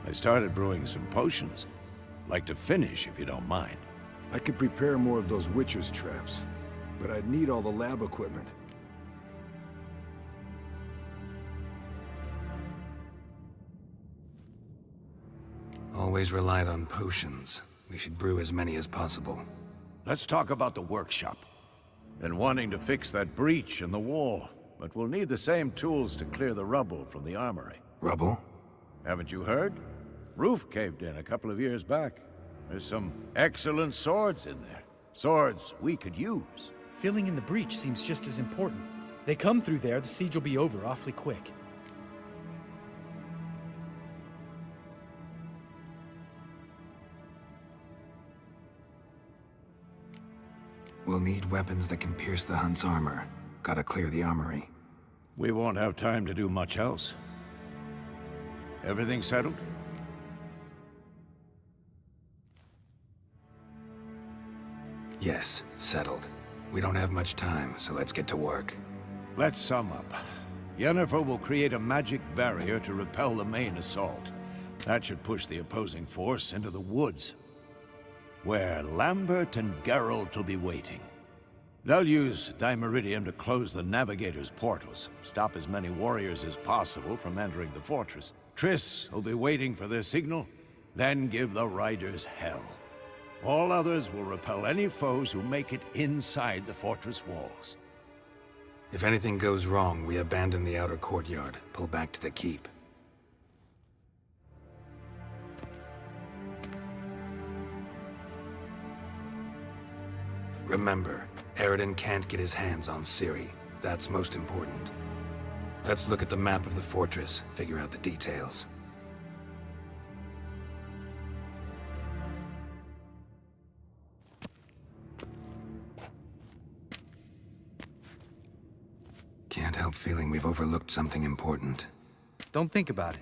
I started brewing some potions. Like to finish, if you don't mind. I could prepare more of those Witcher's traps, but I'd need all the lab equipment. Always relied on potions. We should brew as many as possible. Let's talk about the workshop. Been wanting to fix that breach in the wall, but we'll need the same tools to clear the rubble from the armory. Rubble? Haven't you heard? Roof caved in a couple of years back. There's some excellent swords in there. Swords we could use. Filling in the breach seems just as important. They come through there, the siege will be over awfully quick. We'll need weapons that can pierce the hunt's armor. Gotta clear the armory. We won't have time to do much else. Everything settled? Yes, settled. We don't have much time, so let's get to work. Let's sum up. Yennefer will create a magic barrier to repel the main assault. That should push the opposing force into the woods, where Lambert and Geralt will be waiting. They'll use dimeridium to close the navigator's portals, stop as many warriors as possible from entering the fortress. Triss will be waiting for their signal, Then give the riders hell. All others will repel any foes who make it inside the fortress walls. If anything goes wrong, we abandon the outer courtyard, pull back to the keep. Remember, Eridan can't get his hands on Ciri. That's most important. Let's look at the map of the fortress, figure out the details. Can't help feeling we've overlooked something important. Don't think about it.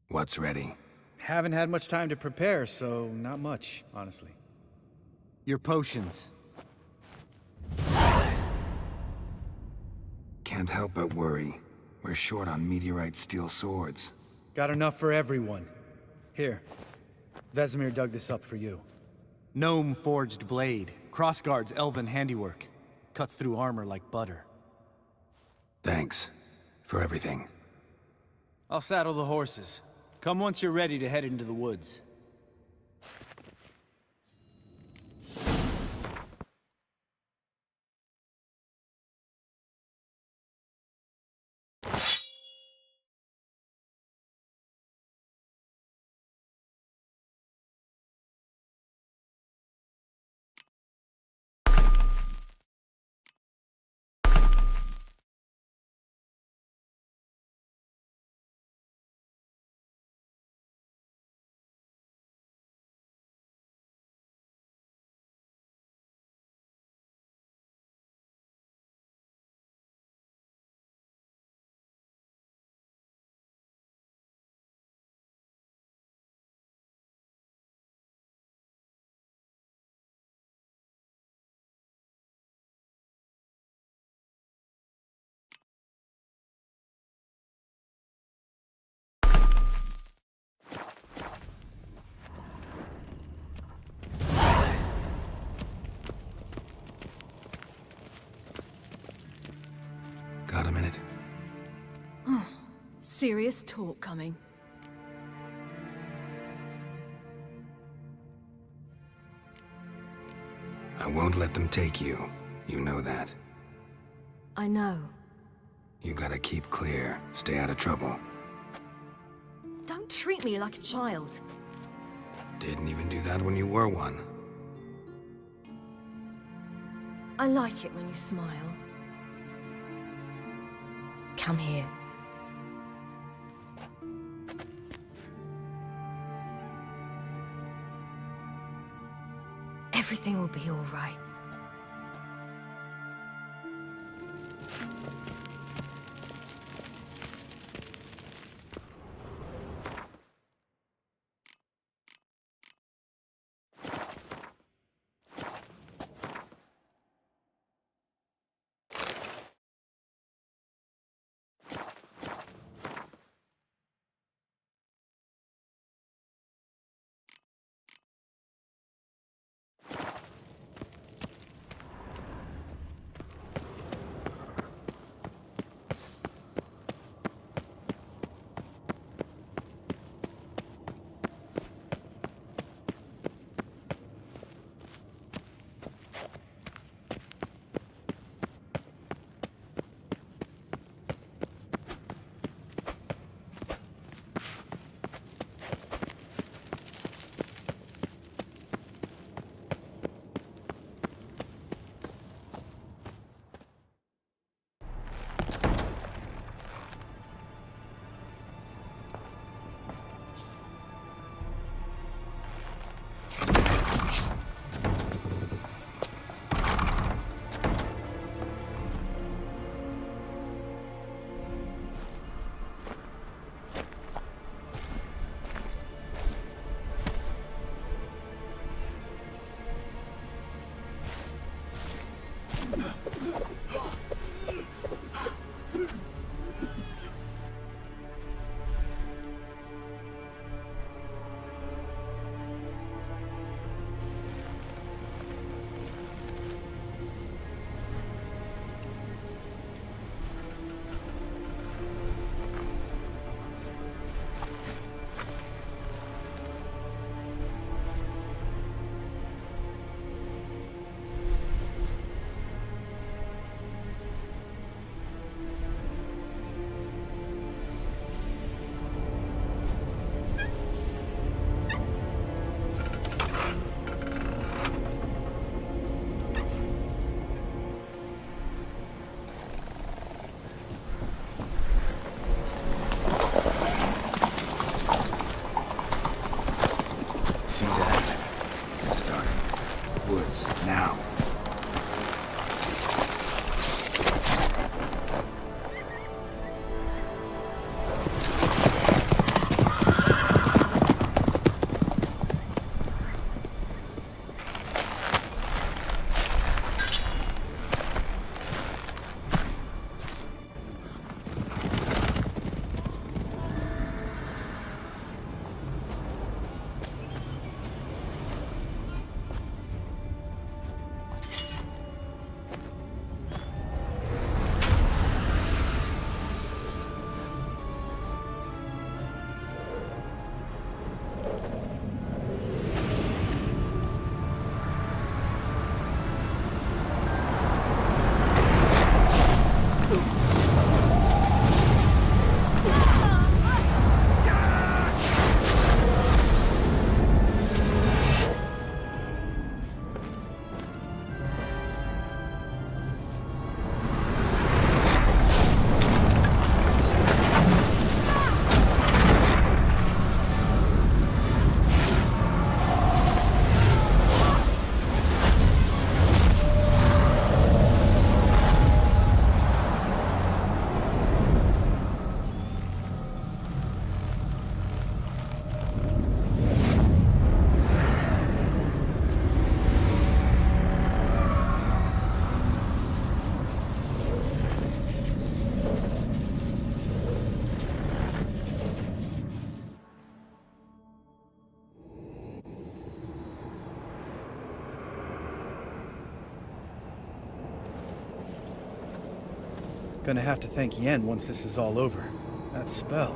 What's ready? Haven't had much time to prepare, so not much, honestly. Your potions. Can't help but worry. We're short on meteorite steel swords. Got enough for everyone. Here. Vesemir dug this up for you. Gnome-forged blade. Crossguard's elven handiwork. Cuts through armor like butter. Thanks. For everything. I'll saddle the horses. Come once you're ready to head into the woods. Got a minute? Serious talk coming. I won't let them take you. You know that. I know. You gotta keep clear. Stay out of trouble. Don't treat me like a child. Didn't even do that when you were one. I like it when you smile. Come here. Everything will be all right. see that. Get started. Woods, now. Gonna have to thank Yen once this is all over. That spell,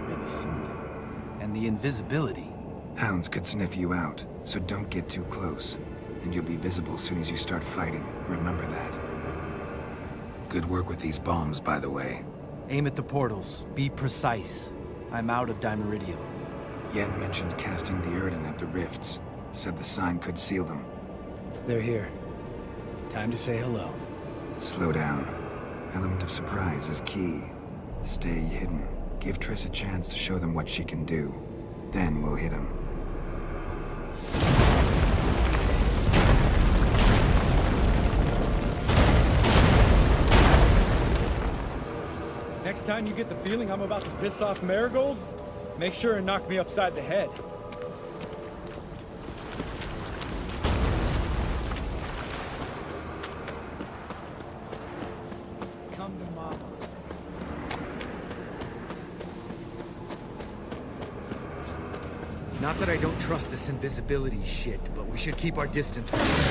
really something. And the invisibility. Hounds could sniff you out, so don't get too close. And you'll be visible as soon as you start fighting. Remember that. Good work with these bombs, by the way. Aim at the portals. Be precise. I'm out of Dimeridium. Yen mentioned casting the Erden at the rifts. Said the sign could seal them. They're here. Time to say hello. Slow down. Element of surprise is key. Stay hidden. Give Triss a chance to show them what she can do. Then we'll hit him. Next time you get the feeling I'm about to piss off Marigold, make sure and knock me upside the head. Come to Mama. Not that I don't trust this invisibility shit, but we should keep our distance from this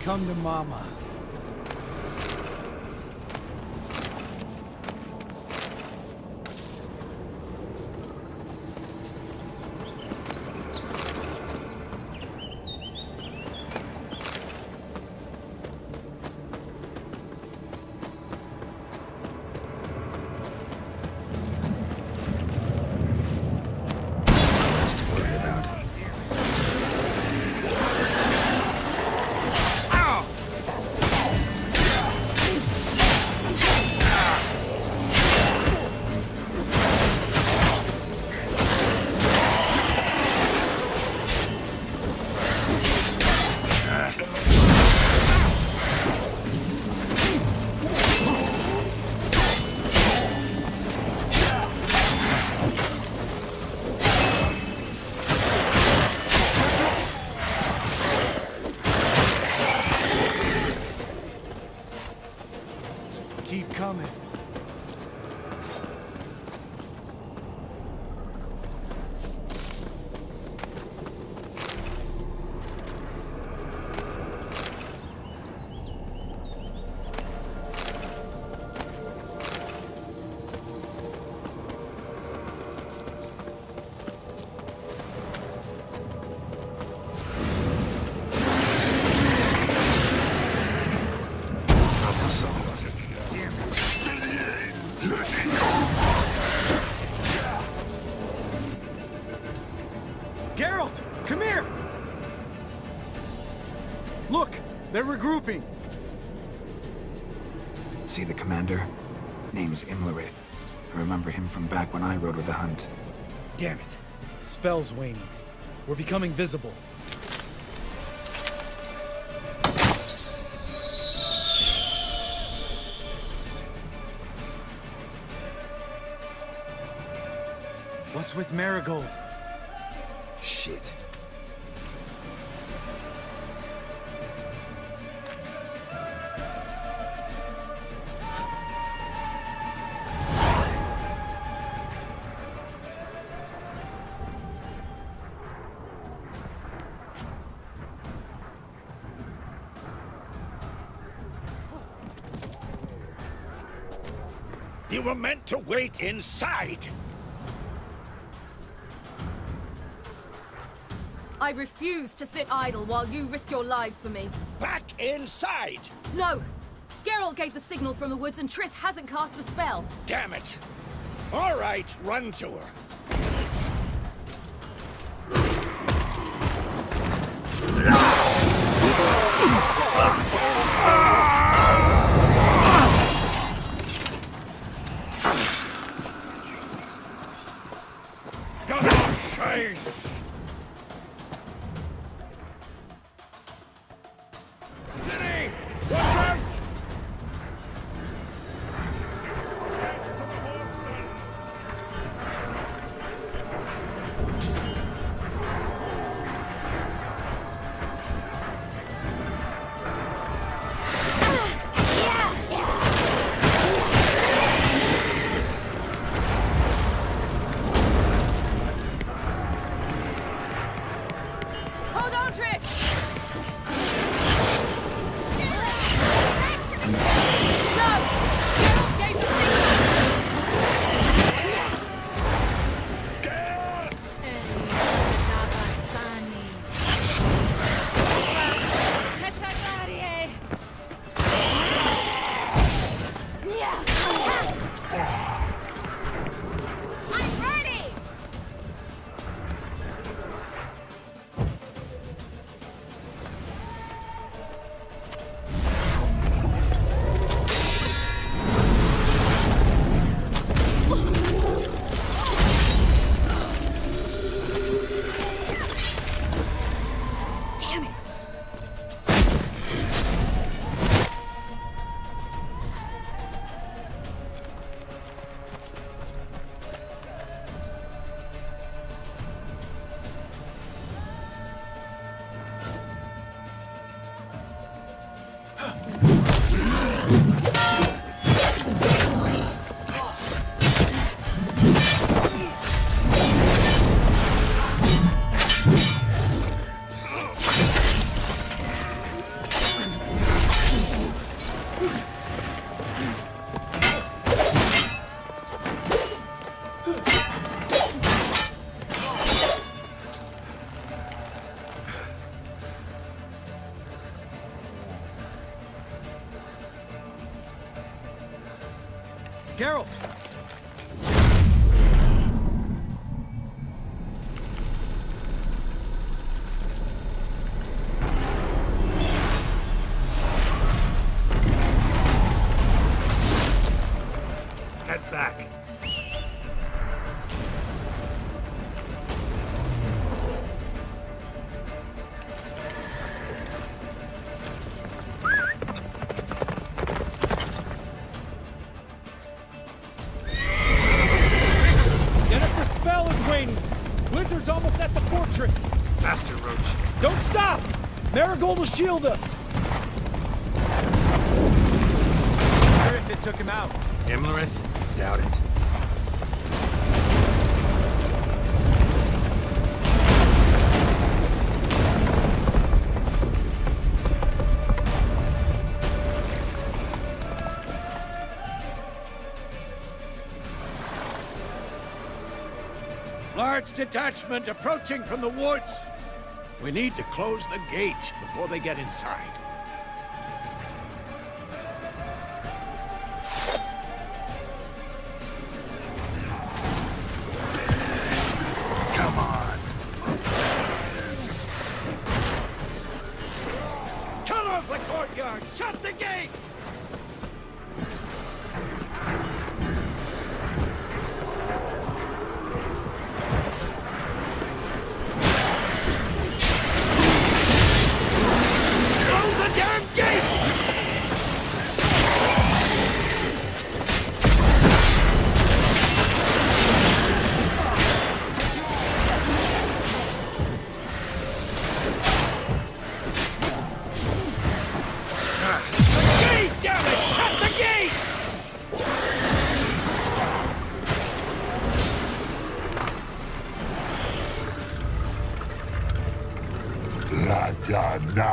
Come to Mama. Keep coming. Geralt, come here! Look, they're regrouping. See the commander? Name's Imlerith. I remember him from back when I rode with the hunt. Damn it. Spell's waning. We're becoming visible. What's with Marigold? Shit. You were meant to wait inside! I refuse to sit idle while you risk your lives for me. Back inside! No! Geralt gave the signal from the woods and Triss hasn't cast the spell. Damn it! All right, run to her. Scheiß! City! Watch out! Hold on, Triss! No! Geralt gave the signal! Gas! I'm ready! Damn it! Geralt! Head back. Get up, the spell is waning! Blizzard's almost at the fortress! Faster, Roach. Don't stop! Marigold will shield us! Earth, it's took him out. Imlerith? Doubt it. Large detachment approaching from the woods. We need to close the gate before they get inside. Come on. Cut off the courtyard! Shut the gates! Close the damn gate! Gate, damn it! Shut the gate! La da na.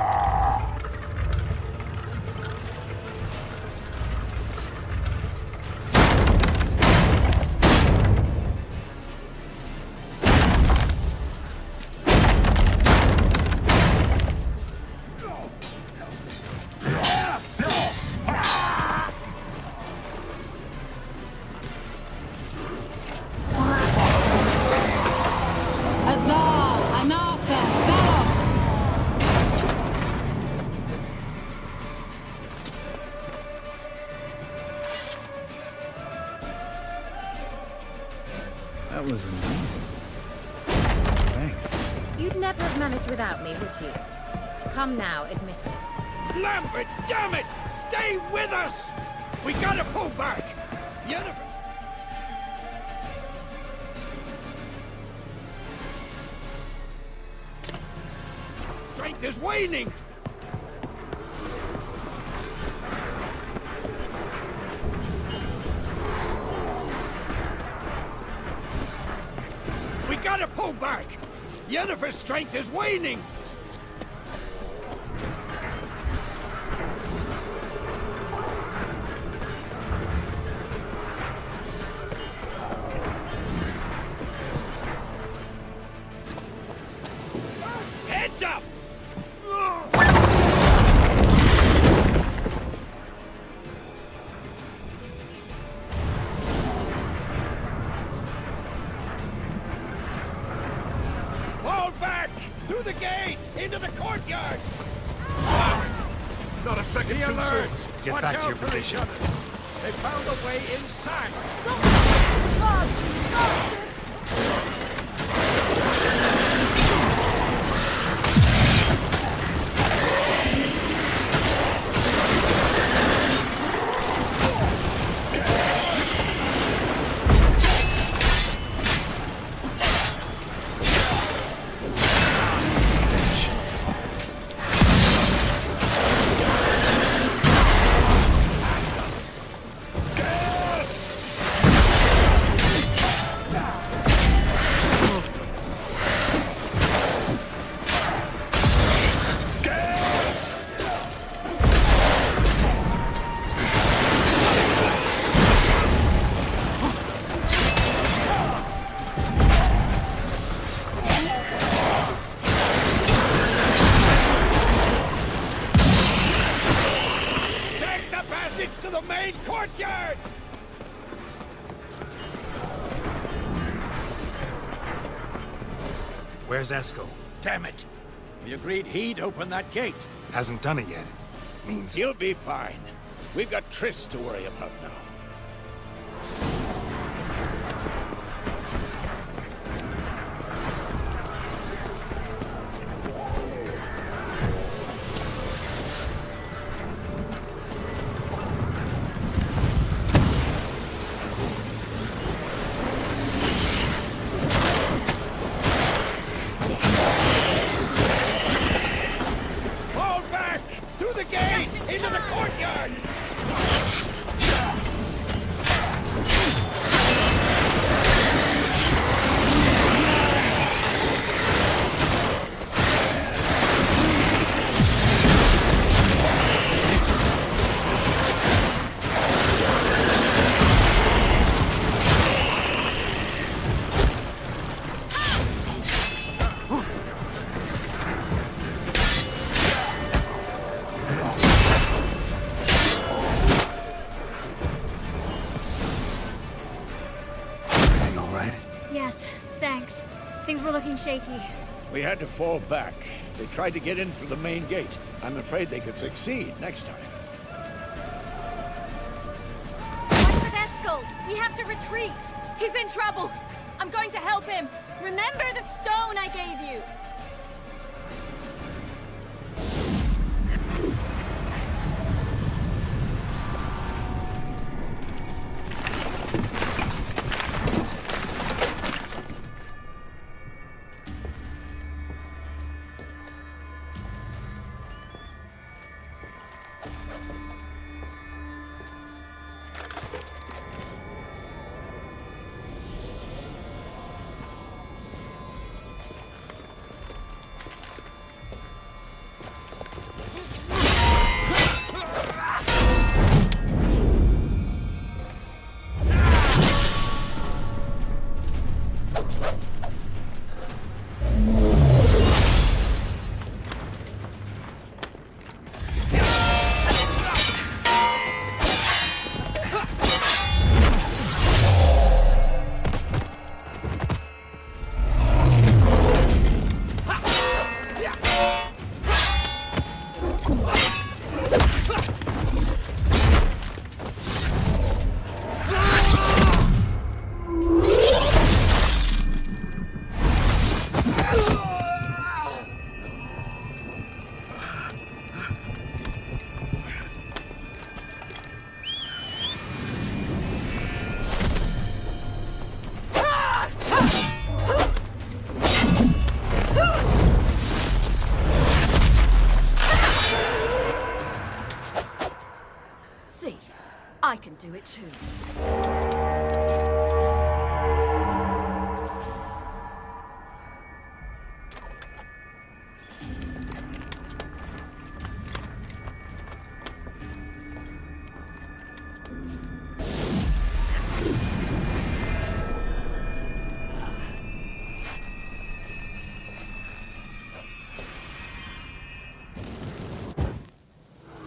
Huzzah! Anartha! Velos! That was amazing. Thanks. You'd never have managed without me, would you? Come now, admit it. Lambert, damn it! Stay with us! We gotta pull back! Yennefer! Strength is waning! We gotta pull back! Yennefer's strength is waning! Heads up! Fall back! Through the gate! Into the courtyard! Not a second Be too soon. alert! Get Watch back to out your for each position. other. They found a way inside! Take the passage to the main courtyard! Where's Esco? Damn it! We agreed he'd open that gate. Hasn't done it yet. Means He'll be fine. We've got Triss to worry about now. Fall back! Through the gate! Into the courtyard! Yes, thanks. Things were looking shaky. We had to fall back. They tried to get in through the main gate. I'm afraid they could succeed next time. What's with Eskel? We have to retreat. He's in trouble. I'm going to help him. Remember the stone I gave you. I can do it too.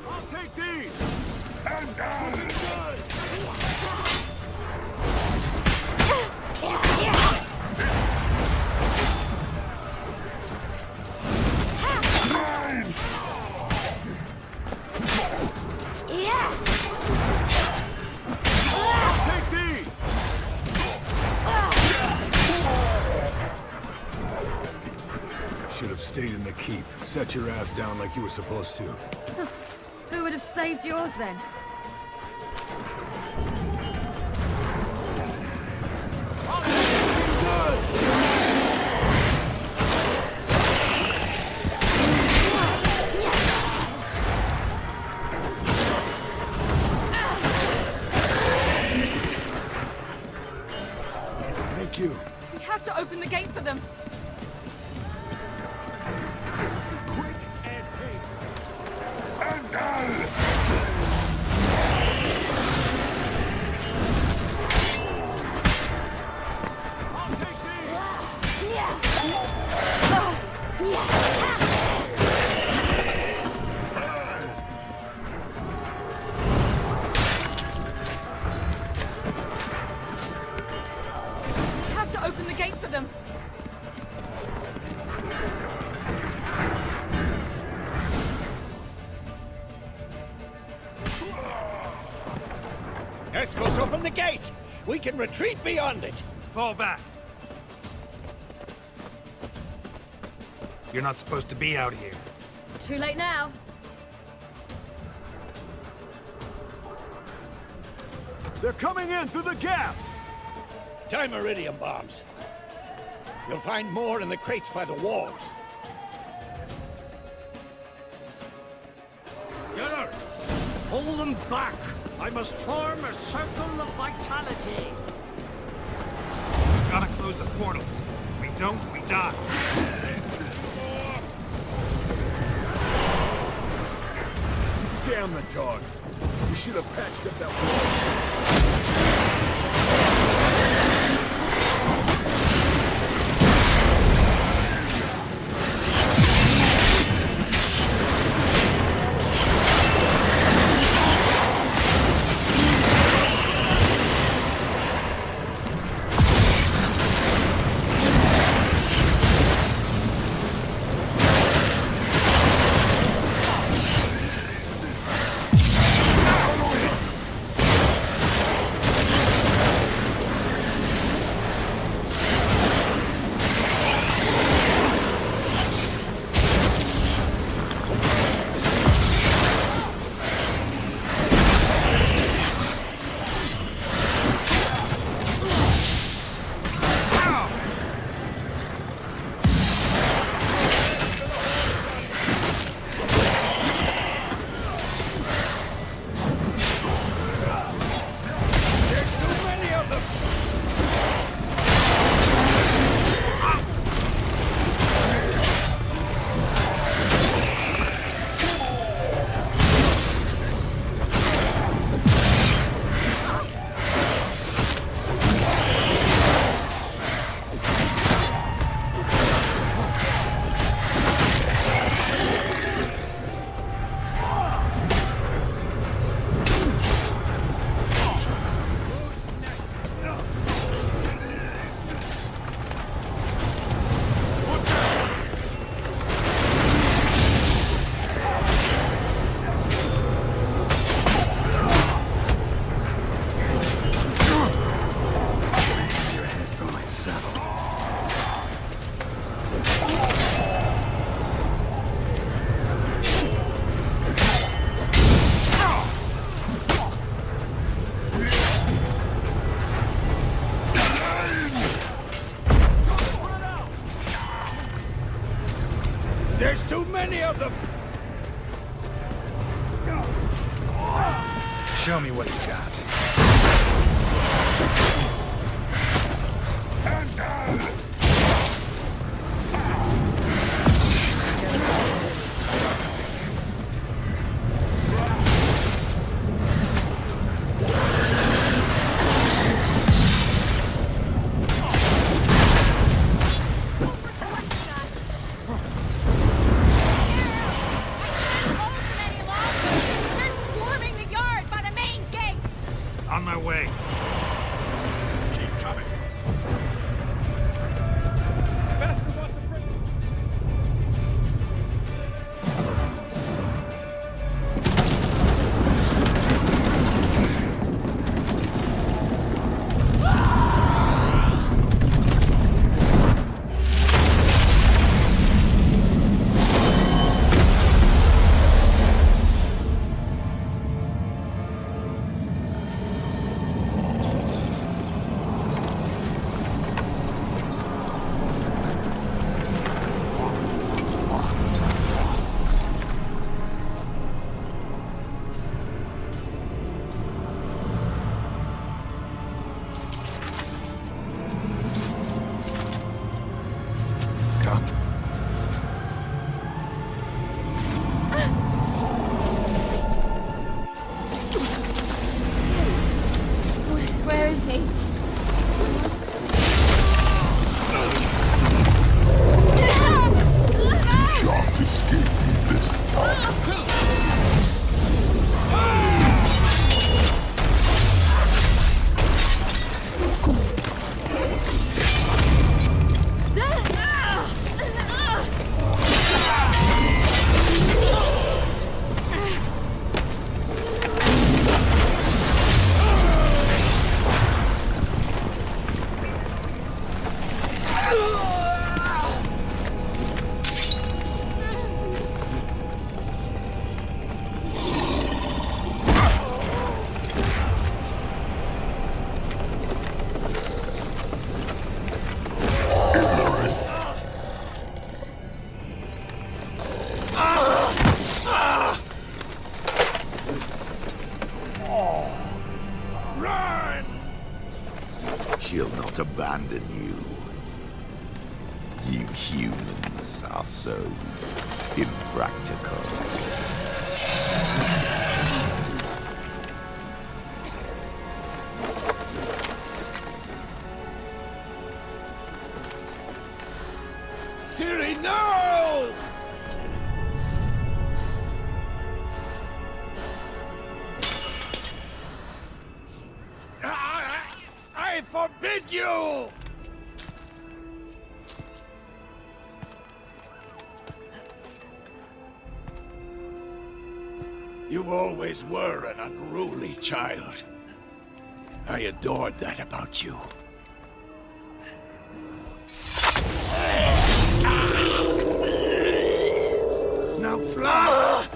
I'll take these! And down! Should have stayed in the keep. Set your ass down like you were supposed to. Who would have saved yours then? Thank you. We have to open the gate for them. We have to open the gate for them. Eskel's open the gate! We can retreat beyond it! Fall back. You're not supposed to be out here. Too late now. They're coming in through the gaps! Time iridium bombs. You'll find more in the crates by the walls. Gunner! Hold them back! I must form a circle of vitality. We gotta close the portals. If we don't, we die. Damn the dogs. We should have patched up that any of them! Show me what you got. On my way. Bastards keep coming. Where is he? Shan't escape me this time. She'll not abandon you. You humans are so impractical. Siri, no! I forbid you! You always were an unruly child. I adored that about you. Now fly!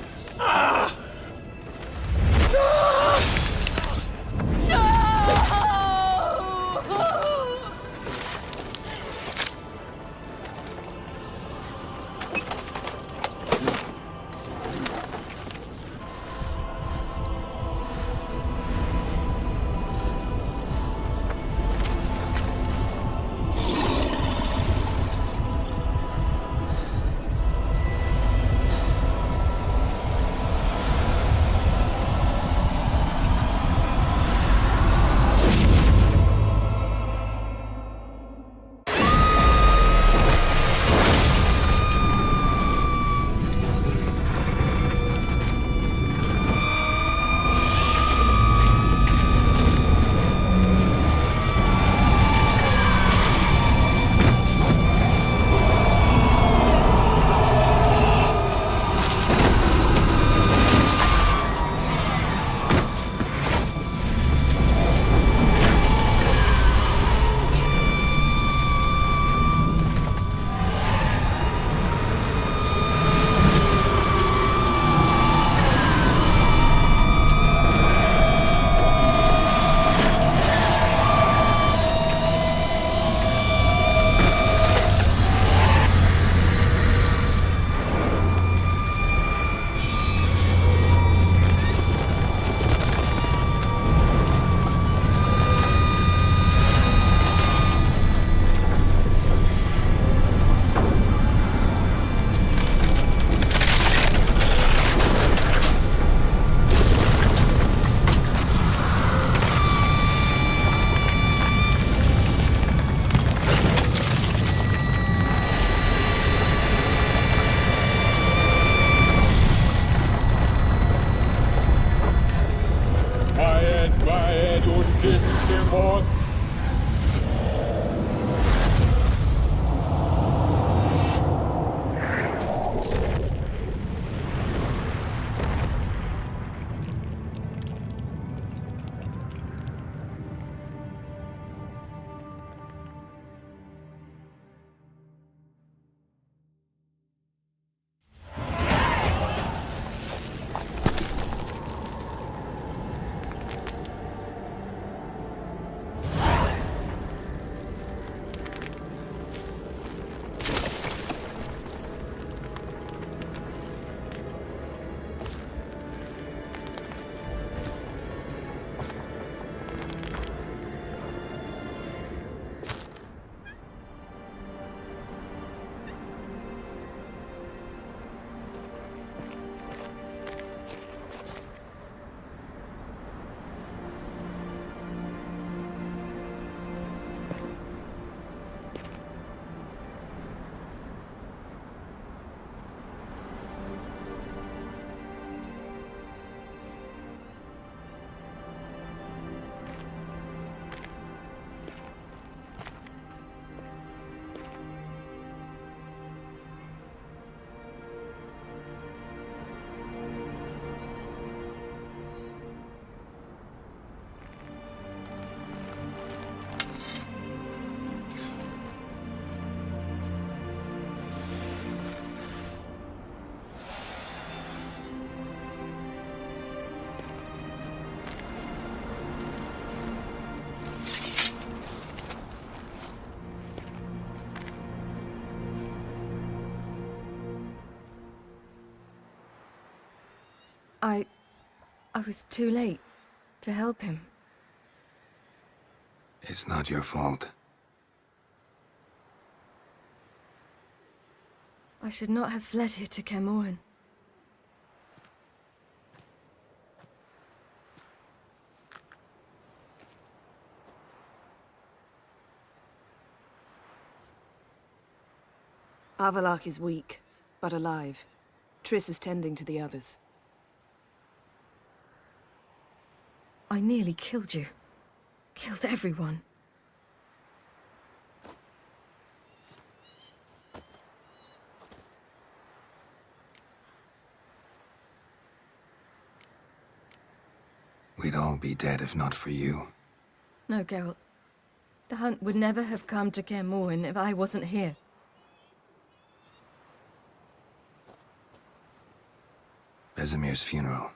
forth. I was too late to help him. It's not your fault. I should not have fled here to Camoin. Avalok is weak, but alive. Triss is tending to the others. I nearly killed you. Killed everyone. We'd all be dead if not for you. No, Geralt. The hunt would never have come to Kaer Morhen if I wasn't here. Vesemir's funeral.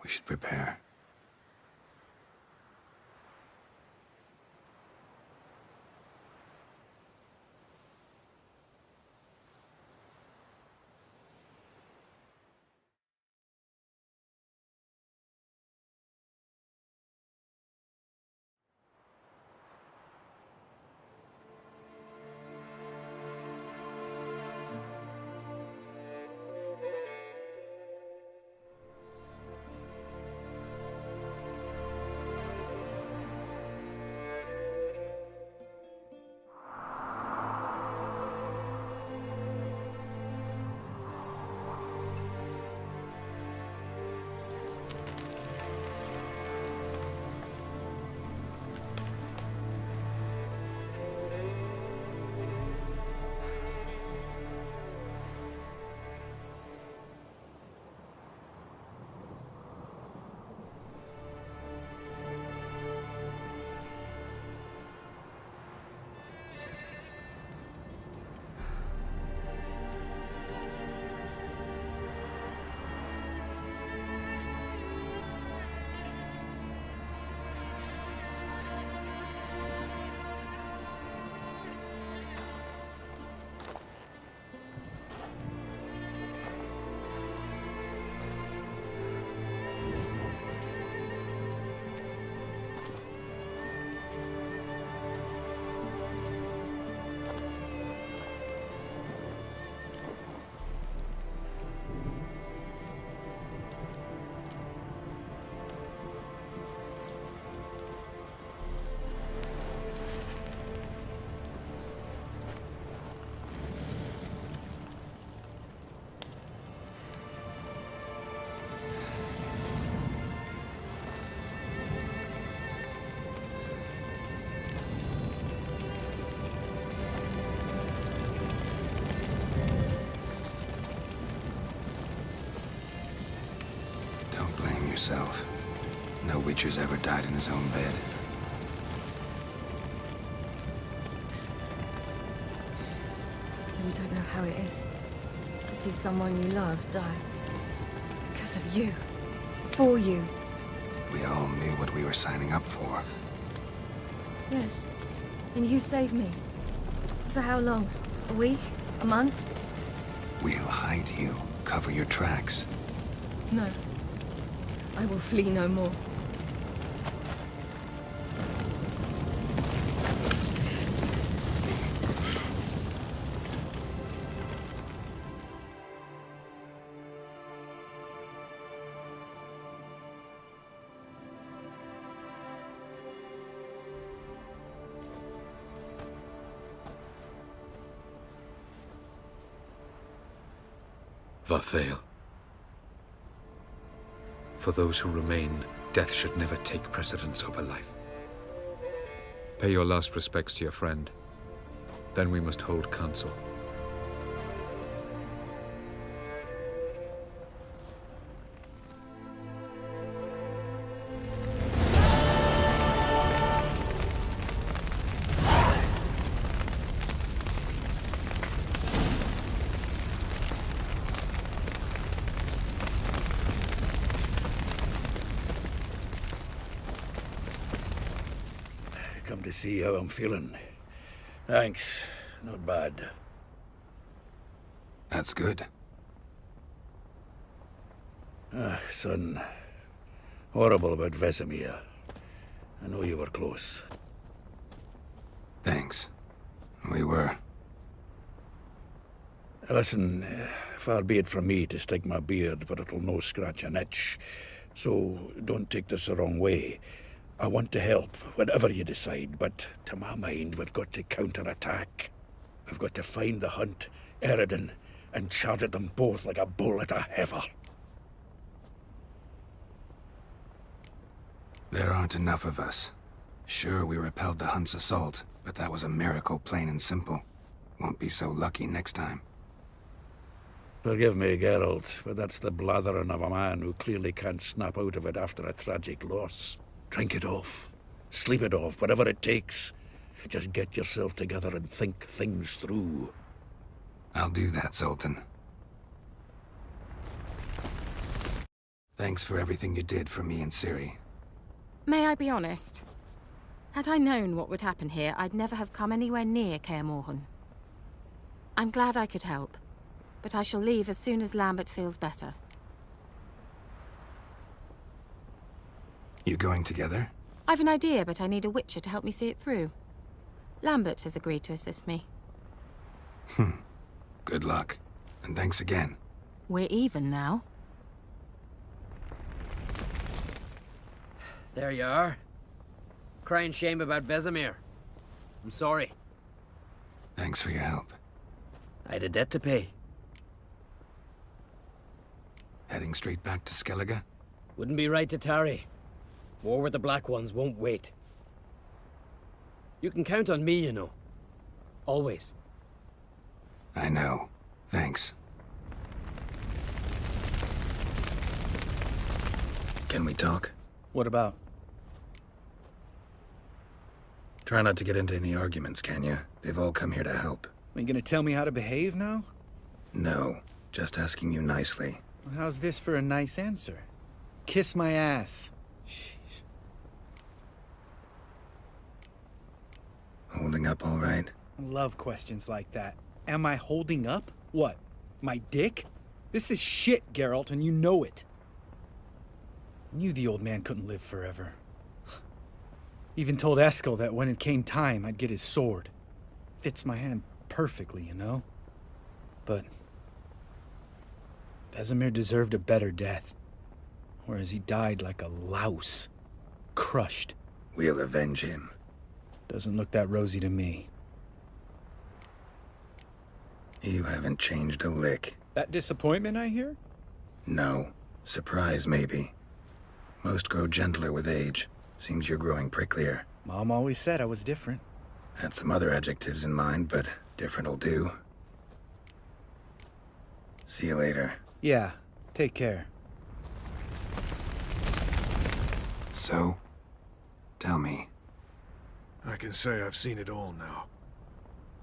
We should prepare. yourself. No Witcher's ever died in his own bed. You don't know how it is to see someone you love die. Because of you. For you. We all knew what we were signing up for. Yes. And you saved me. For how long? A week? A month? We'll hide you. Cover your tracks. No. I will flee no more. Vafail. For those who remain, death should never take precedence over life. Pay your last respects to your friend. Then we must hold council. Come to see how I'm feeling. Thanks. Not bad. That's good. Son. Horrible about Vesemir. I know you were close. Thanks. We were. Listen, far be it from me to stick my beard, but it'll no scratch an itch. So don't take this the wrong way. I want to help, whatever you decide, but to my mind, we've got to counterattack. We've got to find the Hunt, Eridan, and charge at them both like a bull at a heifer. There aren't enough of us. Sure, we repelled the Hunt's assault, but that was a miracle, plain and simple. Won't be so lucky next time. Forgive me, Geralt, but that's the blathering of a man who clearly can't snap out of it after a tragic loss. Drink it off. Sleep it off, whatever it takes. Just get yourself together and think things through. I'll do that, Sultan. Thanks for everything you did for me and Ciri. May I be honest? Had I known what would happen here, I'd never have come anywhere near Kaer Morhen. I'm glad I could help, but I shall leave as soon as Lambert feels better. You going together? I've an idea, but I need a Witcher to help me see it through. Lambert has agreed to assist me. Good luck. And thanks again. We're even now. There you are. Crying shame about Vesemir. I'm sorry. Thanks for your help. I had a debt to pay. Heading straight back to Skellige? Wouldn't be right to tarry. War with the Black Ones won't wait. You can count on me, you know. Always. I know. Thanks. Can we talk? What about? Try not to get into any arguments, can you? They've all come here to help. Are you gonna tell me how to behave now? No. Just asking you nicely. Well, how's this for a nice answer? Kiss my ass. Holding up all right? I love questions like that. Am I holding up? What? My dick? This is shit, Geralt, and you know it. Knew the old man couldn't live forever. Even told Eskel that when it came time, I'd get his sword. Fits my hand perfectly, you know? But Vesemir deserved a better death. Whereas he died like a louse. Crushed. We'll avenge him. Doesn't look that rosy to me. You haven't changed a lick. That disappointment, I hear? No. Surprise, maybe. Most grow gentler with age. Seems you're growing pricklier. Mom always said I was different. Had some other adjectives in mind, but different'll do. See you later. Yeah, take care. So? Tell me. I can say I've seen it all now.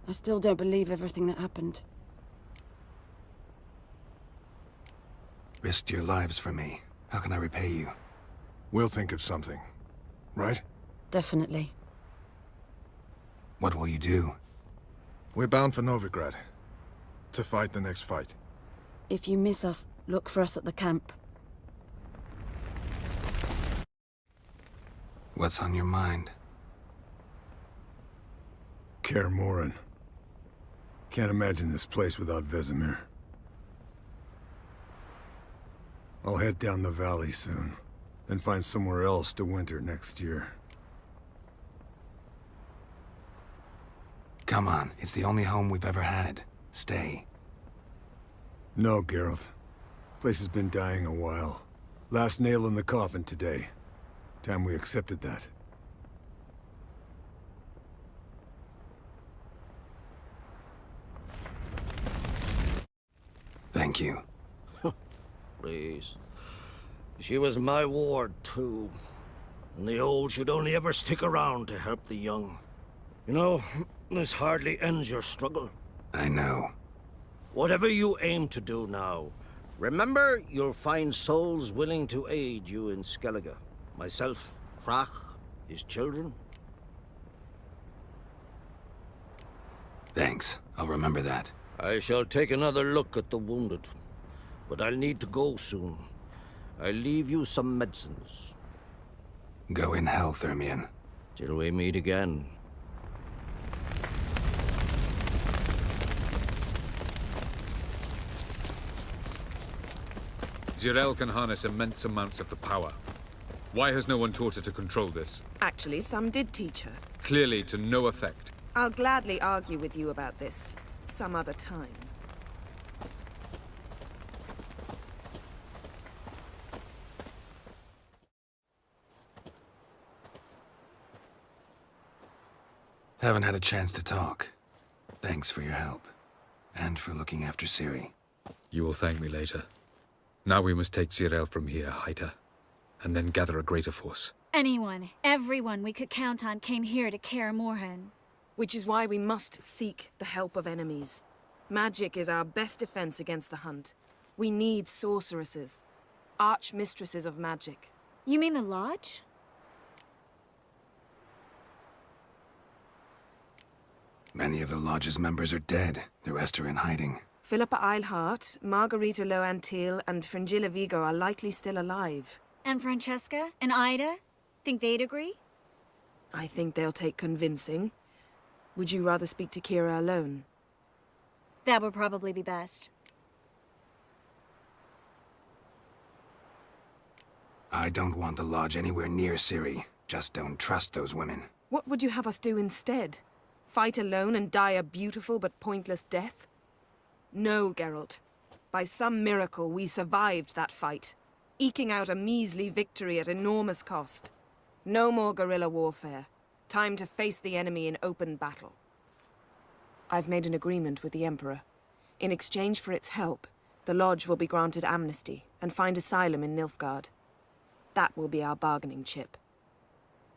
I still don't believe everything that happened. Risked your lives for me. How can I repay you? We'll think of something, right? Definitely. What will you do? We're bound for Novigrad. To fight the next fight. If you miss us, look for us at the camp. What's on your mind? Kaer Morhen. Can't imagine this place without Vesemir. I'll head down the valley soon, then find somewhere else to winter next year. Come on, it's the only home we've ever had. Stay. No, Geralt. Place has been dying a while. Last nail in the coffin today. Time we accepted that. Thank you. Please. She was my ward, too. And the old should only ever stick around to help the young. You know, this hardly ends your struggle. I know. Whatever you aim to do now, remember you'll find souls willing to aid you in Skellige. Myself, Krach, his children. Thanks. I'll remember that. I shall take another look at the wounded. But I'll need to go soon. I'll leave you some medicines. Go in hell, Thermion. Till we meet again. Zirel can harness immense amounts of the power. Why has no one taught her to control this? Actually, some did teach her. Clearly to no effect. I'll gladly argue with you about this some other time. Haven't had a chance to talk. Thanks for your help. And for looking after Ciri. You will thank me later. Now we must take Zirel from here, hide her, and then gather a greater force. Anyone, everyone we could count on came here to Kaer Morhen. Which is why we must seek the help of enemies. Magic is our best defense against the hunt. We need sorceresses. Archmistresses of magic. You mean the Lodge? Many of the Lodge's members are dead. The rest are in hiding. Philippa Eilhart, Margarita Loantil, and Fringilla Vigo are likely still alive. And Francesca? And Ida? Think they'd agree? I think they'll take convincing. Would you rather speak to Kira alone? That would probably be best. I don't want the Lodge anywhere near Ciri. Just don't trust those women. What would you have us do instead? Fight alone and die a beautiful but pointless death? No, Geralt. By some miracle, we survived that fight, eking out a measly victory at enormous cost. No more guerrilla warfare. Time to face the enemy in open battle. I've made an agreement with the Emperor. In exchange for its help, the Lodge will be granted amnesty and find asylum in Nilfgaard. That will be our bargaining chip.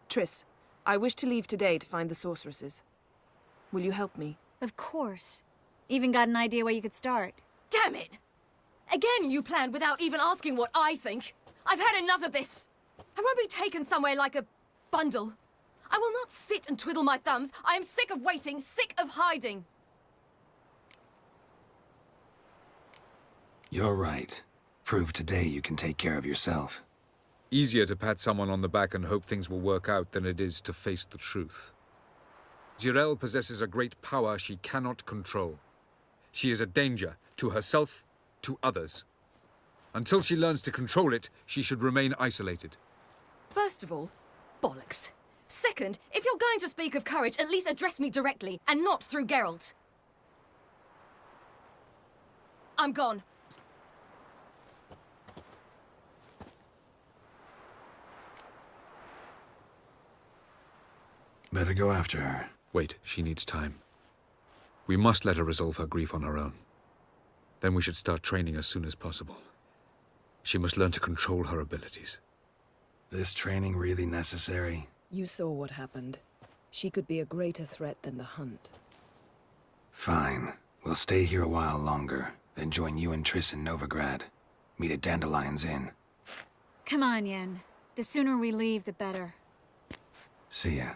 Triss, I wish to leave today to find the sorceresses. Will you help me? Of course. Even got an idea where you could start. Damn it! Again you planned without even asking what I think. I've had enough of this. I won't be taken somewhere like a bundle. I will not sit and twiddle my thumbs. I am sick of waiting, sick of hiding. You're right. Prove today you can take care of yourself. Easier to pat someone on the back and hope things will work out than it is to face the truth. Zirel possesses a great power she cannot control. She is a danger to herself, to others. Until she learns to control it, she should remain isolated. First of all, bollocks. Second, if you're going to speak of courage, at least address me directly, and not through Geralt. I'm gone. Better go after her. Wait, she needs time. We must let her resolve her grief on her own. Then we should start training as soon as possible. She must learn to control her abilities. This training really necessary? You saw what happened. She could be a greater threat than the Hunt. Fine. We'll stay here a while longer, then join you and Triss in Novigrad. Meet at Dandelion's Inn. Come on, Yen. The sooner we leave, the better. See ya.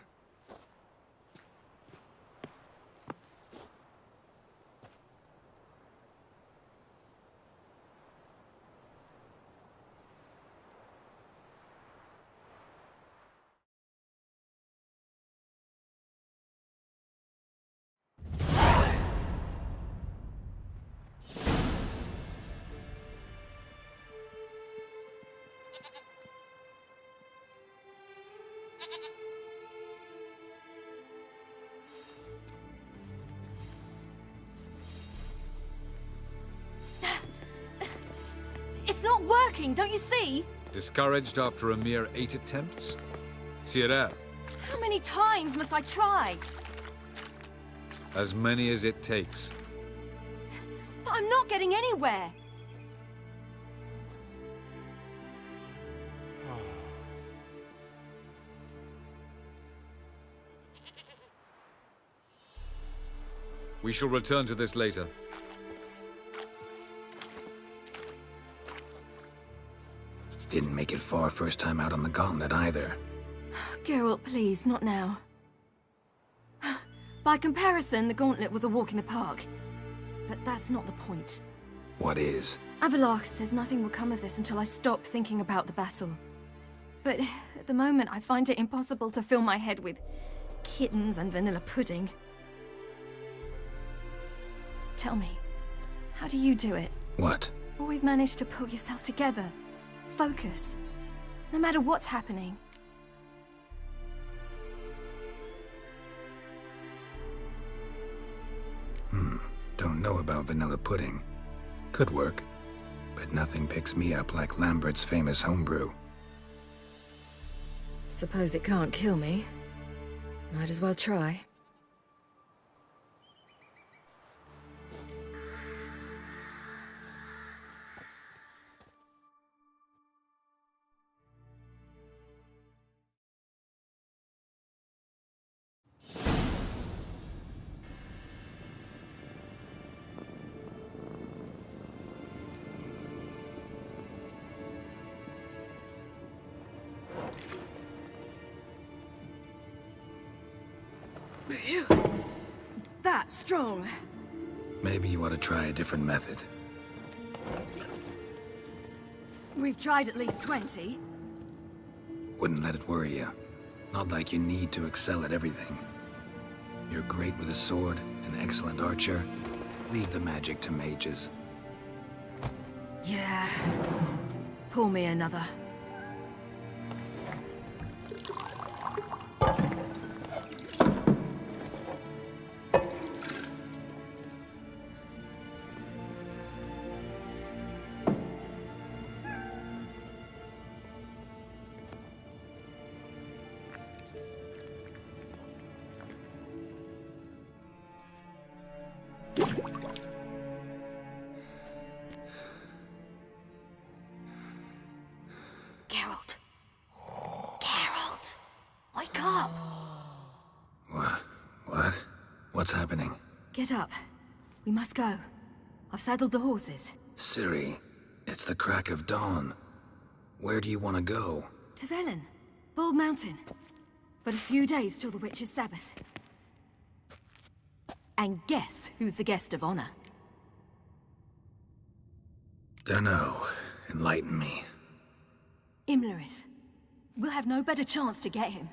It's not working, don't you see? Discouraged after a mere 8 attempts? Cyril, How many times must I try? as many as it takes. But I'm not getting anywhere. We shall return to this later. Didn't make it far first time out on the gauntlet either. Geralt, please, not now. By comparison, the gauntlet was a walk in the park. But that's not the point. What is? Avallac'h says nothing will come of this until I stop thinking about the battle. But at the moment, I find it impossible to fill my head with kittens and vanilla pudding. Tell me, how do you do it? What? Always manage to pull yourself together. Focus. No matter what's happening. Don't know about vanilla pudding. Could work. But nothing picks me up like Lambert's famous homebrew. Suppose it can't kill me. Might as well try. That's strong. Maybe you ought to try a different method. We've tried at least 20. Wouldn't let it worry you. Not like you need to excel at everything. You're great with a sword, an excellent archer. Leave the magic to mages. Yeah. Pull me another. Geralt. Geralt! Wake up! What? What's happening? Get up. We must go. I've saddled the horses. Ciri, it's the crack of dawn. Where do you want to go? To Velen. Bald Mountain. But a few days till the Witch's Sabbath. And guess who's the guest of honor? Dunno. Enlighten me. Imlerith. We'll have no better chance to get him.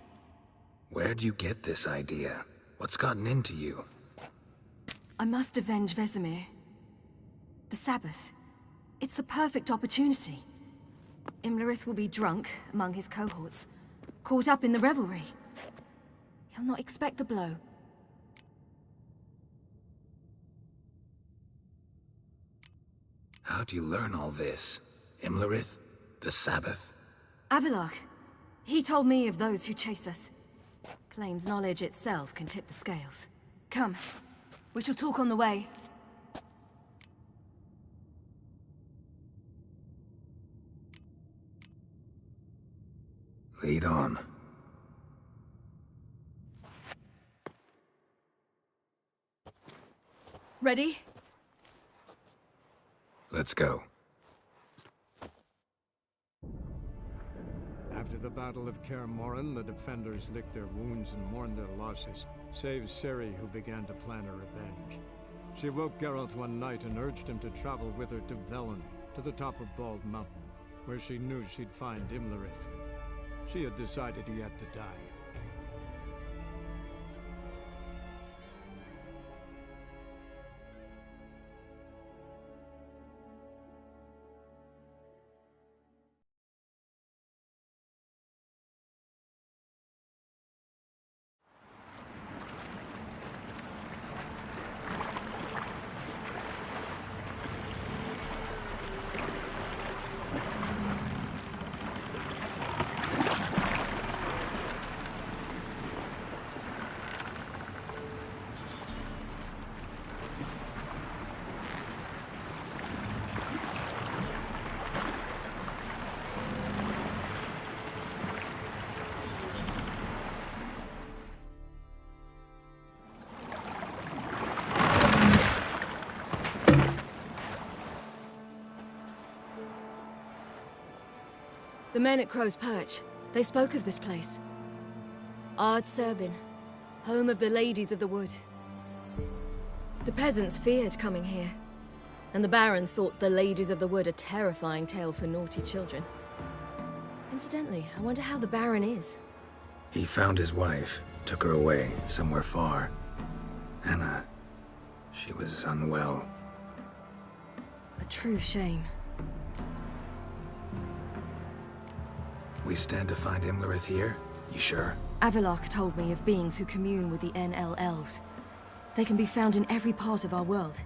Where'd you get this idea? What's gotten into you? I must avenge Vesemir. The Sabbath. It's the perfect opportunity. Imlerith will be drunk among his cohorts, caught up in the revelry. He'll not expect the blow. How'd you learn all this? Imlerith? The Sabbath? Avallac'h. He told me of those who chase us. Claims knowledge itself can tip the scales. Come. We shall talk on the way. Lead on. Ready? Let's go. After the Battle of Kaer Morhen, the defenders licked their wounds and mourned their losses, save Ciri, who began to plan a revenge. She woke Geralt one night and urged him to travel with her to Velen, to the top of Bald Mountain, where she knew she'd find Imlerith. She had decided he had to die. The men at Crow's Perch, they spoke of this place. Ard Serbin, home of the Ladies of the Wood. The peasants feared coming here, and the Baron thought the Ladies of the Wood a terrifying tale for naughty children. Incidentally, I wonder how the Baron is. He found his wife, took her away, somewhere far. Anna, she was unwell. A true shame. We stand to find Imlerith here? You sure? Avalok told me of beings who commune with the NL elves. They can be found in every part of our world.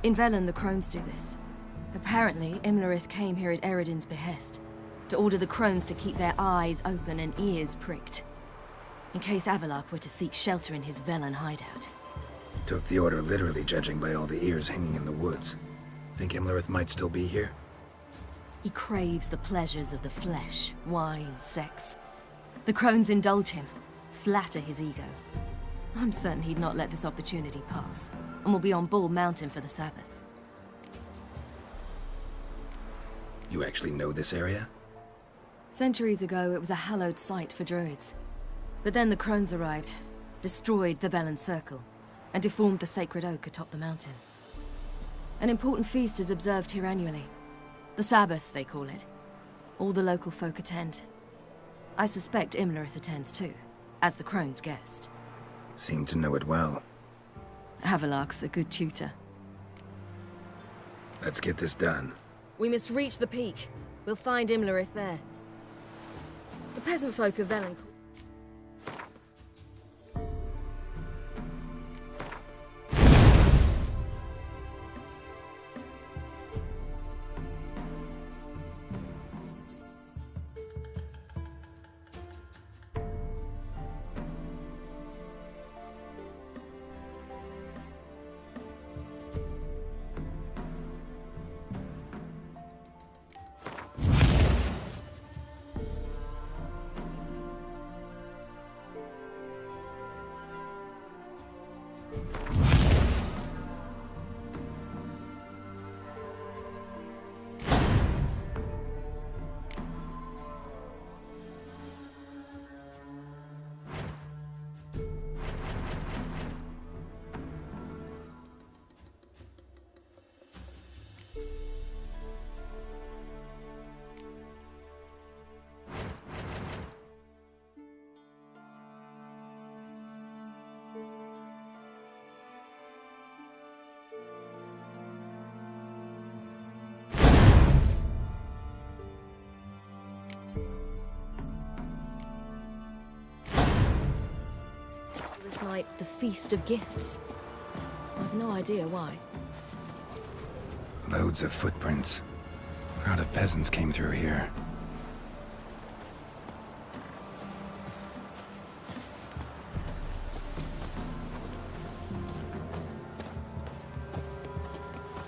In Velen, the crones do this. Apparently, Imlerith came here at Eredin's behest, to order the crones to keep their eyes open and ears pricked, in case Avalok were to seek shelter in his Velen hideout. Took the order literally, judging by all the ears hanging in the woods. Think Imlerith might still be here? He craves the pleasures of the flesh, wine, sex. The crones indulge him, flatter his ego. I'm certain he'd not let this opportunity pass, and will be on Bull Mountain for the Sabbath. You actually know this area? Centuries ago, it was a hallowed site for druids. But then the crones arrived, destroyed the Velen Circle, and deformed the sacred oak atop the mountain. An important feast is observed here annually. The Sabbath, they call it. All the local folk attend. I suspect Imlerith attends too, as the crone's guest. Seem to know it well. Avalok's a good tutor. Let's get this done. We must reach the peak. We'll find Imlerith there. The peasant folk of Velen. This night, the Feast of Gifts. I've no idea why. Loads of footprints. A crowd of peasants came through here.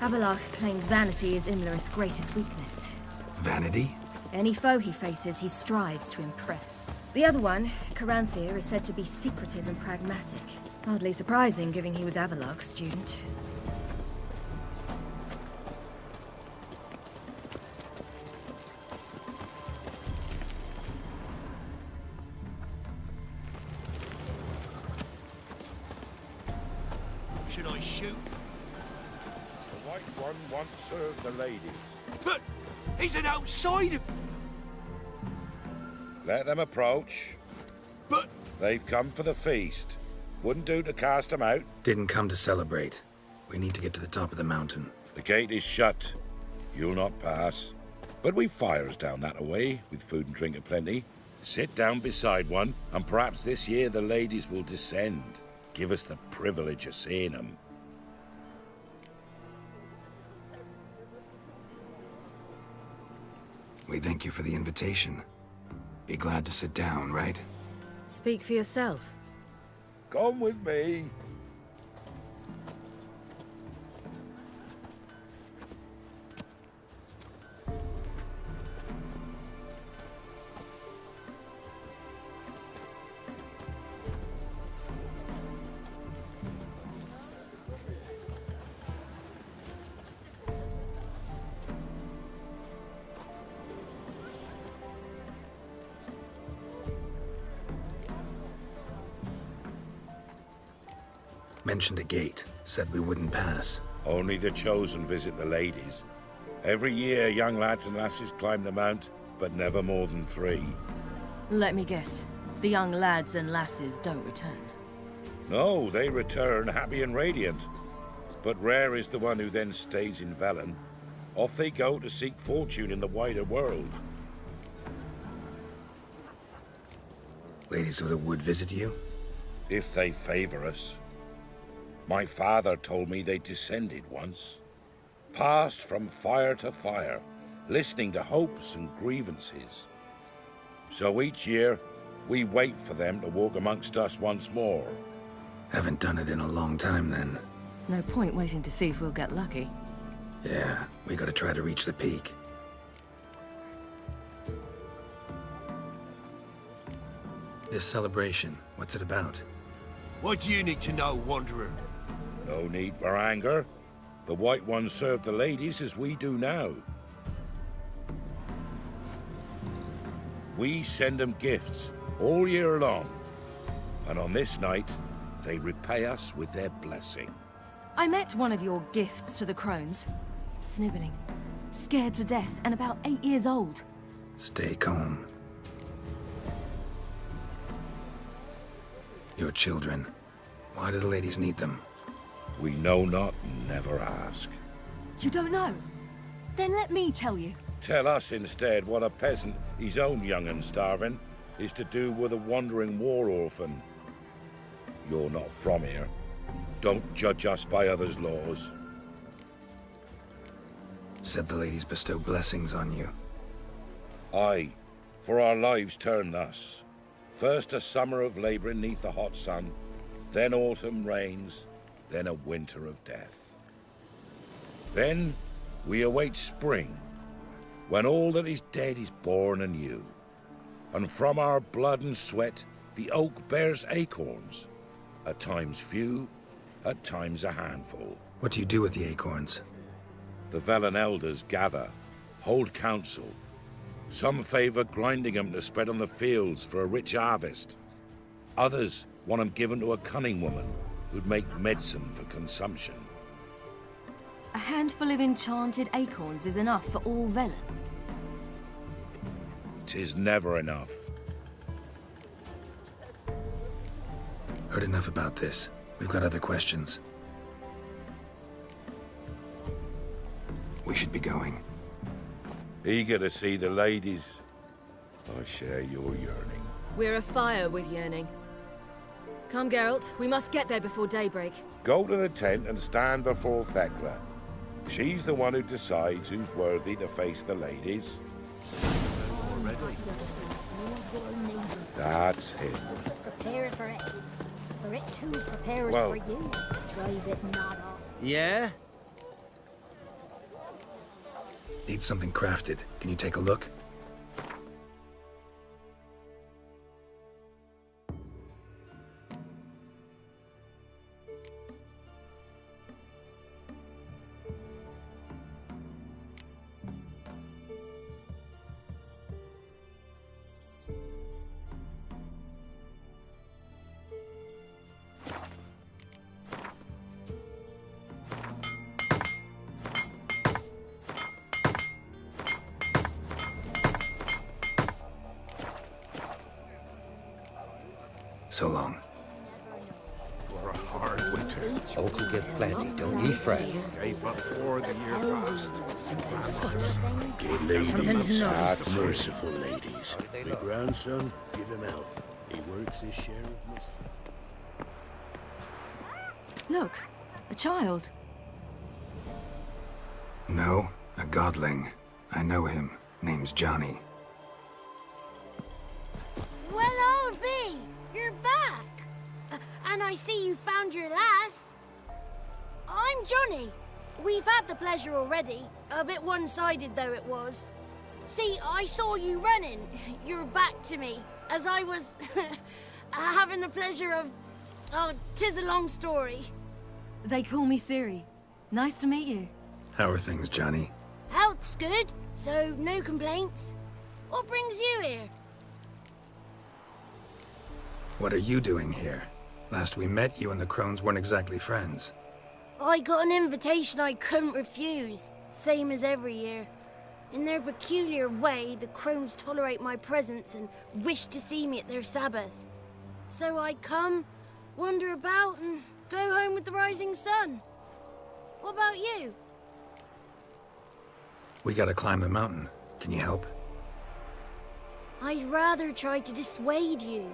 Avalok claims vanity is Imlerith's greatest weakness. Vanity? Any foe he faces, he strives to impress. The other one, Caranthir, is said to be secretive and pragmatic. Hardly surprising, given he was Avalok's student. Should I shoot? The White One once served the ladies. But he's an outsider! Let them approach. But... They've come for the feast. Wouldn't do to cast them out. Didn't come to celebrate. We need to get to the top of the mountain. The gate is shut. You'll not pass. But we've fires down that away, with food and drink aplenty. Sit down beside one, and perhaps this year the ladies will descend. Give us the privilege of seeing them. We thank you for the invitation. Be glad to sit down, right? Speak for yourself. Come with me. Mentioned a gate. Said we wouldn't pass. Only the chosen visit the ladies. Every year, young lads and lasses climb the mount, but never more than 3. Let me guess. The young lads and lasses don't return. No, they return happy and radiant. But rare is the one who then stays in Velen. Off they go to seek fortune in the wider world. Ladies of the Wood visit you? If they favor us. My father told me they descended once. Passed from fire to fire, listening to hopes and grievances. So each year, we wait for them to walk amongst us once more. Haven't done it in a long time, then. No point waiting to see if we'll get lucky. Yeah, we gotta try to reach the peak. This celebration, what's it about? What do you need to know, Wanderer? No need for anger. The White Ones serve the ladies as we do now. We send them gifts all year long. And on this night, they repay us with their blessing. I met one of your gifts to the crones. Sniveling, scared to death, and about 8 years old. Stay calm. Your children. Why do the ladies need them? We know not and never ask. You don't know? Then let me tell you. Tell us instead what a peasant, his own young and starving, is to do with a wandering war orphan. You're not from here. Don't judge us by others' laws. Said the ladies bestow blessings on you. Aye, for our lives turn thus. First a summer of labouring neath the hot sun, then autumn rains, then a winter of death. Then we await spring, when all that is dead is born anew. And from our blood and sweat the oak bears acorns, at times few, at times a handful. What do you do with the acorns? The Velen elders gather, hold council. Some favor grinding them to spread on the fields for a rich harvest. Others want them given to a cunning woman who'd make medicine for consumption. A handful of enchanted acorns is enough for all Velen. 'Tis never enough. Heard enough about this. We've got other questions. We should be going. Eager to see the ladies. I share your yearning. We're afire with yearning. Come, Geralt. We must get there before daybreak. Go to the tent and stand before Thekla. She's the one who decides who's worthy to face the ladies. That's him. Prepare for it. For it too prepares Well- for you. Drive it not off. Yeah? Need something crafted. Can you take a look? So long. For a hard winter. Uncle give plenty, don't ye fret. Day before the year passed. Something's afoot. Okay, ladies, Something's not. act merciful, ladies. My grandson, give him health. He works his share of mischief. Look, a child. No, a godling. I know him. Name's Johnny. Well, old B, you're back. And I see you found your lass. I'm Johnny. We've had the pleasure already. A bit one-sided, though it was. See, I saw you running, your back to me, as I was having the pleasure of... Oh, 'tis a long story. They call me Siri. Nice to meet you. How are things, Johnny? Health's good, so no complaints. What brings you here? What are you doing here? Last we met, you and the Crones weren't exactly friends. I got an invitation I couldn't refuse, same as every year. In their peculiar way, the Crones tolerate my presence and wish to see me at their Sabbath. So I come, wander about, and go home with the rising sun. What about you? We gotta climb the mountain. Can you help? I'd rather try to dissuade you,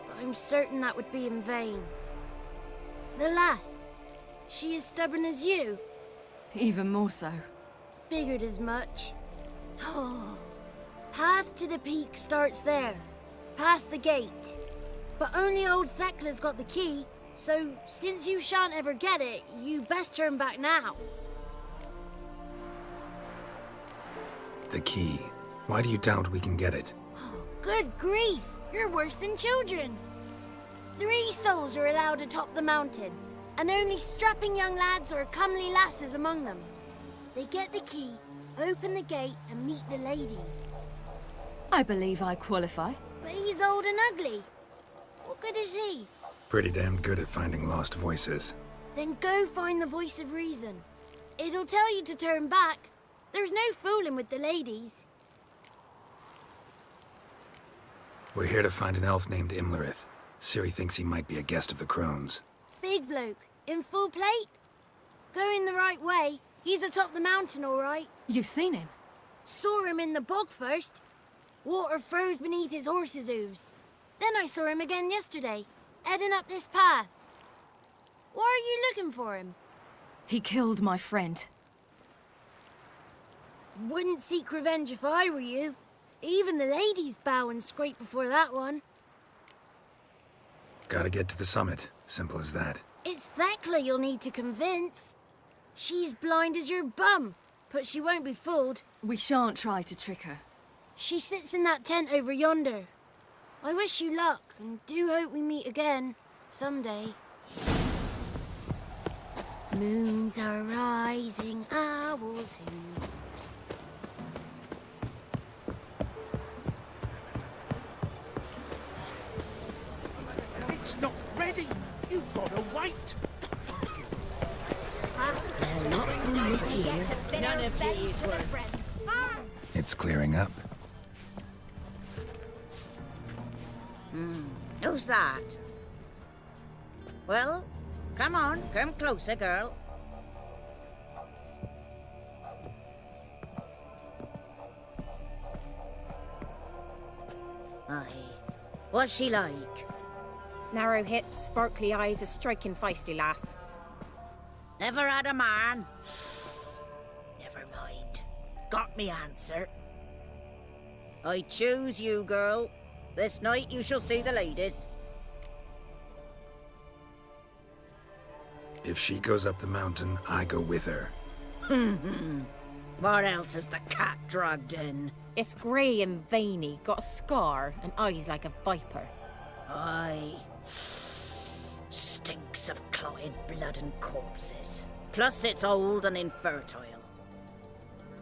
but I'm certain that would be in vain. The lass, she as stubborn as you? Even more so. Figured as much. Oh, path to the peak starts there, past the gate. But only old Thekla's got the key, so since you shan't ever get it, you best turn back now. The key. Why do you doubt we can get it? Good grief, you're worse than children. 3 souls are allowed atop the mountain, and only strapping young lads or comely lasses among them. They get the key, open the gate, and meet the ladies. I believe I qualify. But he's old and ugly. What good is he? Pretty damn good at finding lost voices. Then go find the voice of reason. It'll tell you to turn back. There's no fooling with the ladies. We're here to find an elf named Imlerith. Ciri thinks he might be a guest of the Crones. Big bloke, in full plate. Going the right way. He's atop the mountain, all right. You've seen him? Saw him in the bog first. Water froze beneath his horse's hooves. Then I saw him again yesterday, heading up this path. Why are you looking for him? He killed my friend. Wouldn't seek revenge if I were you. Even the ladies bow and scrape before that one. Gotta get to the summit. Simple as that. It's Thekla you'll need to convince. She's blind as your bum, but she won't be fooled. We shan't try to trick her. She sits in that tent over yonder. I wish you luck, and do hope we meet again, someday. Moons are rising, owls who... It's not ready. You've got to wait. They'll not come this year. None of these were. It's clearing up. Who's that? Well, come on, come closer, girl. Aye. What's she like? Narrow hips, sparkly eyes, a striking feisty lass. Never had a man. Never mind. Got me answer. I choose you, girl. This night you shall see the ladies. If she goes up the mountain, I go with her. What else has the cat dragged in? It's grey and veiny, got a scar, and eyes like a viper. Aye. Stinks of clotted blood and corpses. Plus it's old and infertile.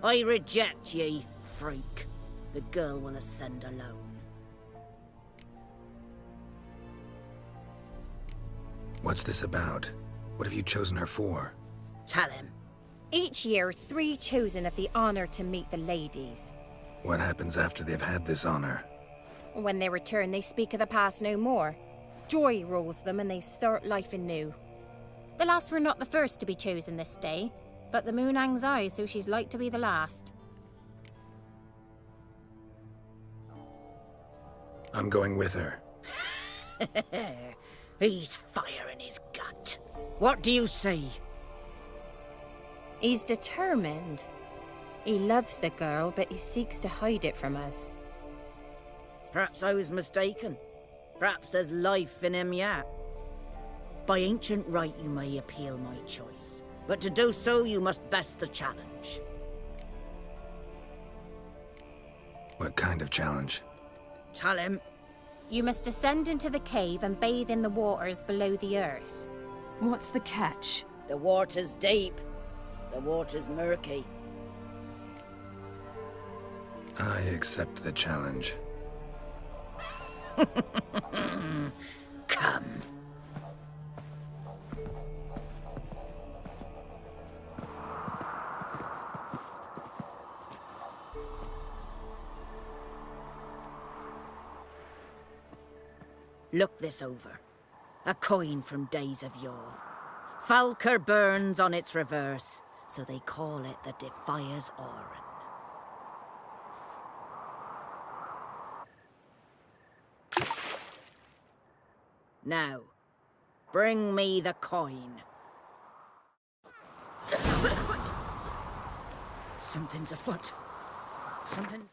I reject ye, freak. The girl will ascend alone. What's this about? What have you chosen her for? Tell him. Each year, 3 chosen have the honor to meet the ladies. What happens after they've had this honor? When they return, they speak of the past no more. Joy rules them and they start life anew. The lads were not the first to be chosen this day, but the moon hangs high, so she's like to be the last. I'm going with her. He's fire in his gut. What do you say? He's determined. He loves the girl, but he seeks to hide it from us. Perhaps I was mistaken. Perhaps there's life in him yet. By ancient right, you may appeal my choice. But to do so, you must best the challenge. What kind of challenge? Tell him. You must descend into the cave and bathe in the waters below the earth. What's the catch? The water's deep. The water's murky. I accept the challenge. Come. Look this over. A coin from days of yore. Falker burns on its reverse, so they call it the Defier's Oran. Now, bring me the coin. Something's afoot. Something...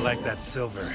like that silver.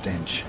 stench.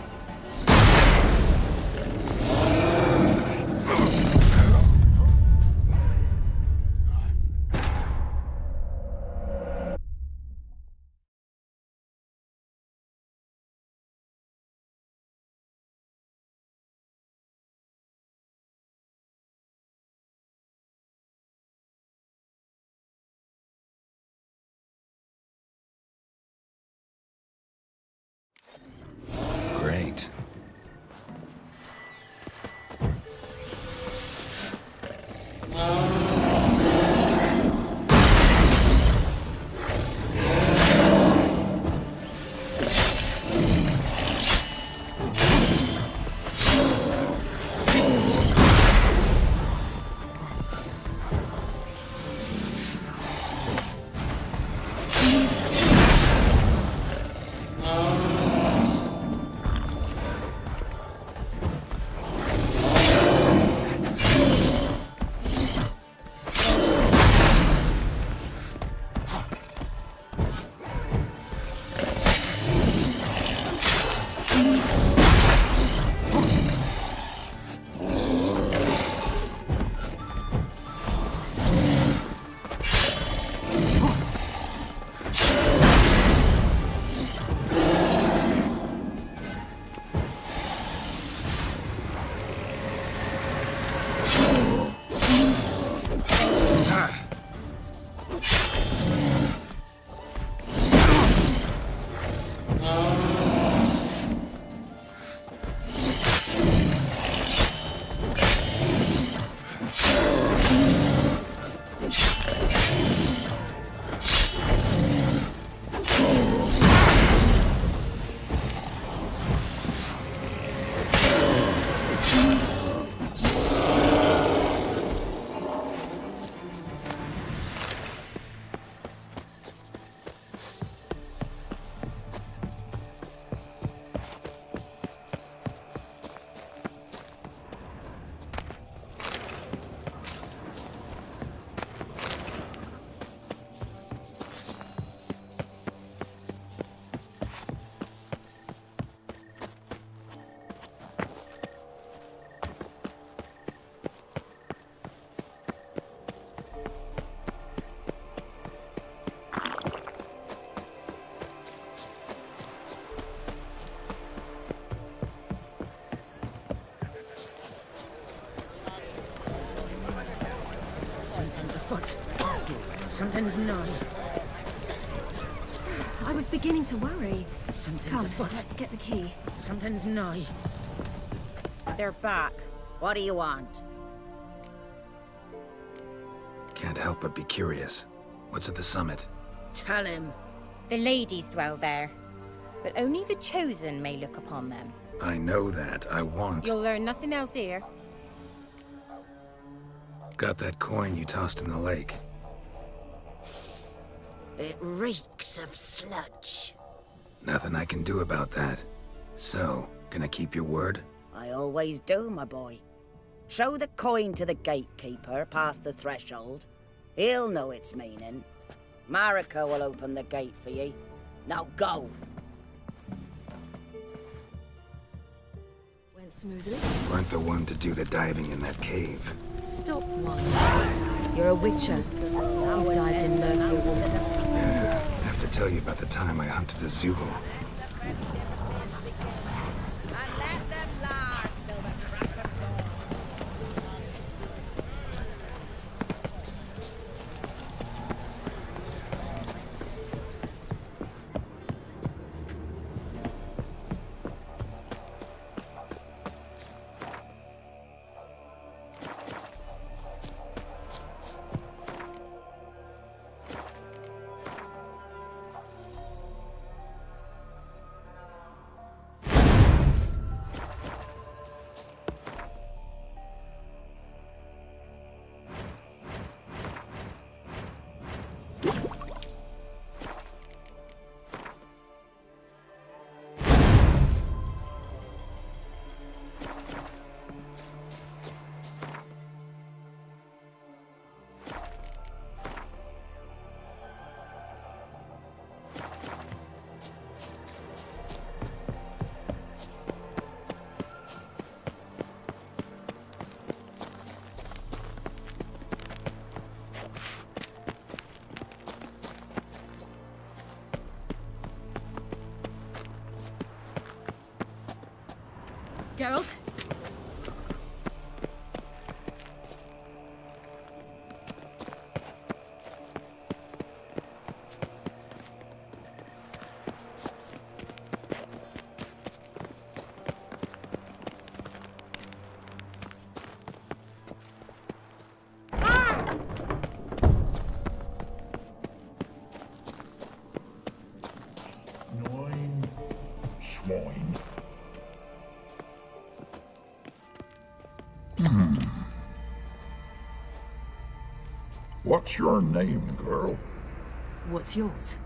Great. Something's afoot. Something's nigh. I was beginning to worry. Something's Come, afoot. let's get the key. Something's nigh. They're back. What do you want? Can't help but be curious. What's at the summit? Tell him. The ladies dwell there, but only the chosen may look upon them. I know that. I want... You'll learn nothing else here. Got that coin you tossed in the lake. It reeks of sludge. Nothing I can do about that. So, gonna keep your word? I always do, my boy. Show the coin to the gatekeeper past the threshold. He'll know its meaning. Marika will open the gate for ye. Now go! Went smoothly. Weren't the one to do the diving in that cave. Stop one. You're a witcher. You've dived in murkier waters. Yeah, I have to tell you about the time I hunted a Zoogle. Geralt? Swine. What's your name, girl? What's yours?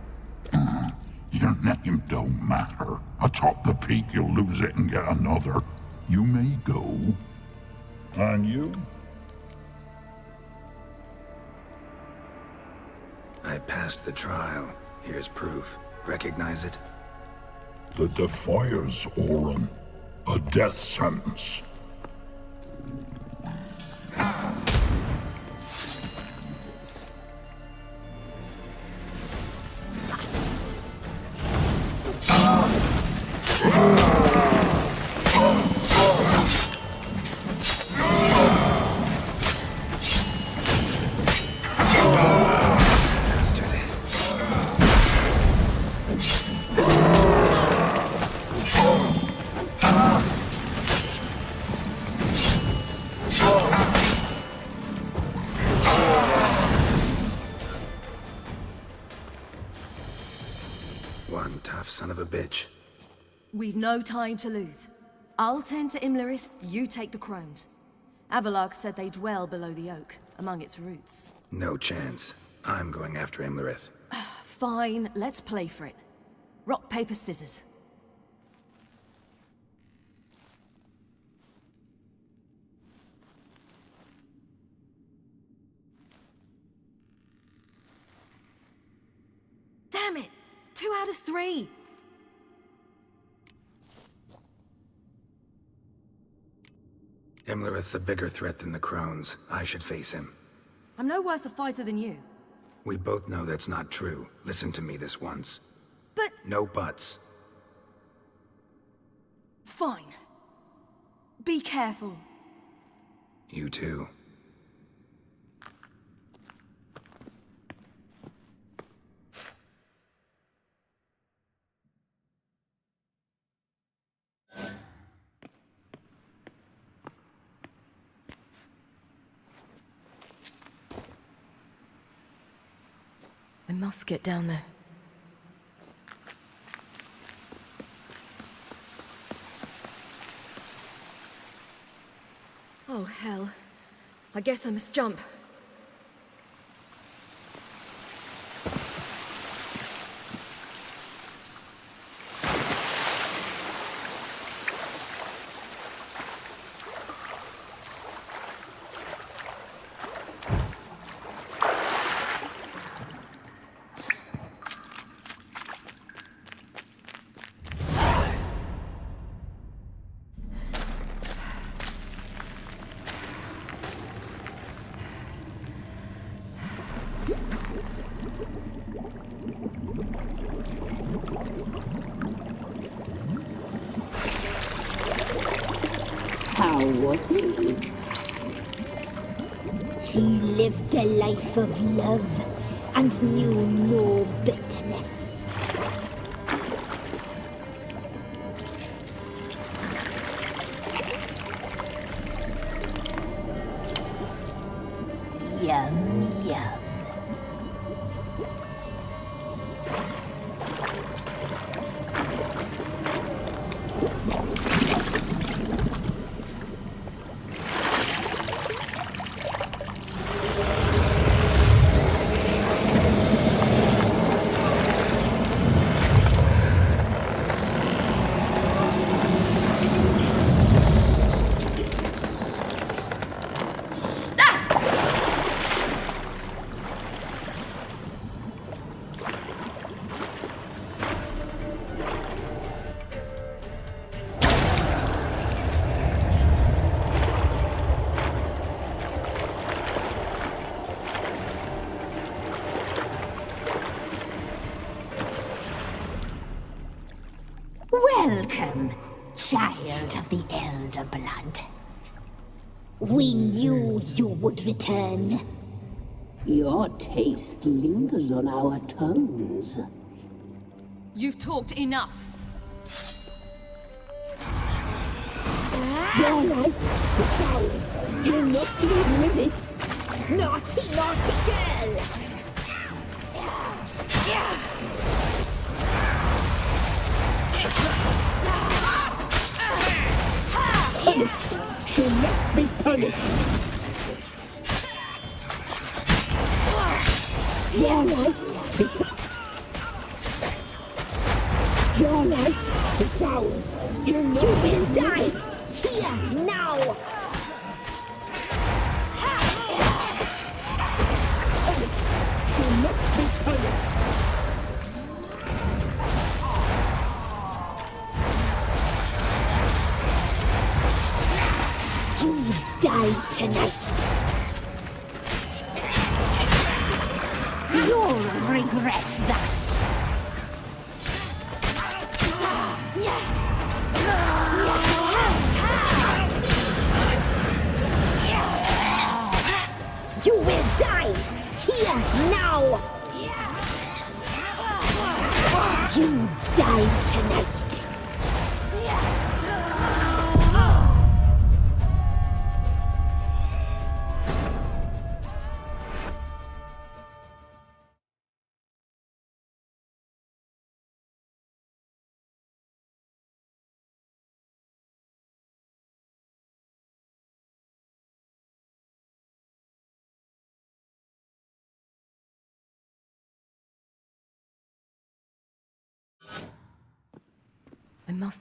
Your name don't matter. Atop the peak, you'll lose it and get another. You may go. And you? I passed the trial. Here's proof. Recognize it? The Defier's Orin. A death sentence. One tough son of a bitch. We've no time to lose. I'll tend to Imlerith, you take the crones. Avalok said they dwell below the oak, among its roots. No chance. I'm going after Imlerith. Fine, let's play for it. Rock, paper, scissors. Damn it! 2 out of 3! Imlerith's a bigger threat than the crones. I should face him. I'm no worse a fighter than you. We both know that's not true. Listen to me this once. But... No buts. Fine. Be careful. You too. I must get down there. Oh, hell. I guess I must jump. How was he? He lived a life of love and knew no bitterness. Yum, yum. Welcome. child of the Elder Blood. We knew you would return. Your taste lingers on our tongues. You've talked enough. Your life is ours. You're not leaving with it. Naughty, naughty girl! She must be punished. Your life is Your life is ours. You're not. You will die here now. She must be punished. You die tonight. You'll regret that. You will die here now. You die tonight. I must...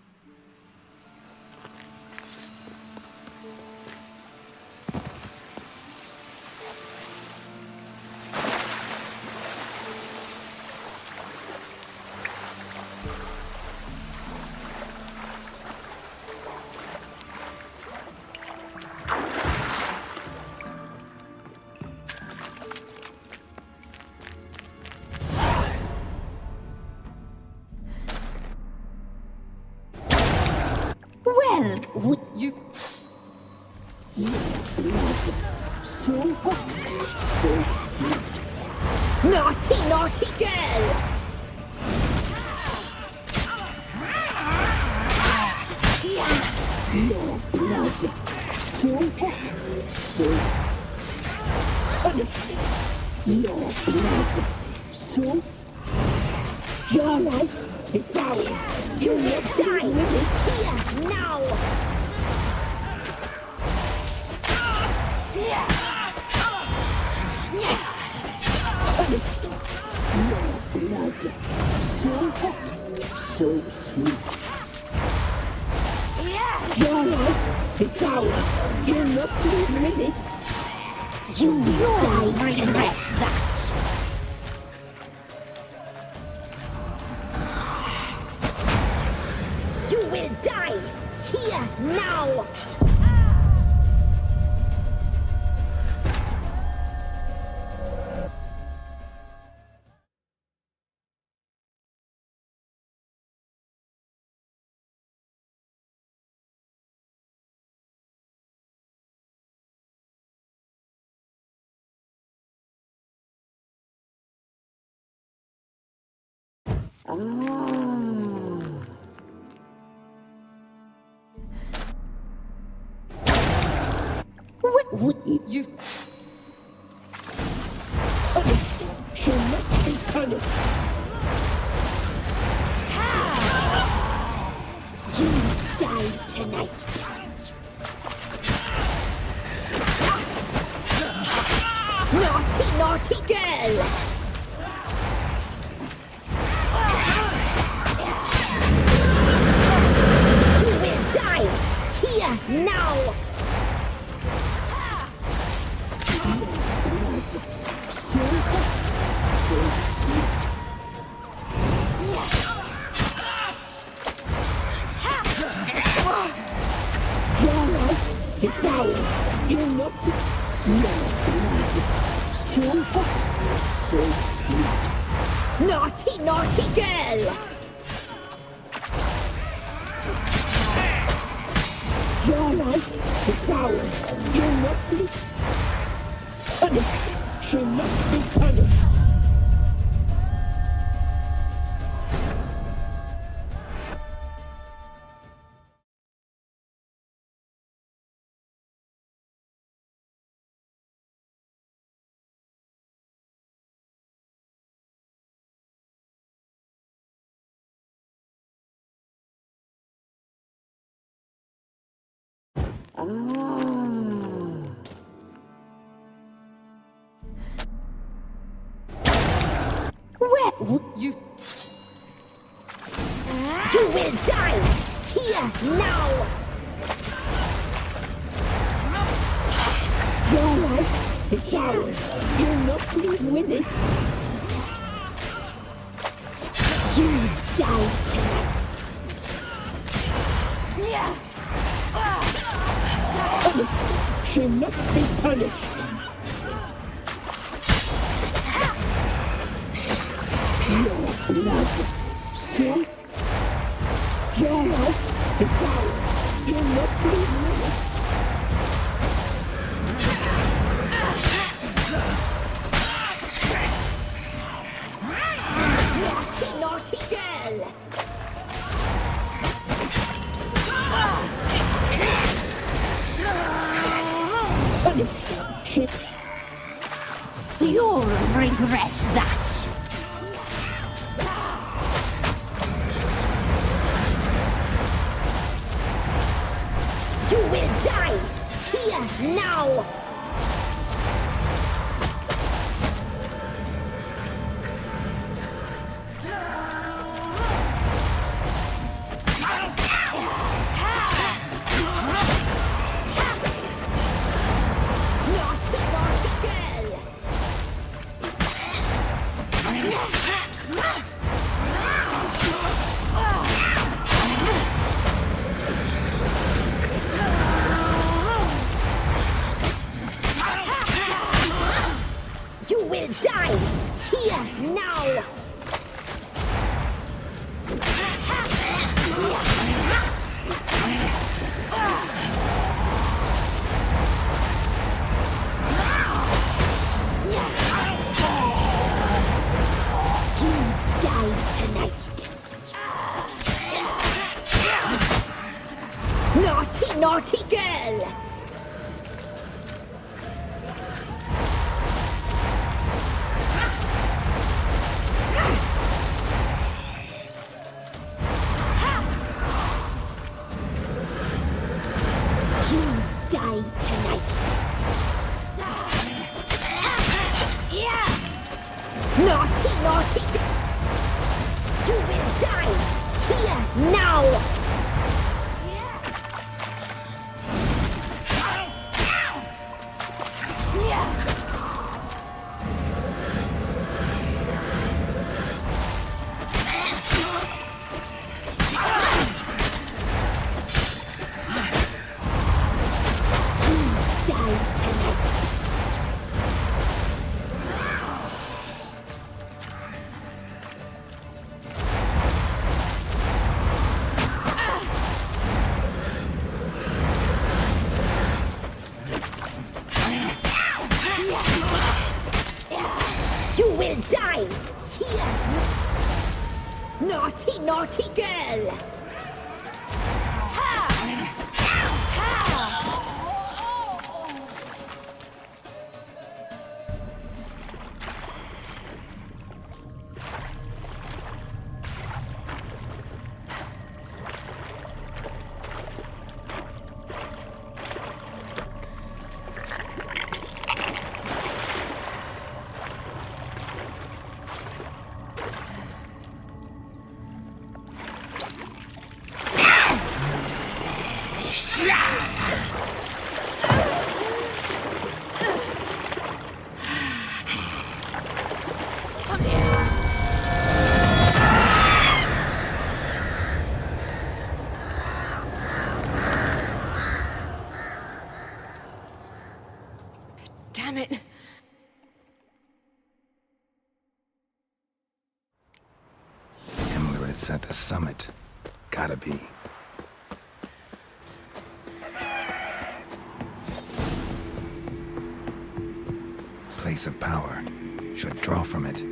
Well, would you... So hot, so sweet. Naughty, naughty girl! Your blood, so hot, so punished. Your blood, so... Your life is ours. You will die with it here now! Punished. Your blood, so hot, so sweet. Your life is ours. You're not leaving with it. You will die tonight. You will die here now. What you... She must be punished. You die tonight. Naughty, naughty girl! You will die here now! It's ours. You're not... Your blood. So hot, so sweet. Naughty, naughty girl! coward! You're not punished! She must be punished! Well, You... you will die! Here, now! Your life, it's ours. You'll not leave with it. You die tonight! She must be punished. Your blood, sweat, your life, it's ours. You'll not leave with it. Naughty girl! Punished. Shit. You'll regret that! You will die! Here, now! You will die! Here, now! You die tonight! Naughty, naughty girl! Die tonight. Naughty, naughty. You will die here now. You will die here. Naughty, naughty girl. Damn it. Emirates at the summit. Gotta be. piece of power. Should draw from it.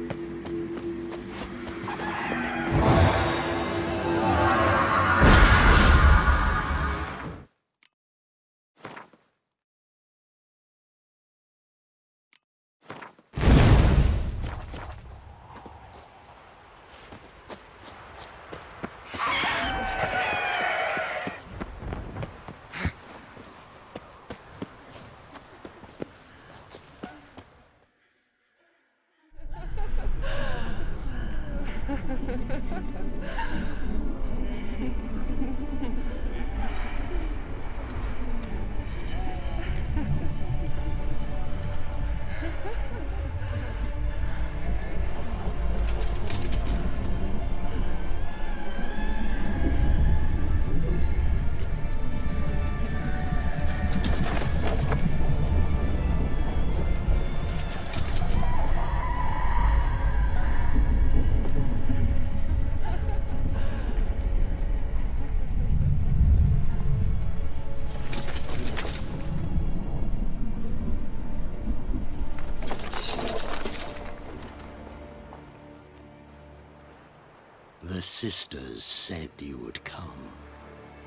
The sisters said you would come.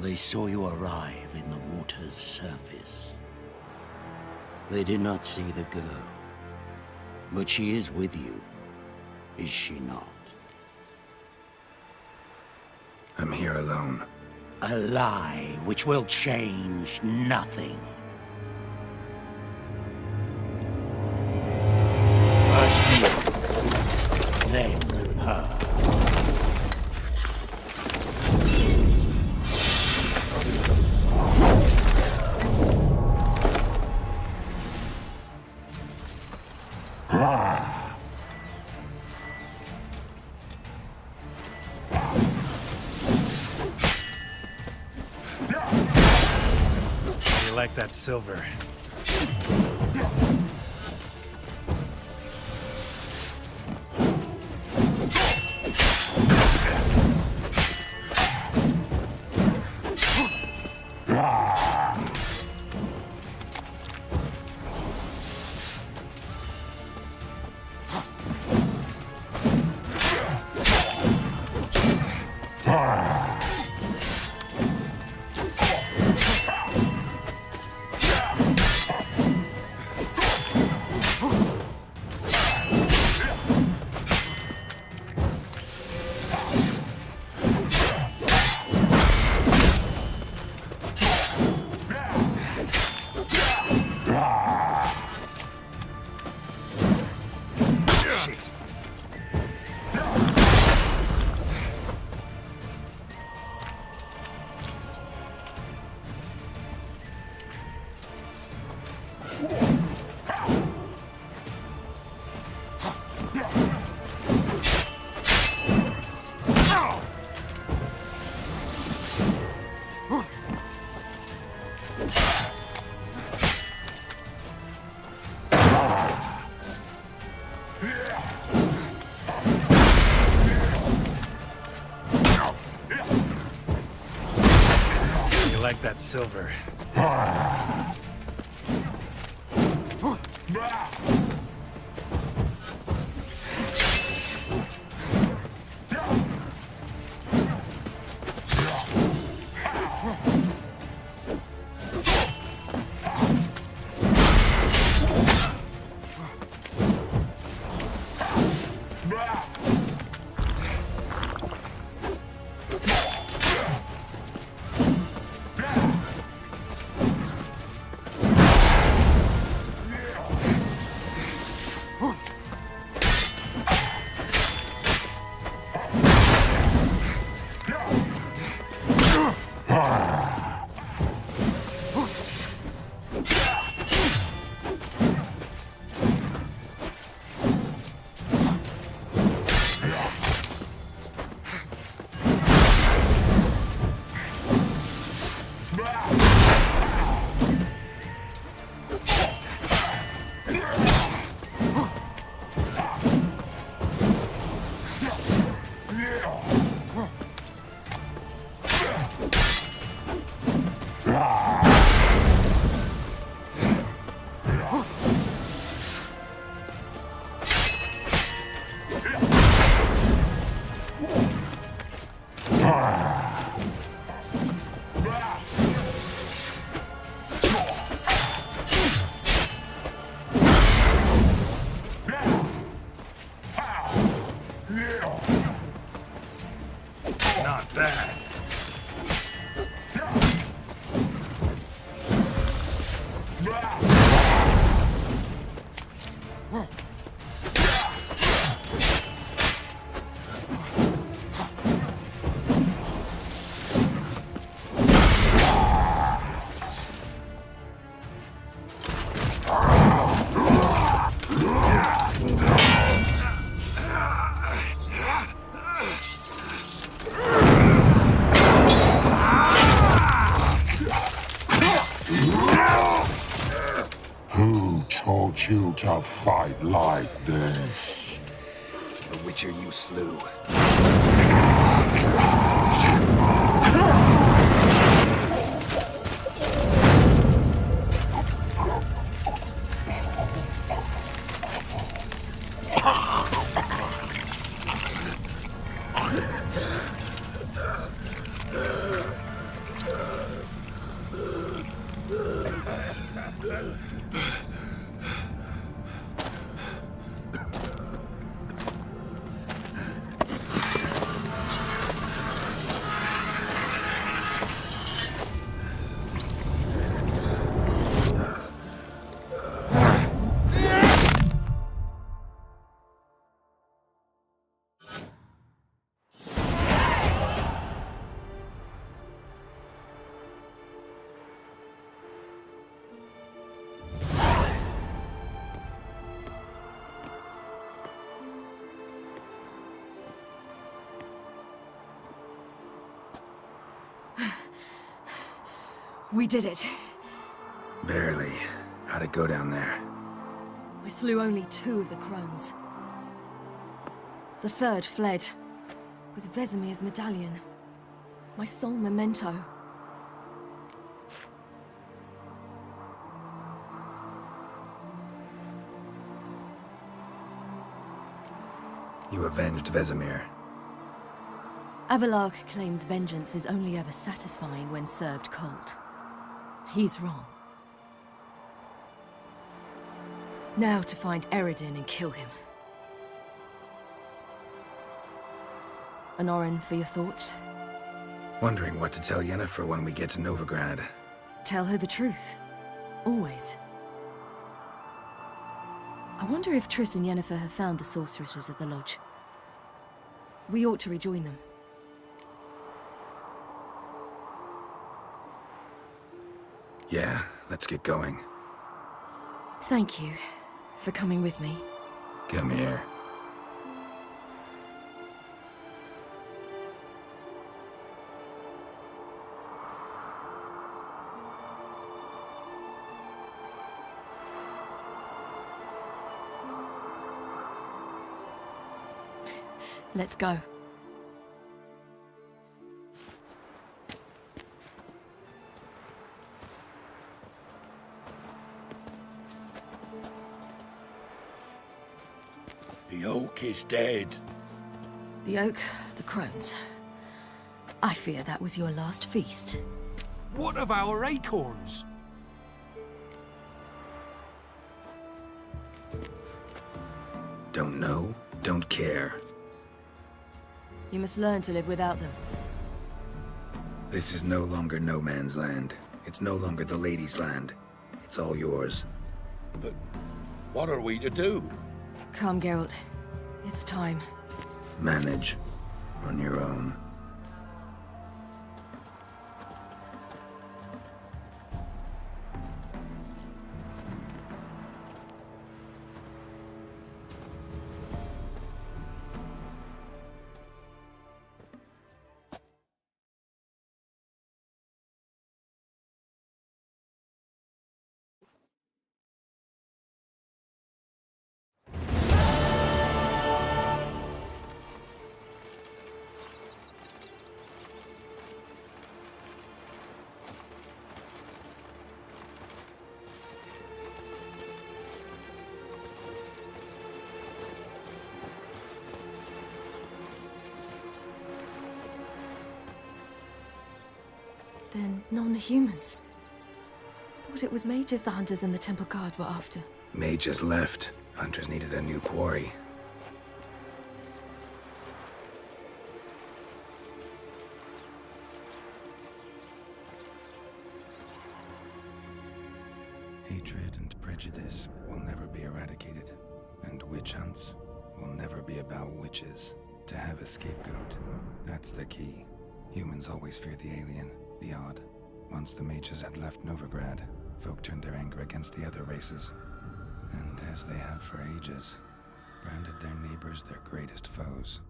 They saw you arrive in the water's surface. They did not see the girl. But she is with you, is she not? I'm here alone. A lie which will change nothing. First you, then her. You like that silver? Like that silver. Not bad. Who taught you to fight like this? The Witcher you slew. We did it. Barely. How'd it go down there? We slew only 2 of the crones. The third fled, with Vesemir's medallion. My sole memento. You avenged Vesemir. Avalark claims vengeance is only ever satisfying when served cold. He's wrong. Now to find Eredin and kill him. Honorin, for your thoughts? Wondering what to tell Yennefer when we get to Novigrad. Tell her the truth. Always. I wonder if Triss and Yennefer have found the sorceresses at the lodge. We ought to rejoin them. Yeah, let's get going. Thank you for coming with me. Come here. Let's go. The oak is dead. The oak, the crones. I fear that was your last feast. What of our acorns? Don't know, don't care. You must learn to live without them. This is no longer no man's land. It's no longer the lady's land. It's all yours. But what are we to do? Come, Geralt. It's time. Manage. On your own. Then non-humans. Thought it was mages the hunters and the temple guard were after. Mages left. Hunters needed a new quarry. Hatred and prejudice will never be eradicated, and witch hunts will never be about witches. To have a scapegoat, that's the key. Humans always fear the alien, the odd. Once the mages had left Novigrad, folk turned their anger against the other races. And as they have for ages, branded their neighbors their greatest foes.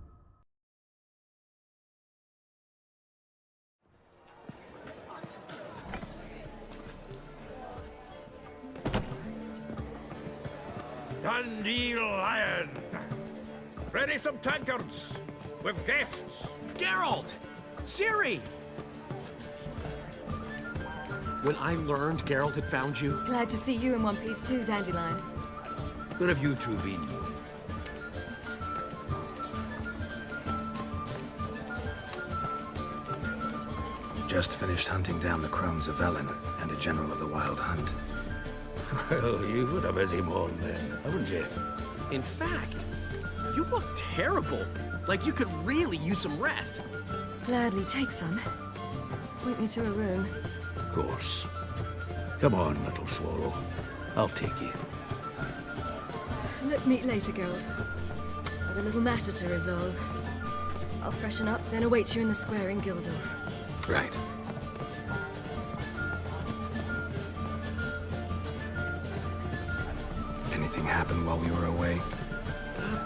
Dandelion! Ready some tankards! With guests! Geralt! Ciri! When I learned Geralt had found you... Glad to see you in one piece too, Dandelion. Where have you two been? Just finished hunting down the crones of Velen and a general of the Wild Hunt. Well, you've had a busy morning then, haven't you? In fact, you look terrible. Like you could really use some rest. Gladly take some. Point me to a room. Of course. Come on, little swallow. I'll take you. Let's meet later, Geralt. I've a little matter to resolve. I'll freshen up, then await you in the square in Gildorf. Right. Anything happened while we were away?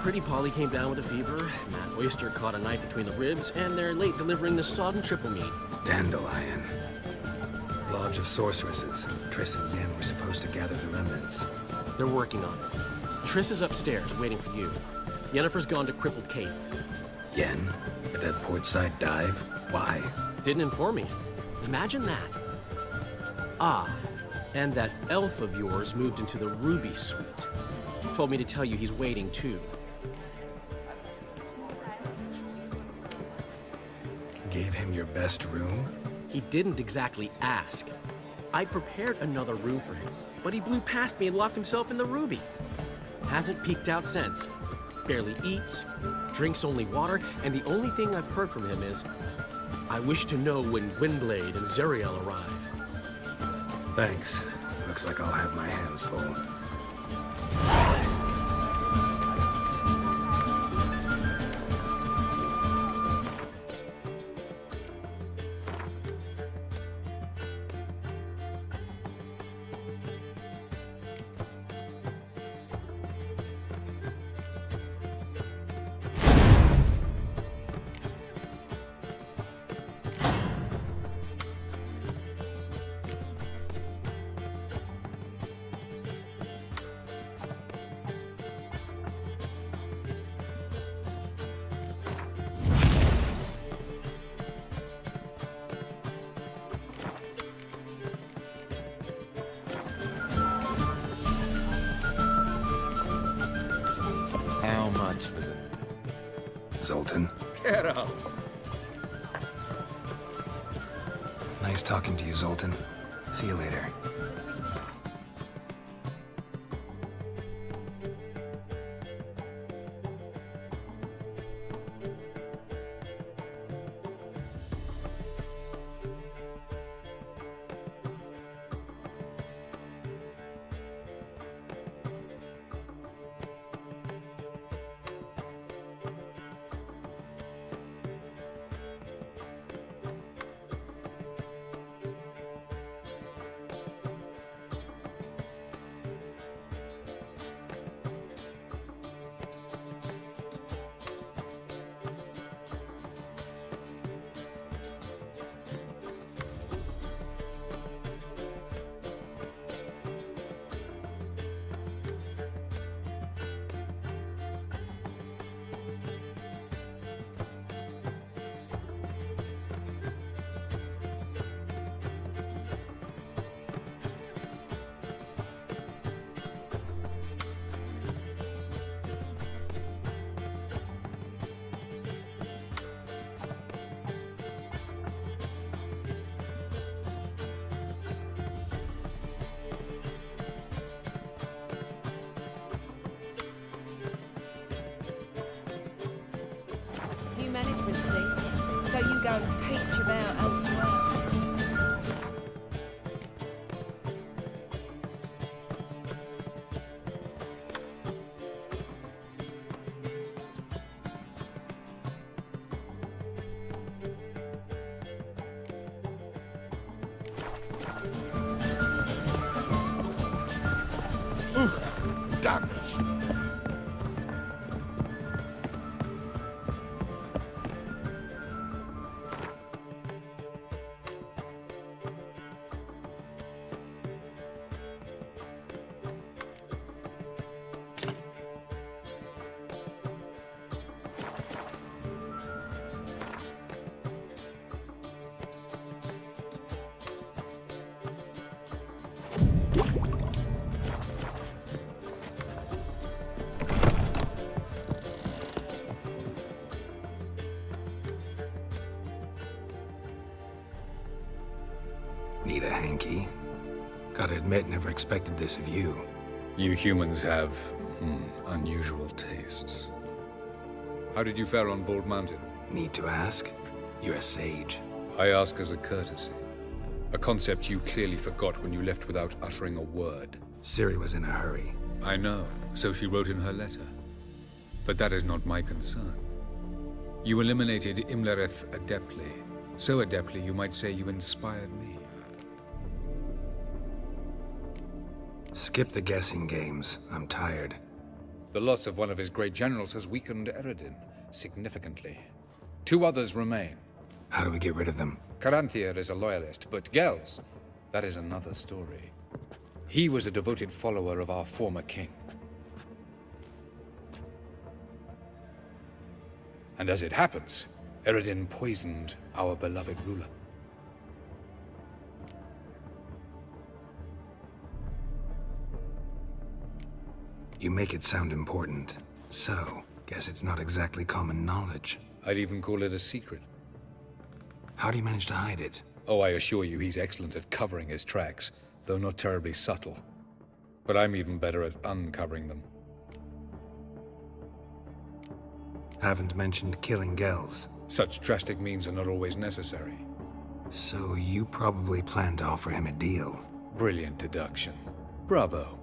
Pretty Polly came down with a fever. Matt Oyster caught a knife between the ribs, and they're late delivering the sodden triple meat. Dandelion. Lodge of Sorceresses. Triss and Yen were supposed to gather the remnants. They're working on it. Triss is upstairs, waiting for you. Yennefer's gone to crippled Kate's. Yen? At that portside dive? Why? Didn't inform me. Imagine that. Ah, and that elf of yours moved into the Ruby Suite. Told me to tell you he's waiting too. Gave him your best room? He didn't exactly ask. I prepared another room for him, but he blew past me and locked himself in the Ruby. Hasn't peeked out since. Barely eats, drinks only water, and the only thing I've heard from him is, I wish to know when Gwynblade and Zeriel arrive. Thanks. Looks like I'll have my hands full. How much for them? Zoltan. Get out! Nice talking to you, Zoltan. See you later. go and peach about elsewhere. Damn it. Need a hanky? Gotta admit, never expected this of you. You humans have, unusual tastes. How did you fare on Bald Mountain? Need to ask? You're a sage. I ask as a courtesy. A concept you clearly forgot when you left without uttering a word. Ciri was in a hurry. I know, so she wrote in her letter. But that is not my concern. You eliminated Imlerith adeptly. So adeptly, you might say you inspired me. Skip the guessing games. I'm tired. The loss of one of his great generals has weakened Eredin significantly. 2 others remain. How do we get rid of them? Caranthir is a loyalist, but Gels, that is another story. He was a devoted follower of our former king. And as it happens, Eredin poisoned our beloved ruler. You make it sound important. So, guess it's not exactly common knowledge. I'd even call it a secret. How do you manage to hide it? Oh, I assure you he's excellent at covering his tracks, though not terribly subtle. But I'm even better at uncovering them. Haven't mentioned killing Gels. Such drastic means are not always necessary. So you probably plan to offer him a deal. Brilliant deduction. Bravo.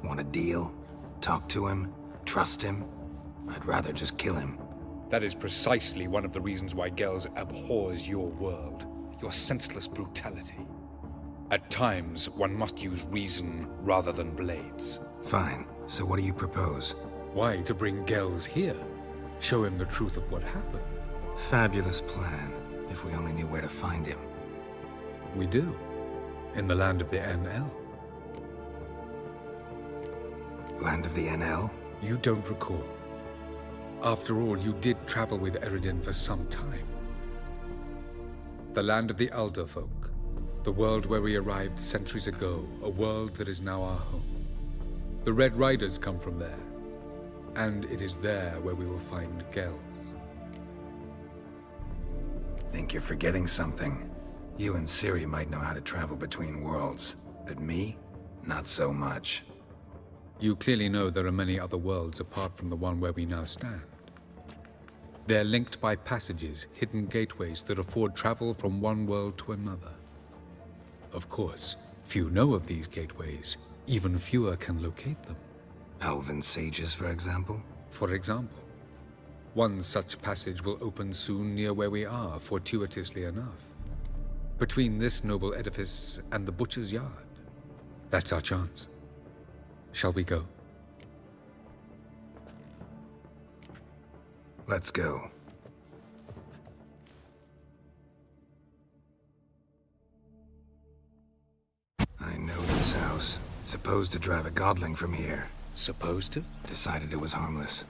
Want a deal? Talk to him? Trust him? I'd rather just kill him. That is precisely one of the reasons why Gels abhors your world. Your senseless brutality. At times, one must use reason rather than blades. Fine. So what do you propose? Why, to bring Gels here. Show him the truth of what happened. Fabulous plan, if we only knew where to find him. We do. In the land of the NL. Land of the NL? You don't recall. After all, you did travel with Eredin for some time. The land of the Elder folk. The world where we arrived centuries ago. A world that is now our home. The Red Riders come from there. And it is there where we will find Gels. Think you're forgetting something. You and Ciri might know how to travel between worlds. But me? Not so much. You clearly know there are many other worlds apart from the one where we now stand. They're linked by passages, hidden gateways that afford travel from one world to another. Of course, few know of these gateways. Even fewer can locate them. Elven sages, for example? For example. One such passage will open soon near where we are, fortuitously enough. Between this noble edifice and the butcher's yard. That's our chance. Shall we go? Let's go. I know this house. Supposed to drive a godling from here. Supposed to? Decided it was harmless.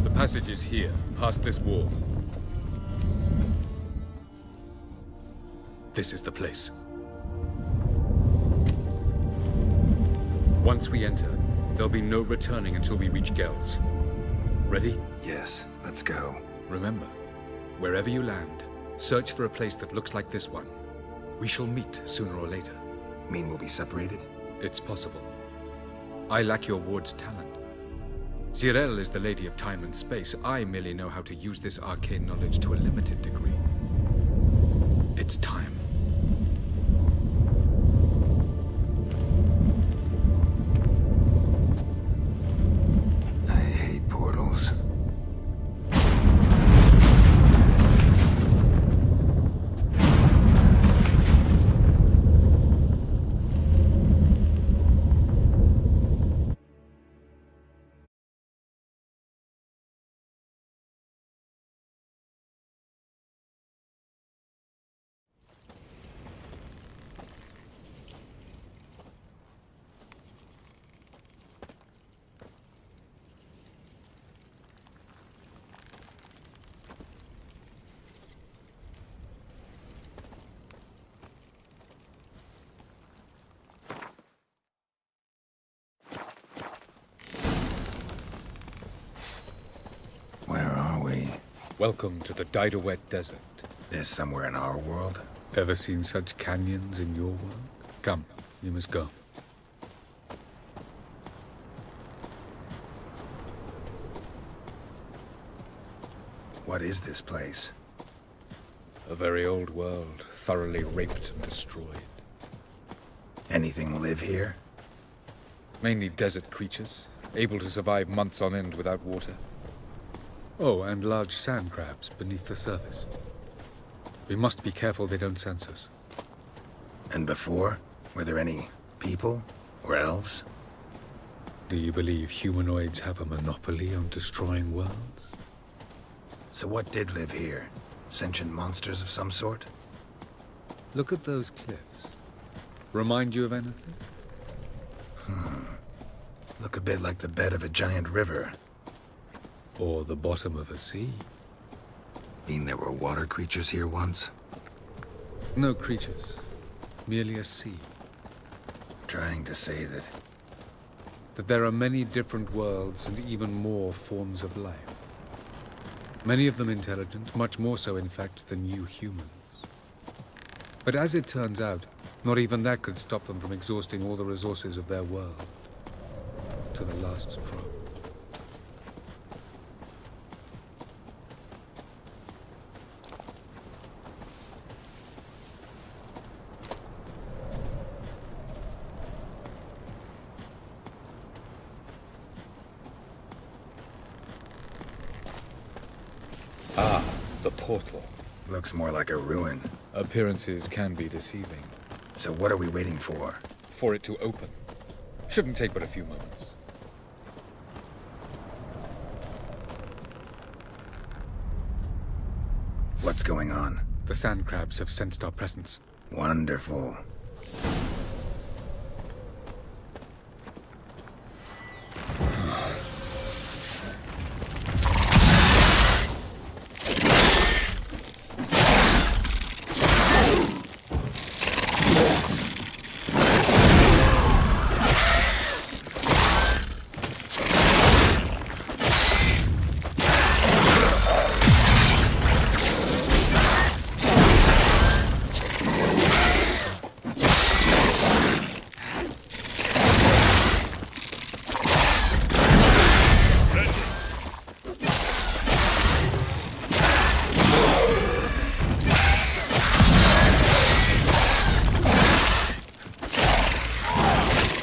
The passage is here, past this wall. This is the place. Once we enter, there'll be no returning until we reach Gel's. Ready? Yes, let's go. Remember, wherever you land, search for a place that looks like this one. We shall meet sooner or later. Mean we'll be separated? It's possible. I lack your ward's talent. Zirel is the Lady of Time and Space. I merely know how to use this arcane knowledge to a limited degree. It's time. I hate portals. Where are we? Welcome to the Didowet Desert. This somewhere in our world? Ever seen such canyons in your world? Come, you must go. What is this place? A very old world, thoroughly raped and destroyed. Anything live here? Mainly desert creatures, able to survive months on end without water. Oh, and large sand crabs beneath the surface. We must be careful they don't sense us. And before? Were there any people? Or elves? Do you believe humanoids have a monopoly on destroying worlds? So what did live here? Sentient monsters of some sort? Look at those cliffs. Remind you of anything? Look a bit like the bed of a giant river. Or the bottom of a sea. Mean there were water creatures here once? No creatures. Merely a sea. Trying to say that... That there are many different worlds and even more forms of life. Many of them intelligent, much more so in fact than you humans. But as it turns out, not even that could stop them from exhausting all the resources of their world. To the last drop. Ah, the portal. Looks more like a ruin. Appearances can be deceiving. So what are we waiting for? For it to open. Shouldn't take but a few moments. What's going on? The sand crabs have sensed our presence. Wonderful.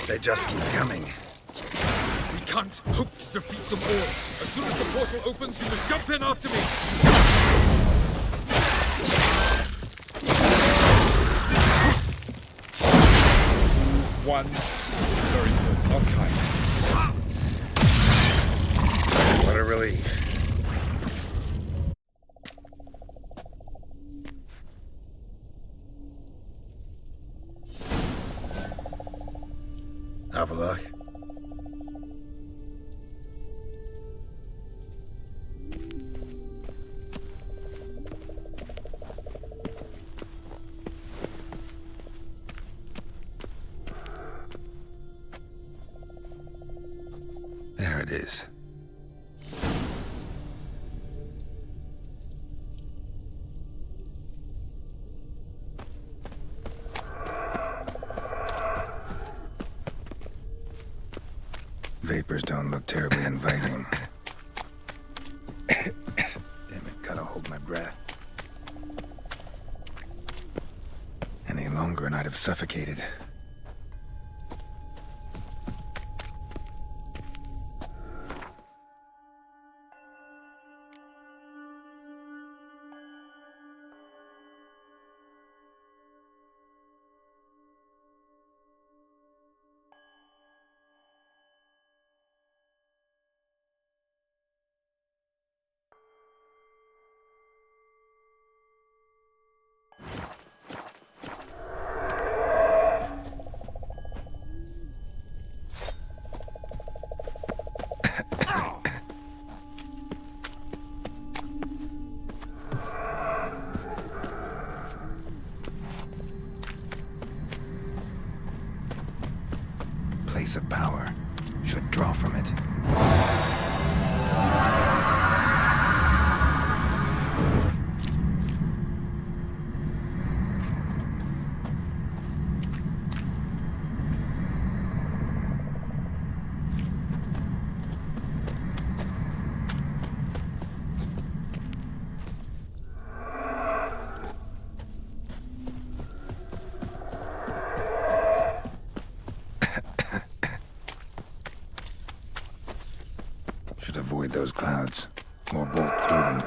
They just keep coming. We can't hope to defeat them all. As soon as the portal opens, you must jump in after me. 2, 1. Very good. On time. What a relief. Have a look. is. Vapors don't look terribly inviting. Damn it, gotta hold my breath. Any longer and I'd have suffocated. Place of power. Should draw from it. Should avoid those clouds, or bolt through them.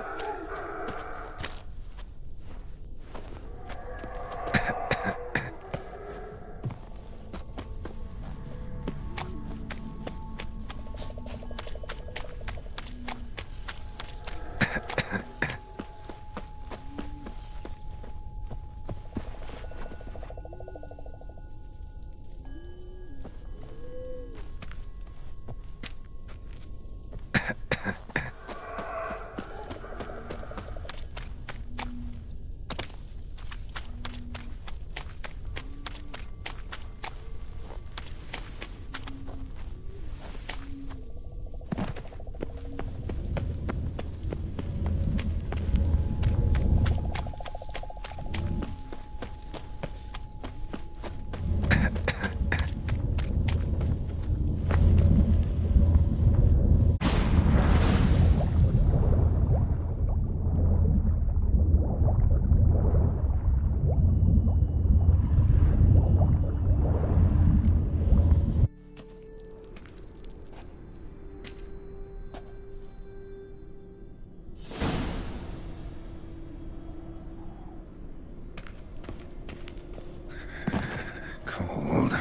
Cold.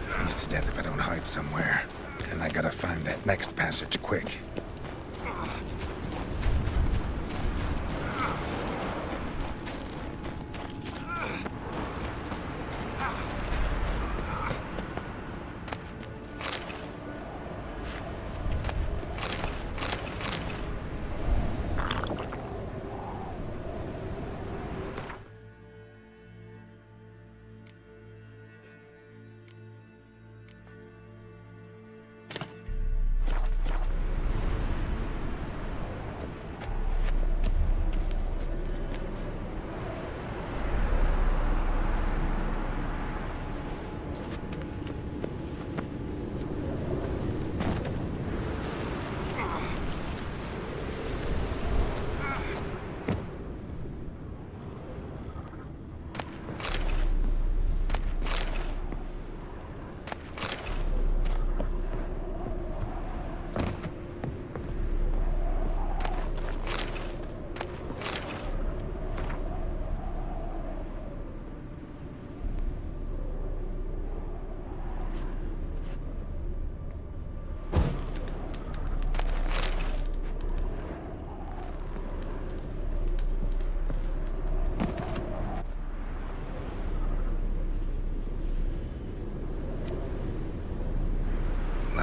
Freeze to death if I don't hide somewhere. And I gotta find that next passage quick.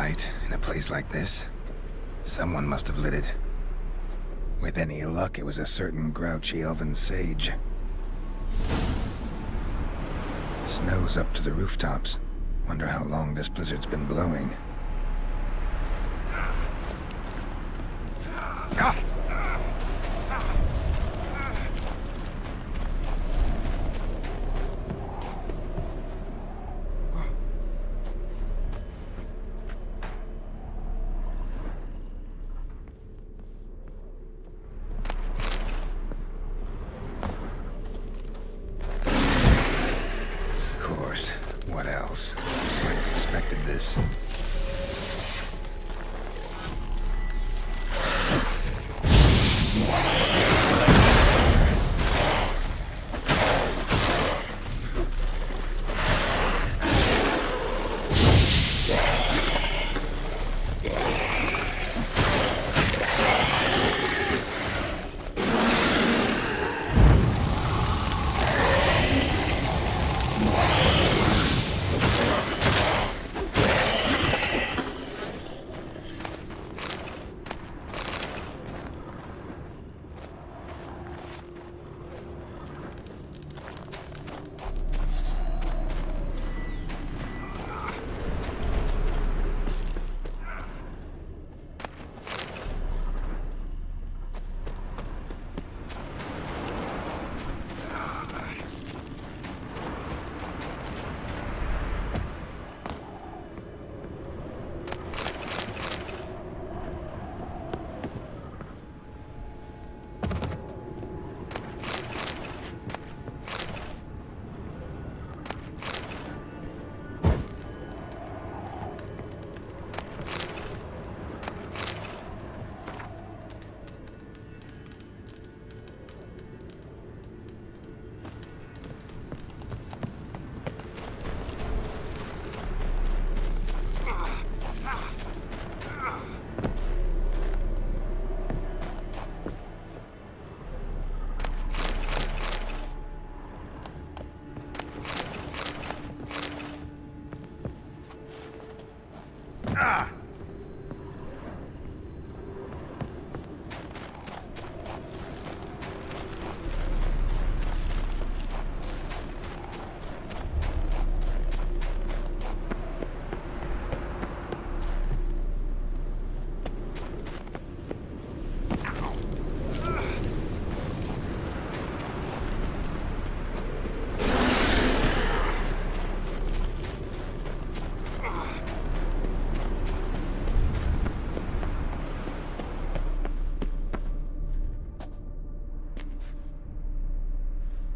light in a place like this. Someone must have lit it. With any luck, it was a certain grouchy elven sage. Snow's up to the rooftops. Wonder how long this blizzard's been blowing. Of course. What else? Might have expected this.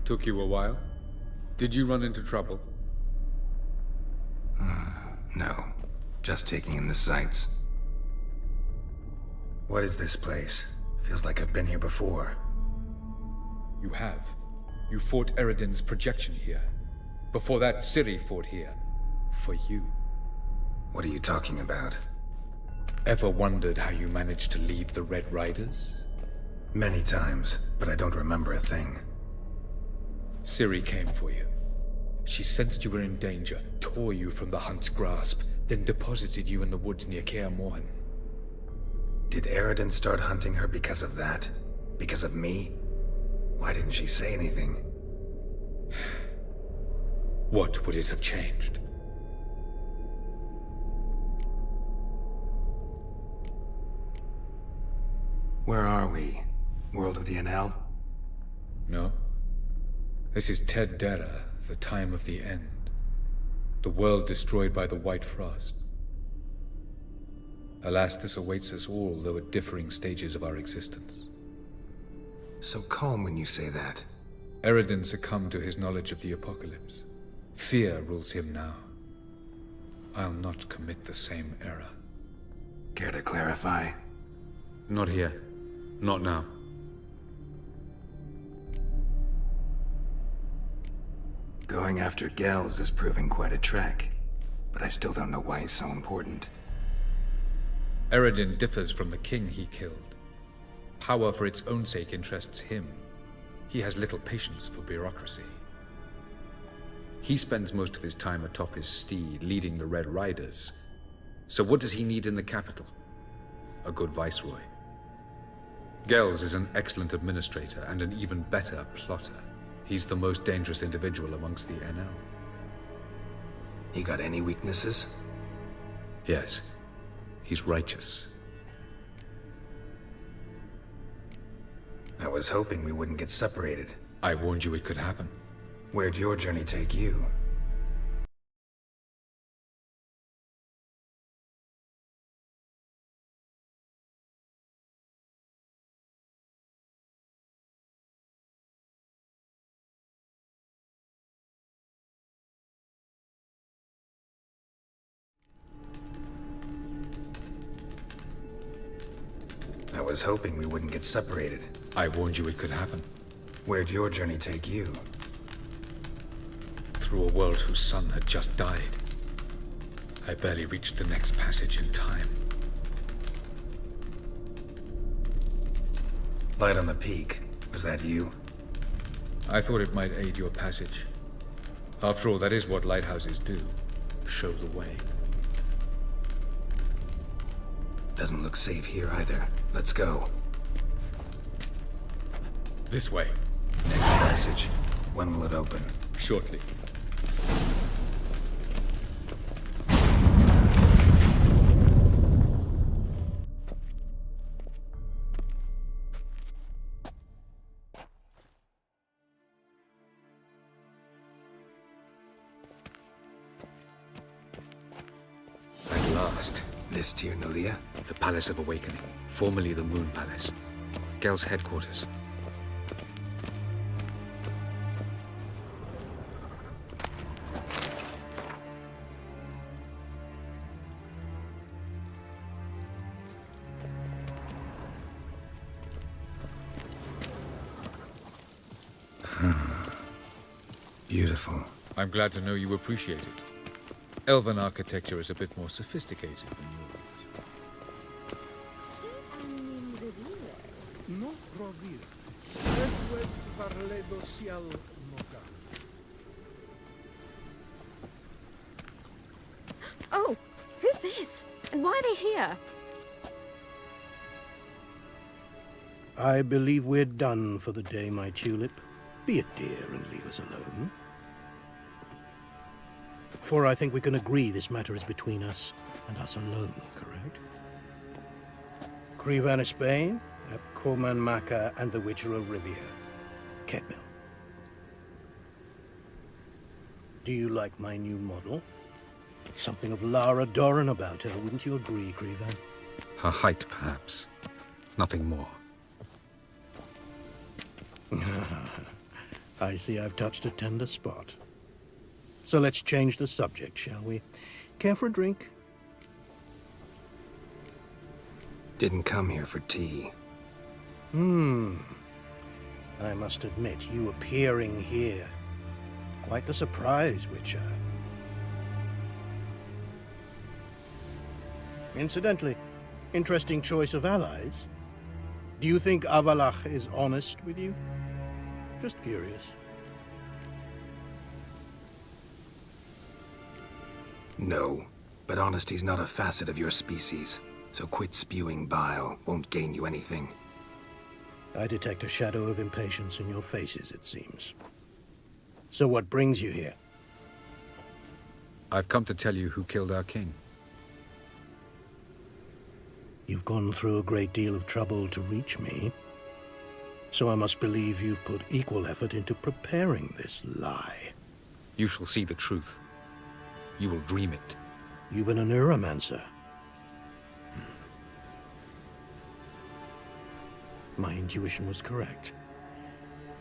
Took you a while? Did you run into trouble? No. Just taking in the sights. What is this place? Feels like I've been here before. You have. You fought Eredin's projection here. Before that, Ciri fought here. For you. What are you talking about? Ever wondered how you managed to leave the Red Riders? Many times, but I don't remember a thing. Ciri came for you. She sensed you were in danger, tore you from the Hunt's grasp, then deposited you in the woods near Kaer Morhen. Did Eredin start hunting her because of that? Because of me? Why didn't she say anything? What would it have changed? Where are we? World of the Enel? No. This is Ted Dara, the time of the end. The world destroyed by the White Frost. Alas, this awaits us all, though at differing stages of our existence. So calm when you say that. Eredin succumbed to his knowledge of the apocalypse. Fear rules him now. I'll not commit the same error. Care to clarify? Not here. Not now. Going after Gels is proving quite a trek, but I still don't know why he's so important. Eredin differs from the king he killed. Power for its own sake interests him. He has little patience for bureaucracy. He spends most of his time atop his steed, leading the Red Riders. So what does he need in the capital? A good viceroy. Gels is an excellent administrator and an even better plotter. He's the most dangerous individual amongst the NL. He got any weaknesses? Yes. He's righteous. I was hoping we wouldn't get separated. I warned you it could happen. Where'd your journey take you? I was hoping we wouldn't get separated. I warned you it could happen. Where'd your journey take you? Through a world whose sun had just died. I barely reached the next passage in time. Light on the peak. Was that you? I thought it might aid your passage. After all, that is what lighthouses do. Show the way. Doesn't look safe here either. Let's go. This way. Next passage. When will it open? Shortly. At last. This Tyr Nalia? The Palace of Awakening, formerly the Moon Palace. Gel's headquarters. Beautiful. I'm glad to know you appreciate it. Elven architecture is a bit more sophisticated than yours. Oh, who's this? And why are they here? I believe we're done for the day, my tulip. Be a dear and leave us alone. For I think we can agree this matter is between us and us alone, correct? Krivan Spain, Koman Maka, and the Witcher of Rivia. Ketmil. Do you like my new model? Something of Lara Doran about her, wouldn't you agree, Krivan? Her height, perhaps. Nothing more. I see I've touched a tender spot. So let's change the subject, shall we? Care for a drink? Didn't come here for tea. I must admit, you appearing here. Quite the surprise, Witcher. Incidentally, interesting choice of allies. Do you think Avalach is honest with you? Just curious. No, but honesty's not a facet of your species. So quit spewing bile. Won't gain you anything. I detect a shadow of impatience in your faces, it seems. So what brings you here? I've come to tell you who killed our king. You've gone through a great deal of trouble to reach me. So I must believe you've put equal effort into preparing this lie. You shall see the truth. You will dream it. You've been a neuromancer. My intuition was correct.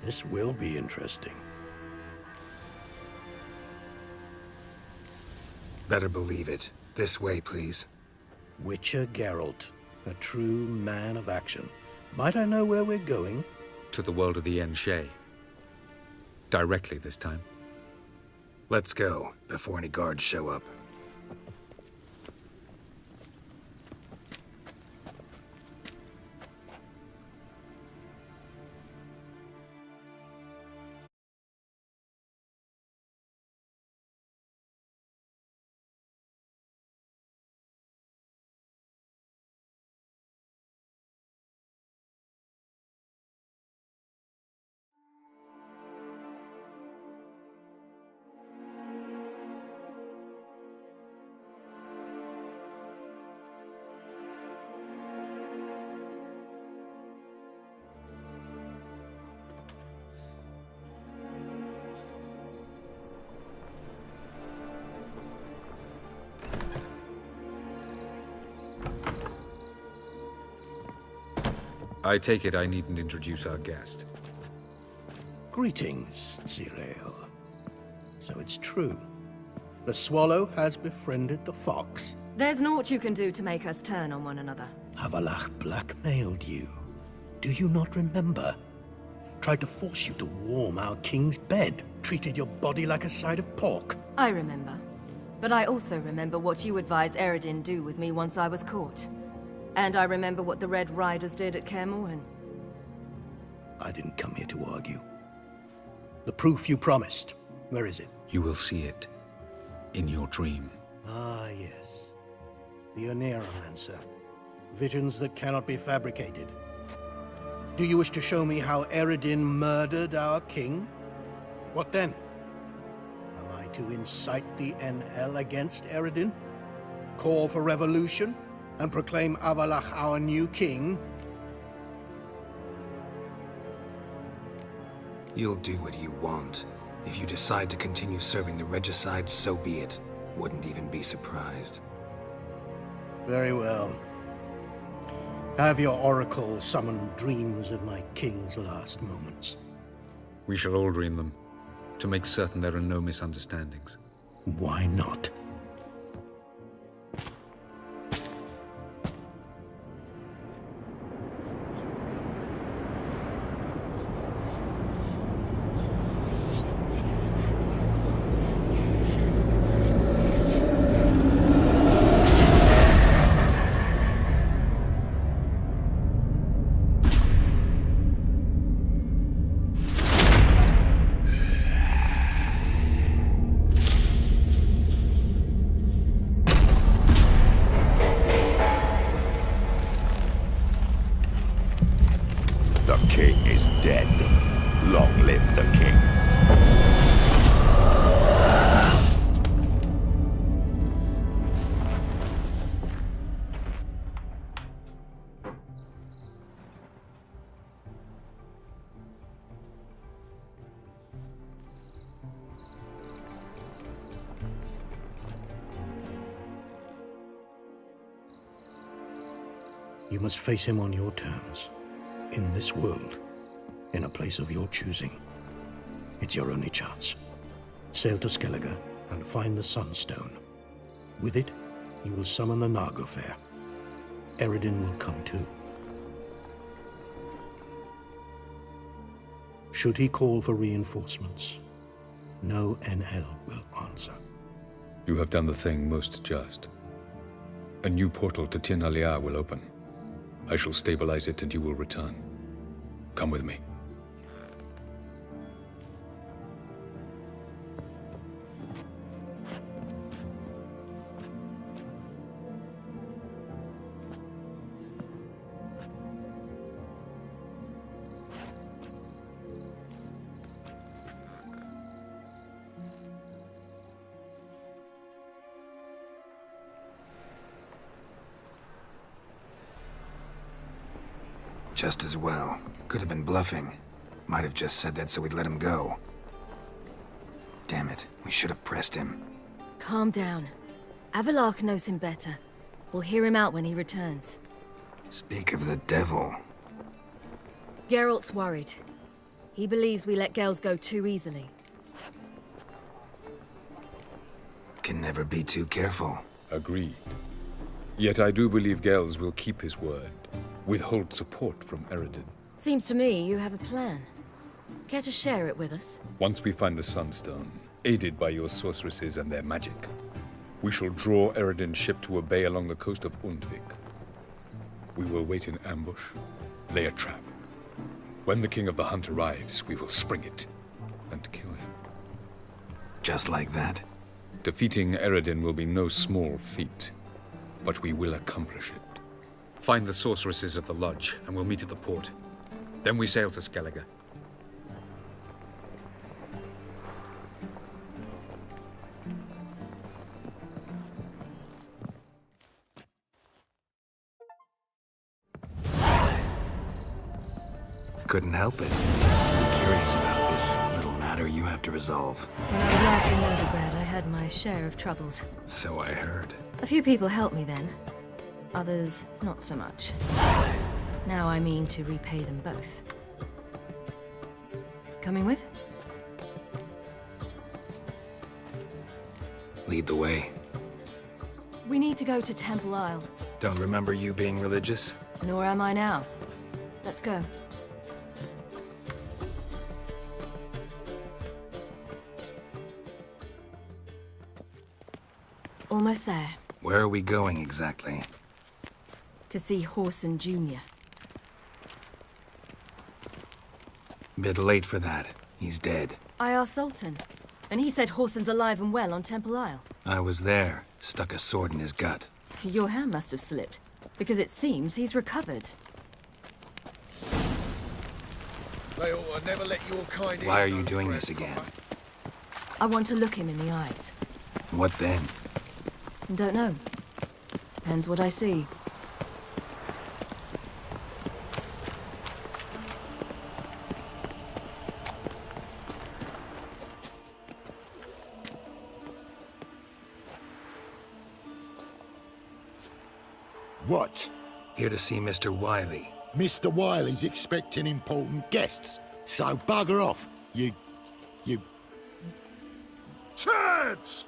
This will be interesting. Better believe it. This way, please. Witcher Geralt, a true man of action. Might I know where we're going? To the world of the Enshe. Directly this time. Let's go, before any guards show up. I take it I needn't introduce our guest. Greetings, Zirael. So it's true. The swallow has befriended the fox. There's naught you can do to make us turn on one another. Avalach blackmailed you. Do you not remember? Tried to force you to warm our king's bed. Treated your body like a side of pork. I remember. But I also remember what you advised Eredin do with me once I was caught. And I remember what the Red Riders did at Kaer Morhen. I didn't come here to argue. The proof you promised. Where is it? You will see it. In your dream. Ah, yes. The Oneiromancer. Visions that cannot be fabricated. Do you wish to show me how Eredin murdered our king? What then? Am I to incite the NL against Eredin? Call for revolution? And proclaim Avalach our new king? You'll do what you want. If you decide to continue serving the regicide, so be it. Wouldn't even be surprised. Very well. Have your oracle summon dreams of my king's last moments. We shall all dream them, to make certain there are no misunderstandings. Why not? The king is dead. Long live the king. You must face him on your terms. In this world, in a place of your choosing. It's your only chance. Sail to Skellige and find the Sunstone. With it, you will summon the Nagelfair. Eredin will come too. Should he call for reinforcements, no NL will answer. You have done the thing most just. A new portal to Tir na Liar will open. I shall stabilize it and you will return. Come with me. Just as well. Could have been bluffing. Might have just said that so we'd let him go. Damn it, we should have pressed him. Calm down. Avalach knows him better. We'll hear him out when he returns. Speak of the devil. Geralt's worried. He believes we let Gels go too easily. Can never be too careful. Agreed. Yet I do believe Gels will keep his word. Withhold support from Eredin. Seems to me you have a plan. Care to share it with us? Once we find the Sunstone, aided by your sorceresses and their magic, we shall draw Eredin's ship to a bay along the coast of Undvik. We will wait in ambush, lay a trap. When the King of the Hunt arrives, we will spring it and kill him. Just like that? Defeating Eredin will be no small feat, but we will accomplish it. Find the sorceresses of the lodge, and we'll meet at the port. Then we sail to Skellige. Couldn't help it. I'm curious about this little matter you have to resolve. When I was last in Novigrad, I had my share of troubles. So I heard. A few people helped me then. Others, not so much. Now I mean to repay them both. Coming with? Lead the way. We need to go to Temple Isle. Don't remember you being religious? Nor am I now. Let's go. Almost there. Where are we going exactly? To see Horson Jr. Bit late for that. He's dead. I asked Sultan, and he said Horson's alive and well on Temple Isle. I was there. Stuck a sword in his gut. Your hand must have slipped, because it seems he's recovered. They ought to never let your kind Why are you doing this again? I want to look him in the eyes. What then? Don't know. Depends what I see. What? Here to see Mr. Wiley. Mr. Wiley's expecting important guests, so bugger off, you... Turds!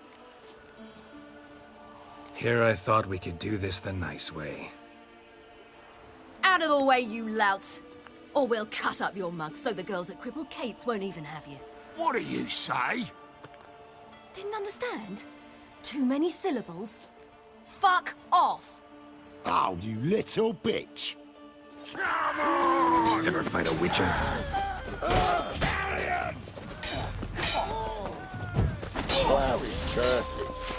Here I thought we could do this the nice way. Out of the way, you louts! Or we'll cut up your mug so the girls at Cripple Kate's won't even have you. What do you say? Didn't understand? Too many syllables? Fuck off! Oh, you little bitch! Come on! Ever fight a witcher? Bloody curses!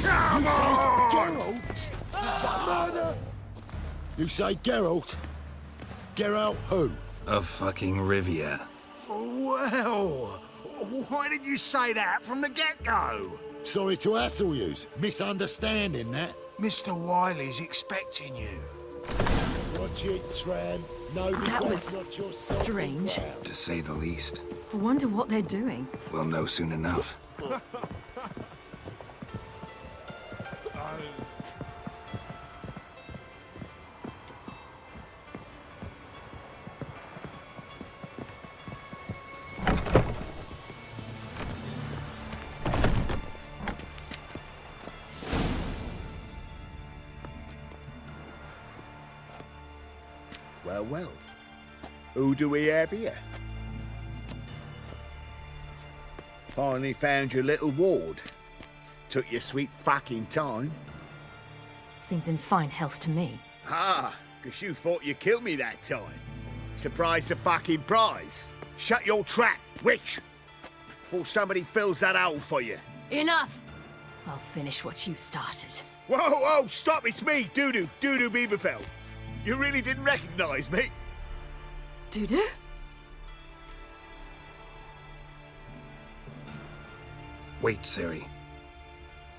Come on! Geralt? You say Geralt? Geralt who? Of fucking Rivia. Well, why did you say that from the get-go? Sorry to hassle yous. Misunderstanding that. Mr. Wiley's expecting you. Watch it, tramp. That was strange. To say the least. I wonder what they're doing. We'll know soon enough. Well, well. Who do we have here? Finally found your little ward. Took your sweet fucking time. Seems in fine health to me. Ah, 'cause you thought you killed me that time. Surprise the fucking prize. Shut your trap, witch! Before somebody fills that hole for you. Enough! I'll finish what you started. Whoa, whoa, stop, it's me, Dudu Beaverfell. You really didn't recognize me? Dudu? Wait, Ciri.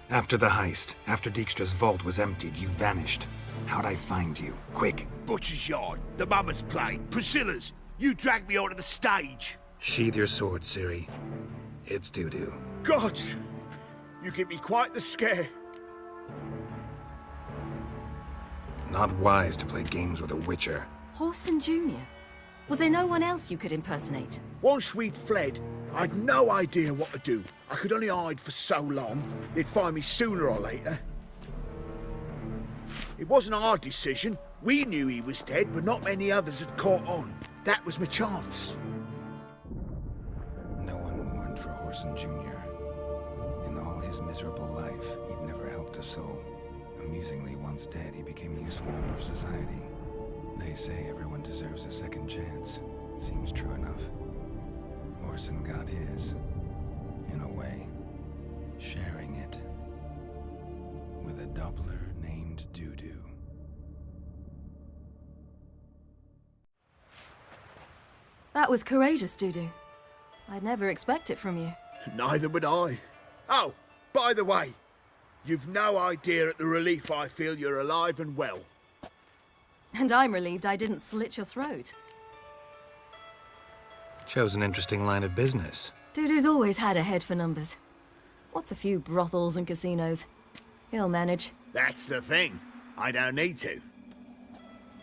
After the heist, after Dijkstra's vault was emptied, you vanished. How'd I find you? Quick. Butcher's Yard, the Mama's Plane, Priscilla's. You dragged me onto the stage. Sheathe your sword, Ciri. It's Dudu. Gods! You give me quite the scare. Not wise to play games with a witcher. Horson Jr.? Was there no one else you could impersonate? Once we'd fled, I'd no idea what to do. I could only hide for so long. They'd find me sooner or later. It wasn't our decision. We knew he was dead, but not many others had caught on. That was my chance. No one mourned for Horson Jr. In all his miserable life, he'd never helped a soul. Amusingly, once dead, he became a useful member of society. They say everyone deserves a second chance. Seems true enough. Horson got his, in a way, sharing it with a Doppler named Dudu. That was courageous, Dudu. I'd never expect it from you. Neither would I. Oh, by the way, you've no idea at the relief I feel you're alive and well. And I'm relieved I didn't slit your throat. Chose an interesting line of business. Dude who's always had a head for numbers. What's a few brothels and casinos? He'll manage. That's the thing. I don't need to.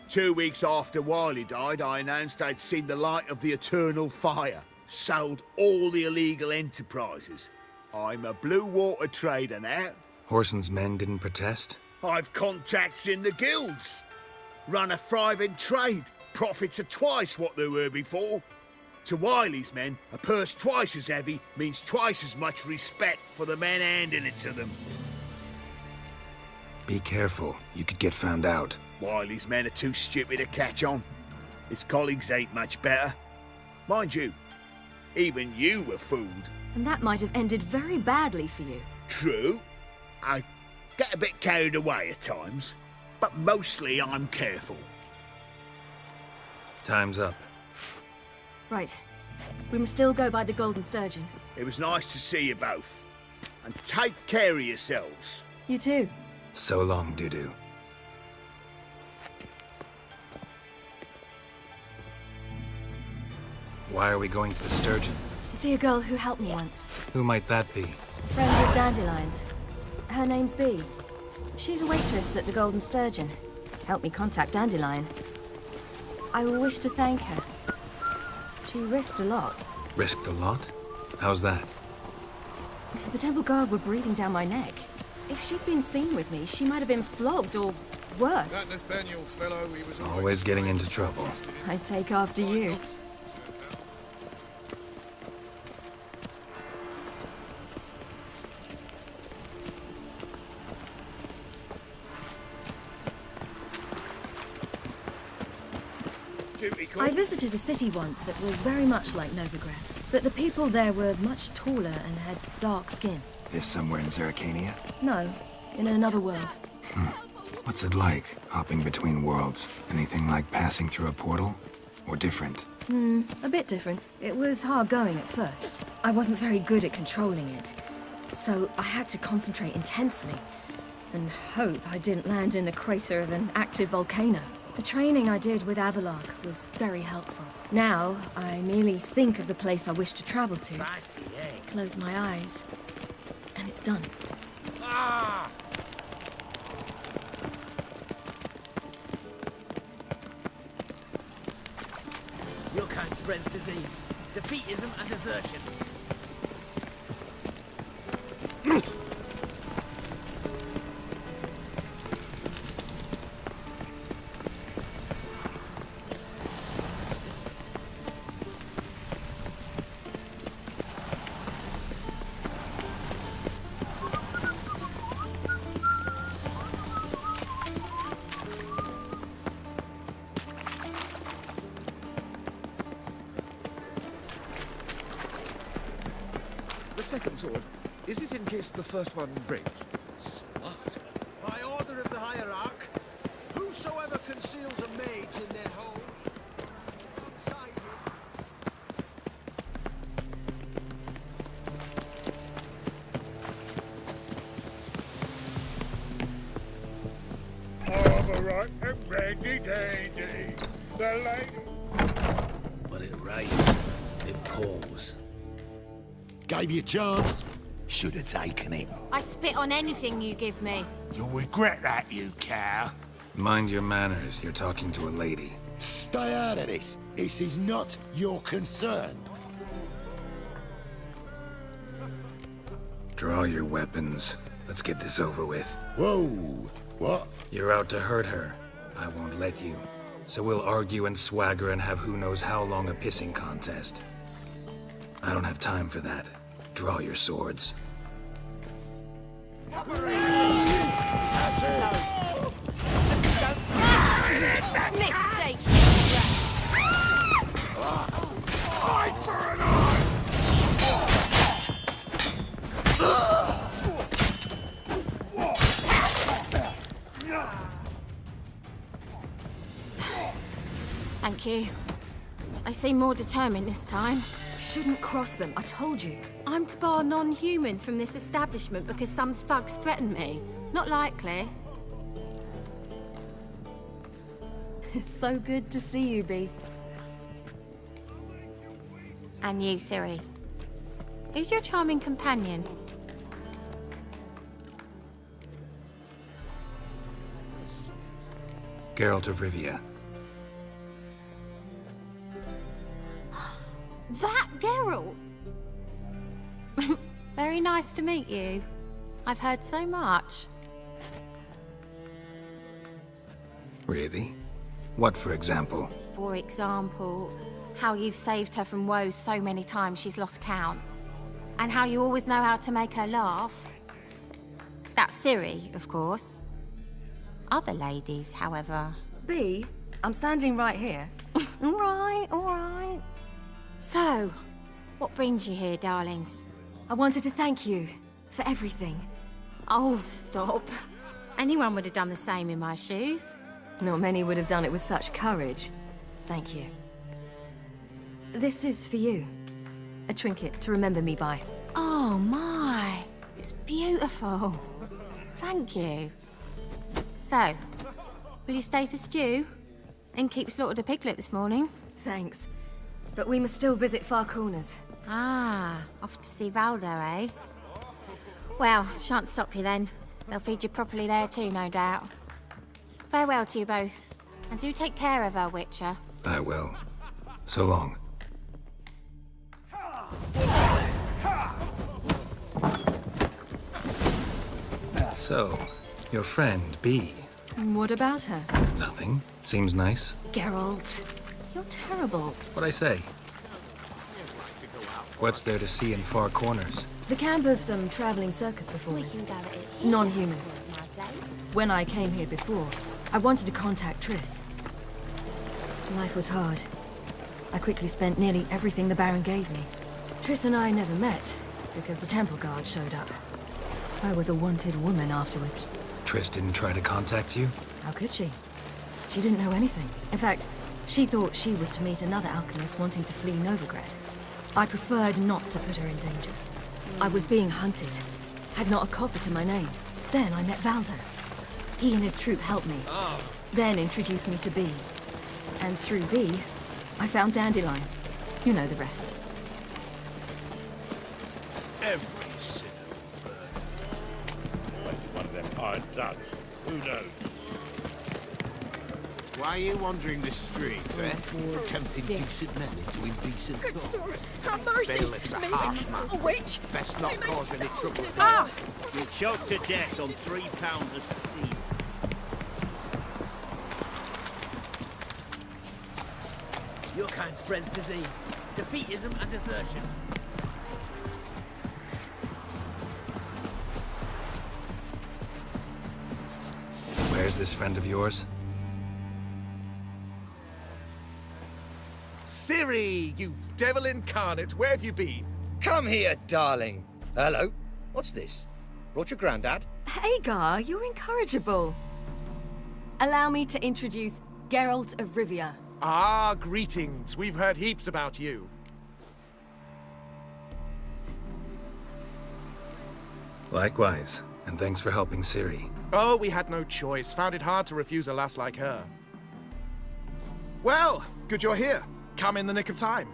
2 weeks after Wiley died, I announced I'd seen the light of the eternal fire. Sold all the illegal enterprises. I'm a blue water trader now. Horson's men didn't protest? I've contacts in the guilds. Run a thriving trade. Profits are twice what they were before. To Wiley's men, a purse twice as heavy means twice as much respect for the men handing it to them. Be careful. You could get found out. Wiley's men are too stupid to catch on. His colleagues ain't much better. Mind you, even you were fooled. And that might have ended very badly for you. True. I get a bit carried away at times, but mostly I'm careful. Time's up. Right. We must still go by the Golden Sturgeon. It was nice to see you both. And take care of yourselves. You too. So long, Dudu. Why are we going to the Sturgeon? To see a girl who helped me once. Who might that be? Friend of Dandelion's. Her name's Bee. She's a waitress at the Golden Sturgeon. Helped me contact Dandelion. I wish to thank her. She risked a lot. Risked a lot? How's that? The temple guard were breathing down my neck. If she'd been seen with me, she might have been flogged or worse. That Nathaniel fellow, he was Always getting into trouble. I'd take after you. I visited a city once that was very much like Novigrad, but the people there were much taller and had dark skin. This somewhere in Zeracania? No, in another world. What's it like, hopping between worlds? Anything like passing through a portal? Or different? A bit different. It was hard going at first. I wasn't very good at controlling it, so I had to concentrate intensely and hope I didn't land in the crater of an active volcano. The training I did with Avalark was very helpful. Now, I merely think of the place I wish to travel to, close my eyes, and it's done. Your kind spreads disease, defeatism and desertion. The second sword, is it in case the first one breaks? Smart. By order of the hierarch, whosoever conceals a mage in their home, alongside Overripe and ready dandy. The lady. But it rains. It pours. Gave you a chance. Should have taken it. I spit on anything you give me. You'll regret that, you cow. Mind your manners, you're talking to a lady. Stay out of this. This is not your concern. Draw your weapons. Let's get this over with. Whoa! What? You're out to hurt her. I won't let you. So we'll argue and swagger and have who knows how long a pissing contest. I don't have time for that. Draw your swords. Mistake! Eye for an eye! Thank you. I seem more determined this time. Shouldn't cross them, I told you. I'm to bar non-humans from this establishment because some thugs threaten me. Not likely. It's so good to see you, Bee. And you, Ciri. Who's your charming companion? Geralt of Rivia. That Geralt! Very nice to meet you. I've heard so much. Really? What, for example? For example, how you've saved her from woes so many times she's lost count. And how you always know how to make her laugh. That's Ciri, of course. Other ladies, however... B, I'm standing right here. All right. So, what brings you here, darlings? I wanted to thank you for everything. Oh, stop. Anyone would have done the same in my shoes. Not many would have done it with such courage. Thank you. This is for you. A trinket to remember me by. Oh my, it's beautiful. Thank you. So, will you stay for stew? And keep slaughtered a piglet this morning? Thanks. But we must still visit Far Corners. Ah, off to see Valdo, eh? Well, shan't stop you then. They'll feed you properly there too, no doubt. Farewell to you both. And do take care of her, Witcher. I will. So long. So, your friend, B. What about her? Nothing. Seems nice. Geralt, you're terrible. What'd I say? What's there to see in Far Corners? The camp of some traveling circus performers. Non-humans. When I came here before, I wanted to contact Triss. Life was hard. I quickly spent nearly everything the Baron gave me. Triss and I never met, because the temple guard showed up. I was a wanted woman afterwards. Triss didn't try to contact you? How could she? She didn't know anything. In fact, she thought she was to meet another alchemist wanting to flee Novigrad. I preferred not to put her in danger. I was being hunted. Had not a copper to my name. Then I met Valdo. He and his troop helped me. Then introduced me to B. And through B, I found Dandelion. You know the rest. Every sinner bird. One of them hired thugs. Who knows? Why are you wandering the streets, eh? Tempting decent men into indecent Good thoughts. sword, have mercy! Bailiff's a harsh man. A witch! Best not cause any trouble. Ah! You're choked to death on 3 pounds of steam. Your kind spreads disease, defeatism and desertion. Where's this friend of yours? Ciri, you devil incarnate, where have you been? Come here, darling. Hello. What's this? Brought your granddad? Hagar, you're incorrigible. Allow me to introduce Geralt of Rivia. Ah, greetings. We've heard heaps about you. Likewise, and thanks for helping Ciri. Oh, we had no choice. Found it hard to refuse a lass like her. Well, good you're here. Come in the nick of time.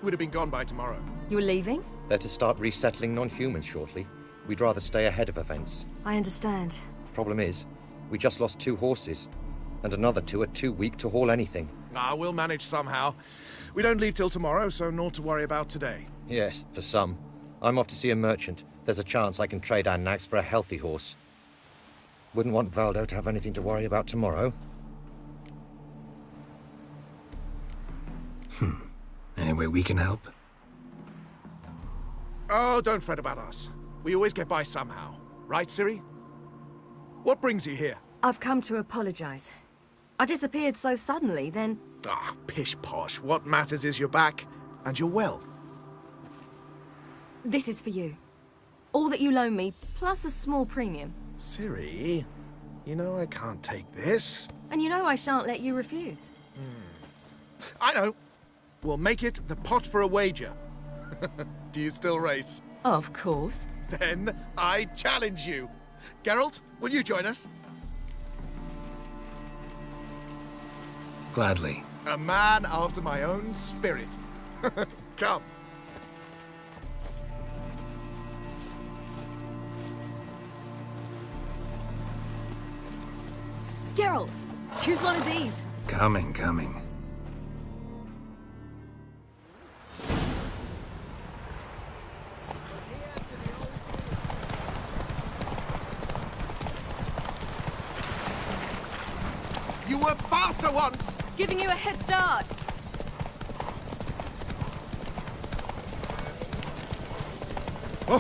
Would have been gone by tomorrow. You're leaving? They're to start resettling non-humans shortly. We'd rather stay ahead of events. I understand. Problem is, we just lost 2 horses, and another 2 are too weak to haul anything. Ah, we'll manage somehow. We don't leave till tomorrow, so naught to worry about today. Yes, for some. I'm off to see a merchant. There's a chance I can trade our nags for a healthy horse. Wouldn't want Valdo to have anything to worry about tomorrow. Any way we can help? Oh, don't fret about us. We always get by somehow. Right, Ciri? What brings you here? I've come to apologize. I disappeared so suddenly, then... Ah, pish-posh. What matters is you're back, and you're well. This is for you. All that you loan me, plus a small premium. Ciri, you know I can't take this. And you know I shan't let you refuse. I know. We'll make it the pot for a wager. Do you still race? Of course. Then I challenge you. Geralt, will you join us? Gladly. A man after my own spirit. Come. Geralt, choose one of these. Coming, coming. You were faster once! Giving you a head start. Oh.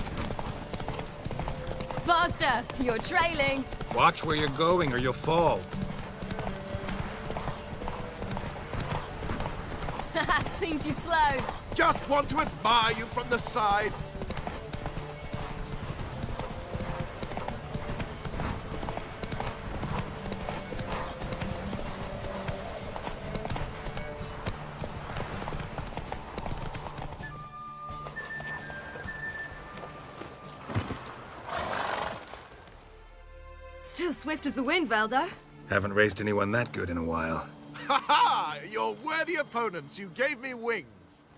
Faster! You're trailing. Watch where you're going or you'll fall. Seems you've slowed. Just want to admire you from the side. Still swift as the wind, Valdo. Haven't raced anyone that good in a while. Ha ha! You're worthy opponents. You gave me wings.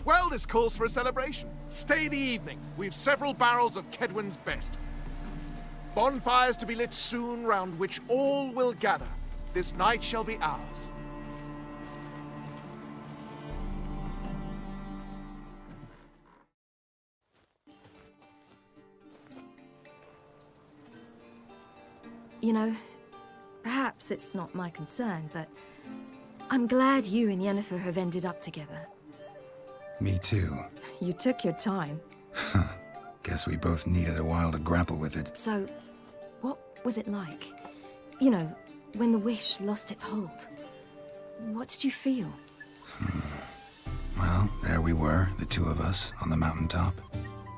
Well, this calls for a celebration. Stay the evening. We've several barrels of Kedwin's best. Bonfires to be lit soon, round which all will gather. This night shall be ours. You know, perhaps it's not my concern, but I'm glad you and Yennefer have ended up together. Me too. You took your time. Guess we both needed a while to grapple with it. So, what was it like? You know, when the wish lost its hold. What did you feel? Well, there we were, the two of us, on the mountaintop.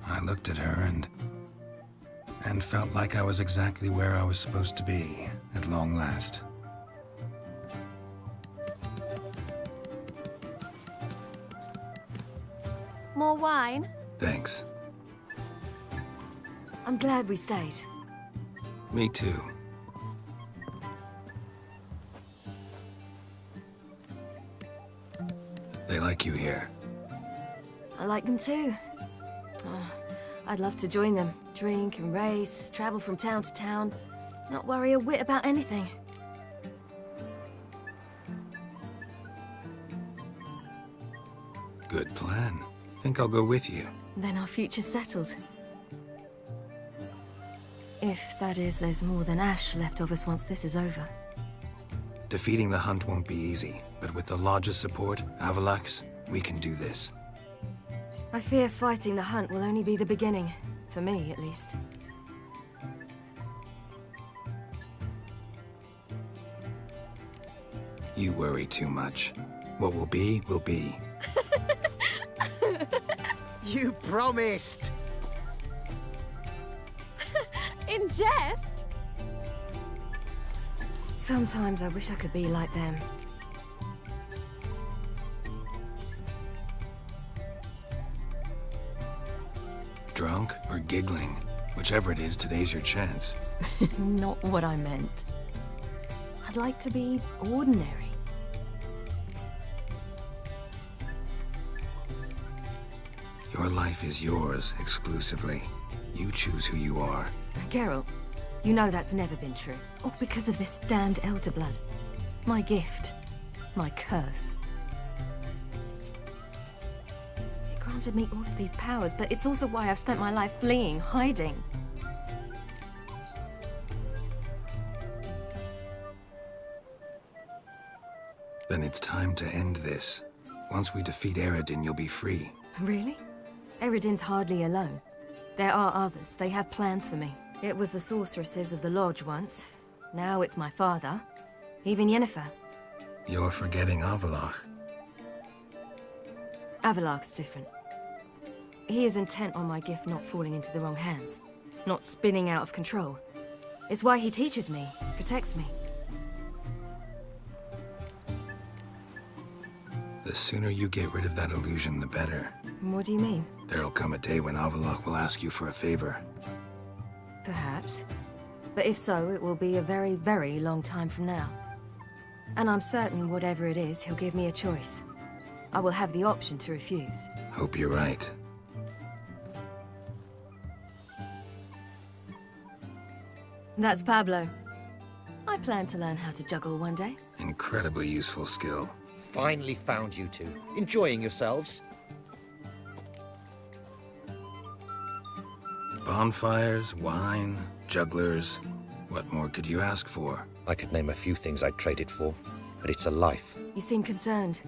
I looked at her and felt like I was exactly where I was supposed to be, at long last. More wine? Thanks. I'm glad we stayed. Me too. They like you here. I like them too. Oh, I'd love to join them. Drink and race, travel from town to town. Not worry a whit about anything. Good plan. Think I'll go with you. Then our future's settled. If, that is, there's more than ash left of us once this is over. Defeating the hunt won't be easy, but with the Lodge's support, Avalax, we can do this. I fear fighting the hunt will only be the beginning. For me, at least. You worry too much. What will be, will be. You promised! In jest? Sometimes I wish I could be like them. Drunk or giggling. Whichever it is, today's your chance. Not what I meant. I'd like to be ordinary. Your life is yours, exclusively. You choose who you are. Geralt, you know that's never been true. All because of this damned elder blood. My gift. My curse. It granted me all of these powers, but it's also why I've spent my life fleeing, hiding. Then it's time to end this. Once we defeat Eredin, you'll be free. Really? Eredin's hardly alone. There are others. They have plans for me. It was the sorceresses of the Lodge once. Now it's my father. Even Yennefer. You're forgetting Avalach. Avalach's different. He is intent on my gift not falling into the wrong hands. Not spinning out of control. It's why he teaches me, protects me. The sooner you get rid of that illusion, the better. What do you mean? There'll come a day when Avalach will ask you for a favor. Perhaps. But if so, it will be a very, very long time from now. And I'm certain whatever it is, he'll give me a choice. I will have the option to refuse. Hope you're right. That's Pablo. I plan to learn how to juggle one day. Incredibly useful skill. Finally found you two. Enjoying yourselves? Bonfires, wine, jugglers. What more could you ask for? I could name a few things I'd trade it for, but it's a life. You seem concerned.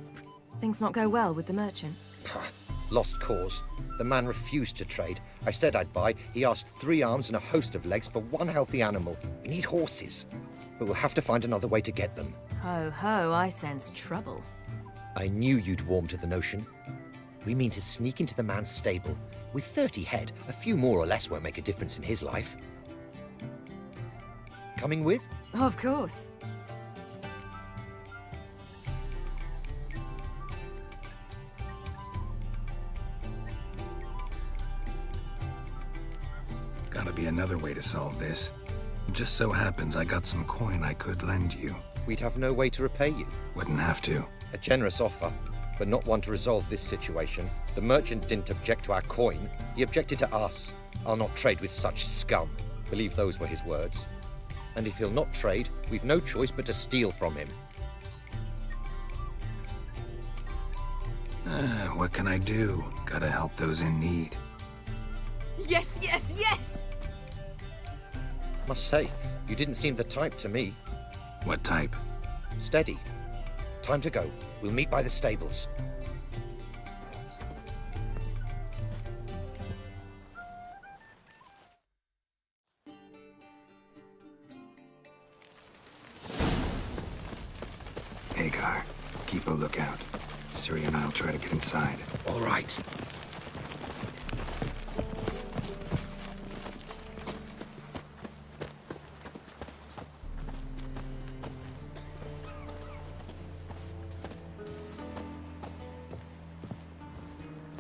Things not go well with the merchant? Lost cause. The man refused to trade. I said I'd buy. He asked 3 arms and a host of legs for 1 healthy animal. We need horses, but we'll have to find another way to get them. Ho ho, I sense trouble. I knew you'd warm to the notion. We mean to sneak into the man's stable. With 30 head, a few more or less won't make a difference in his life. Coming with? Of course. Gotta be another way to solve this. Just so happens I got some coin I could lend you. We'd have no way to repay you. Wouldn't have to. A generous offer, but not one to resolve this situation. The merchant didn't object to our coin. He objected to us. I'll not trade with such scum. Believe those were his words. And if he'll not trade, we've no choice but to steal from him. What can I do? Gotta help those in need. Yes, yes, yes! Must say, you didn't seem the type to me. What type? Steady. Time to go. We'll meet by the stables. Hagar, keep a lookout. Ciri and I'll try to get inside. All right.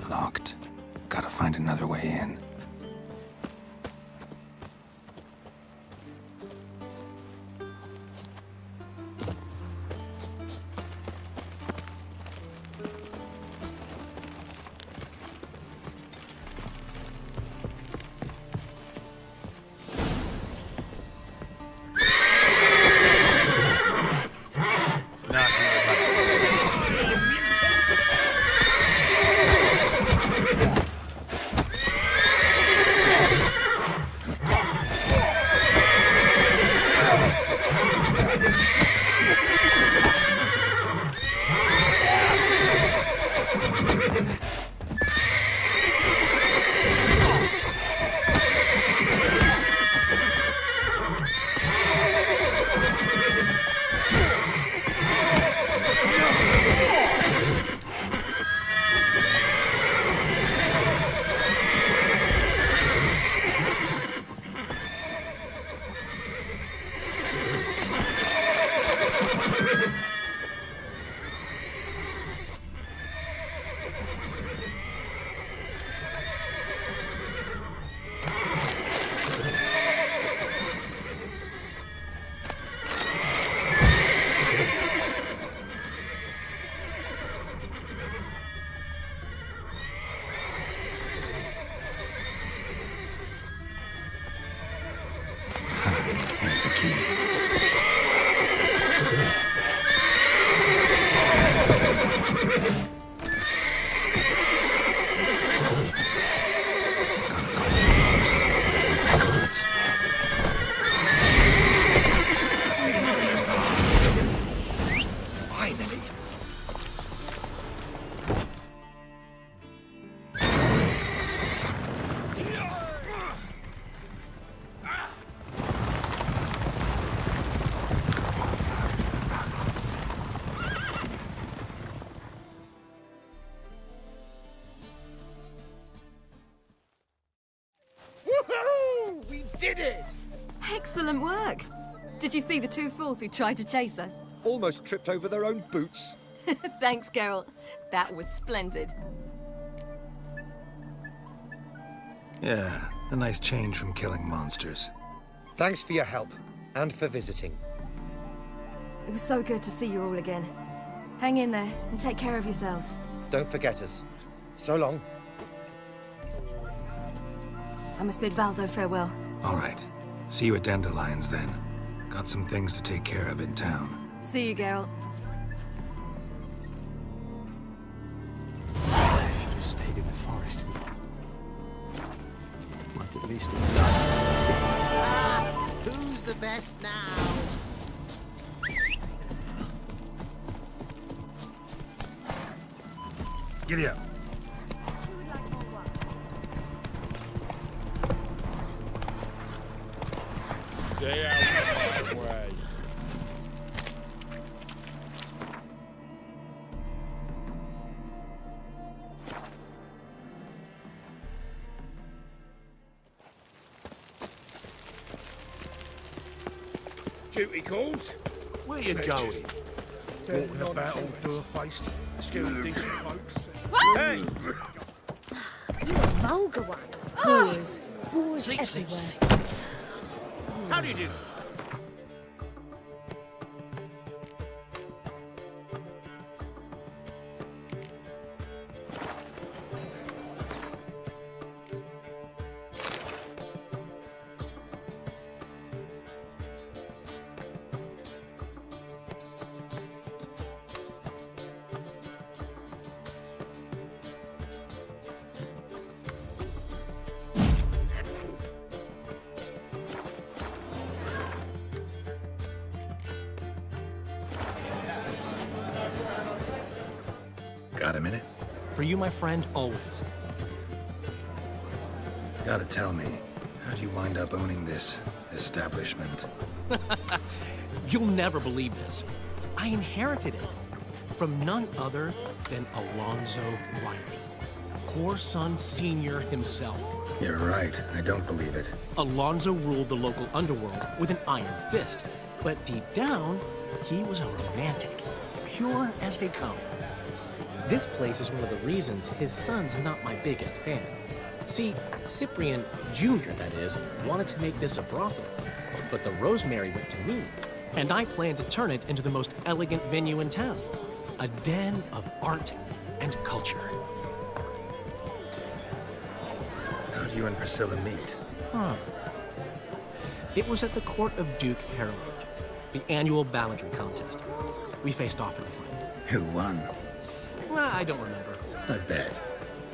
Locked. Gotta find another way in. Here's the key. Finally. Woohoo! We did it! Excellent work. Did you see the 2 fools who tried to chase us? Almost tripped over their own boots. Thanks, Geralt. That was splendid. Yeah, a nice change from killing monsters. Thanks for your help, and for visiting. It was so good to see you all again. Hang in there, and take care of yourselves. Don't forget us. So long. I must bid Valdo farewell. All right. See you at Dandelion's then. Got some things to take care of in town. See you, Geralt. Should have stayed in the forest. Might at least have... Who's the best now? Giddy up. Stay out of my way. Duty calls. Where you going? Walking about all door-faced, scaring decent folks. Hey! You a vulgar one. Boars. Boars everywhere. How do you do? Got a minute? For you, my friend, always. Gotta tell me, how do you wind up owning this establishment? You'll never believe this. I inherited it from none other than Alonzo Riley, Whoreson Sr. himself. You're right, I don't believe it. Alonzo ruled the local underworld with an iron fist, but deep down, he was a romantic, pure as they come. This place is one of the reasons his son's not my biggest fan. See, Cyprian Jr., that is, wanted to make this a brothel, but the Rosemary went to me, and I planned to turn it into the most elegant venue in town. A den of art and culture. How do you and Priscilla meet? It was at the court of Duke Harold, the annual balladry contest. We faced off in the fight. Who won? I don't remember. I bet.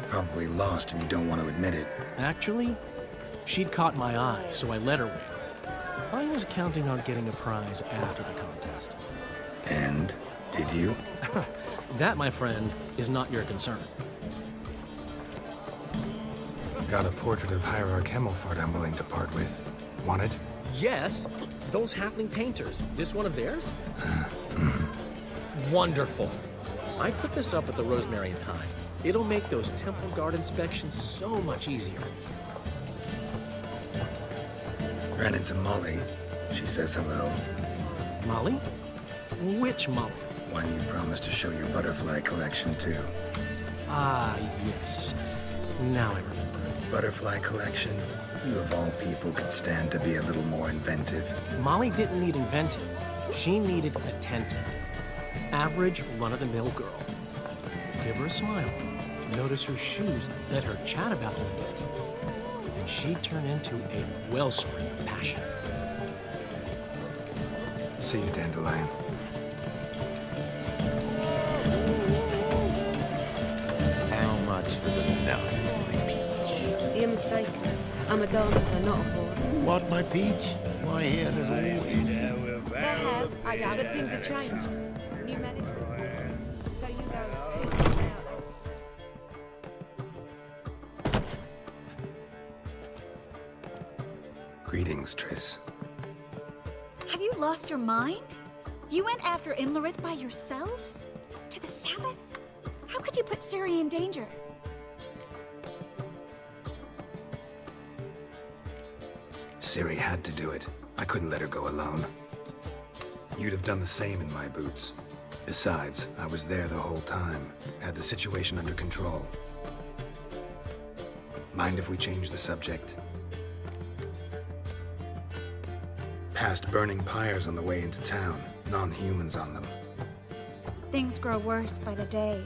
Probably lost and you don't want to admit it. Actually, she'd caught my eye, so I let her win. I was counting on getting a prize after the contest. And did you? That, my friend, is not your concern. Got a portrait of Hierarch Himmelfart I'm willing to part with. Want it? Yes, those halfling painters. This one of theirs? Wonderful. I put this up at the Rosemary in time. It'll make those temple guard inspections so much easier. Ran into Molly. She says hello. Molly? Which Molly? One you promised to show your butterfly collection to. Ah, yes. Now I remember. Butterfly collection? You of all people could stand to be a little more inventive. Molly didn't need inventive. She needed attentive. Average, run-of-the-mill girl. Give her a smile. Notice her shoes. Let her chat about them a bit. And she'd turn into a wellspring of passion. See you, Dandelion. How much for the night, my peach? You're mistaken. I'm a dancer, not a whore. What, my peach? Why, here there's always... There have. I doubt it. Things have changed. New management. So you go. Greetings, Triss. Have you lost your mind? You went after Imlerith by yourselves? To the Sabbath? How could you put Ciri in danger? Ciri had to do it. I couldn't let her go alone. You'd have done the same in my boots. Besides, I was there the whole time. Had the situation under control. Mind if we change the subject? Past burning pyres on the way into town. Non-humans on them. Things grow worse by the day.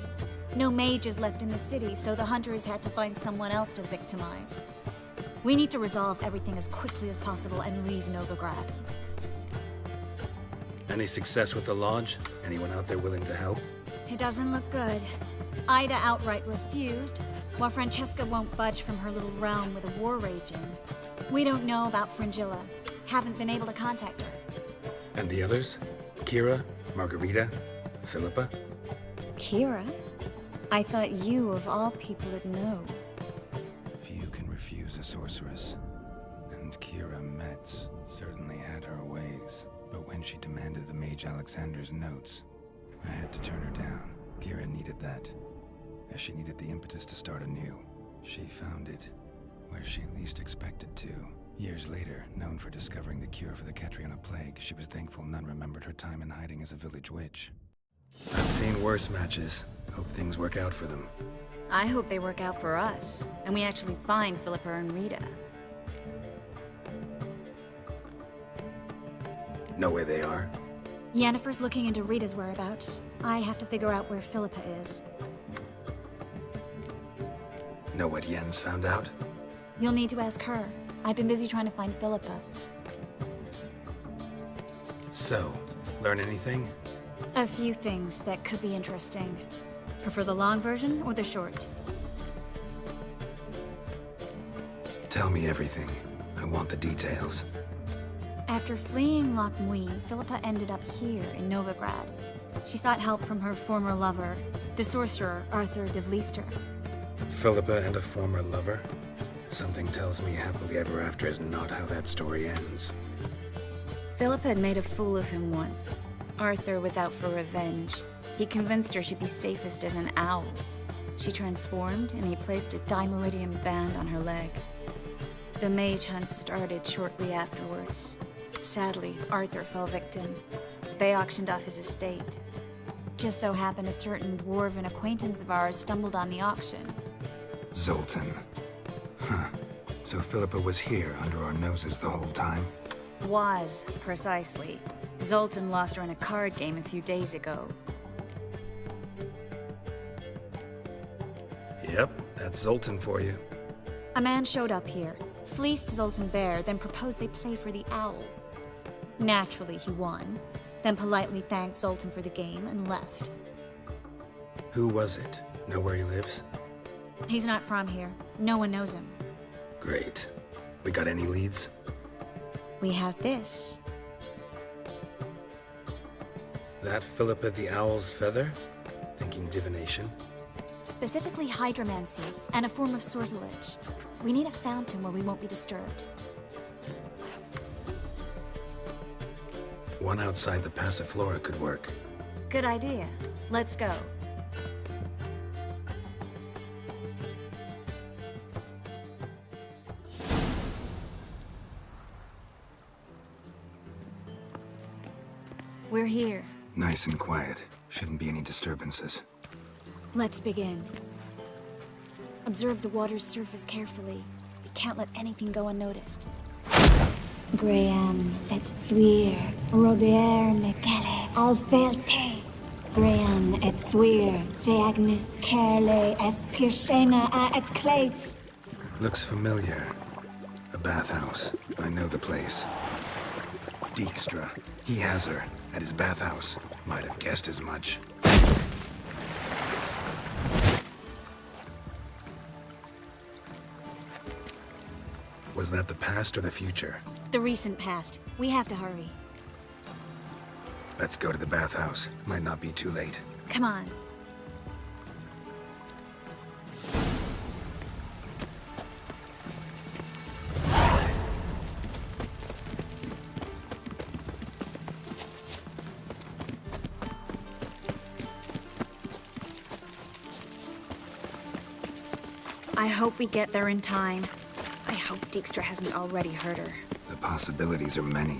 No mages left in the city, so the hunters had to find someone else to victimize. We need to resolve everything as quickly as possible and leave Novigrad. Any success with the lodge? Anyone out there willing to help? It doesn't look good. Ida outright refused, while Francesca won't budge from her little realm with a war raging. We don't know about Fringilla. Haven't been able to contact her. And the others? Kira? Margarita? Philippa? Kira? I thought you, of all people, would know. Few can refuse a sorceress. And Kira Metz certainly had her ways. But when she demanded the Mage Alexander's notes, I had to turn her down. Kira needed that, as she needed the impetus to start anew. She found it where she least expected to. Years later, known for discovering the cure for the Catriona plague, she was thankful none remembered her time in hiding as a village witch. I've seen worse matches. Hope things work out for them. I hope they work out for us, and we actually find Philippa and Rita. Know where they are? Yennefer's looking into Rita's whereabouts. I have to figure out where Philippa is. Know what Jens found out? You'll need to ask her. I've been busy trying to find Philippa. So, learn anything? A few things that could be interesting. Prefer the long version or the short? Tell me everything. I want the details. After fleeing Loch Muin, Philippa ended up here in Novigrad. She sought help from her former lover, the sorcerer Arthur de Vlister. Philippa and a former lover? Something tells me happily ever after is not how that story ends. Philippa had made a fool of him once. Arthur was out for revenge. He convinced her she'd be safest as an owl. She transformed, and he placed a dimeridium band on her leg. The mage hunt started shortly afterwards. Sadly, Arthur fell victim. They auctioned off his estate. Just so happened a certain dwarven acquaintance of ours stumbled on the auction. Zoltan. Huh. So Philippa was here under our noses the whole time? Was, precisely. Zoltan lost her in a card game a few days ago. Yep, that's Zoltan for you. A man showed up here, fleeced Zoltan bare, then proposed they play for the owl. Naturally, he won, then politely thanked Zoltan for the game and left. Who was it? Know where he lives? He's not from here. No one knows him. Great. We got any leads? We have this. That Philippa the Owl's feather? Thinking divination? Specifically hydromancy, and a form of sortilege. We need a fountain where we won't be disturbed. One outside the Passiflora could work. Good idea. Let's go. We're here. Nice and quiet. Shouldn't be any disturbances. Let's begin. Observe the water's surface carefully. We can't let anything go unnoticed. Graham et thuir, Robert Mekele, Alfelte. Graham et thuir, Deagnis Kerle, Espirshena a et Clates. Looks familiar. A bathhouse. I know the place. Dijkstra. He has her. At his bathhouse. Might have guessed as much. Was that the past or the future? The recent past. We have to hurry. Let's go to the bathhouse. Might not be too late. Come on. I hope we get there in time. I hope Dijkstra hasn't already hurt her. The possibilities are many.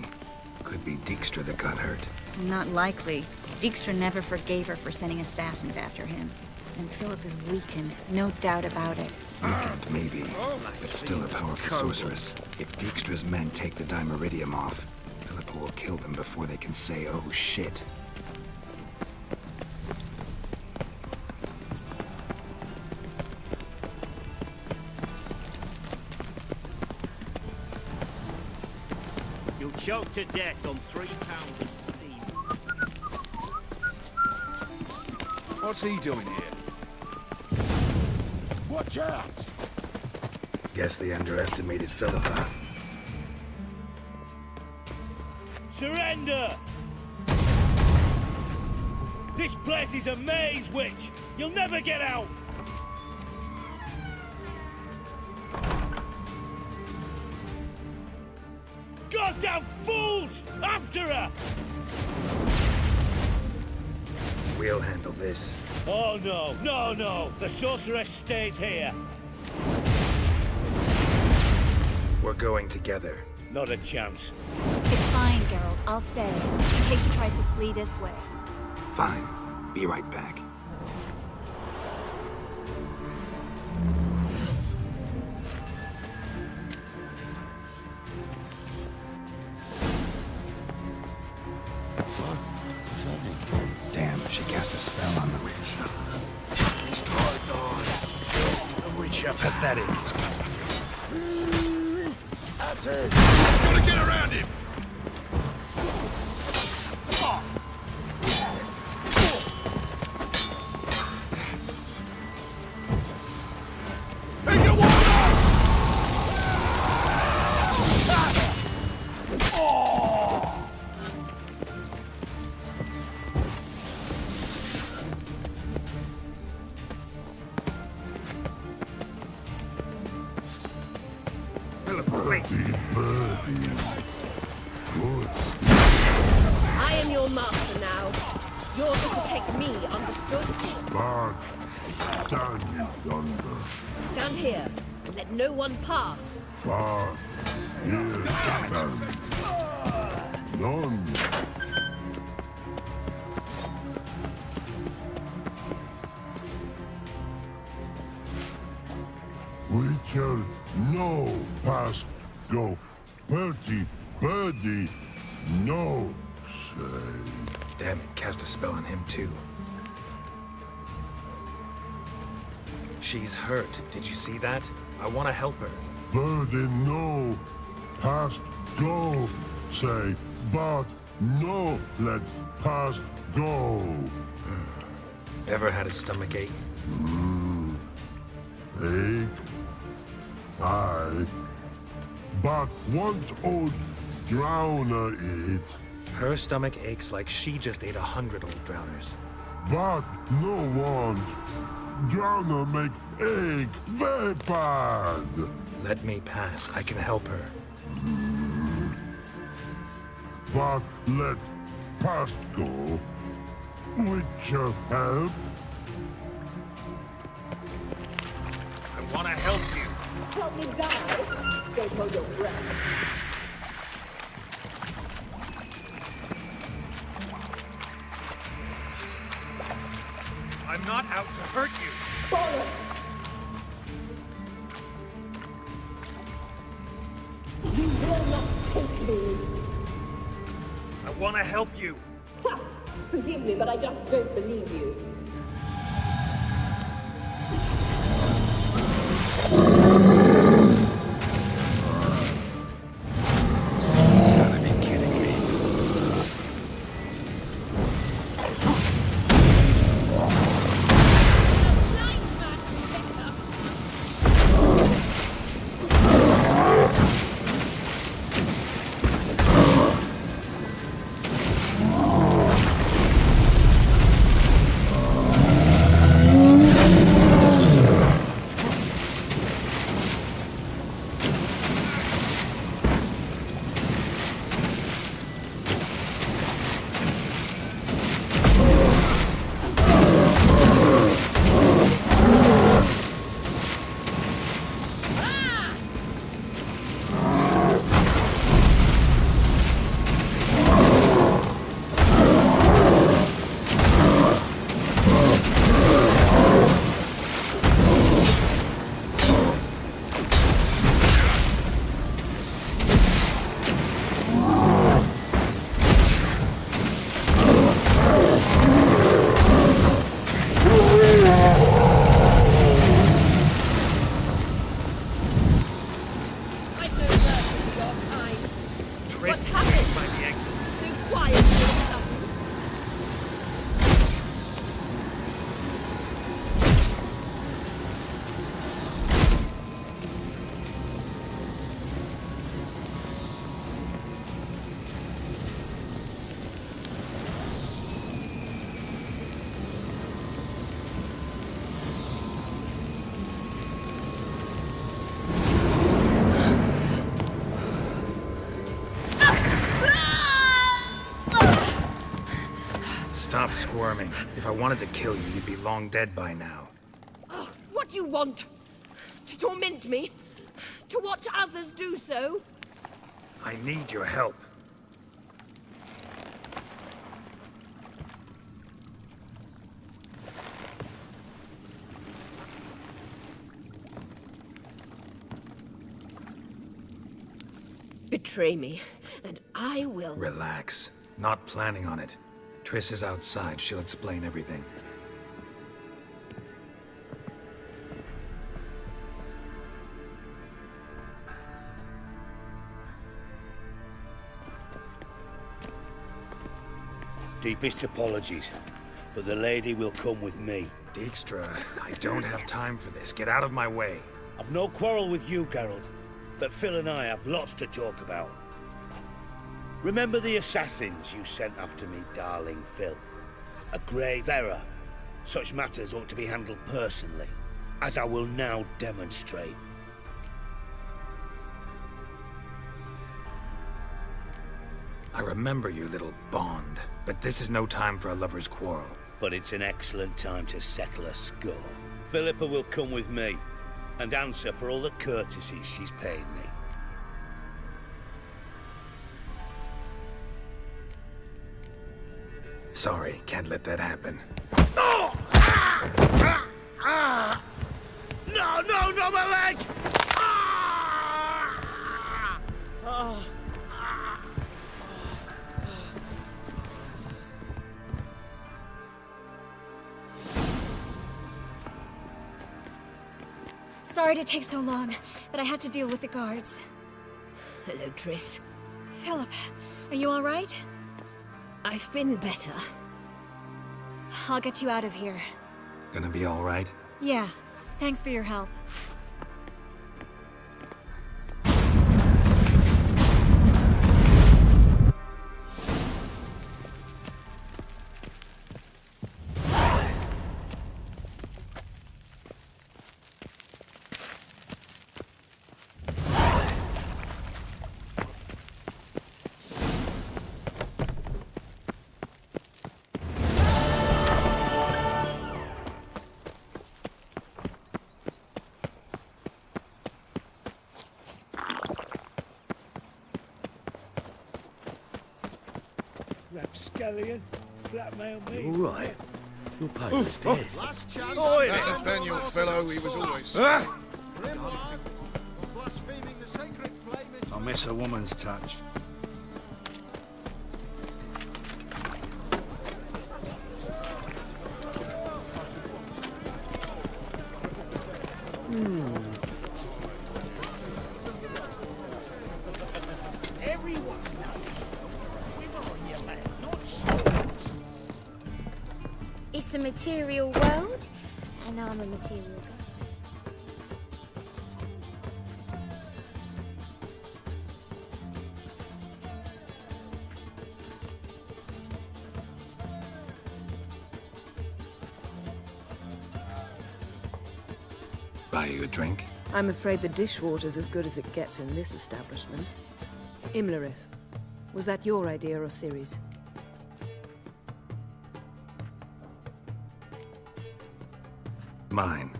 Could be Dijkstra that got hurt. Not likely. Dijkstra never forgave her for sending assassins after him. And Philip is weakened, no doubt about it. Weakened, maybe, but still a powerful sorceress. If Dijkstra's men take the dimeridium off, Philippa will kill them before they can say, oh shit. You'll choke to death on 3 pounds of steam. What's he doing here? Watch out! Guess they underestimated Philippa. Surrender! This place is a maze, witch! You'll never get out! Goddamn fools! After her! We'll handle this. Oh no, no, no! The sorceress stays here. We're going together. Not a chance. It's fine, Geralt. I'll stay, in case she tries to flee this way. Fine. Be right back. Damn, she cast a spell on the witch. The witch are pathetic. That's it! Gotta get around him! Make it water! I am your master now. You're to protect me, understood? But stand yonder. Stand here and let no one pass. But here stand. None. Witcher, no past go. Bertie, birdie, no say. Damn it, cast a spell on him too. She's hurt. Did you see that? I want to help her. Birdie, no past go say. But no let past go. Ever had a stomach ache? Ache? Aye. But once old drowner eat. Her stomach aches like she just ate 100 old drowners. But no want. Drowner make ache very bad. Let me pass. I can help her. But let past go. Witcher help. I want to help you. Help me die. Don't hold your breath. I'm not out to hurt you. Bollocks! You will not take me. I want to help you. Ha! Forgive me, but I just don't believe you. Gotta be kidding me. Stop squirming. If I wanted to kill you, you'd be long dead by now. Oh, what do you want? To torment me? To watch others do so? I need your help. Betray me, and I will... Relax. Not planning on it. Triss is outside. She'll explain everything. Deepest apologies, but the lady will come with me. Dijkstra, I don't have time for this. Get out of my way. I've no quarrel with you, Geralt, but Phil and I have lots to talk about. Remember the assassins you sent after me, darling Phil? A grave error. Such matters ought to be handled personally, as I will now demonstrate. I remember your little bond, but this is no time for a lover's quarrel. But it's an excellent time to settle a score. Philippa will come with me, and answer for all the courtesies she's paid me. Sorry, can't let that happen. Oh! No, no, no, my leg! Sorry to take so long, but I had to deal with the guards. Hello, Triss. Philip, are you all right? I've been better. I'll get you out of here. Gonna be all right? Yeah, thanks for your help. Rapscallion, blackmail me. You all right? Your partner's dead. Last chance. Oh, that Nathaniel fellow, he was always... Blaspheming the sacred flame is... I'll miss a woman's touch. Everyone knows you're on your man, not swords. It's a material world, and I'm a material girl. Buy you a drink? I'm afraid the dishwater's as good as it gets in this establishment. Imlerith, was that your idea or Ciri's? Mine.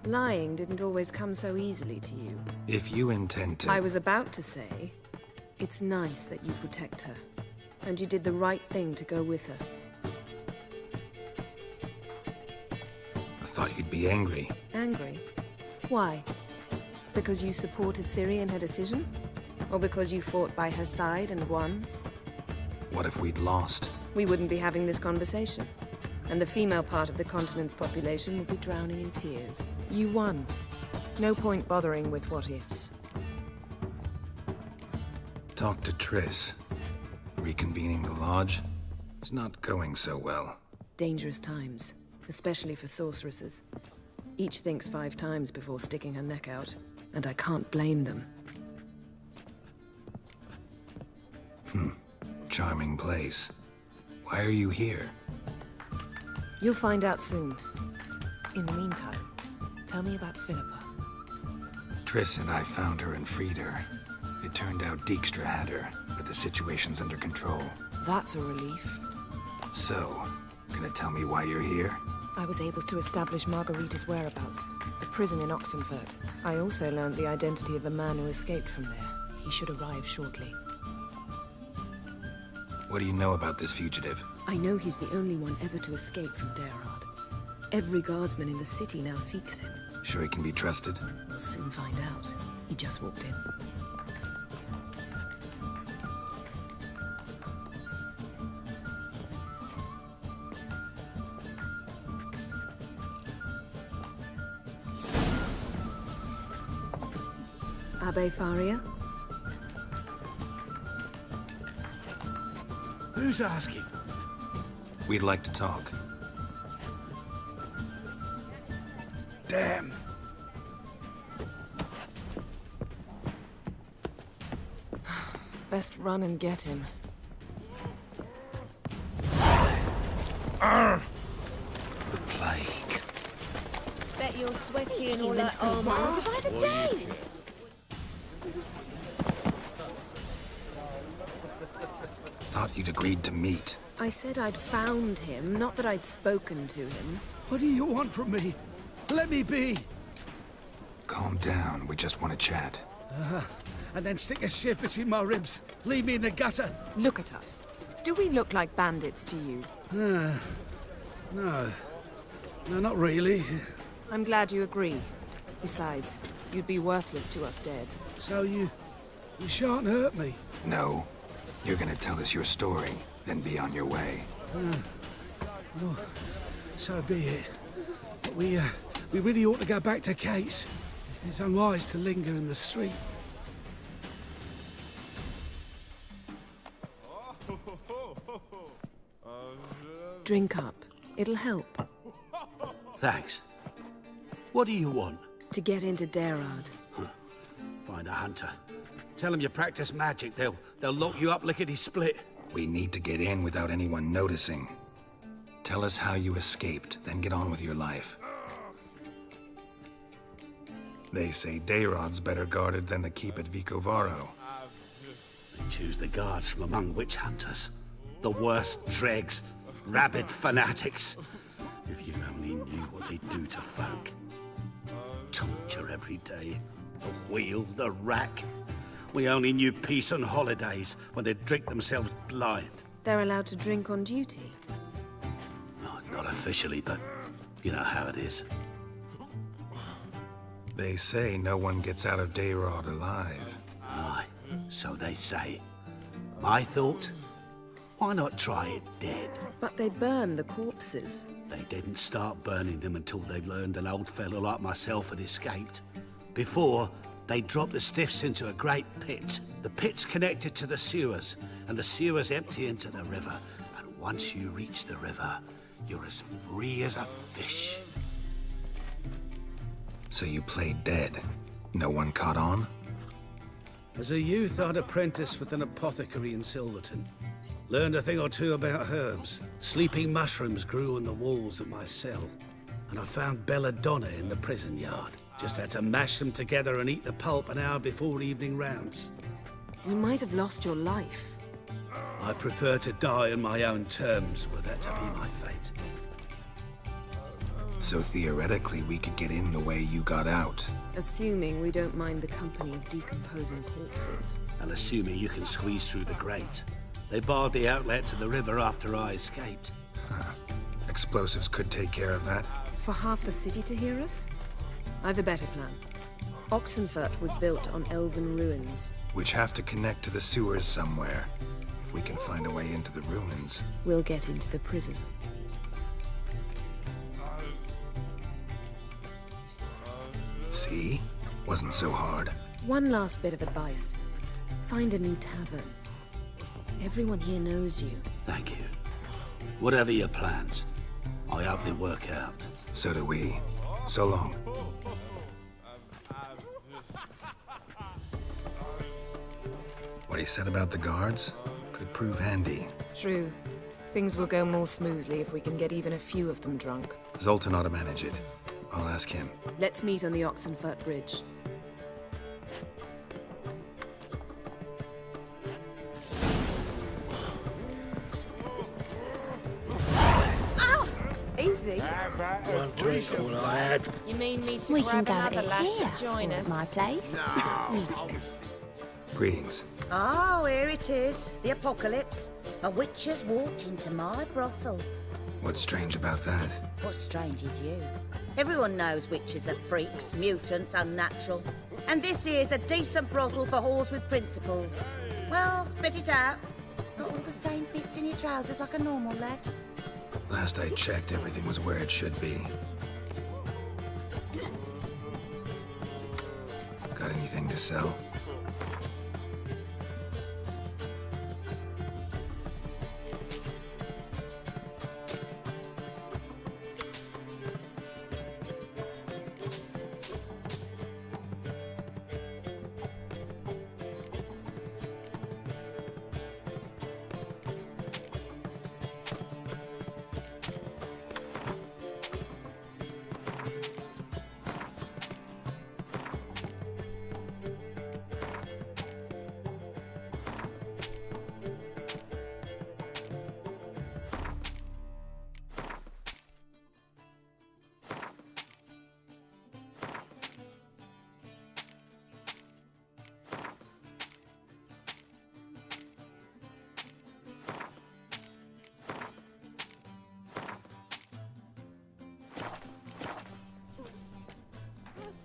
Lying didn't always come so easily to you. If you intend to... I was about to say, it's nice that you protect her. And you did the right thing to go with her. I thought you'd be angry. Angry? Why? Because you supported Ciri in her decision? Or because you fought by her side and won? What if we'd lost? We wouldn't be having this conversation. And the female part of the continent's population would be drowning in tears. You won. No point bothering with what-ifs. Talk to Triss. Reconvening the lodge? It's not going so well. Dangerous times, especially for sorceresses. Each thinks 5 times before sticking her neck out, and I can't blame them. Charming place. Why are you here? You'll find out soon. In the meantime, tell me about Philippa. Triss and I found her and freed her. It turned out Dijkstra had her, but the situation's under control. that's a relief. So, gonna tell me why you're here? I was able to establish Margarita's whereabouts, the prison in Oxenfurt. I also learned the identity of a man who escaped from there. He should arrive shortly. What do you know about this fugitive? I know he's the only one ever to escape from Derard. Every guardsman in the city now seeks him. Sure he can be trusted? We'll soon find out. He just walked in. Abbe Faria? Who's asking? We'd like to talk. Damn. Best run and get him. The plague. Bet you're sweaty and all Humans that go armor. wild by the day. Thought you'd agreed to meet. I said I'd found him, not that I'd spoken to him. What do you want from me? Let me be. Calm down, we just want to chat. And then stick a shiv between my ribs. Leave me in the gutter. Look at us. Do we look like bandits to you? No. No, not really. I'm glad you agree. Besides, you'd be worthless to us dead. So you shan't hurt me. No. You're gonna tell us your story, then be on your way. Oh, so be it. But we really ought to go back to Kate's. It's unwise to linger in the street. Drink up. It'll help. Thanks. What do you want? To get into Derard. Find a hunter. Tell them you practice magic. They'll lock you up lickety-split. We need to get in without anyone noticing. Tell us how you escaped, then get on with your life. They say Dayrod's better guarded than the keep at Vicovaro. They choose the guards from among witch hunters. The worst dregs, rabid fanatics. If you only knew what they do to folk. Torture every day. The wheel, the rack. We only knew peace on holidays when they'd drink themselves blind. They're allowed to drink on duty. No, not officially, but you know how it is. They say no one gets out of Dayrod alive. Aye, so they say. My thought? Why not try it dead? But they burn the corpses. They didn't start burning them until they learned an old fellow like myself had escaped. Before, they dropped the stiffs into a great pit. The pit's connected to the sewers, and the sewers empty into the river. And once you reach the river, you're as free as a fish. So you played dead. No one caught on? As a youth, I'd apprenticed with an apothecary in Silverton. Learned a thing or two about herbs. Sleeping mushrooms grew on the walls of my cell. And I found belladonna in the prison yard. Just had to mash them together and eat the pulp an hour before evening rounds. You might have lost your life. I prefer to die on my own terms, were that to be my fate. So theoretically, we could get in the way you got out. Assuming we don't mind the company of decomposing corpses. And assuming you can squeeze through the grate. They barred the outlet to the river after I escaped. Huh. Explosives could take care of that. For half the city to hear us? I've a better plan. Oxenfurt was built on elven ruins. Which have to connect to the sewers somewhere. If we can find a way into the ruins. We'll get into the prison. See? Wasn't so hard. One last bit of advice. Find a new tavern. Everyone here knows you. Thank you. Whatever your plans, I hope they work out. So do we. So long. What he said about the guards could prove handy. True. Things will go more smoothly if we can get even a few of them drunk. Zoltan ought to manage it. I'll ask him. Let's meet on the Oxenfurt Bridge. Maybe. One drink, all I had. You mean me to We can grab go at another it lass here, to join or at us? my place. You Greetings. Oh, here it is. The apocalypse. A witch has walked into my brothel. What's strange about that? What's strange is you. Everyone knows witches are freaks, mutants, unnatural. And this here's a decent brothel for whores with principles. Well, spit it out. Got all the same bits in your trousers like a normal lad. Last I checked, everything was where it should be. Got anything to sell?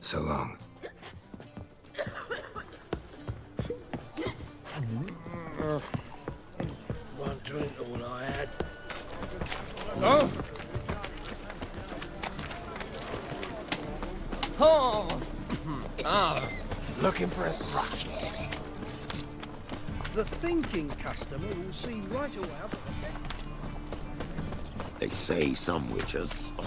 So long. One drink, all I had. Oh! Oh! Ah! Looking for a thrush. The thinking customer will see right away. They say some witches spy.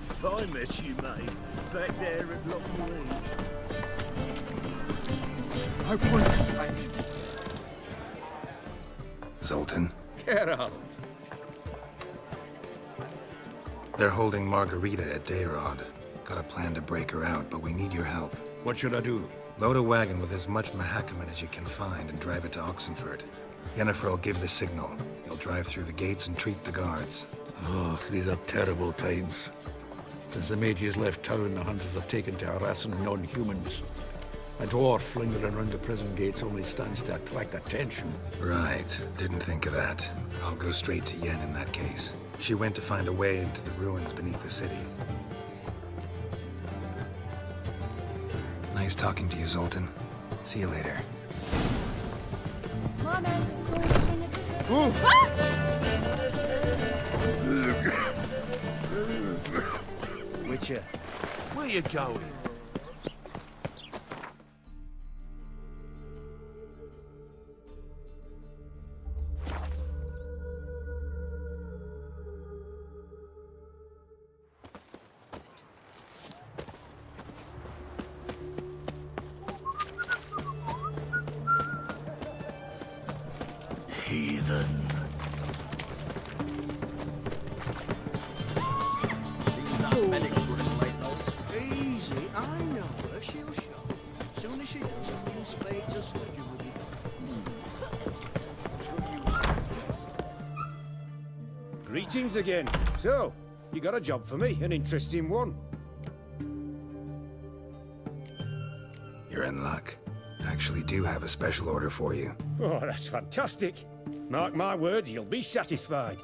If I met you, mate, back there at Lockwood. Zoltan? Geralt. They're holding Margarita at Dayrod. Got a plan to break her out, but we need your help. What should I do? Load a wagon with as much Mahakaman as you can find and drive it to Oxenford. Yennefer will give the signal. You'll drive through the gates and treat the guards. Oh, these are terrible times. Since the mages left town, the hunters have taken to harassing non-humans. A dwarf lingering around the prison gates only stands to attract attention. Right. Didn't think of that. I'll go straight to Yen in that case. She went to find a way into the ruins beneath the city. Nice talking to you, Zoltan. See you later. My man's a sword swinger. Witcher. Where you going? Heathen. Easy, I know her. She'll show. Soon as she does, a few spades of sledging will be done. Greetings again. So, you got a job for me, an interesting one. You're in luck. I actually do have a special order for you. Oh, that's fantastic. Mark my words, you'll be satisfied.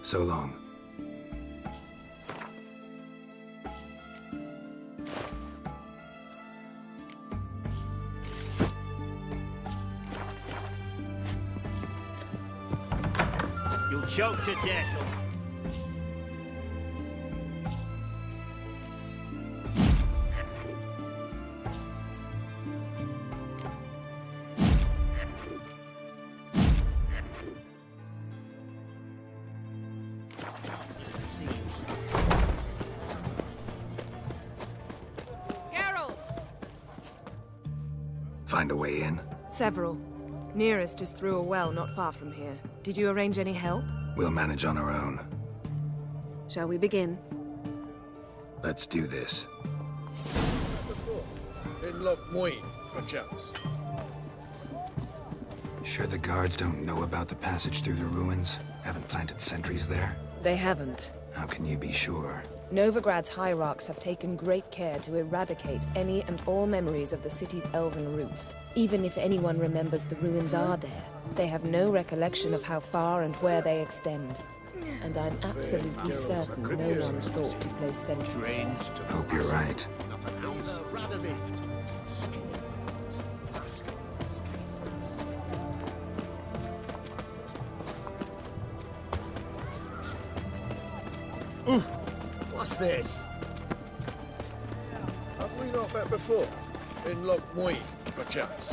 So long. You'll choke to death. Find a way in? Several. Nearest is through a well not far from here. Did you arrange any help? We'll manage on our own. Shall we begin? Let's do this. In Loch Moyne, perchance. Sure the guards don't know about the passage through the ruins? Haven't planted sentries there? They haven't. How can you be sure? Novigrad's hierarchs have taken great care to eradicate any and all memories of the city's elven roots. Even if anyone remembers the ruins are there, they have no recollection of how far and where they extend. And I'm absolutely certain no one's thought to place sentries there. Hope you're right. Ooh, what's this? Have we not met before? In Loch Moyne, perchance.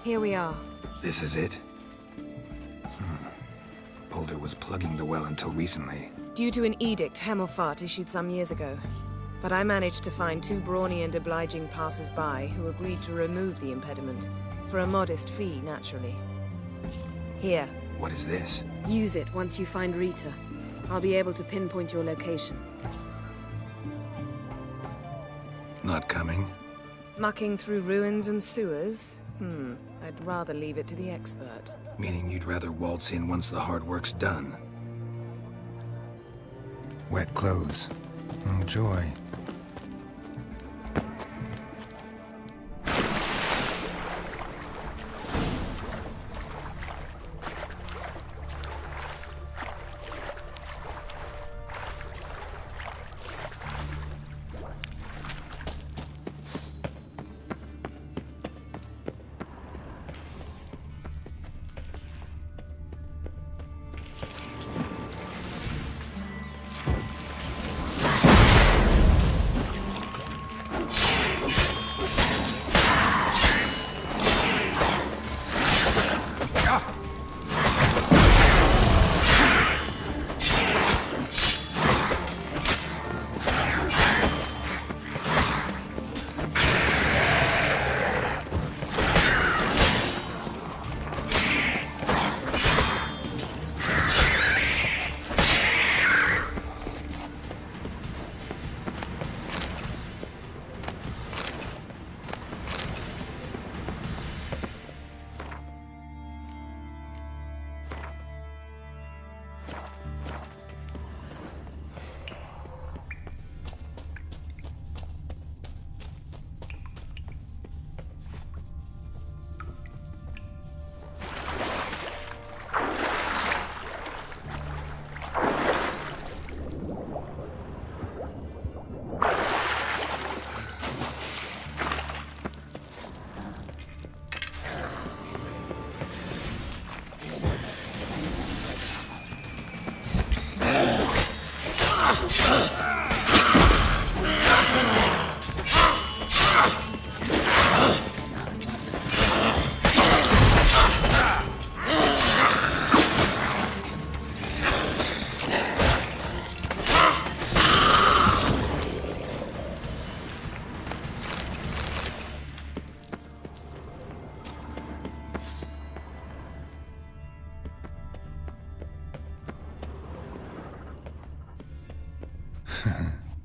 Here we are. This is it? Boulder was plugging the well until recently. Due to an edict Hemmelfart issued some years ago. But I managed to find two brawny and obliging passers-by who agreed to remove the impediment. For a modest fee, naturally. Here. What is this? Use it once you find Rita. I'll be able to pinpoint your location. Not coming? Mucking through ruins and sewers? I'd rather leave it to the expert. Meaning you'd rather waltz in once the hard work's done. Wet clothes. Oh, joy.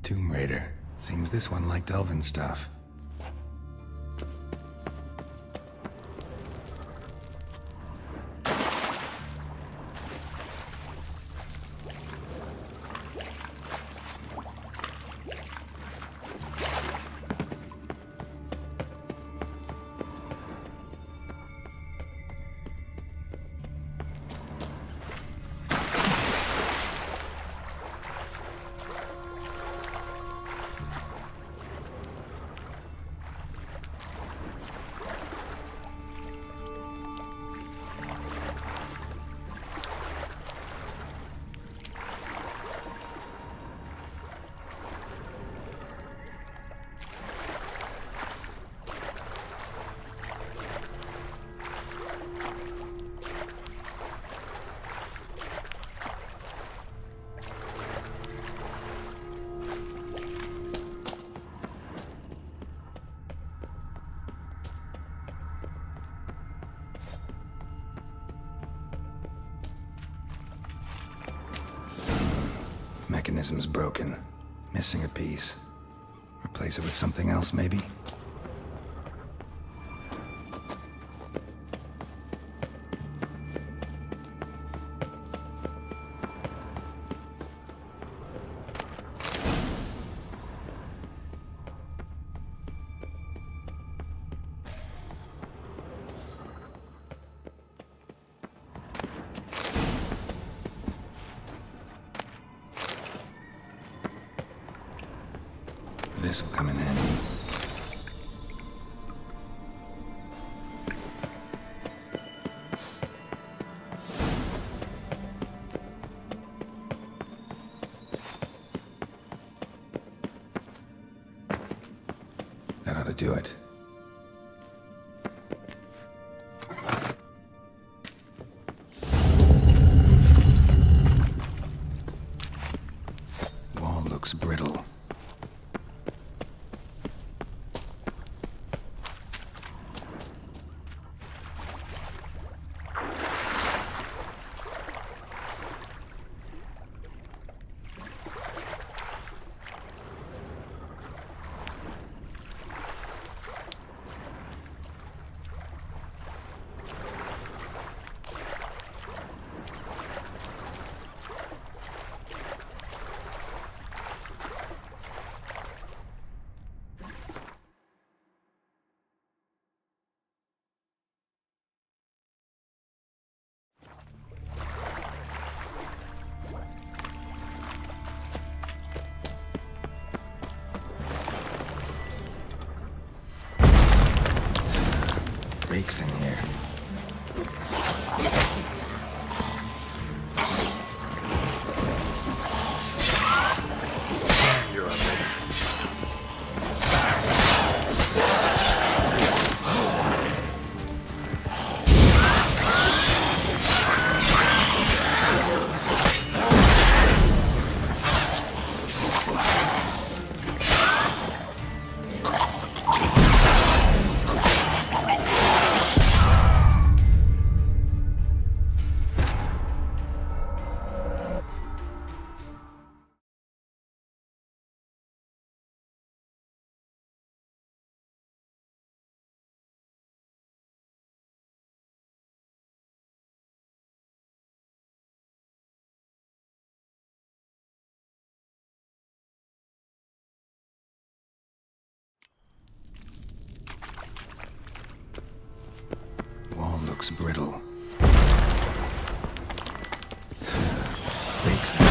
Tomb Raider. Seems this one liked elven stuff. mechanism's broken. Missing a piece. Replace it with something else, maybe? This'll come in handy. That ought to do it. Wall looks brittle. Breaks in here. You're a man. Wall looks brittle. Breaks in.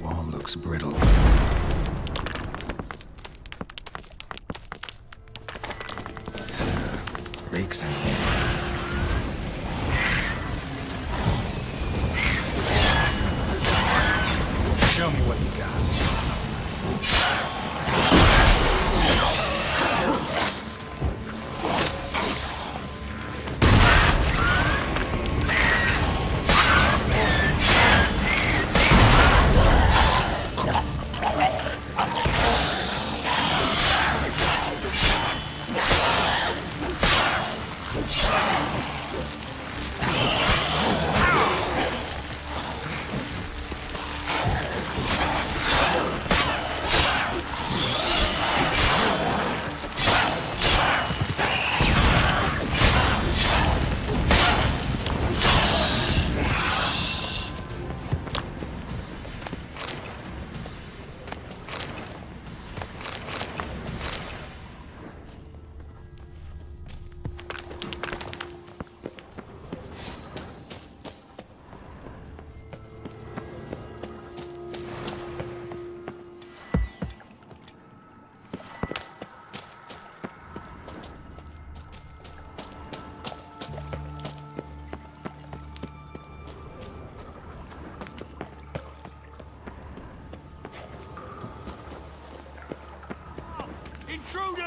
Wall looks brittle. Breaks in here. Show me what you got.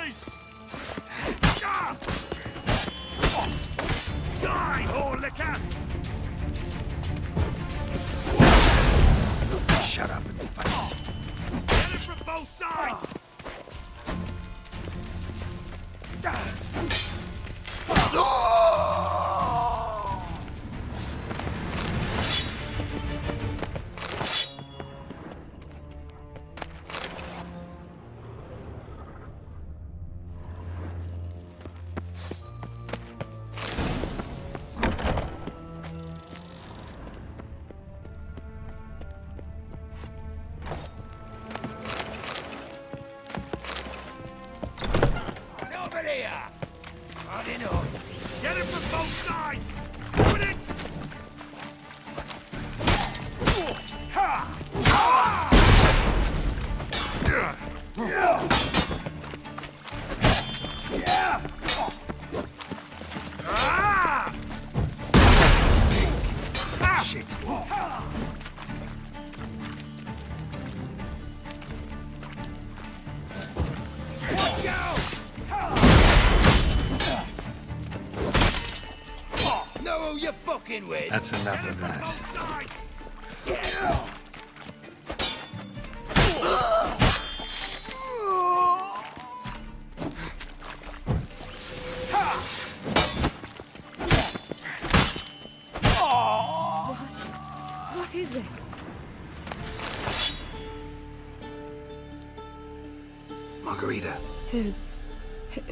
Cease! Die, whore liquor! Shut up and fight. Get it from both sides! Over here! Hard enough. Get it from both sides! Put it! Shit. Watch out! Know who you're fucking with? That's enough of that. What is this? Margarita.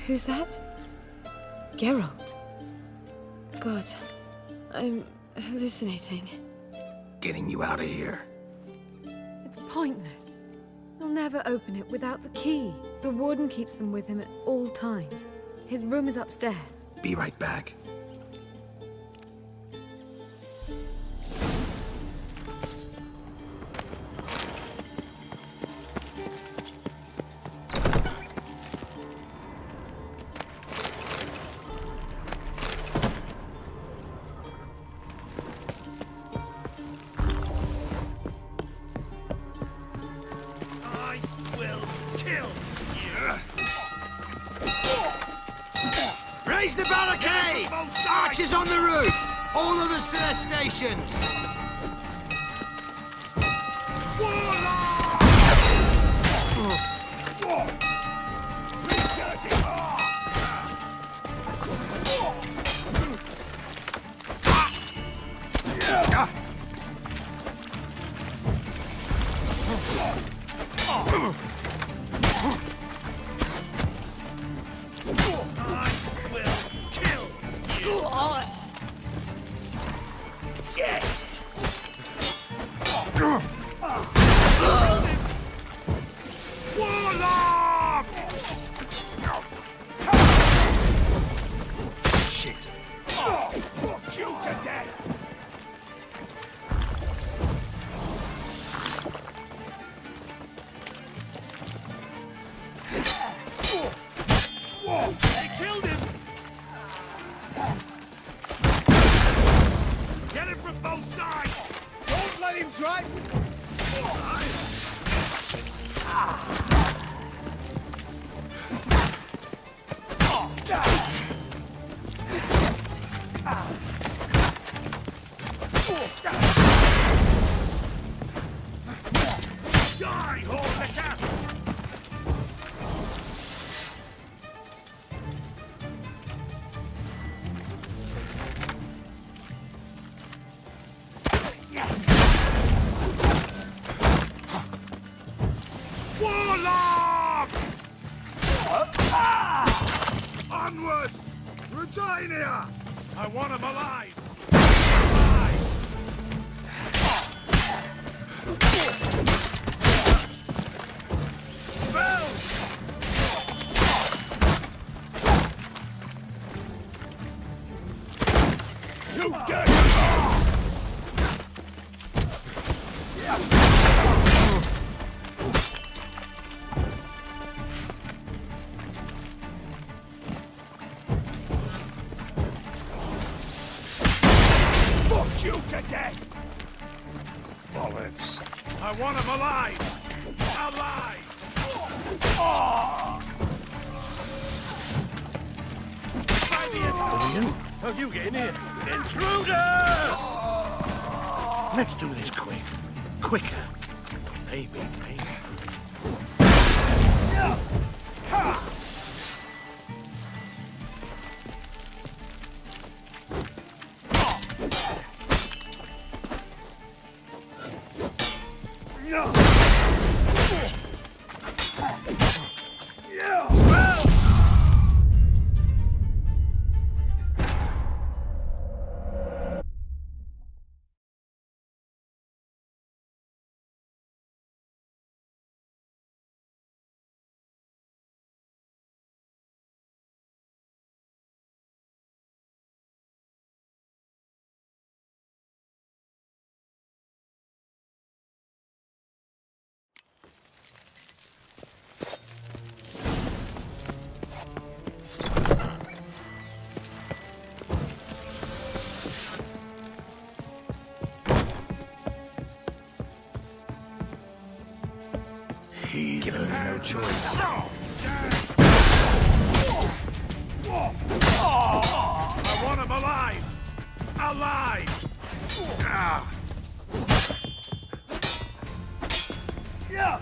Who's that? Geralt. God, I'm hallucinating. Getting you out of here. It's pointless. He'll never open it without the key. The warden keeps them with him at all times. His room is upstairs. Be right back. I will kill you! Raise the barricade! Archers on the roof! All others to their stations! They killed him! Get him from both sides! Don't let him drive! Die, whore liquor! Warlock! Onward! Regina! I want him alive! Spells! You get it! Fuck you to death! Bullets. I want him alive! Alive! How'd you get in here? Intruder! Let's do this quick. Quicker. Maybe. Give him no choice. I want him alive! Alive! Ah. Yeah.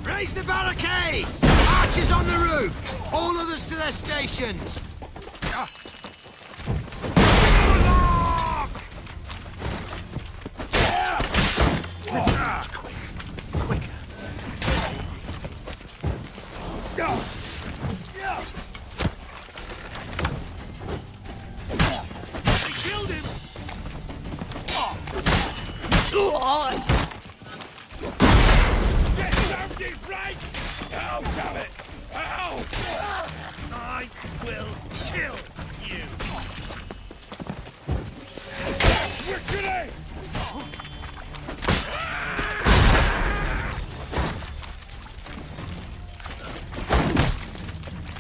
Raise the barricades! Archers on the roof! All others to their stations! They killed him! Get down this right! Ow, damn it! Ow! I will kill you! Grenade!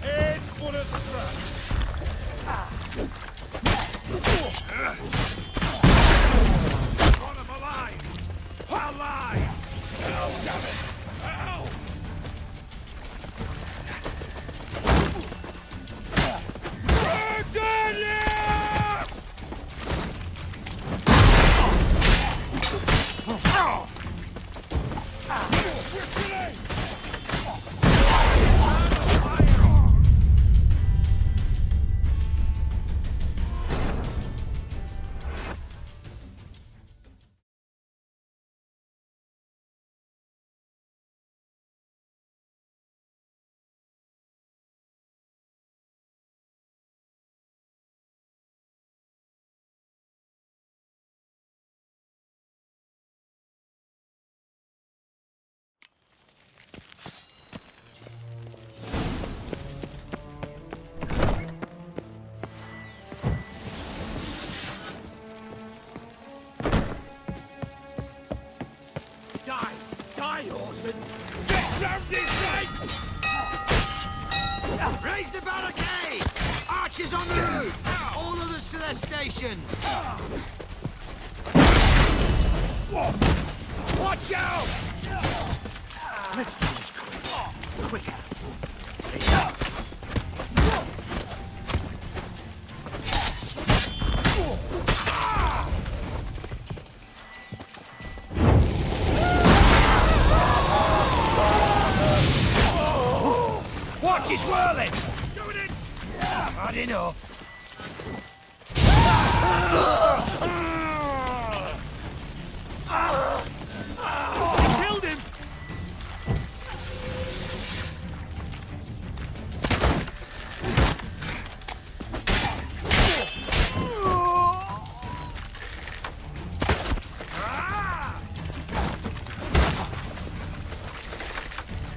Head full of scratch! Got him alive! Alive! Ow, damn it! Ow! Die, Orson! Get round this way! Raise the barricades! Archers on the roof! All others to their stations! Watch out! Let's do this quick. Quicker. Watch his whirling! Doing it! Hard enough. Killed him!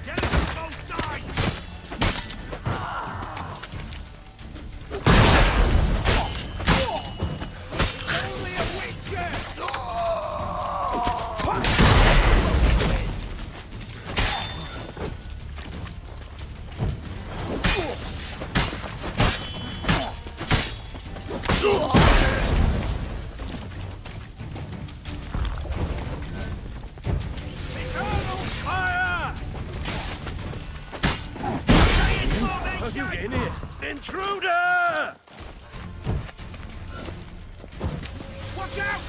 Get him from both sides! Only a witcher! How'd you get in here? Intruder! Watch out!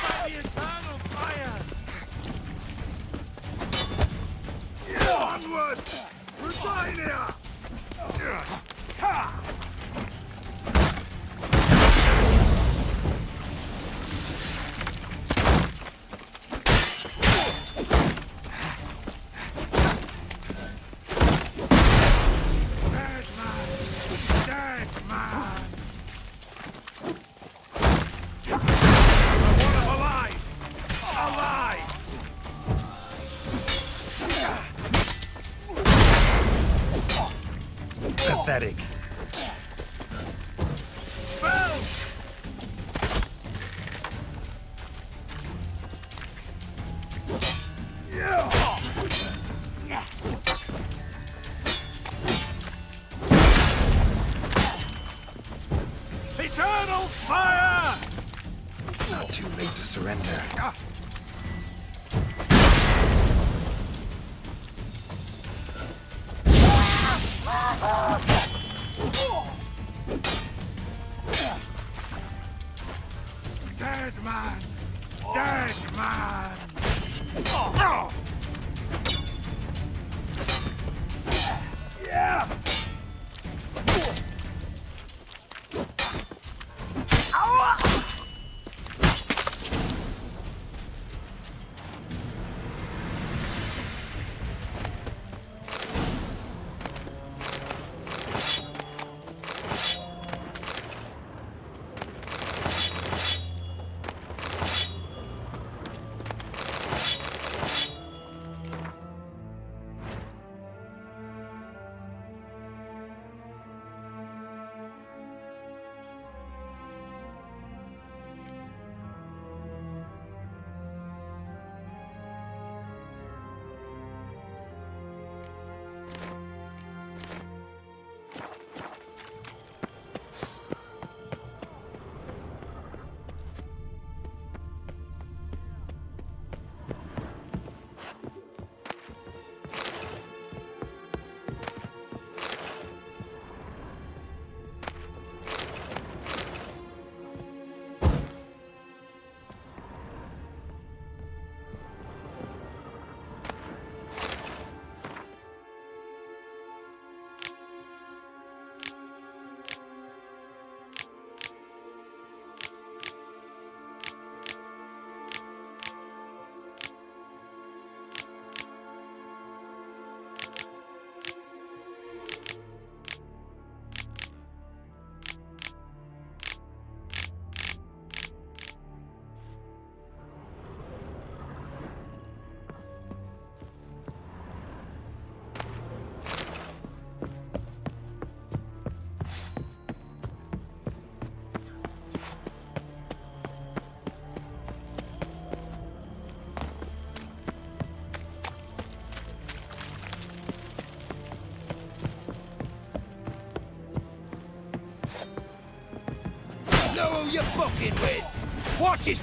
By the eternal fire! Onward! Resign here! Ha! Pathetic. Spells! Eternal fire! Not too late to surrender. Dead man! Dead man! Yeah! Know who you're fucking with! Watch his...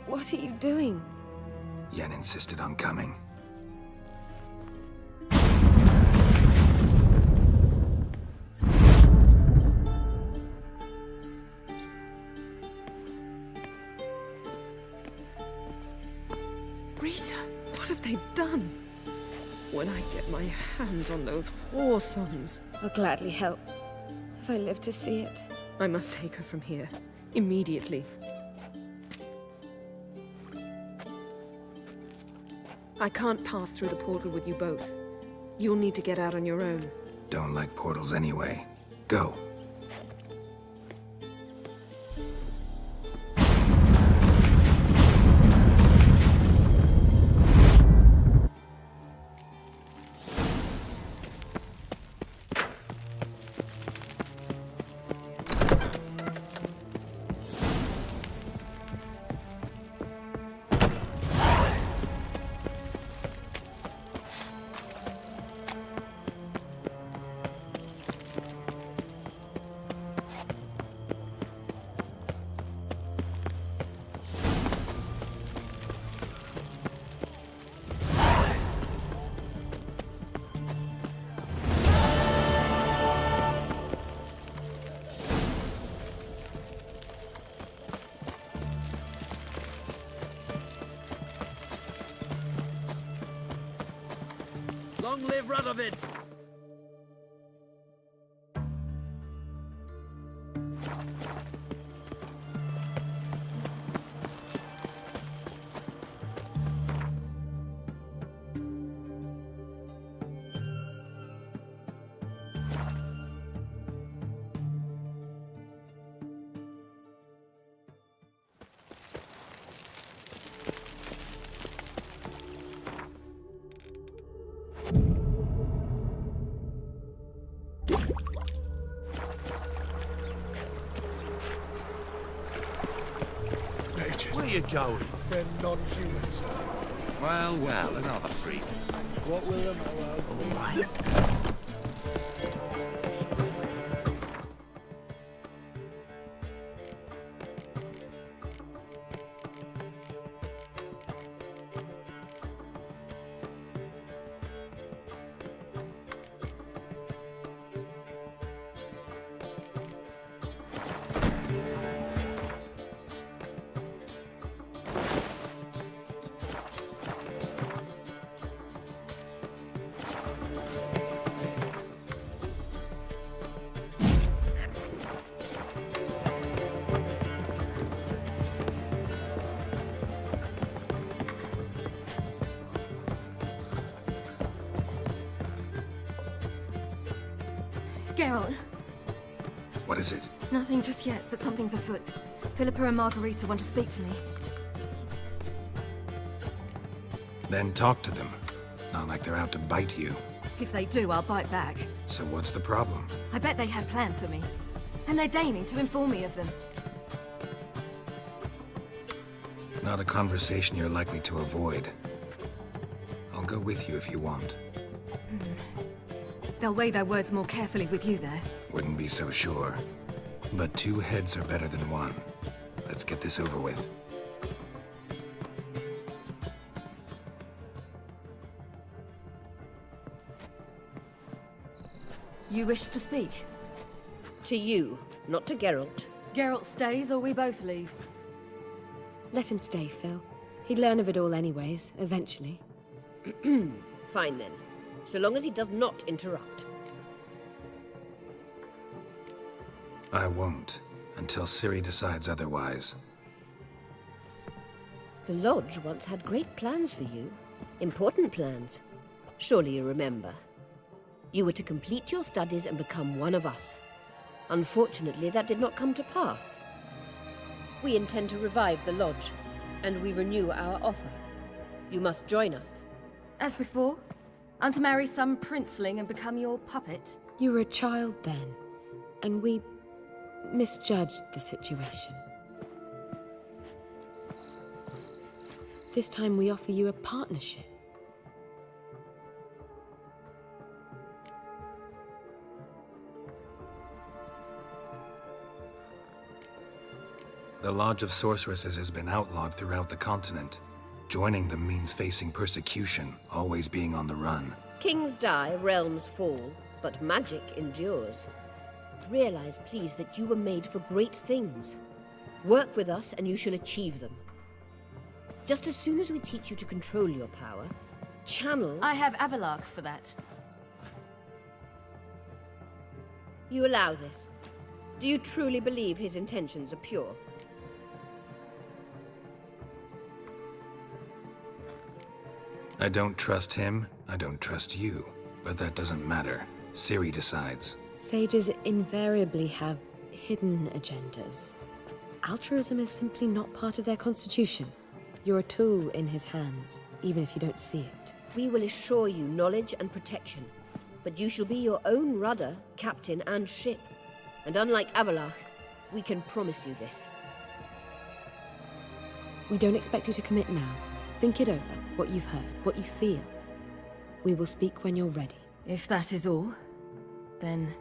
What are you doing? Yen insisted on coming. Rita, what have they done? When I get my hands on those whore sons, I'll gladly help. If I live to see it. I must take her from here. Immediately. I can't pass through the portal with you both. You'll need to get out on your own. Don't like portals anyway. Go. Long live Radovid! Where you going? They're non-humans. Well, well, another freak. What will them? All right. Geralt, What is it? nothing just yet, but something's afoot. Philippa and Margarita want to speak to me. Then talk to them. Not like they're out to bite you. If they do, I'll bite back. So what's the problem? I bet they have plans for me. And they're deigning to inform me of them. Not a conversation you're likely to avoid. I'll go with you if you want. They'll weigh their words more carefully with you there. Wouldn't be so sure. But 2 heads are better than 1. Let's get this over with. You wish to speak? To you, not to Geralt. Geralt stays or we both leave. Let him stay, Phil. He'd learn of it all anyways, eventually. Fine then. So long as he does not interrupt. I won't, until Ciri decides otherwise. The Lodge once had great plans for you. Important plans. Surely you remember. You were to complete your studies and become one of us. Unfortunately, that did not come to pass. We intend to revive the Lodge, and we renew our offer. You must join us. As before? I'm to marry some princeling and become your puppet? You were a child then, and we misjudged the situation. This time we offer you a partnership. The Lodge of Sorceresses has been outlawed throughout the continent. Joining them means facing persecution, always being on the run. Kings die, realms fall, but magic endures. Realize, please, that you were made for great things. Work with us and you shall achieve them. Just as soon as we teach you to control your power, channel... I have Avalark for that. You allow this? Do you truly believe his intentions are pure? I don't trust him, I don't trust you. But that doesn't matter. Ciri decides. Sages invariably have hidden agendas. Altruism is simply not part of their constitution. You're a tool in his hands, even if you don't see it. We will assure you knowledge and protection, but you shall be your own rudder, captain, and ship. And unlike Avalark, we can promise you this. We don't expect you to commit now. Think it over, what you've heard, what you feel. We will speak when you're ready. If that is all, then...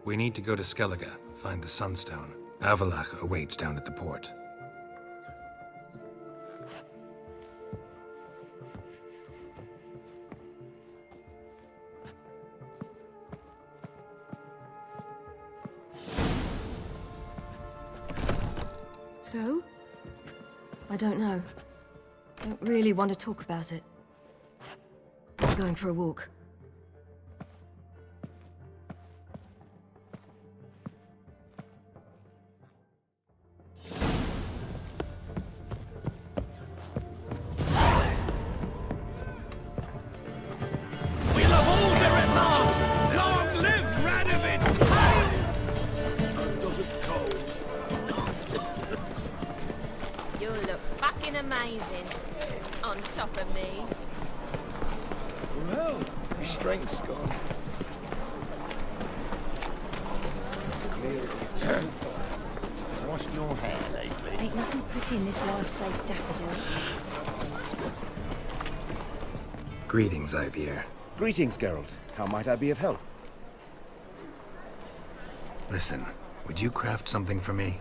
We need to go to Skellige, find the Sunstone. Avalach awaits down at the port. So? I don't know. Don't really want to talk about it. I'm going for a walk. Well, your strength's gone. It's clear as a turn for. Washed your hair lately? Ain't nothing pretty in this life-saved daffodils. Greetings, Ibeer. Greetings, Geralt. How might I be of help? Listen, would you craft something for me?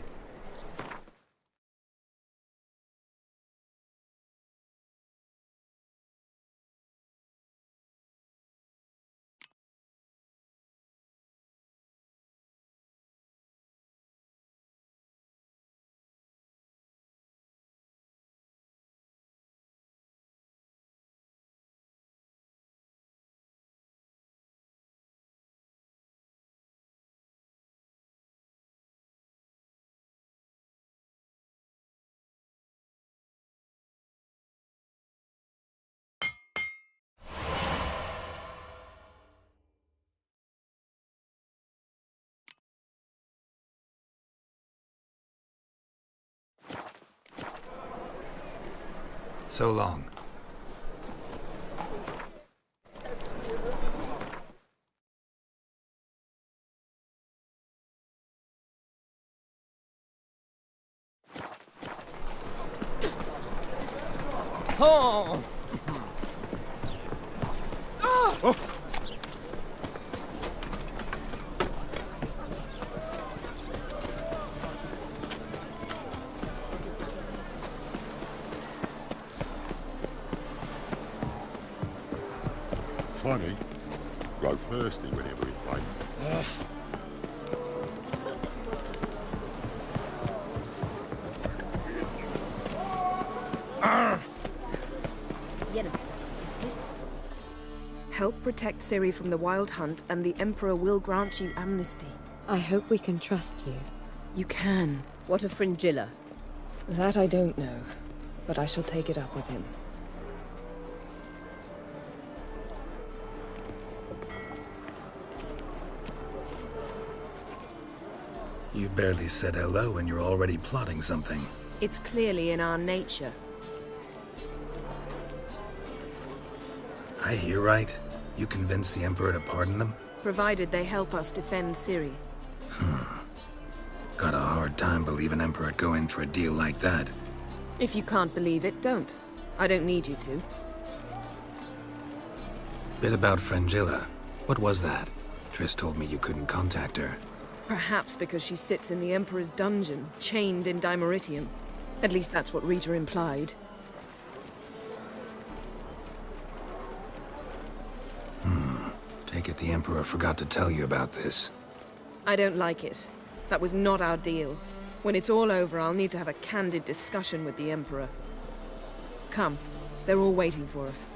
So long. Oh! Oh! Funny. Grow thirsty whenever it rains. Help protect Ciri from the Wild Hunt, and the Emperor will grant you amnesty. I hope we can trust you. You can. What of Fringilla? That I don't know, but I shall take it up with him. You barely said hello and you're already plotting something. It's clearly in our nature. I hear right? You convinced the Emperor to pardon them? Provided they help us defend Ciri. Got a hard time believing Emperor'd go in for a deal like that. If you can't believe it, don't. I don't need you to. Bit about Fringilla. What was that? Triss told me you couldn't contact her. Perhaps because she sits in the Emperor's dungeon, chained in Dimeritium. At least that's what Rita implied. Take it the Emperor forgot to tell you about this. I don't like it. That was not our deal. When it's all over, I'll need to have a candid discussion with the Emperor. Come. They're all waiting for us.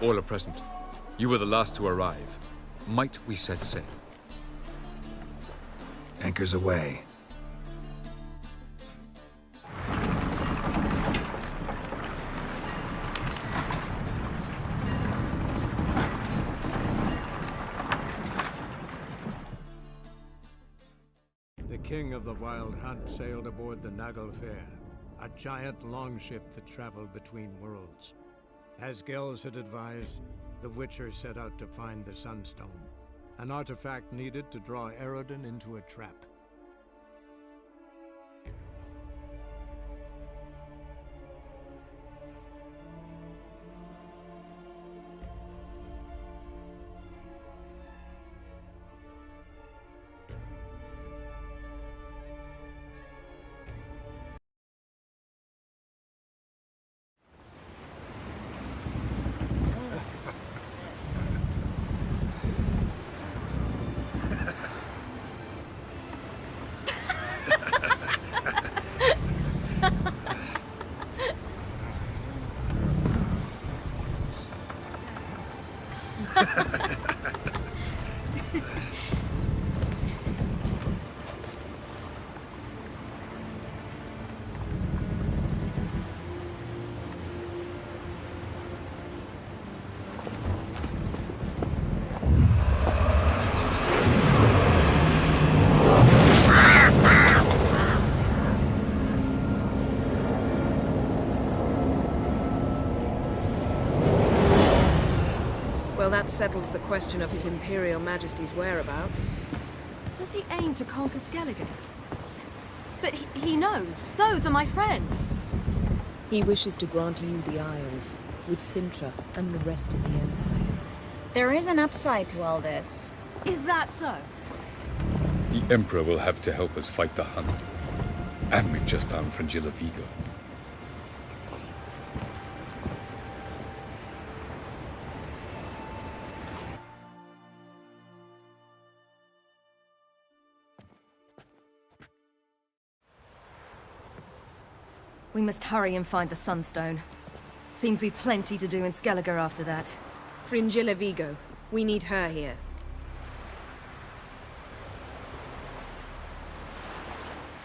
All are present. You were the last to arrive. Might we set sail? Anchors away. The king of the Wild Hunt sailed aboard the Naglfar, a giant longship that traveled between worlds. As Gels had advised, the Witcher set out to find the Sunstone, an artifact needed to draw Eredin into a trap. settles the question of His Imperial Majesty's whereabouts. Does he aim to conquer Skellige? But he knows. Those are my friends. He wishes to grant you the Isles, with Sintra and the rest of the Empire. There is an upside to all this. Is that so? The Emperor will have to help us fight the Hunt. And we've just found Fringilla Vigo. We must hurry and find the Sunstone. Seems we've plenty to do in Skellige after that. Fringilla Vigo. We need her here.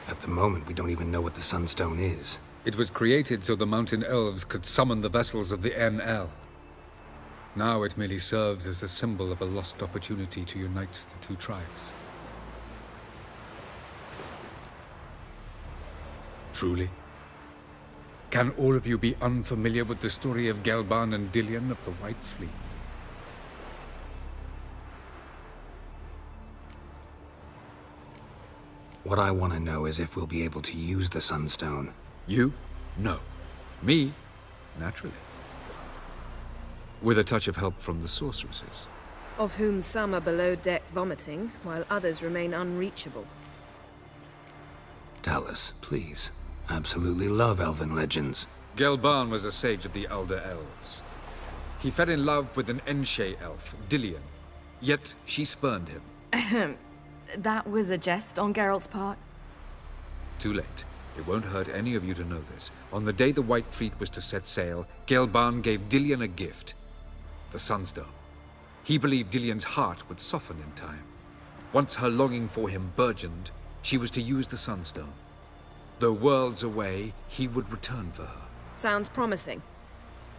At the moment, we don't even know what the Sunstone is. It was created so the Mountain Elves could summon the vessels of the NL. Now it merely serves as a symbol of a lost opportunity to unite the two tribes. Truly? Can all of you be unfamiliar with the story of Gelban and Dillion of the White Fleet? What I want to know is if we'll be able to use the Sunstone. You? No. Me? Naturally. With a touch of help from the sorceresses. Of whom some are below deck vomiting, while others remain unreachable. Tell us, please. Absolutely love elven legends. Gelban was a sage of the Elder Elves. He fell in love with an Enshe elf, Dillion. Yet she spurned him. That was a jest on Geralt's part. Too late. It won't hurt any of you to know this. On the day the White Fleet was to set sail, Gelban gave Dillion a gift. The Sunstone. He believed Dillion's heart would soften in time. Once her longing for him burgeoned, she was to use the Sunstone. Though worlds away, he would return for her. Sounds promising.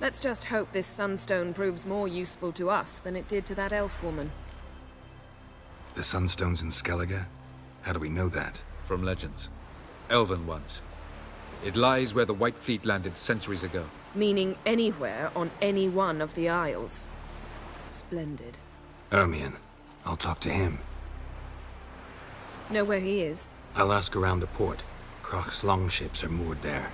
Let's just hope this Sunstone proves more useful to us than it did to that elf woman. The Sunstone's in Skellige? How do we know that? From legends. Elven ones. It lies where the White Fleet landed centuries ago. Meaning anywhere on any one of the Isles. Splendid. Ermion. I'll talk to him. Know where he is? I'll ask around the port. Croc's longships are moored there.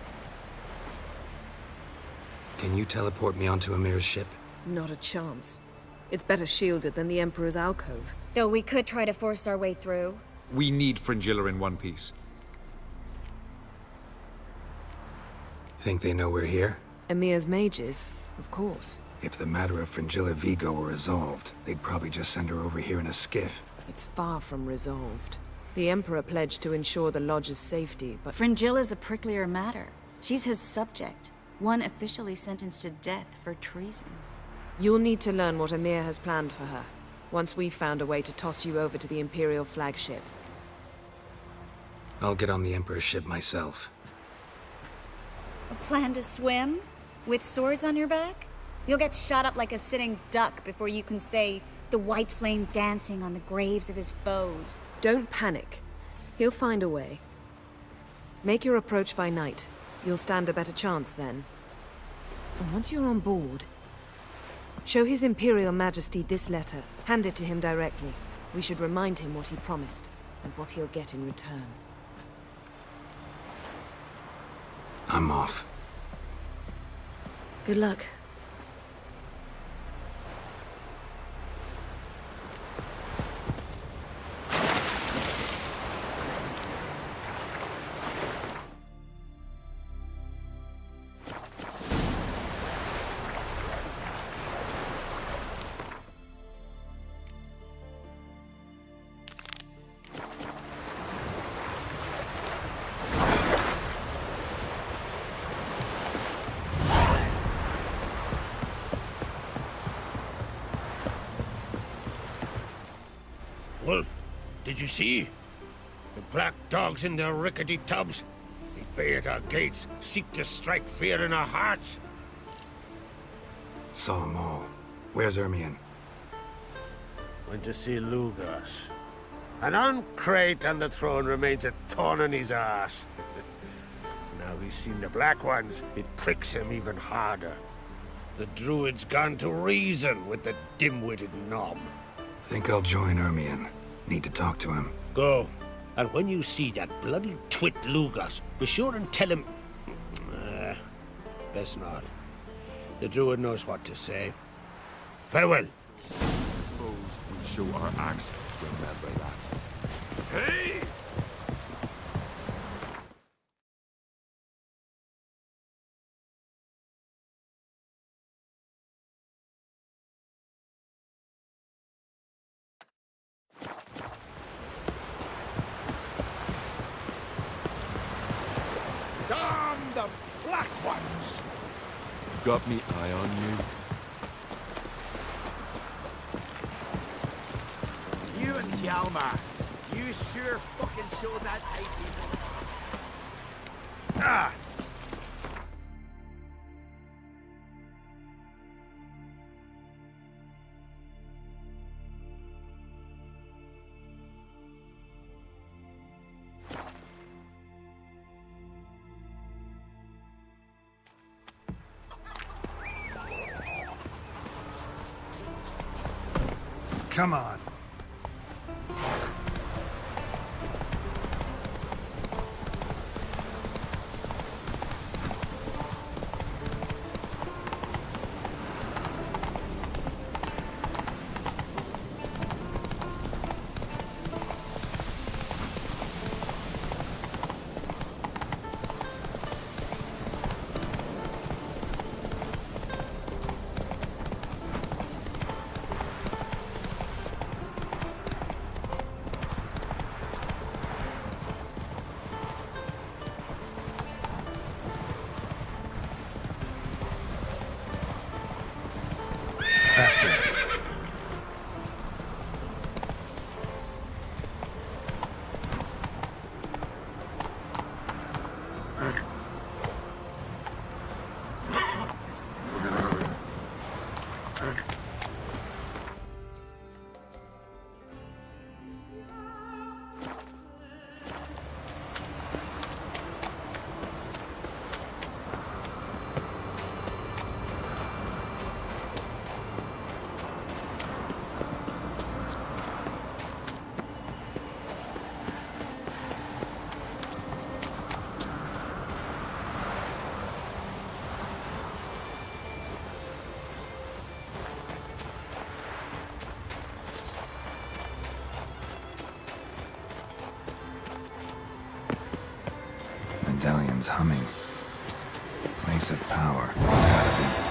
Can you teleport me onto Amir's ship? Not a chance. It's better shielded than the Emperor's alcove. Though we could try to force our way through. We need Fringilla in one piece. Think they know we're here? Amir's mages, of course. If the matter of Fringilla Vigo were resolved, they'd probably just send her over here in a skiff. It's far from resolved. The Emperor pledged to ensure the Lodge's safety, but... Fringilla's a pricklier matter. She's his subject, one officially sentenced to death for treason. You'll need to learn what Amir has planned for her, once we've found a way to toss you over to the Imperial flagship. I'll get on the Emperor's ship myself. A plan to swim? With swords on your back? You'll get shot up like a sitting duck before you can say the white flame dancing on the graves of his foes. Don't panic. He'll find a way. Make your approach by night. You'll stand a better chance then. And once you're on board, show His Imperial Majesty this letter. Hand it to him directly. We should remind him what he promised, and what he'll get in return. I'm off. Good luck. Wolf, did you see? The black dogs in their rickety tubs? They bay at our gates, seek to strike fear in our hearts. Saw them all. Where's Ermion? Went to see Lugas. An uncrate on the throne remains a thorn in his ass. Now he's seen the black ones, it pricks him even harder. The druid's gone to reason with the dim-witted knob. Think I'll join Ermion. Need to talk to him. Go. And when you see that bloody twit Lugas, be sure and tell him... best not. The druid knows what to say. Farewell. Suppose we show our axe. Remember that. Hey! Damn the black ones! Got me eye on you. You and Hjalmar, you sure fucking showed that icy voice. Ah! Come on. Faster. Medallion's humming. Mace of power. It's gotta be.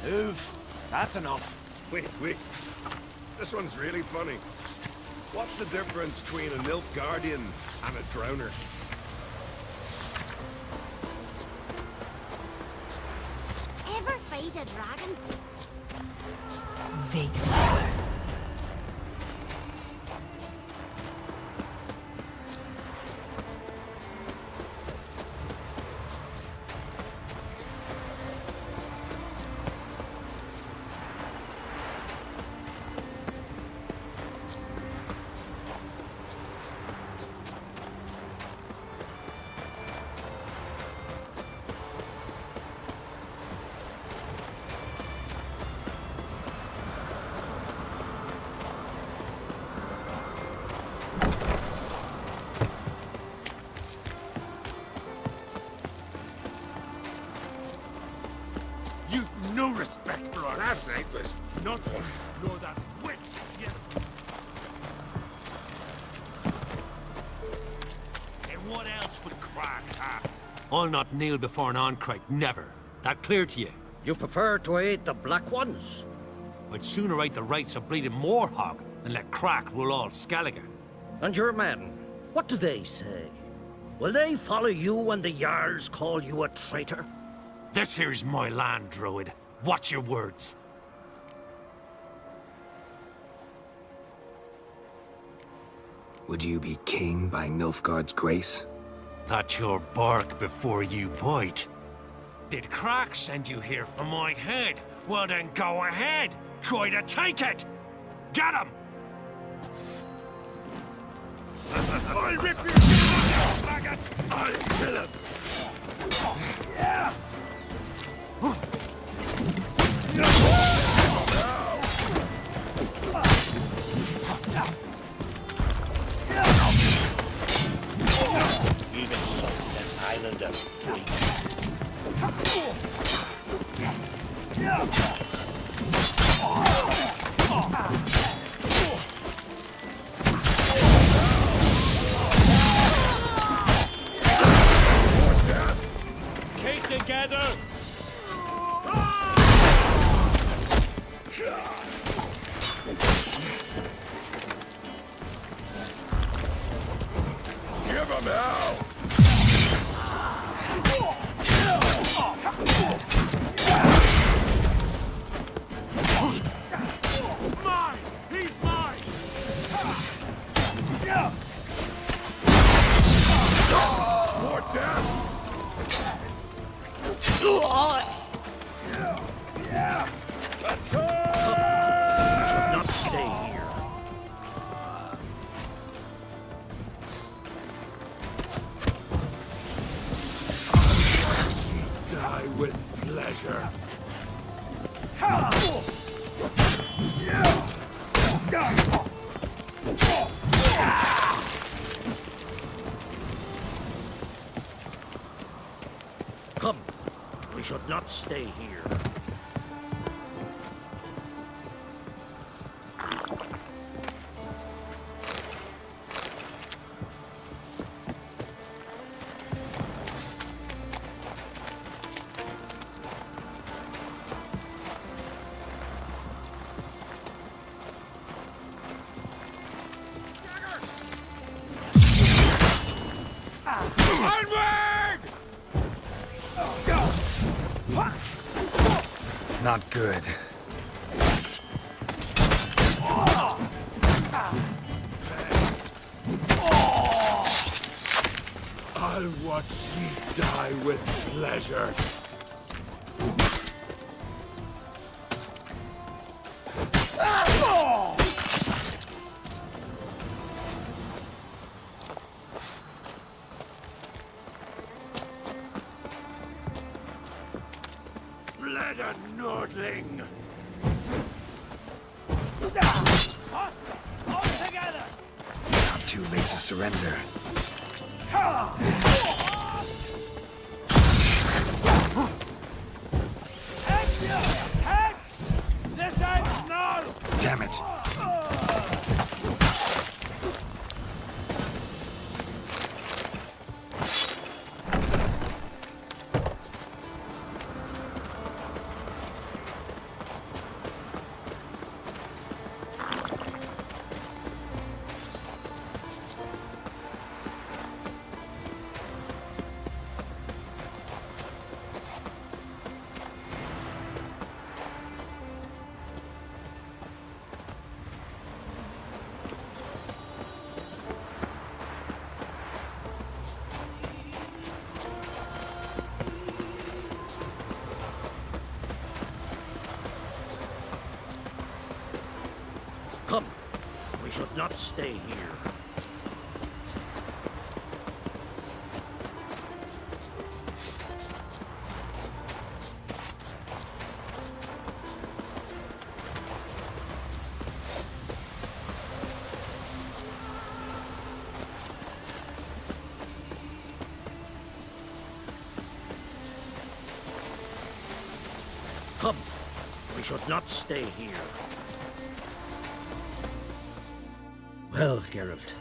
Oof, that's enough. Wait. This one's really funny. What's the difference between a Nilfgaardian and a drowner? Ever feed a dragon? Vacant. You've no respect for our Last night was not us, nor that witch. Yeah. And what else would crack, huh? I'll not kneel before an Oncrite, never. That clear to you? You prefer to aid the Black Ones? I'd sooner aid the rights of bleeding Moorhog than let Crack rule all Skellige. And your men, what do they say? Will they follow you when the Jarls call you a traitor? This here's my land, Druid. Watch your words. Would you be king by Nilfgaard's grace? That's your bark before you bite. Did Crack send you here for my head? Well then go ahead. Try to take it. Get him! I'll rip your shit off, faggot! I'll kill him! Yeah! You've insulted an islander, freak. Keep together! Give him hell! Mine! He's mine! More death! That's it! You should not stay here. Die with pleasure. Come, we should not stay here. Not good. I'll watch ye die with pleasure. Blood a Nordling! All together! Not too late to surrender. Hex! This ends now! Damn it. We should not stay here. Come, we should not stay here. Well, Geralt,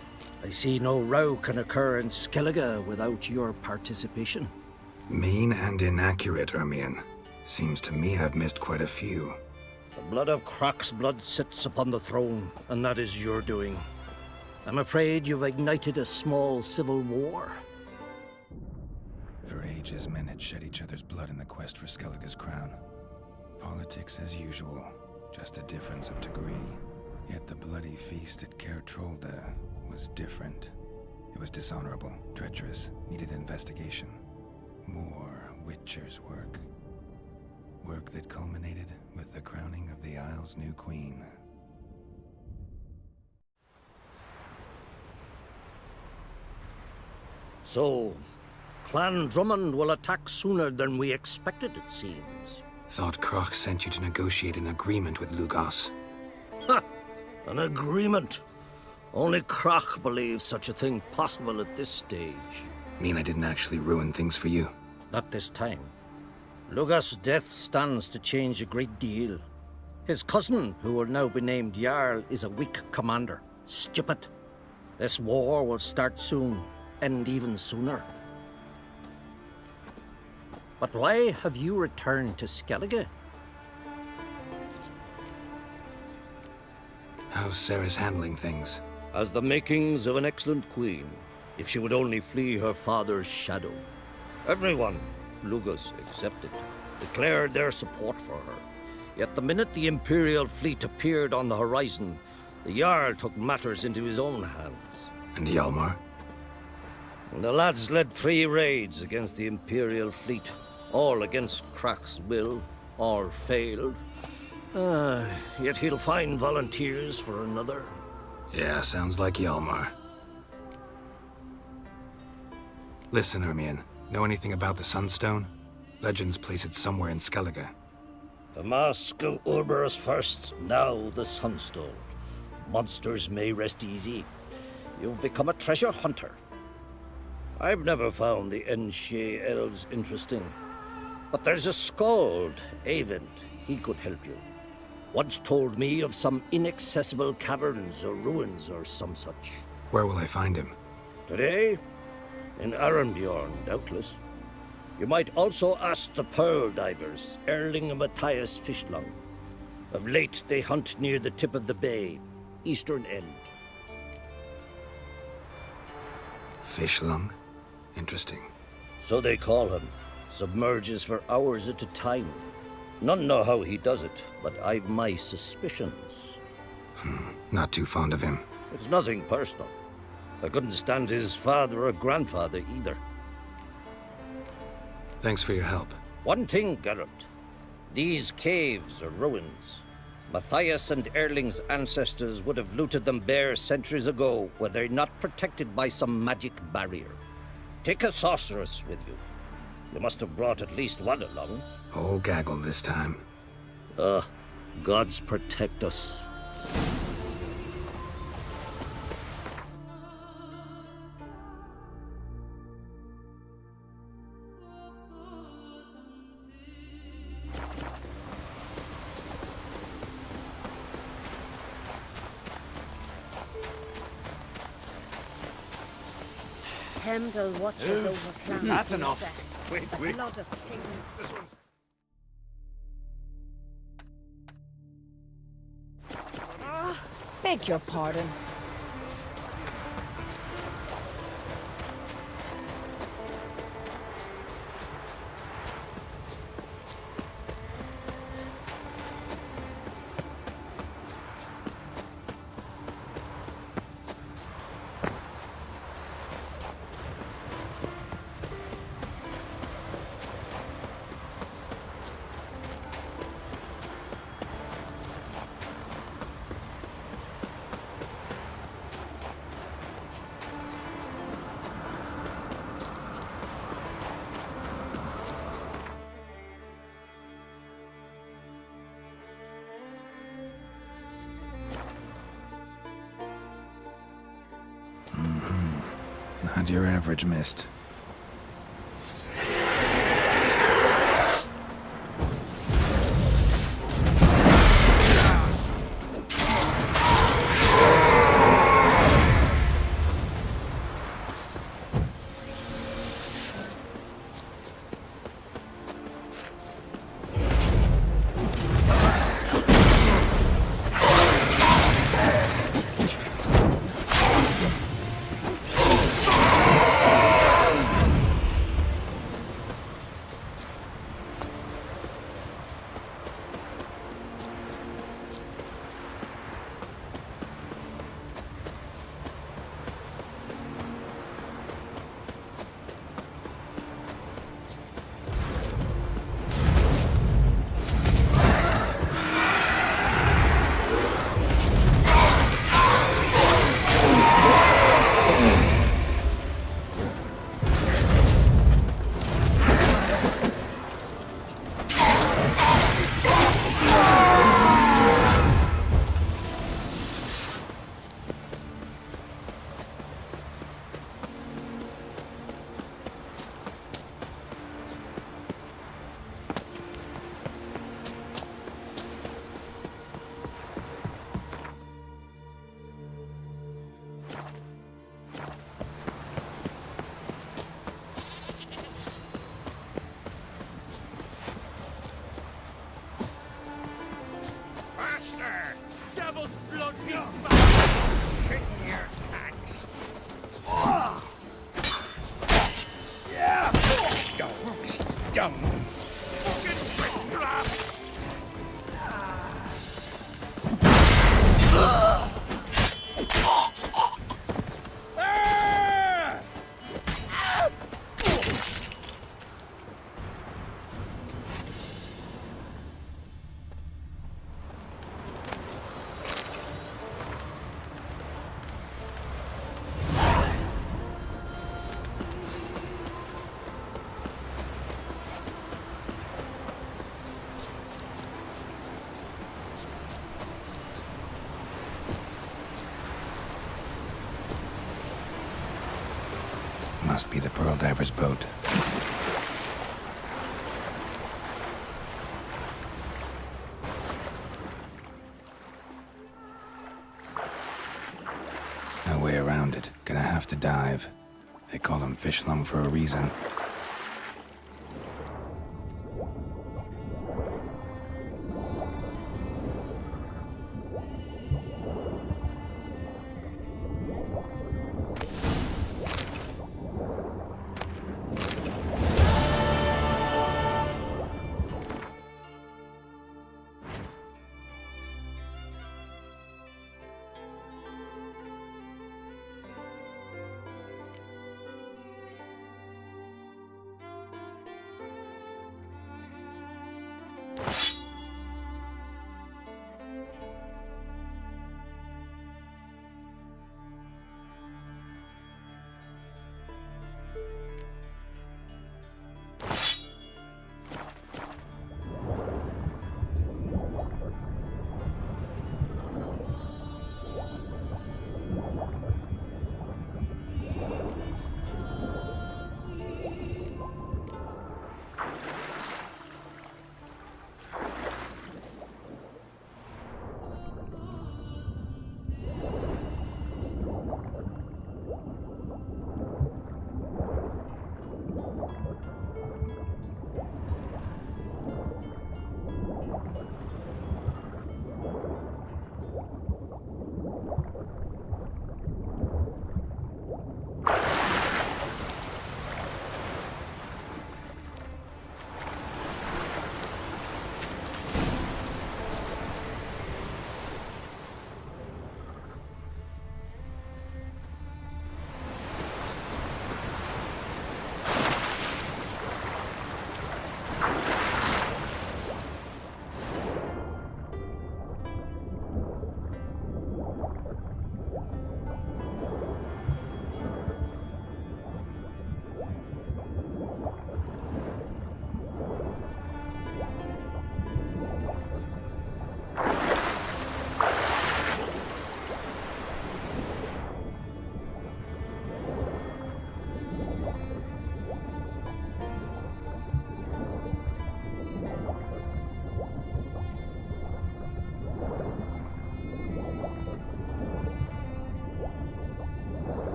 I see no row can occur in Skellige without your participation. Mean and inaccurate, Ermion. Seems to me I've missed quite a few. The blood of Croc's blood sits upon the throne, and that is your doing. I'm afraid you've ignited a small civil war. For ages, men had shed each other's blood in the quest for Skellige's crown. Politics as usual, just a difference of degree. Yet the bloody feast at Caer Trolda was different. It was dishonorable, treacherous, needed investigation. More Witcher's work. Work that culminated with the crowning of the Isle's new queen. So, Clan Drummond will attack sooner than we expected, it seems. Thought Croc sent you to negotiate an agreement with Lugos. Ha! An agreement? Only Croc believes such a thing possible at this stage. Mean I didn't actually ruin things for you? Not this time. Lugos' death stands to change a great deal. His cousin, who will now be named Jarl, is a weak commander. Stupid. This war will start soon, end even sooner. But why have you returned to Skellige? How's Sarah's handling things? Has the makings of an excellent queen, if she would only flee her father's shadow. Everyone, Lugos excepted, declared their support for her. Yet the minute the Imperial fleet appeared on the horizon, the Jarl took matters into his own hands. And Hjalmar? The lads led 3 raids against the Imperial fleet, all against Croc's will, all failed. Yet he'll find volunteers for another. Yeah, sounds like Hjalmar. Listen, Ermion, know anything about the Sunstone? Legends place it somewhere in Skellige. The Mask of Urberus first, now the Sunstone. Monsters may rest easy. You've become a treasure hunter. I've never found the Enshe elves interesting. But there's a skald, Eyvind. He could help you. Once told me of some inaccessible caverns or ruins or some such. Where will I find him? Today? In Arenbjorn, doubtless. You might also ask the pearl divers, Erling and Matthias Fishlung. Of late, they hunt near the tip of the bay, eastern end. Fishlung? Interesting. So they call him. Submerges for hours at a time. None know how he does it, but I've my suspicions. Not too fond of him. It's nothing personal. I couldn't stand his father or grandfather either. Thanks for your help. One thing, Geralt. These caves are ruins. Matthias and Erling's ancestors would have looted them bare centuries ago were they not protected by some magic barrier. Take a sorceress with you. You must have brought at least one along. Whole gaggle this time. Gods protect us. Heimdall watches over Clan. That's enough. Wait. The blood of kings. This one. Beg your pardon. Not your average mist. Devil's blood is back! Sit in your pants! Yeah! Dumb! Fucking witchcraft! Must be the Pearl Diver's boat. No way around it. Gonna have to dive. They call them fish lung for a reason.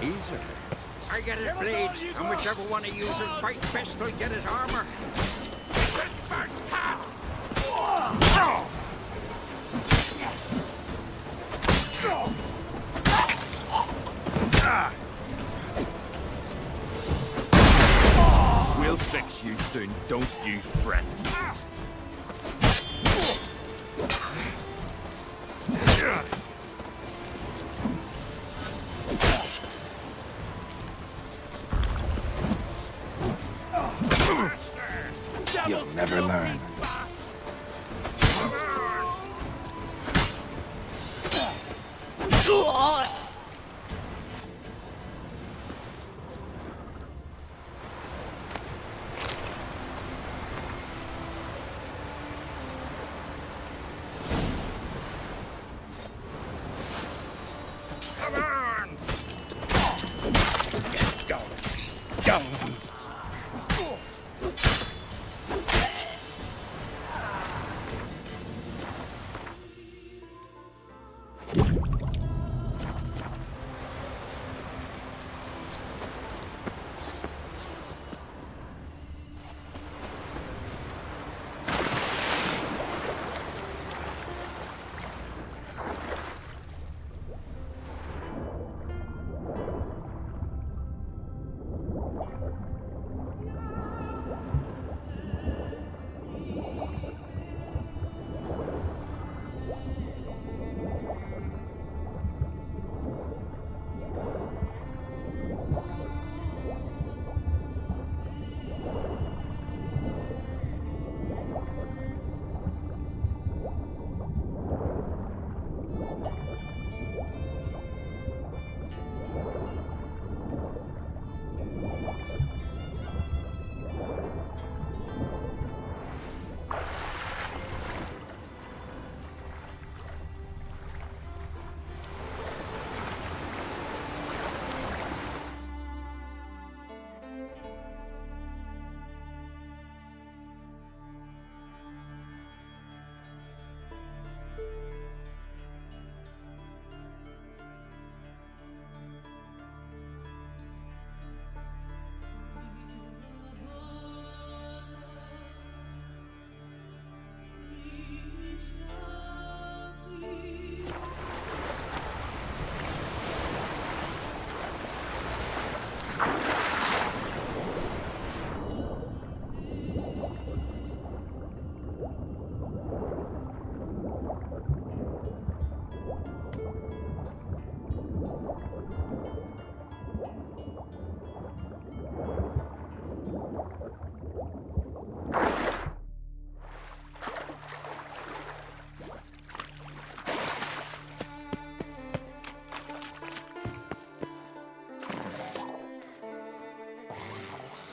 razor. I get his blades, and whichever one of you fights best will get his armor. We'll fix you soon, don't you fret. You'll never learn. Come on! Down.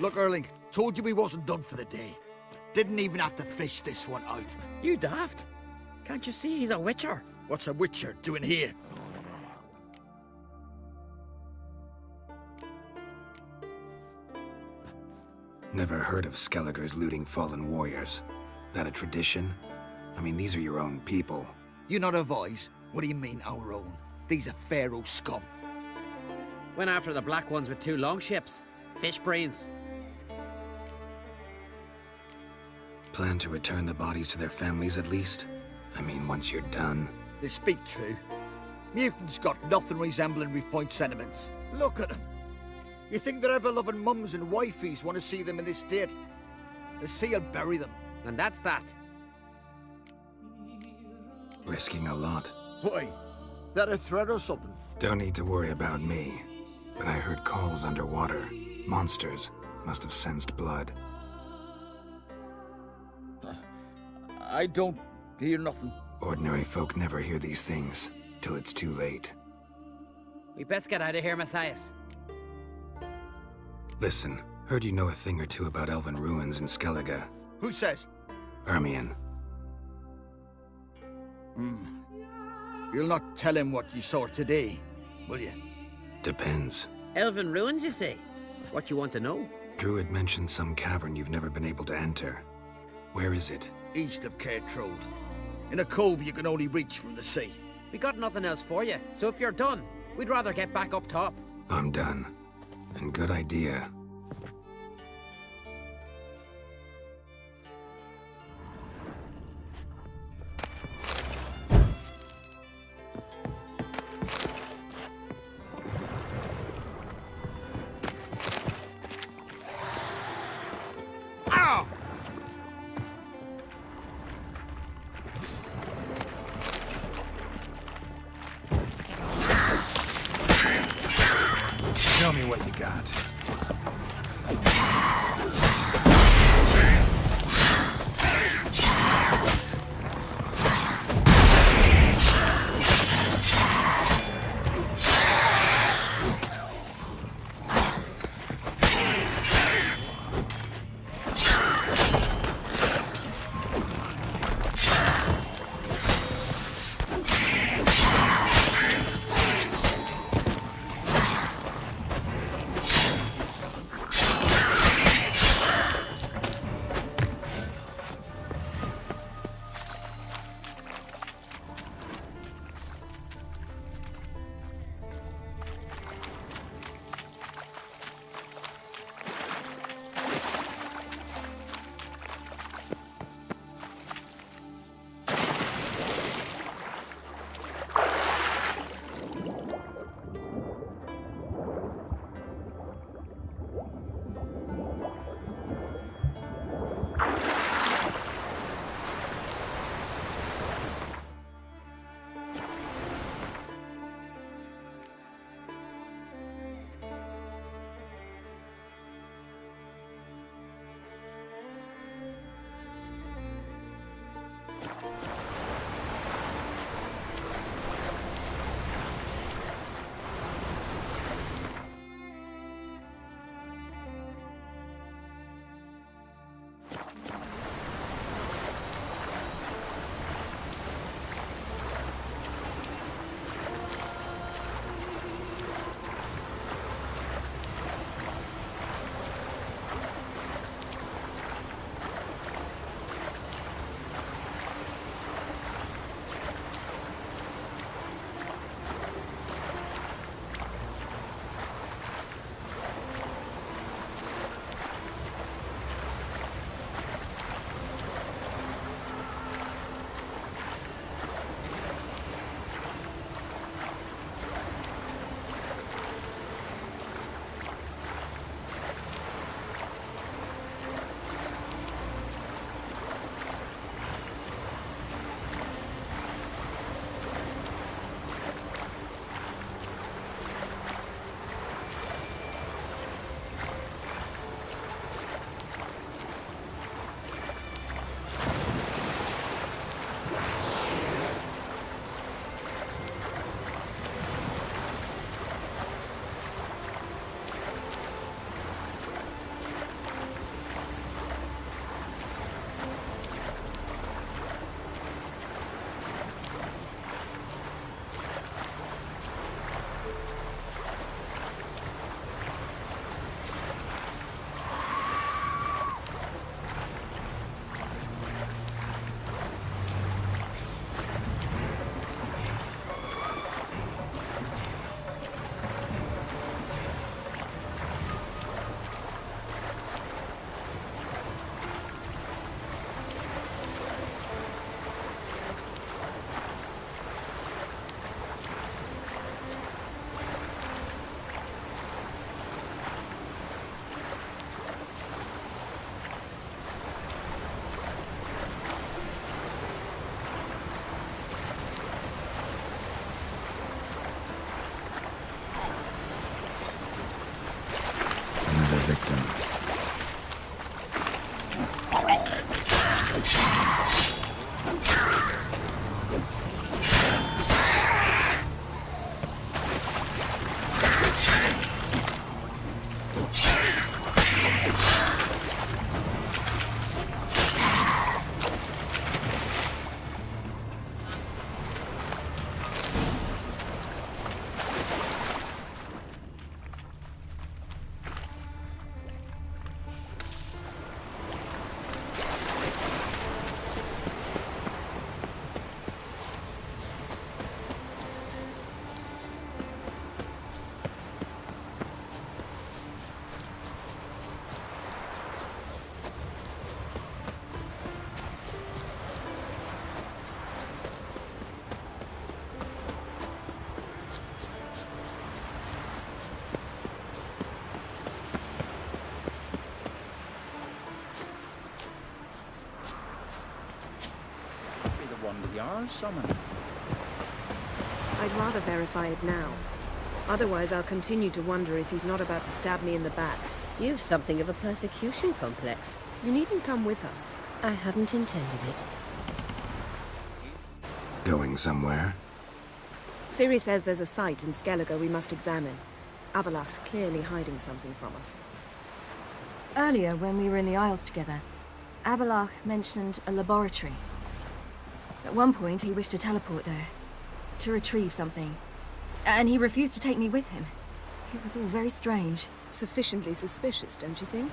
Look, Erling, told you we wasn't done for the day. Didn't even have to fish this one out. You daft. Can't you see he's a witcher? What's a witcher doing here? Never heard of Skelligers looting fallen warriors. That a tradition? I mean, these are your own people. You not of ours? What do you mean, our own? These are Pharaoh scum. Went after the black ones with 2 longships. Fish brains. Plan to return the bodies to their families at least? I mean, once you're done. They speak true. Mutants got nothing resembling refined sentiments. Look at them. You think their ever-loving mums and wifeys want to see them in this state? The sea will bury them. And that's that. Risking a lot. Why? That a threat or something? Don't need to worry about me. But I heard calls underwater. Monsters must have sensed blood. I don't hear nothing. Ordinary folk never hear these things, till it's too late. We best get out of here, Matthias. Listen, heard you know a thing or two about elven ruins in Skellige. Who says? Ermion. You'll not tell him what you saw today, will you? Depends. Elven ruins, you say? What you want to know? Druid mentioned some cavern you've never been able to enter. Where is it? East of Cairtrode. In a cove you can only reach from the sea. We got nothing else for you, so if you're done, we'd rather get back up top. I'm done. And good idea. Show me what you got. victim. are summoned. I'd rather verify it now. Otherwise, I'll continue to wonder if he's not about to stab me in the back. You've something of a persecution complex. You needn't come with us. I hadn't intended it. Going somewhere? Ciri says there's a site in Skellige we must examine. Avalach's clearly hiding something from us. Earlier, when we were in the Isles together, Avalach mentioned a laboratory. At one point, he wished to teleport there, to retrieve something. And he refused to take me with him. It was all very strange. Sufficiently suspicious, don't you think?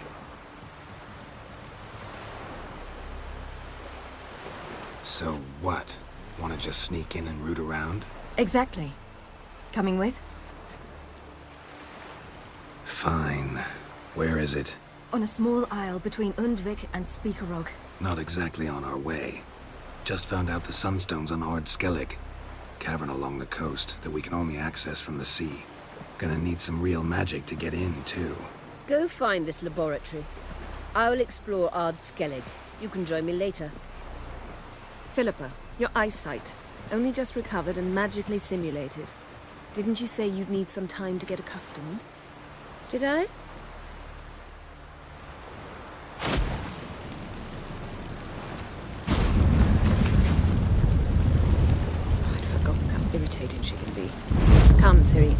So what? Want to just sneak in and root around? Exactly. Coming with? Fine. Where is it? On a small isle between Undvik and Speakerog. Not exactly on our way. Just found out the sunstone's on Ard Skellig. Cavern along the coast that we can only access from the sea. Gonna need some real magic to get in, too. Go find this laboratory. I'll explore Ard Skellig. You can join me later. Philippa, your eyesight. Only just recovered and magically simulated. Didn't you say you'd need some time to get accustomed? Did I? I'd forgotten how irritating she can be. Come, Ciri.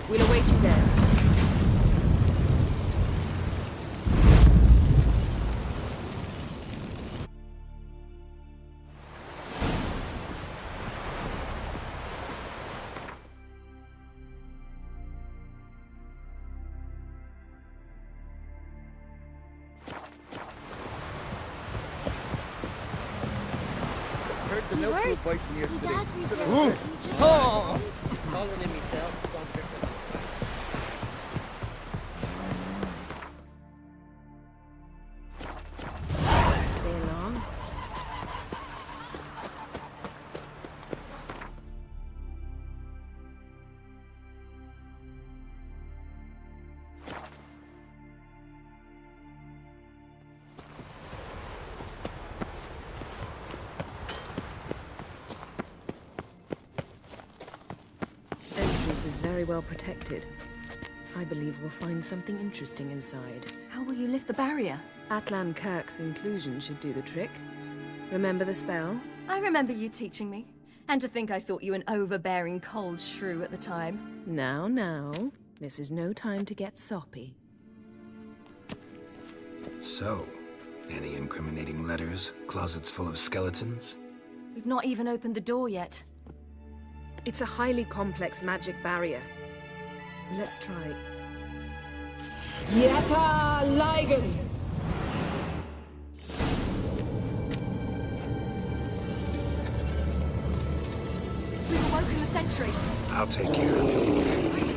We'll await you there. The milk were biting yesterday. Oh! Following him myself, so I'm tripping. Stay along. Entrance is very well protected. I believe we'll find something interesting inside. How will you lift the barrier? Atlan Kirk's inclusion should do the trick. Remember the spell? I remember you teaching me. And to think I thought you an overbearing cold shrew at the time. Now. This is no time to get soppy. So, any incriminating letters? Closets full of skeletons? We've not even opened the door yet. It's a highly complex magic barrier. Let's try. Yeta Ligen! We've awoken the sentry. I'll take care of it.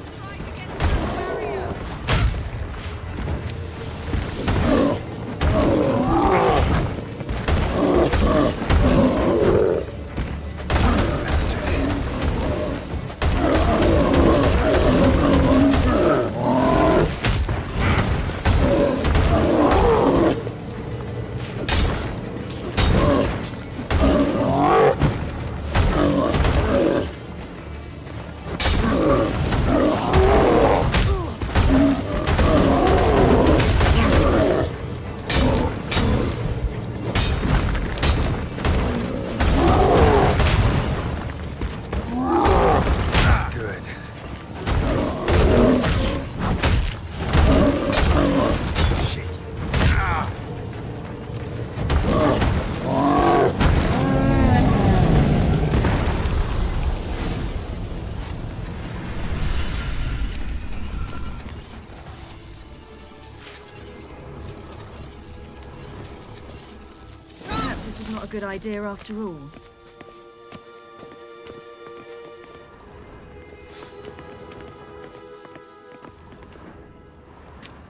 Not a good idea after all.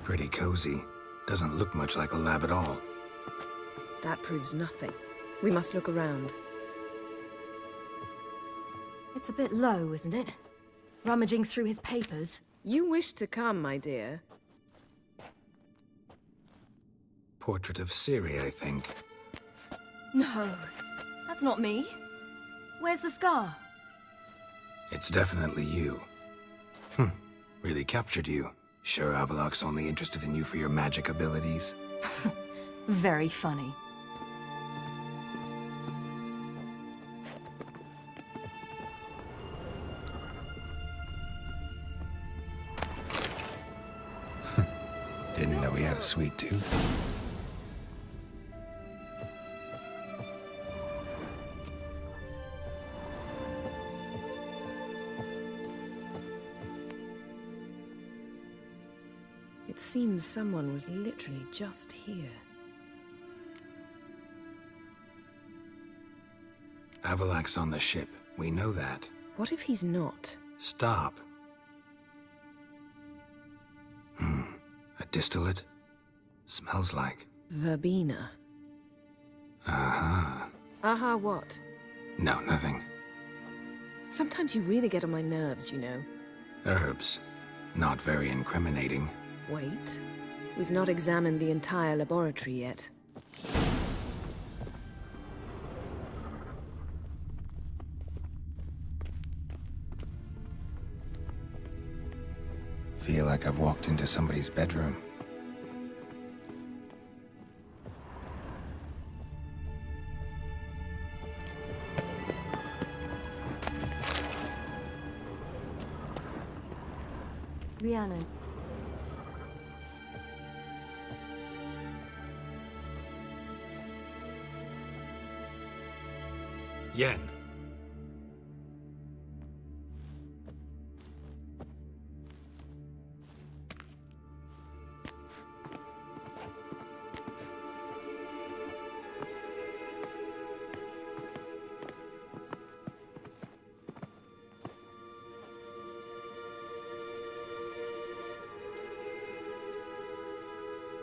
Pretty cozy. Doesn't look much like a lab at all. That proves nothing. We must look around. It's a bit low, isn't it? Rummaging through his papers. You wish to come, my dear. portrait of Ciri, I think. No, that's not me. Where's the scar? It's definitely you. Really captured you. Sure Avalok's only interested in you for your magic abilities? Very funny. Didn't know he had a sweet tooth. It seems someone was literally just here. Avalok's on the ship. We know that. What if he's not? Stop. A distillate? Smells like... Verbena. Aha. Aha what? No, nothing. Sometimes you really get on my nerves, you know. Herbs. Not very incriminating. Wait. We've not examined the entire laboratory yet. Feel like I've walked into somebody's bedroom. Rhiannon. Yen.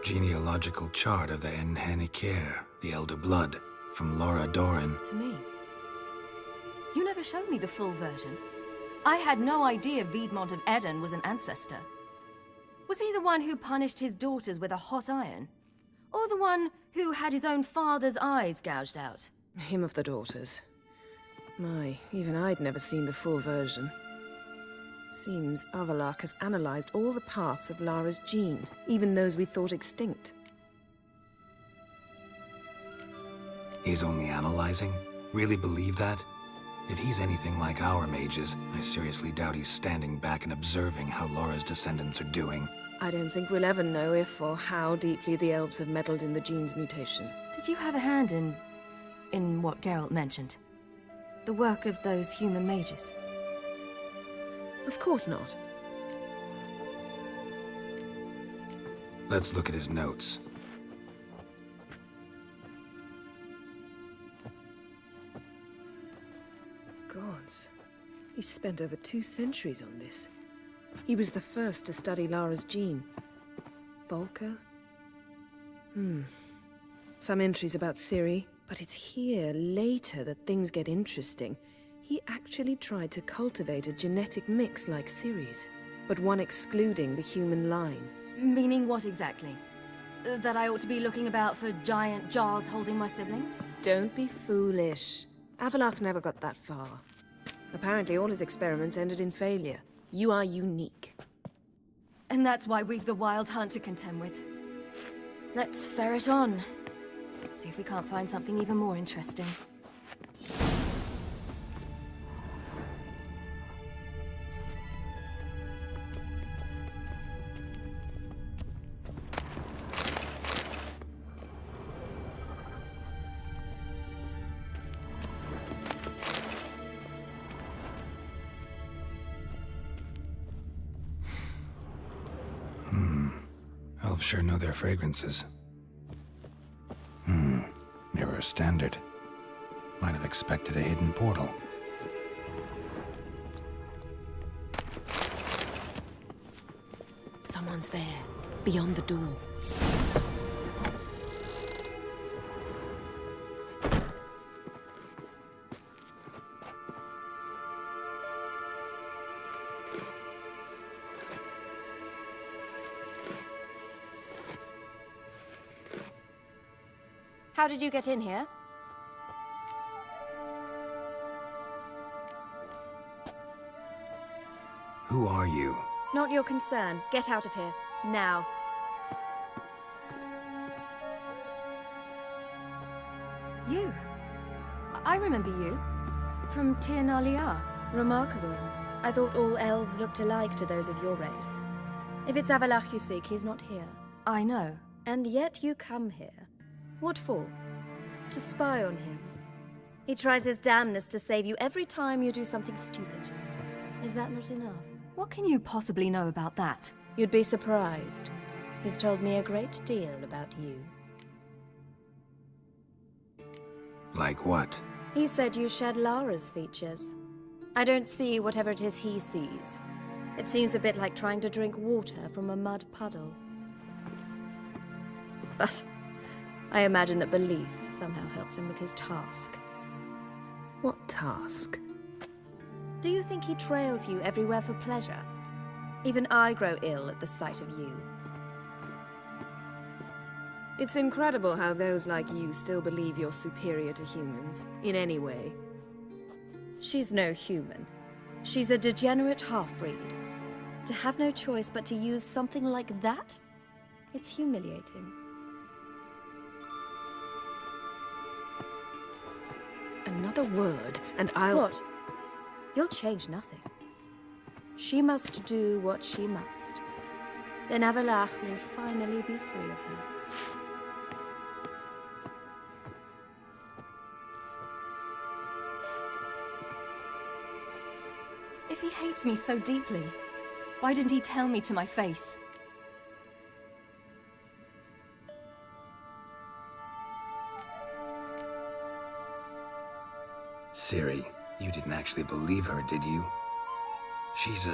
Genealogical chart of the Enhanikir, the Elder Blood, from Laura Doran. To me. You never showed me the full version. I had no idea Viedmont of Eden was an ancestor. Was he the one who punished his daughters with a hot iron? Or the one who had his own father's eyes gouged out? Him of the daughters. My, even I'd never seen the full version. Seems Avalok has analyzed all the paths of Lara's gene, even those we thought extinct. He's only analyzing? Really believe that? If he's anything like our mages, I seriously doubt he's standing back and observing how Laura's descendants are doing. I don't think we'll ever know if or how deeply the elves have meddled in the gene's mutation. Did you have a hand in what Geralt mentioned? The work of those human mages? Of course not. Let's look at his notes. Gods. He spent over 2 centuries on this. He was the first to study Lara's gene. Volker? Some entries about Ciri, but it's here, later, that things get interesting. He actually tried to cultivate a genetic mix like Ciri's, but one excluding the human line. Meaning what exactly? That I ought to be looking about for giant jars holding my siblings? Don't be foolish. Avalok never got that far. Apparently all his experiments ended in failure. You are unique. And that's why we've the Wild Hunt to contend with. Let's ferret on. See if we can't find something even more interesting. Elves sure know their fragrances. Mirror standard. Might have expected a hidden portal. Someone's there, beyond the door. How did you get in here? Who are you? Not your concern. Get out of here. Now. You. I remember you. From Tir Nalia. Remarkable. I thought all elves looked alike to those of your race. If it's Avalach you seek, he's not here. I know. And yet you come here. What for? To spy on him. He tries his damnedest to save you every time you do something stupid. Is that not enough? What can you possibly know about that? You'd be surprised. He's told me a great deal about you. Like what? He said you shared Lara's features. I don't see whatever it is he sees. It seems a bit like trying to drink water from a mud puddle. But I imagine that belief somehow helps him with his task. What task? Do you think he trails you everywhere for pleasure? Even I grow ill at the sight of you. It's incredible how those like you still believe you're superior to humans, in any way. She's no human. She's a degenerate half-breed. To have no choice but to use something like that? It's humiliating. Another word, and I'll... What? You'll change nothing. She must do what she must. Then Avalach will finally be free of her. If he hates me so deeply, why didn't he tell me to my face? Ciri, you didn't actually believe her, did you? She's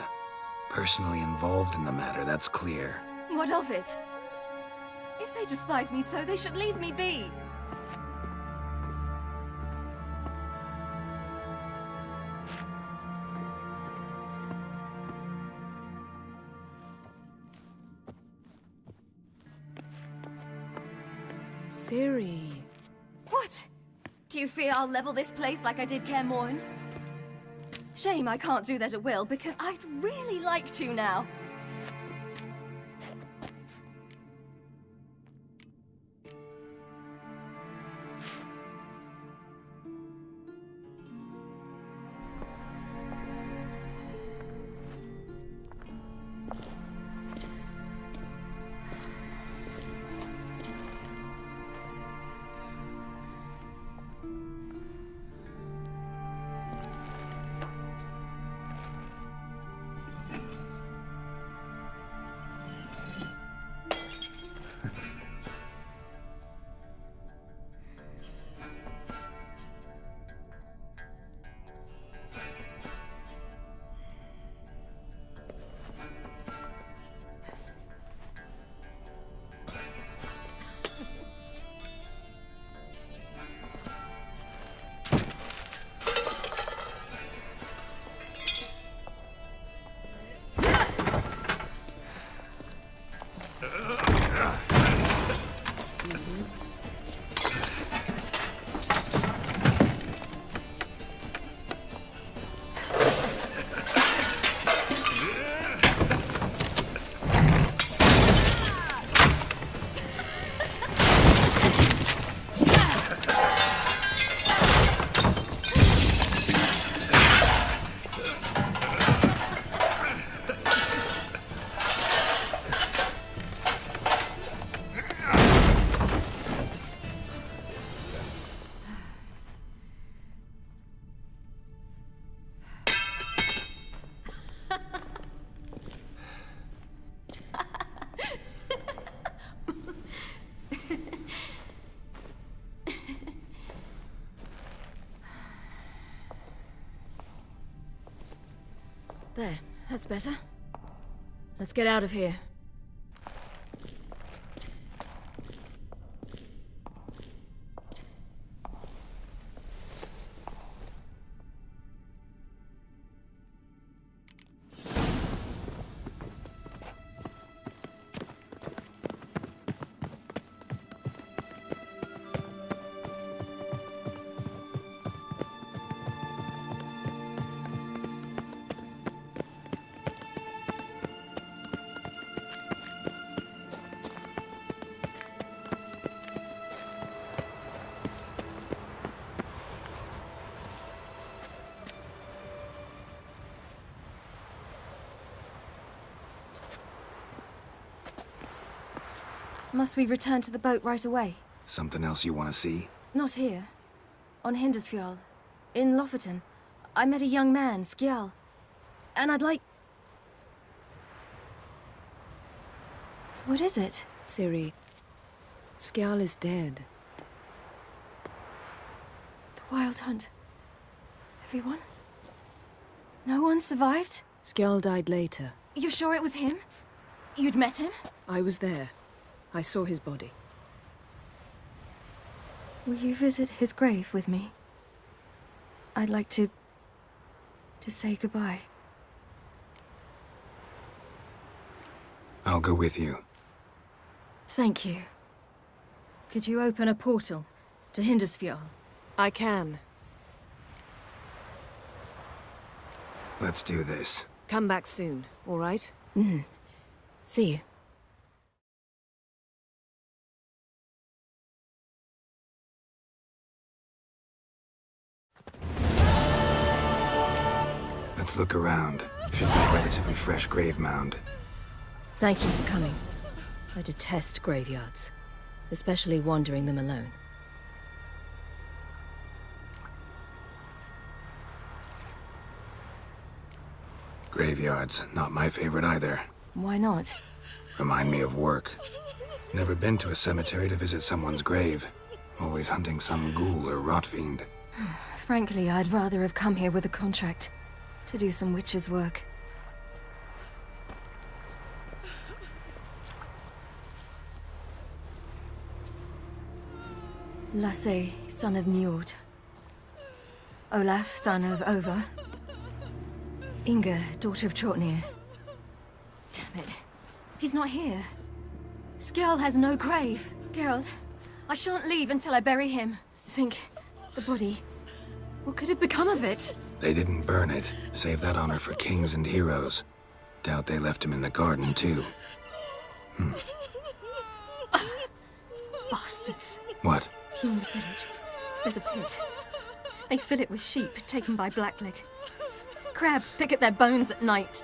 personally involved in the matter, that's clear. What of it? If they despise me so, they should leave me be. Ciri. What? Do you fear I'll level this place like I did Kaer Morhen? Shame I can't do that at will, because I'd really like to now. There, that's better. Let's get out of here. Must we return to the boat right away? Something else you want to see? Not here. On Hindersfjall. In Lofoten. I met a young man, Skjal. And I'd like... What is it? Ciri, Skjal is dead. The Wild Hunt. Everyone? No one survived? Skjal died later. You sure it was him? You'd met him? I was there. I saw his body. Will you visit his grave with me? I'd like to say goodbye. I'll go with you. Thank you. Could you open a portal to Hindersfjall? I can. Let's do this. Come back soon, all right? See you. Let's look around. Should be a relatively fresh grave mound. Thank you for coming. I detest graveyards, especially wandering them alone. Graveyards, not my favorite either. Why not? Remind me of work. Never been to a cemetery to visit someone's grave. Always hunting some ghoul or rot fiend. Frankly, I'd rather have come here with a contract to do some witch's work. Lasse, son of Njord. Olaf, son of Over. Inga, daughter of Trotnir. Damn it. He's not here. Skjal has no grave. Geralt, I shan't leave until I bury him. Think, the body. What could have become of it? They didn't burn it. Save that honor for kings and heroes. Doubt they left him in the garden, too. Bastards. What? Beyond the village, there's a pit. They fill it with sheep taken by Blackleg. Crabs pick at their bones at night.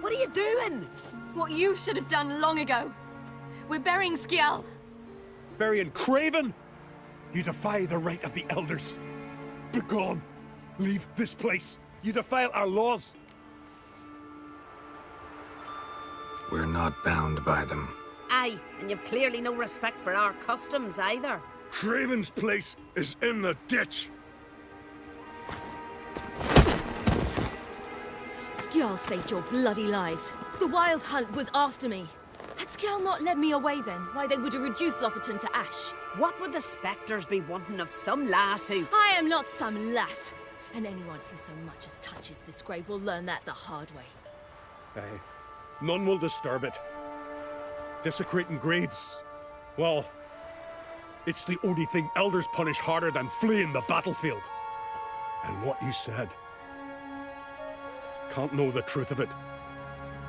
What are you doing? What you should have done long ago. We're burying Skjal. Burying Craven? You defy the right of the elders. Begone. Leave this place. You defile our laws. We're not bound by them. Aye, and you've clearly no respect for our customs either. Craven's place is in the ditch. Skjal saved your bloody lives. The Wild Hunt was after me. Had Skjal not led me away then, why they would have reduced Lofoten to ash. What would the spectres be wanting of some lass who... I am not some lass. And anyone who so much as touches this grave will learn that the hard way. Aye. None will disturb it. Desecrating graves. Well, it's the only thing elders punish harder than fleeing the battlefield. And what you said. Can't know the truth of it.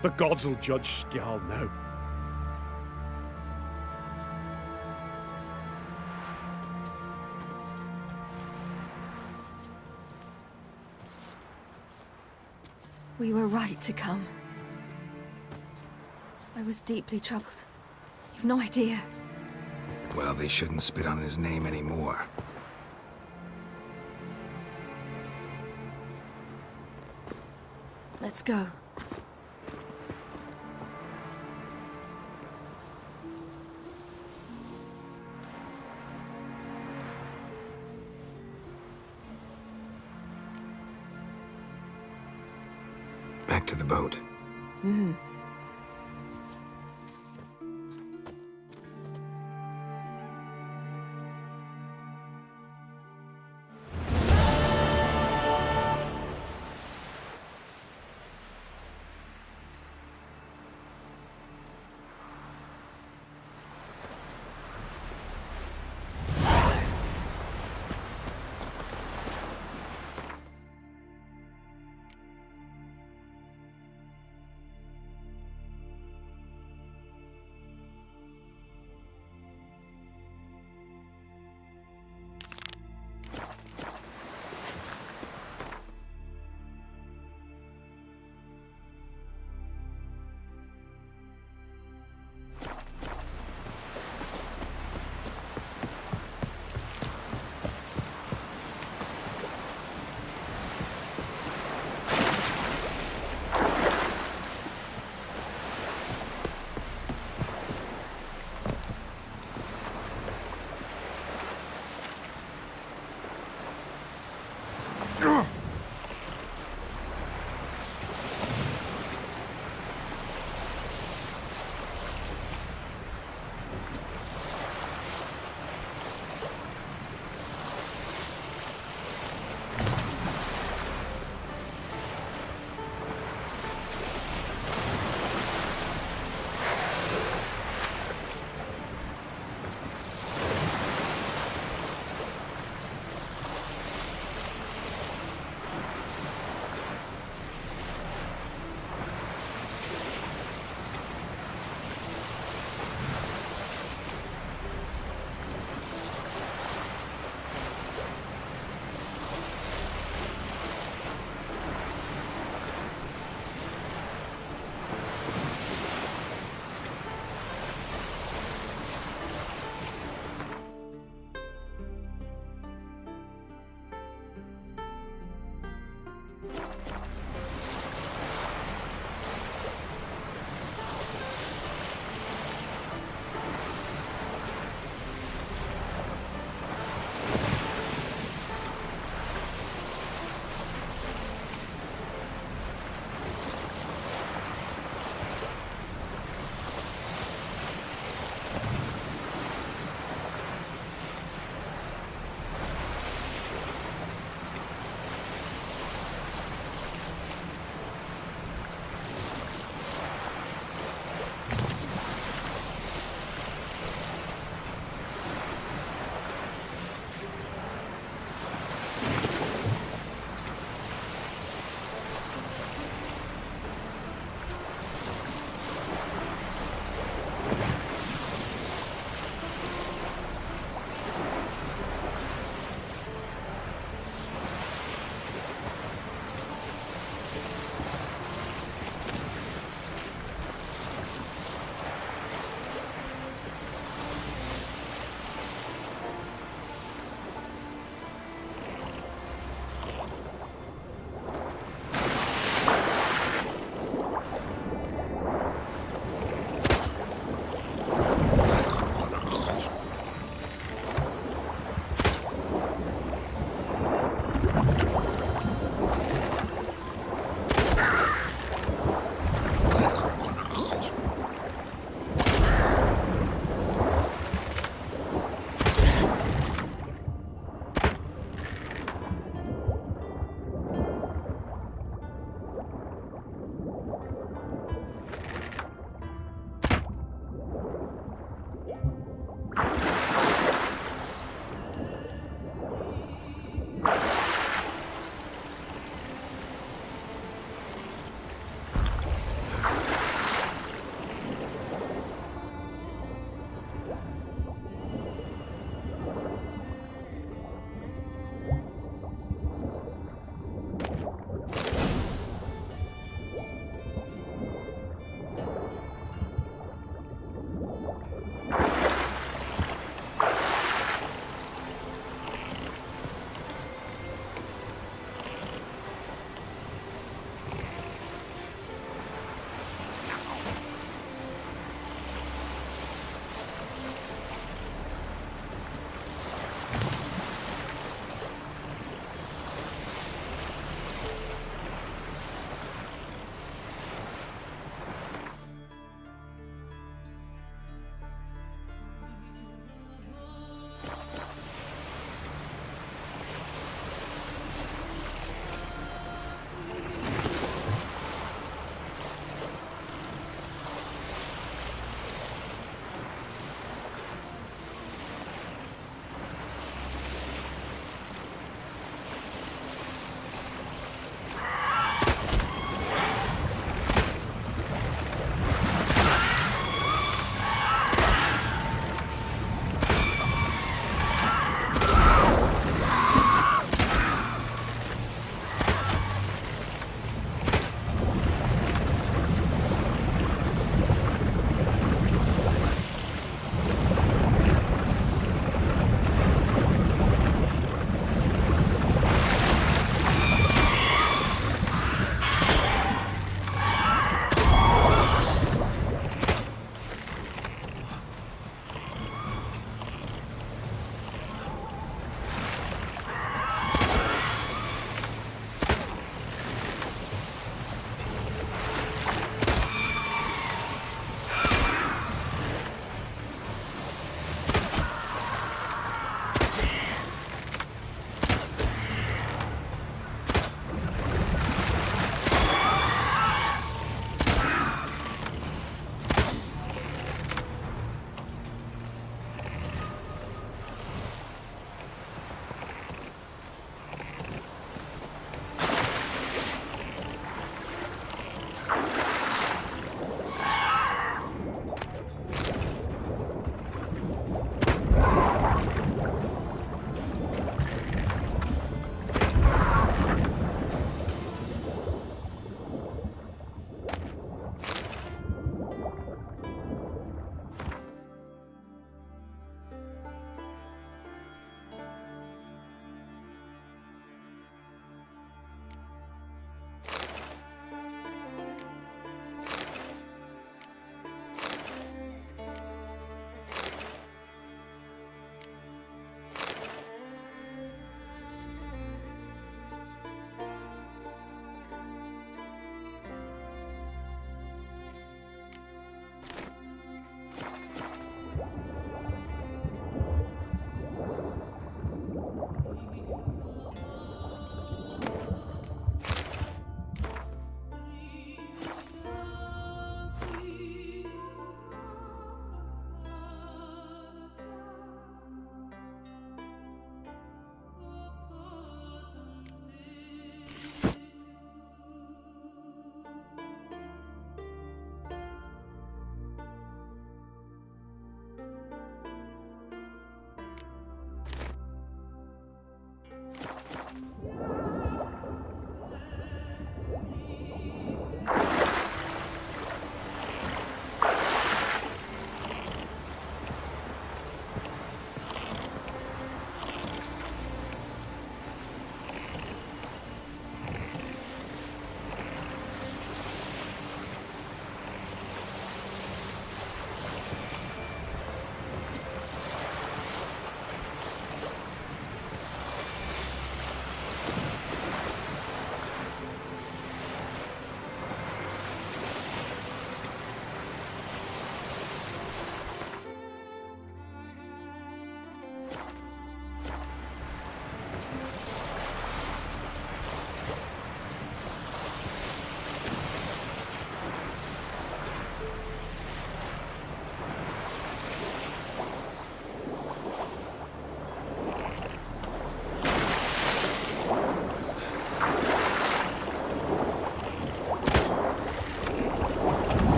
The gods will judge Skjal now. We were right to come. I was deeply troubled. You've no idea. Well, they shouldn't spit on his name anymore. Let's go. back to the boat. Mm-hmm.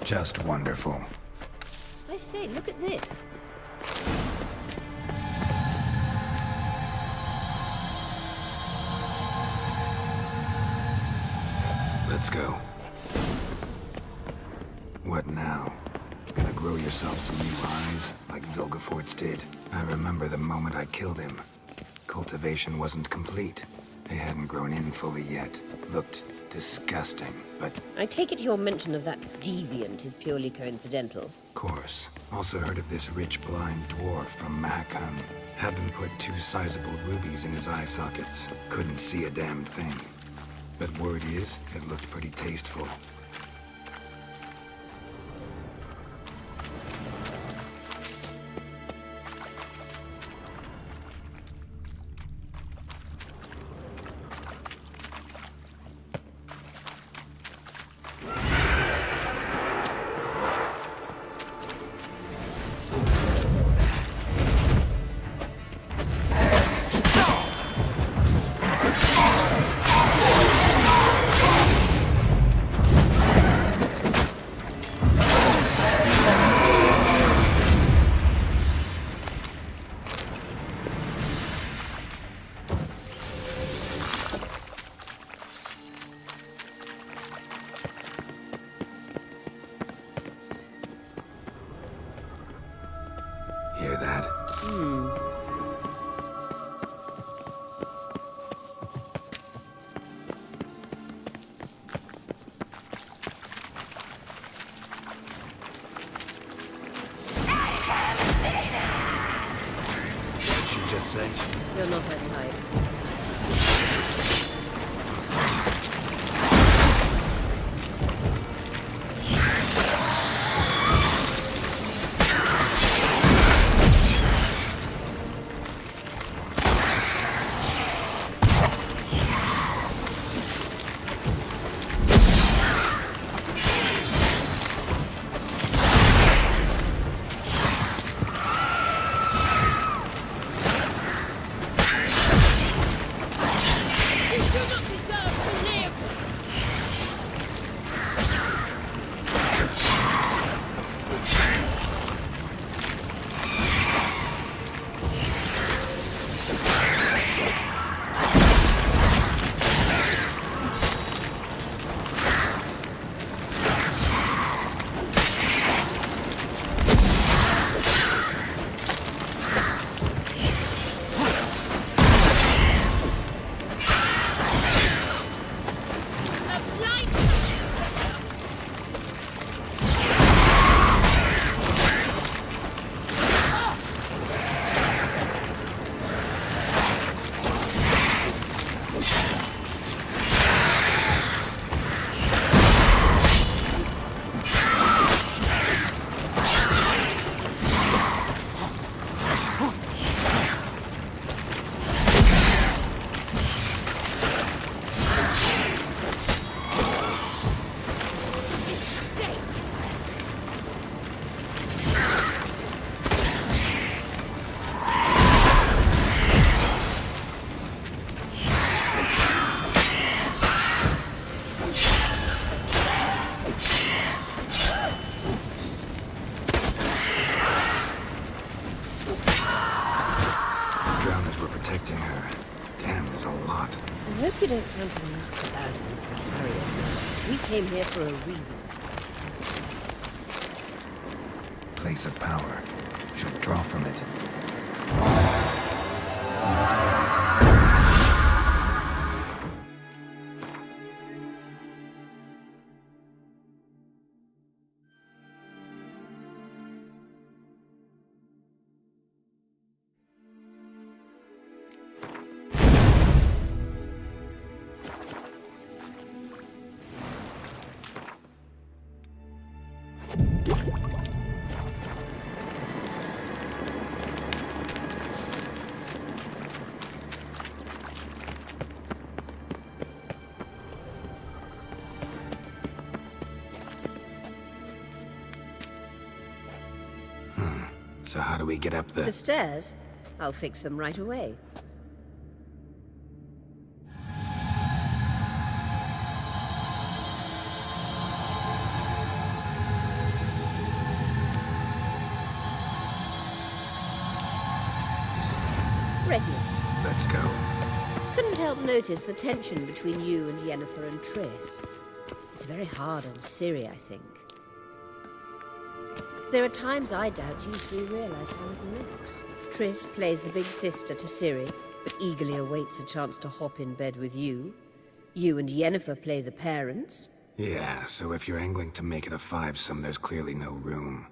Just wonderful. I say, look at this. Let's go. What now? Gonna grow yourself some new eyes, like Vilgefortz did? I remember the moment I killed him. Cultivation wasn't complete. They hadn't grown in fully yet. Looked disgusting, but... I take it your mention of that deviant is purely coincidental. Of course. Also heard of this rich blind dwarf from Mahakam. Had them put 2 sizable rubies in his eye sockets. Couldn't see a damn thing. But word is, it looked pretty tasteful. Hear that? What'd she just say? You're not her type. I hope you don't count enough about this barrier. We came here for a reason. Place of power. Should draw from it. So how do we get up The stairs? I'll fix them right away. ready. Let's go. Couldn't help notice the tension between you and Yennefer and Triss. It's very hard on Ciri, I think. There are times I doubt you three realize how it looks. Triss plays the big sister to Ciri, but eagerly awaits a chance to hop in bed with you. You and Yennefer play the parents. Yeah, so if you're angling to make it a five-some, there's clearly no room.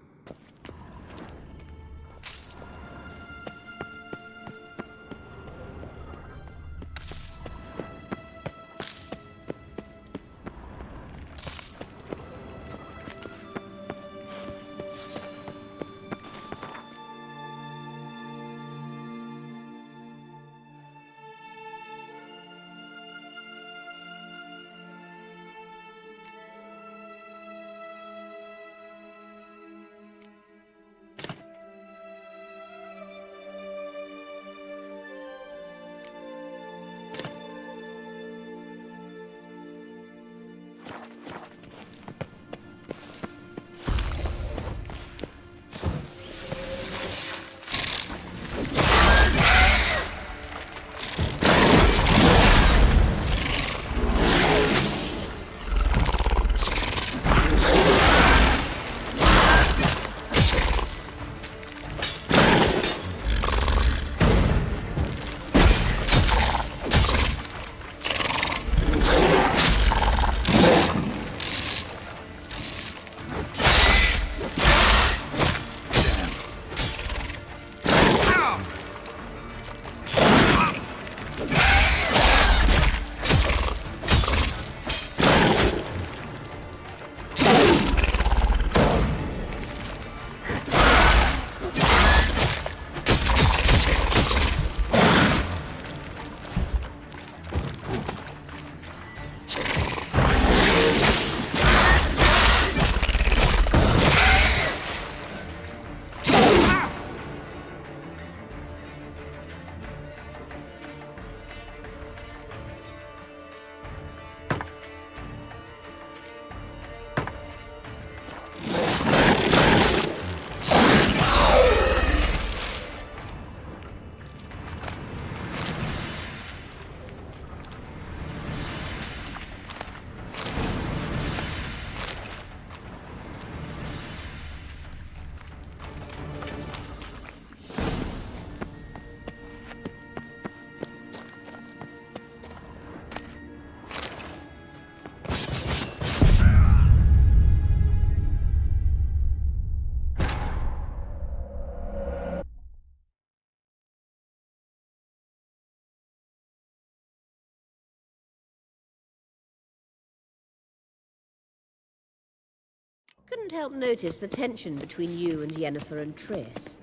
Couldn't help notice the tension between you and Yennefer and Triss.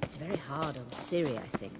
It's very hard on Ciri, I think.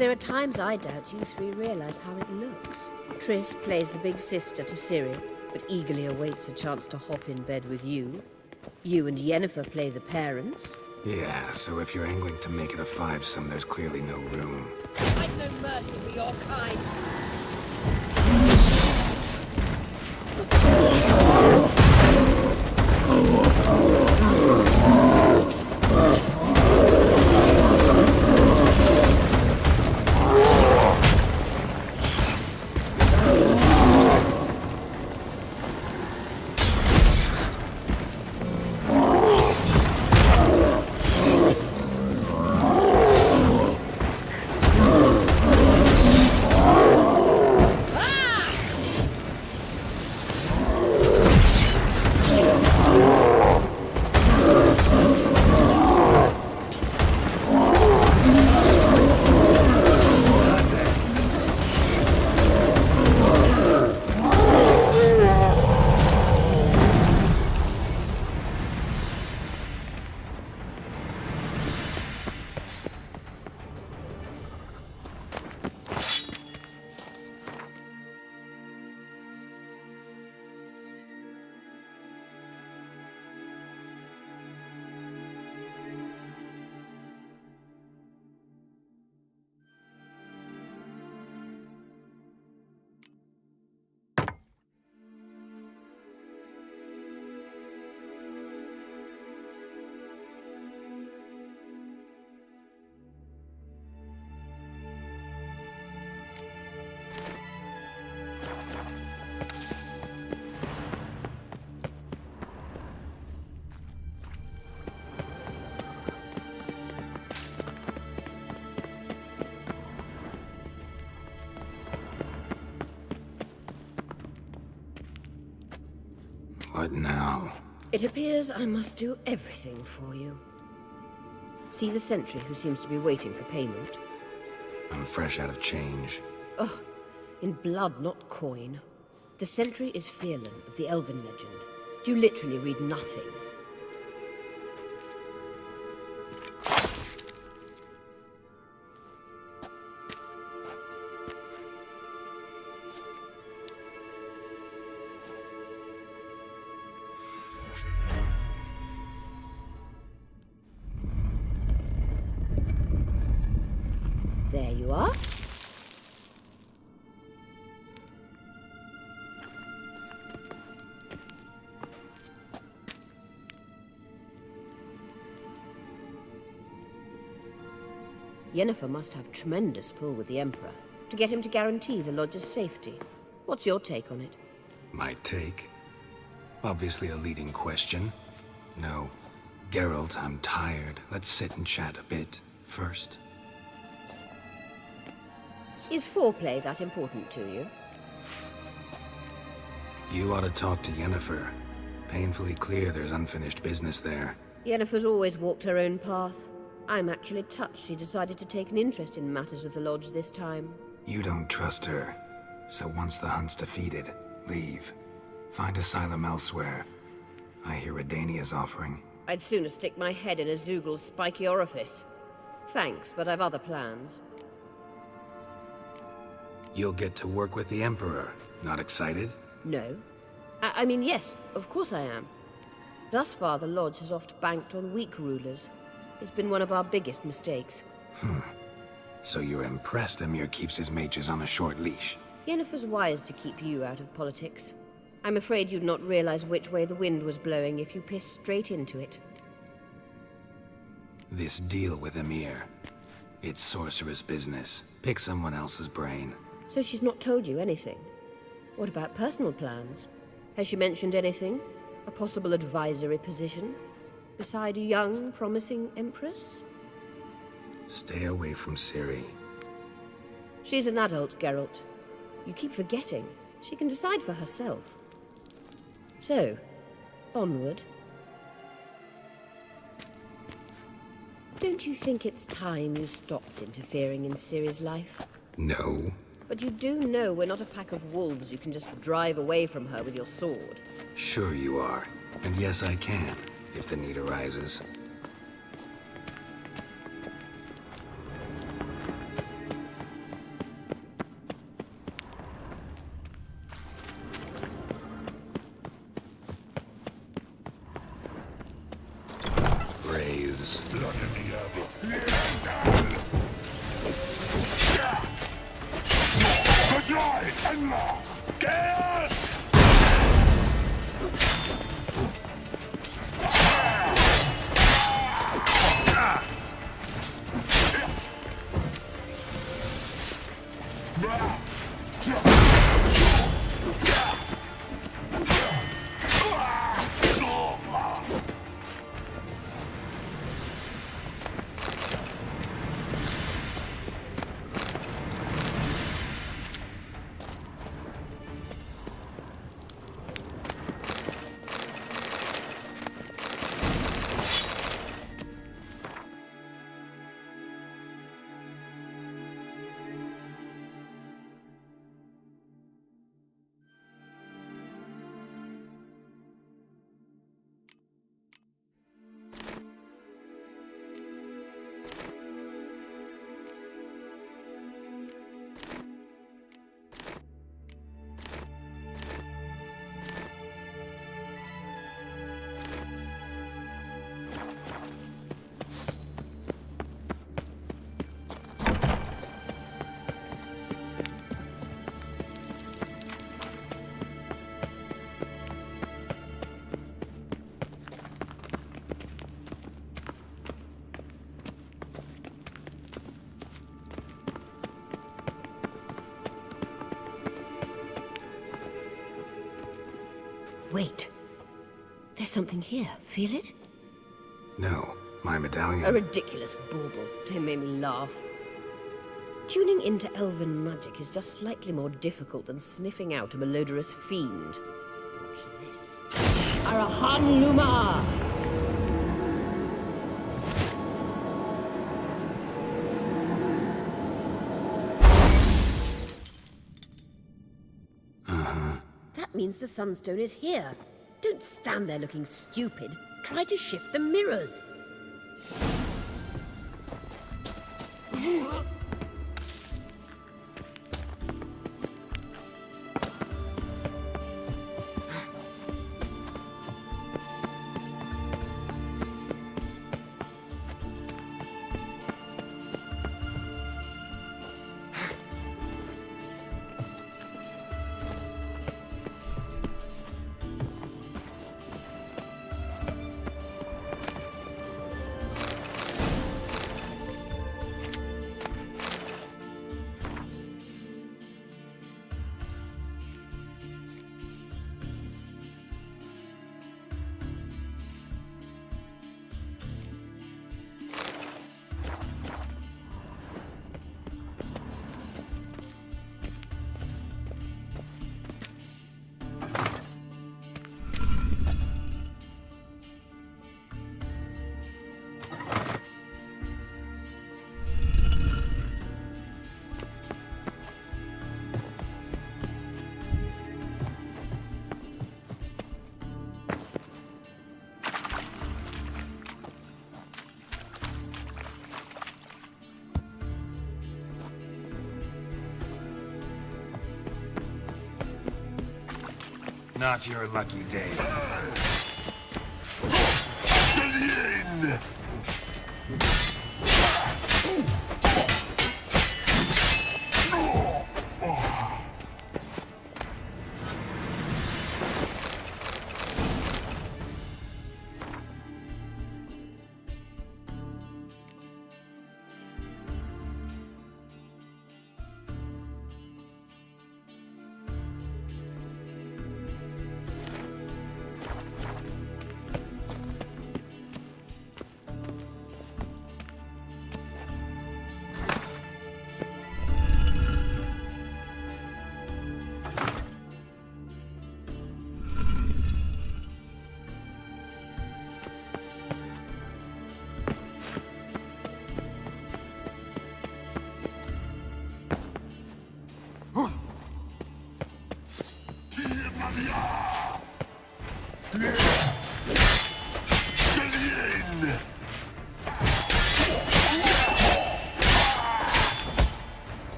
There are times I doubt you three realize how it looks. Triss plays the big sister to Ciri, but eagerly awaits a chance to hop in bed with you. You and Yennefer play the parents. Yeah, so if you're angling to make it a fivesome, there's clearly no room. I've no mercy for your kind. What now? It appears I must do everything for you. See the sentry who seems to be waiting for payment? I'm fresh out of change. Ugh, in blood, not coin. The sentry is Fierlan of the Elven legend. You literally read nothing. There you are. Yennefer must have tremendous pull with the Emperor to get him to guarantee the Lodge's safety. What's your take on it? My take? Obviously a leading question. No. Geralt, I'm tired. Let's sit and chat a bit first. Is foreplay that important to you? You ought to talk to Yennefer. Painfully clear there's unfinished business there. Yennefer's always walked her own path. I'm actually touched she decided to take an interest in matters of the Lodge this time. You don't trust her. So once the hunt's defeated, leave. Find asylum elsewhere. I hear Redania's offering. I'd sooner stick my head in a Zoogl's spiky orifice. Thanks, but I've other plans. You'll get to work with the Emperor. Not excited? No. I mean, yes, of course I am. Thus far, the Lodge has oft banked on weak rulers. It's been one of our biggest mistakes. So you're impressed Emir keeps his mages on a short leash? Yennefer's wise to keep you out of politics. I'm afraid you'd not realize which way the wind was blowing if you pissed straight into it. This deal with Emir. It's sorceress business. Pick someone else's brain. So she's not told you anything? What about personal plans? Has she mentioned anything? A possible advisory position? Beside a young, promising Empress? Stay away from Ciri. She's an adult, Geralt. You keep forgetting. She can decide for herself. So, onward. Don't you think it's time you stopped interfering in Ciri's life? No. But you do know we're not a pack of wolves you can just drive away from her with your sword. Sure you are. And yes, I can, if the need arises. this. Wait. There's something here. Feel it? No, my medallion. A ridiculous bauble. Don't make me laugh. Tuning into elven magic is just slightly more difficult than sniffing out a malodorous fiend. Watch this. Arahan Luma! That means the Sunstone is here. Don't stand there looking stupid. Try to shift the mirrors. Not your lucky day.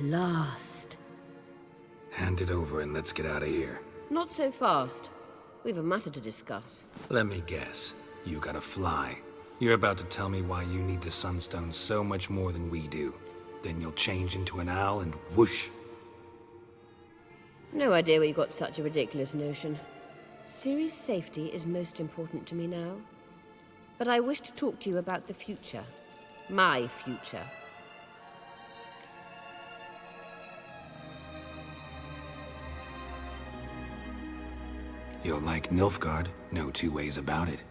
last. Hand it over and let's get out of here. Not so fast. We've a matter to discuss. Let me guess. You gotta fly. You're about to tell me why you need the Sunstone so much more than we do. Then you'll change into an owl and whoosh. No idea where you got such a ridiculous notion. Ciri's safety is most important to me now. But I wish to talk to you about the future. My future. You'll like Nilfgaard, no two ways about it.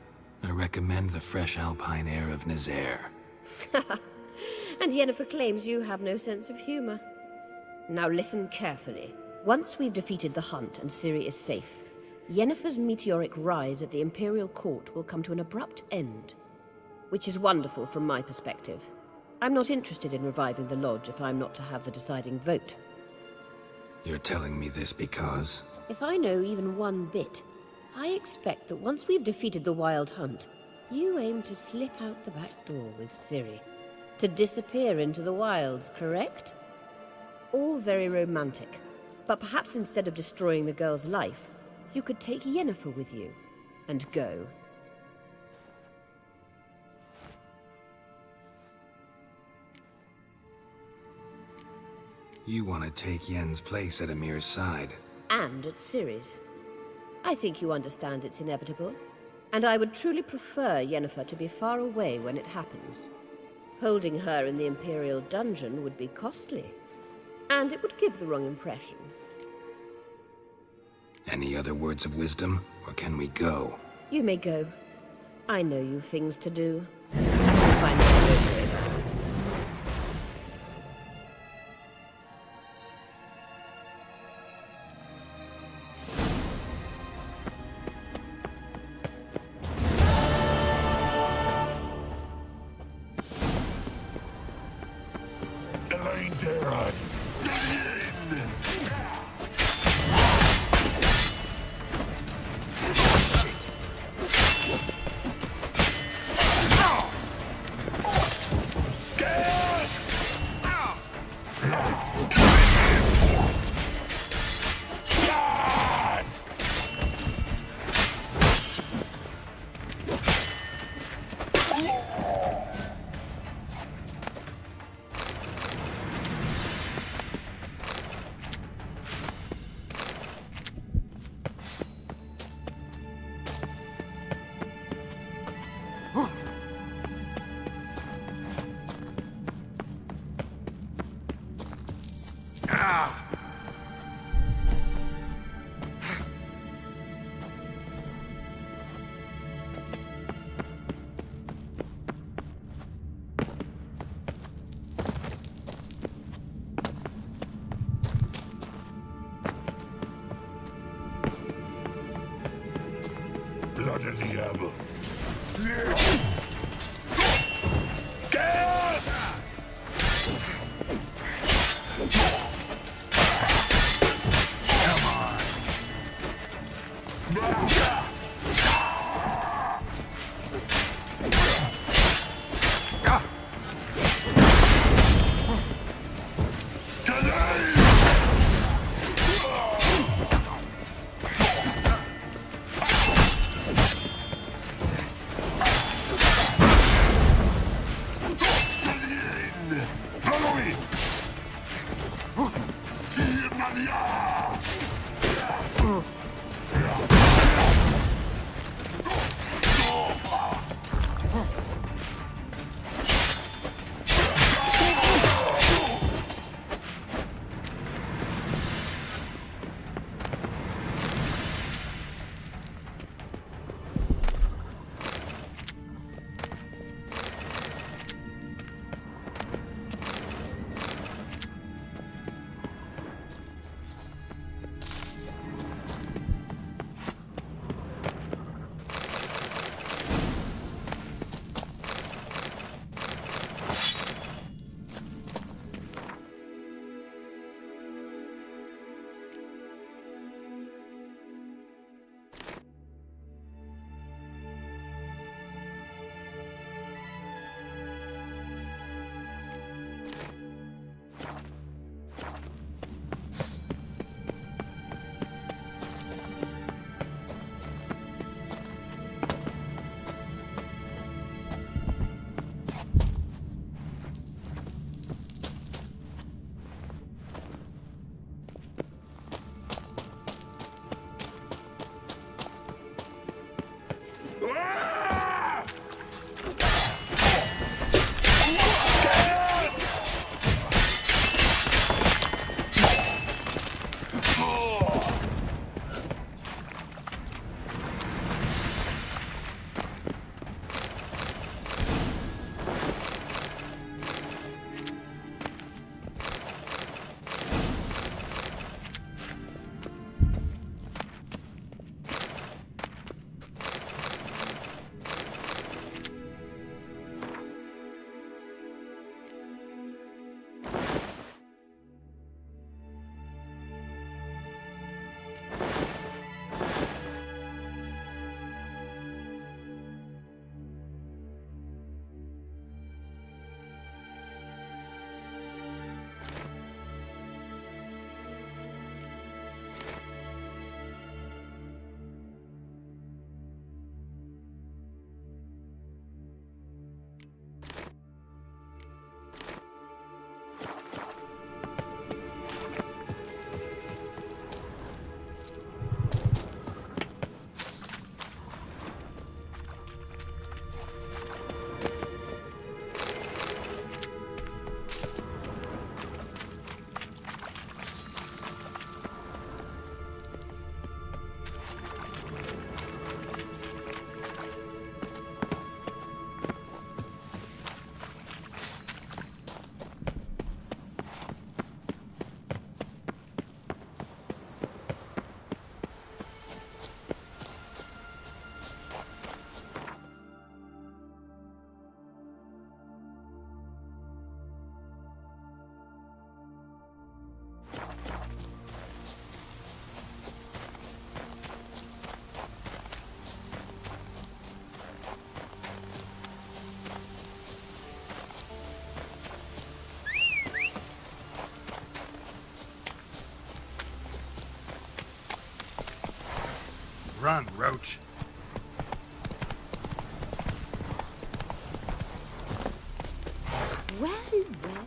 I recommend the fresh alpine air of Nazaire. And Yennefer claims you have no sense of humor. Now listen carefully. Once we've defeated the hunt and Ciri is safe, Yennefer's meteoric rise at the Imperial Court will come to an abrupt end. Which is wonderful from my perspective. I'm not interested in reviving the Lodge if I'm not to have the deciding vote. You're telling me this because... If I know even one bit, I expect that once we've defeated the Wild Hunt, you aim to slip out the back door with Ciri. To disappear into the wilds, correct? All very romantic. But perhaps instead of destroying the girl's life, you could take Yennefer with you, and go. You want to take Yen's place at Amir's side. And at Ciri's. I think you understand it's inevitable, and I would truly prefer Yennefer to be far away when it happens. Holding her in the Imperial dungeon would be costly, and it would give the wrong impression. Any other words of wisdom, or can we go? You may go. I know you've things to do. Find out later. Blood in the ammo. Gas! Come on. Run, Roach. Well, well.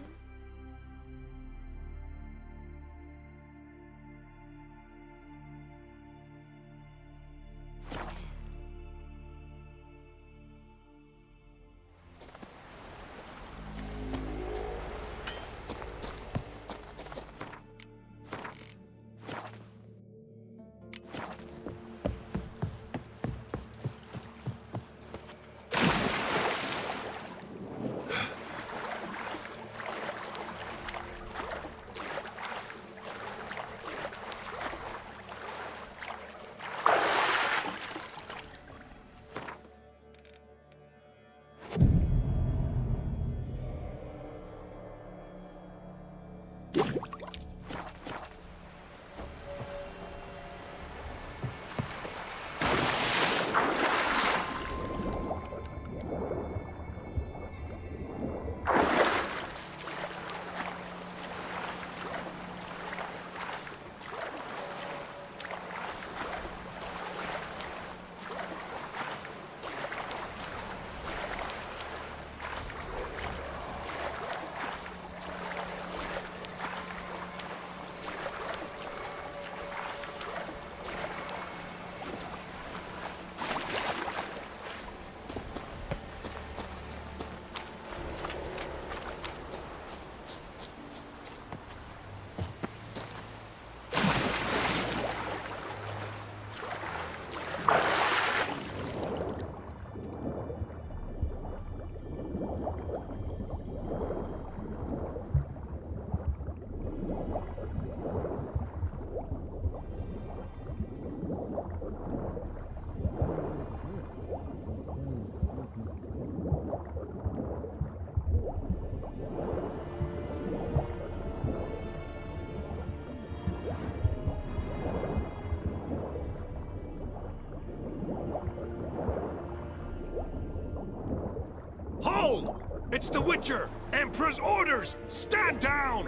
Hold! It's the Witcher! Emperor's orders! Stand down!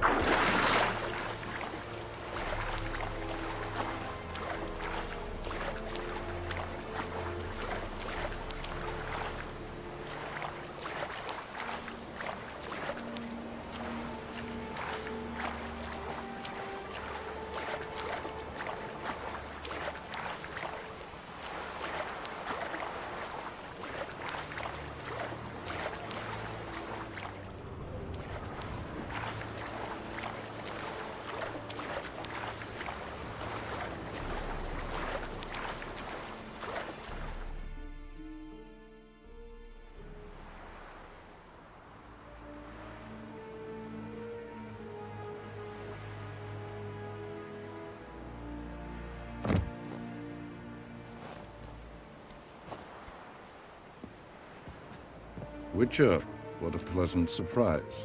Witcher, what a pleasant surprise.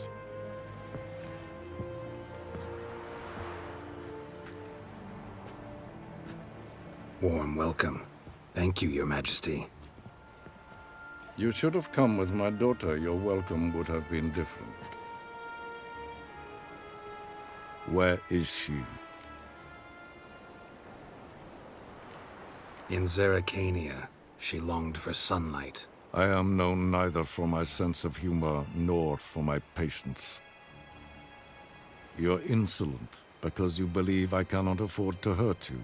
Warm welcome. Thank you, Your Majesty. You should have come with my daughter. Your welcome would have been different. Where is she? In Zeracania, she longed for sunlight. I am known neither for my sense of humor nor for my patience. You're insolent because you believe I cannot afford to hurt you.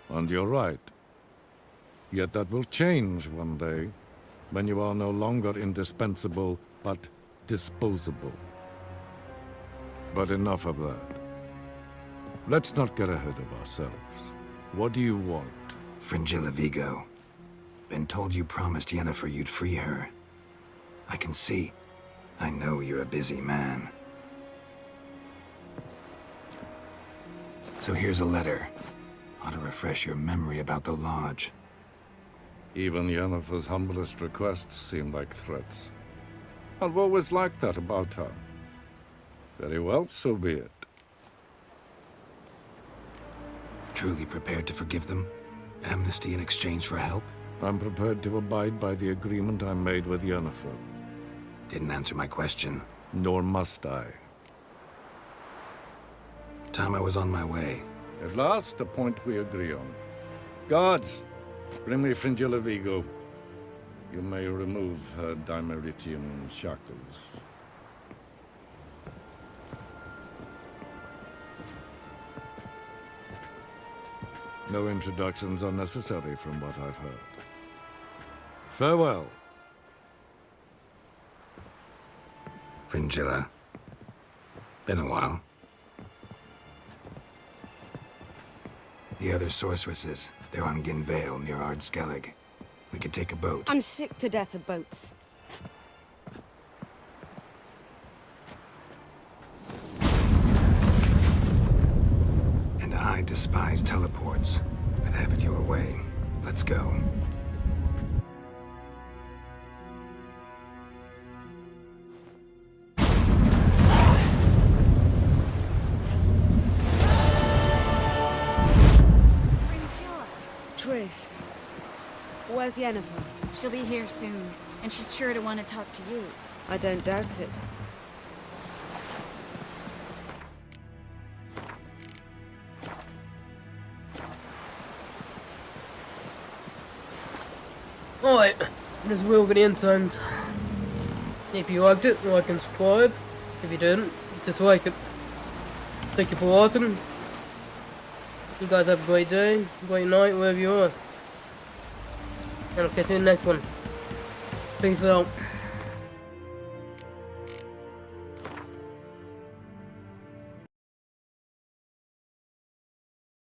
And you're right. Yet that will change one day, when you are no longer indispensable, but disposable. But enough of that. Let's not get ahead of ourselves. What do you want? Fringilla Vigo. Been told you promised Yennefer you'd free her. I can see. I know you're a busy man. So here's a letter. Ought to refresh your memory about the Lodge. Even Yennefer's humblest requests seem like threats. I've always liked that about her. Very well, so be it. Truly prepared to forgive them? Amnesty in exchange for help? I'm prepared to abide by the agreement I made with Yennefer. Didn't answer my question. Nor must I. Time I was on my way. At last, a point we agree on. Guards, Bring me Fringilla Vigo. You may remove her dimeritium shackles. No introductions are necessary from what I've heard. Farewell. Fringilla. Been a while. The other sorceresses, they're on Ginvale near Ardskellig. We could take a boat. I'm sick to death of boats. And I despise teleports. I'd have it your way. Let's go. Triss, where's Yennefer? She'll be here soon, and she's sure to want to talk to you. I don't doubt it. Alright, this will be the end. If you liked it, like and subscribe. If you didn't, dislike it. Thank you for watching. You guys have a great day, great night, wherever you are. And I'll catch you in the next one. Peace out.